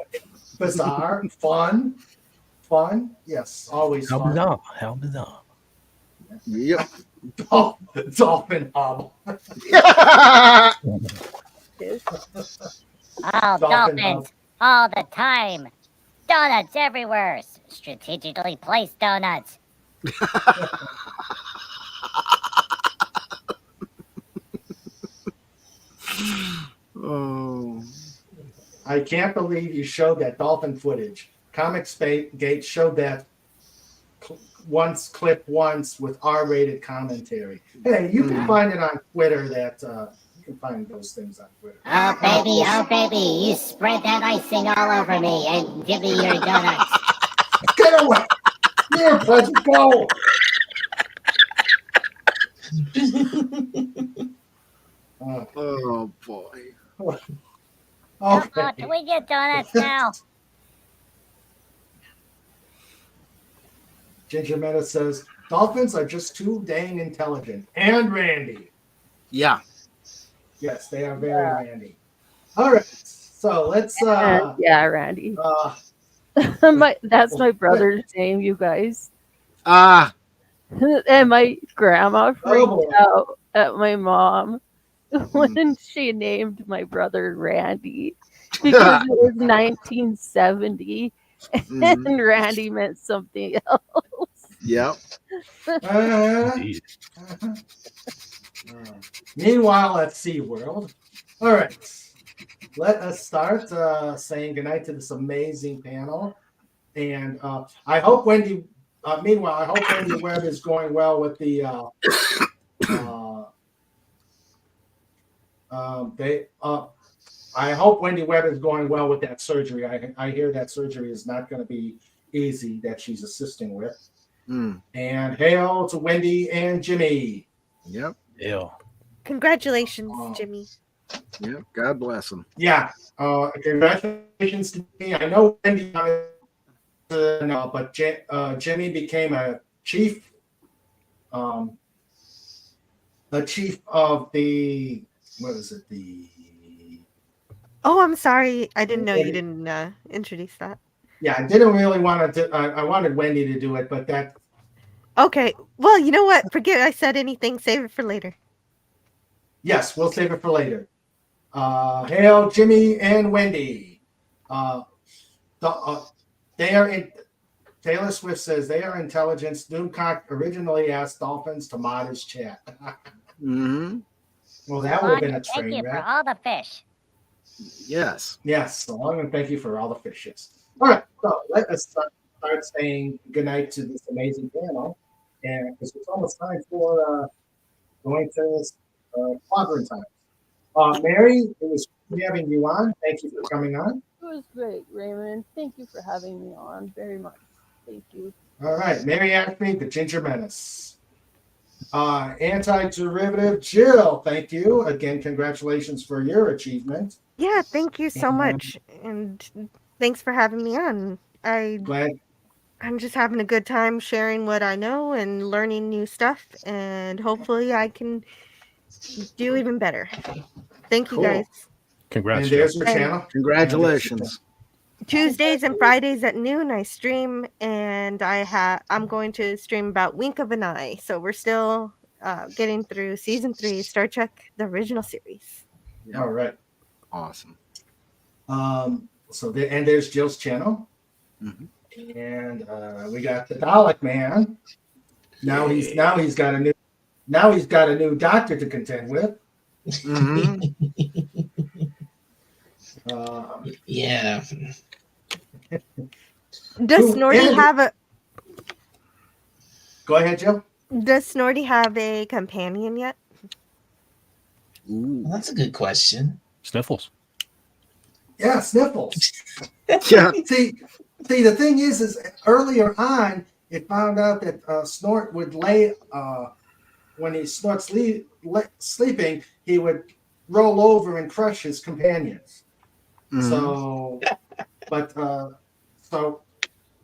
Fun. Yes, always How fun. bizarre. How bizarre. Yep. Dolphin Hub. All Dolphin dolphins, all the time. Donuts everywhere. Strategically placed donuts. Oh. I can't believe you showed that dolphin footage. Comics Gate showed that clip once with R-rated commentary. Hey, you can find it on Twitter. That you can find those things on Twitter. Oh baby, you spread that icing all over me and give me your donuts. Get away! Here, Pleasant, go! Oh boy. Come on, can we get donuts now? Ginger Meta says, dolphins are just too dang intelligent. And Randy. Yeah. Yes, they are very Randy. All right. So let's yeah, Randy. That's my brother's name, you guys. Ah. And my grandma freaked boy. out at my mom when she named my brother Randy because it was 1970 and Randy meant something else. Yep. Meanwhile at SeaWorld. All right. Let us start saying goodnight to this amazing panel. And I hope Wendy, meanwhile, I hope Wendy Webb is going well with the I hope Wendy Webb is going well with that surgery. I hear that surgery is not going to be easy that she's assisting with. And hail to Wendy and Jimmy. Yep. Hail. Congratulations, Jimmy. Yep. God bless him. Yeah. Congratulations to me. I know Wendy, but Jimmy became a chief of the, what is it? Oh, I'm sorry. I didn't know you didn't introduce that. Yeah, I didn't really want to. I wanted Wendy to do it, but that. Okay. Well, you know what? Forget I said anything. Save it for later. Yes, we'll save it for later. Hail, Jimmy and Wendy. They are in. Taylor Swift says they are intelligence. Doomcock originally asked dolphins to mod his chat. Well, that would have been a train Thank you wreck. for all the fish. Yes. Yes, so long and thank you for all the fishes. All right, so let us start saying goodnight to this amazing panel. And because it's almost time for going to quadrant time. Mary, it was great having you on. Thank you for coming on. It was great, Raymond. Thank you for having me on very much. Thank you. All right, Mary Acme, the Ginger Menace. Anti-derivative Jill, thank you. Again, congratulations for your achievement. Yeah, thank you so much. And thanks for having me on. I'm just having a good time sharing what I know and learning new stuff. And hopefully I can do even better. Thank you, guys. Congrats. And there's your And channel. Congratulations. Tuesdays and Fridays at noon I stream, and I'm going to stream about Wink of an Eye. So we're still getting through season 3 Star Trek the original series. All right. Awesome. So there's Jill's channel. And we got the Dalek Man. Now he's got a new doctor to contend with. Yeah. Does Snorty have a? Go ahead, Jill. Does Snorty have a companion yet? Well, that's a good question. Sniffles. Yeah, Sniffles. Yeah. See, the thing is earlier on, it found out that Snort would lay when he starts sleeping, he would roll over and crush his companions. So, but so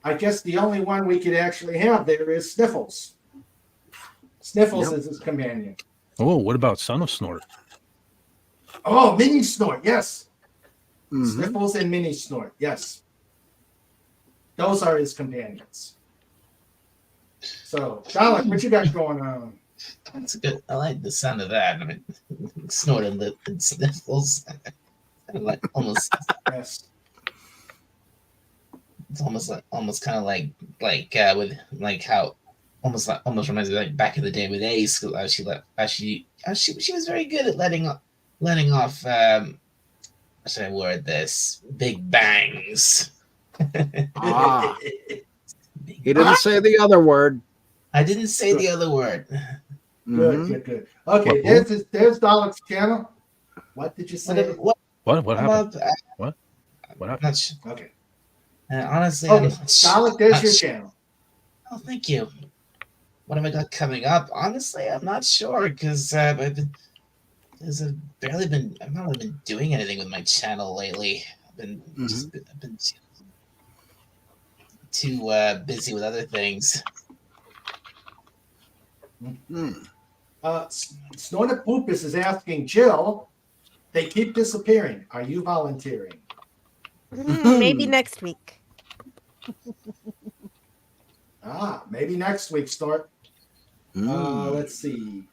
I guess the only one we could actually have there is Sniffles. Sniffles is his companion. Oh, what about Son of Snort? Oh, Mini Snort, yes. Sniffles and Mini Snort, yes. Those are his companions. So, Dalek, what you got going on? That's good. I like the sound of that. I mean, Snort and Sniffles. Like almost. Yes. It's almost kind of like with like how almost reminds me like back in the day with Ace. She was very good at letting off. How should I word this? Big bangs. He didn't say the other word. I didn't say the other word. Good. Okay, there's Dalek's channel. What did you say? What I'm happened? up. What I'm happened? not sure. Okay. Honestly, I'm Okay, not Solid, there's not your sure. channel. Oh, thank you. What have I got coming up? Honestly, I'm not sure because I've not really been doing anything with my channel lately. I've been too busy with other things. Snorted Poopus is asking Jill, they keep disappearing. Are you volunteering? Maybe next week. Maybe next week, Snort. Let's see.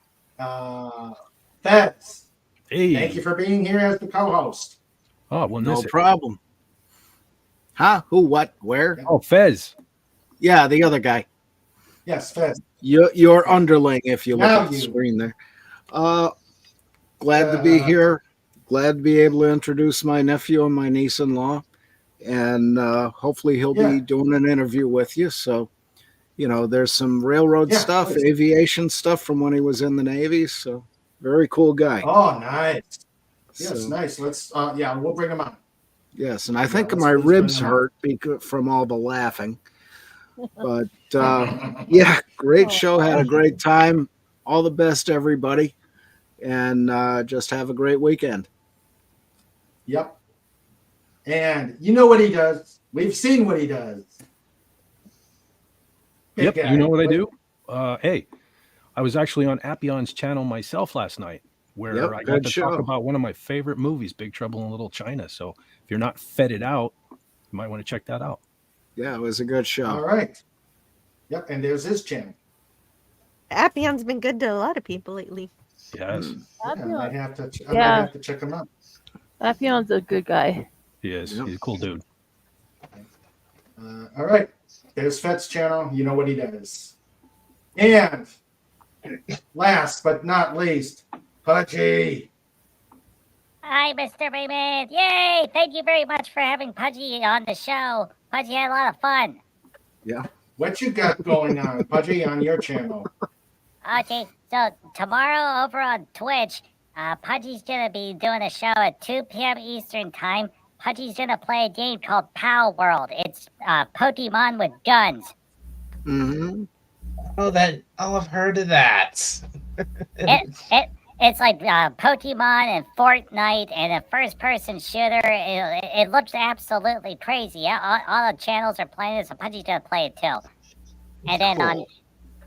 Feds. Hey. Thank you for being here as the co-host. Oh, we'll No miss it. problem. Huh? Who? What? Where? Oh, Fez. Yeah, the other guy. Yes, Fez. Your underling, if you look Now at the you. screen there. Glad to be here. Glad to be able to introduce my nephew and my niece-in-law, and hopefully he'll be doing an interview with you. So, there's some railroad stuff, please. aviation stuff from when he was in the Navy. So, very cool guy. Oh, nice. Yes, So- nice. Let's. We'll bring him on. Yes, and I think let's my please bring ribs him on. hurt from all the laughing. But yeah, great show. Had a great time. All the best, everybody, and just have a great weekend. Yep. And you know what he does. We've seen what he does. Yep. Big You know guy. what I do? Hey, I was actually on Appion's channel myself last night, where Yep, I got good to show. talk about one of my favorite movies, Big Trouble in Little China. So if you're not fed out, you might want to check that out. Yeah, it was a good show. All right. Yep, and there's his channel. Appion's been good to a lot of people lately. Yes. I might have to check him out. Appion's a good guy. He is. He's a cool dude. All right. There's Fet's channel. You know what he does. And last but not least, Pudgy. Hi, Mr. Raymond. Yay! Thank you very much for having Pudgy on the show. Pudgy had a lot of fun. Yeah. What you got going on, Pudgy, on your channel? Okay, so tomorrow over on Twitch, Pudgy's gonna be doing a show at 2 p.m. Eastern Time. Pudgy's gonna play a game called Pow World. It's Pokemon with guns. Mm-hmm. I've heard of that. It's like Pokemon and Fortnite and a first-person shooter. It looks absolutely crazy. All the channels are playing it, so Pudgy's gonna play it too.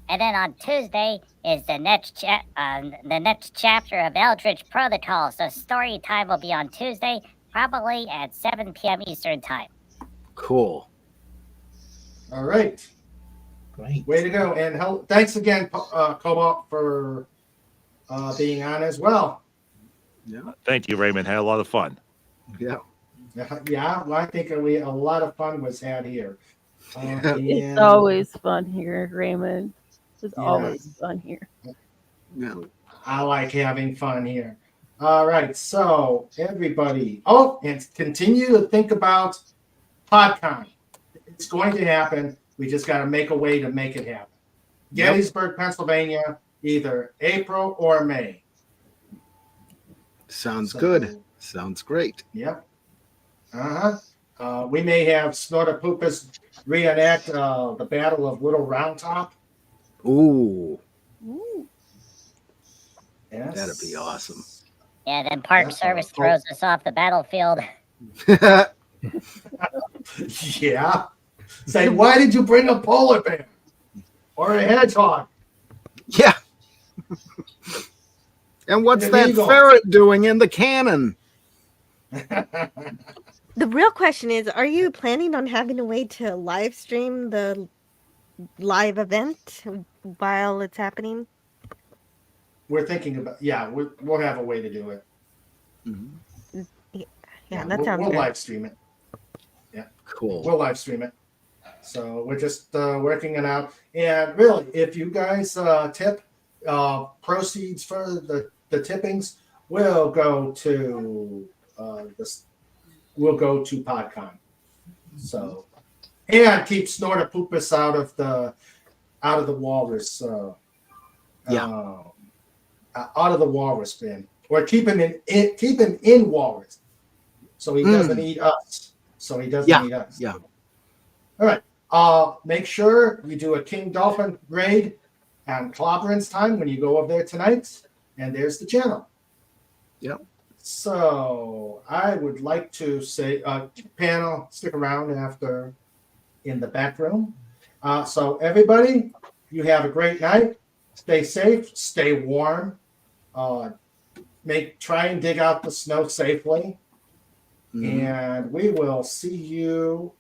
And then on Tuesday is the next chapter of Eldritch Protocol. So story time will be on Tuesday, probably at 7 p.m. Eastern Time. Cool. All right. Great. Way to go. And thanks again, Cobalt, for being on as well. Yeah. Thank you, Raymond. Had a lot of fun. Yeah. Yeah, well, I think a lot of fun was had here. It's always fun here, Raymond. It's always fun here. Yeah. I like having fun here. All right, so everybody. Oh, and continue to think about PodCon. It's going to happen. We just got to make a way to make it happen. Yep. Gettysburg, Pennsylvania, either April or May. Sounds good. Sounds great. Yep. We may have Snortopoopas reenact the Battle of Little Round Top. Ooh. Yes. That'd be awesome. Yeah, then Park Service throws us off the battlefield. Yeah. Say, why did you bring a polar bear or a hedgehog? Yeah. And what's An that eagle. ferret doing in the cannon? The real question is, are you planning on having a way to live stream the live event while it's happening? We're thinking about, we'll have a way to do it. Yeah, that sounds we'll good. live stream it. Yeah. Cool. We'll live stream it. So we're just working it out. And really, if you guys tip, proceeds for the tippings will go to PodCon. So, and keep Snortopoopas out of the walrus. Out of the walrus bin. or keep him in Walrus, so he doesn't eat us. So he doesn't eat us. Yeah. All right. Make sure you do a King Dolphin raid and clobberance time when you go over there tonight. And there's the channel. Yep. So I would like to say, panel, stick around after in the back room. So everybody, you have a great night. Stay safe. Stay warm. Try and dig out the snow safely. And we will see you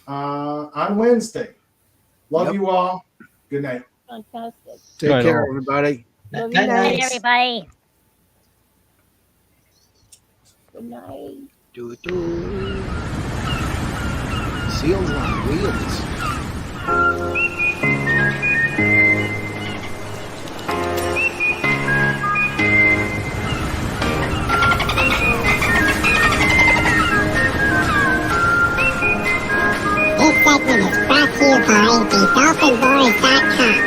on Wednesday. Love you all. Good night. Fantastic. Take care, everybody. Love you Good night, guys. everybody. Good night. Do. Seals on wheels. This segment is brought to you by thedolphinboys.com.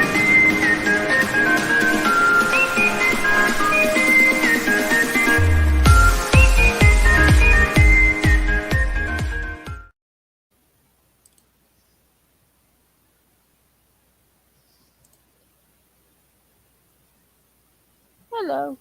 Hello.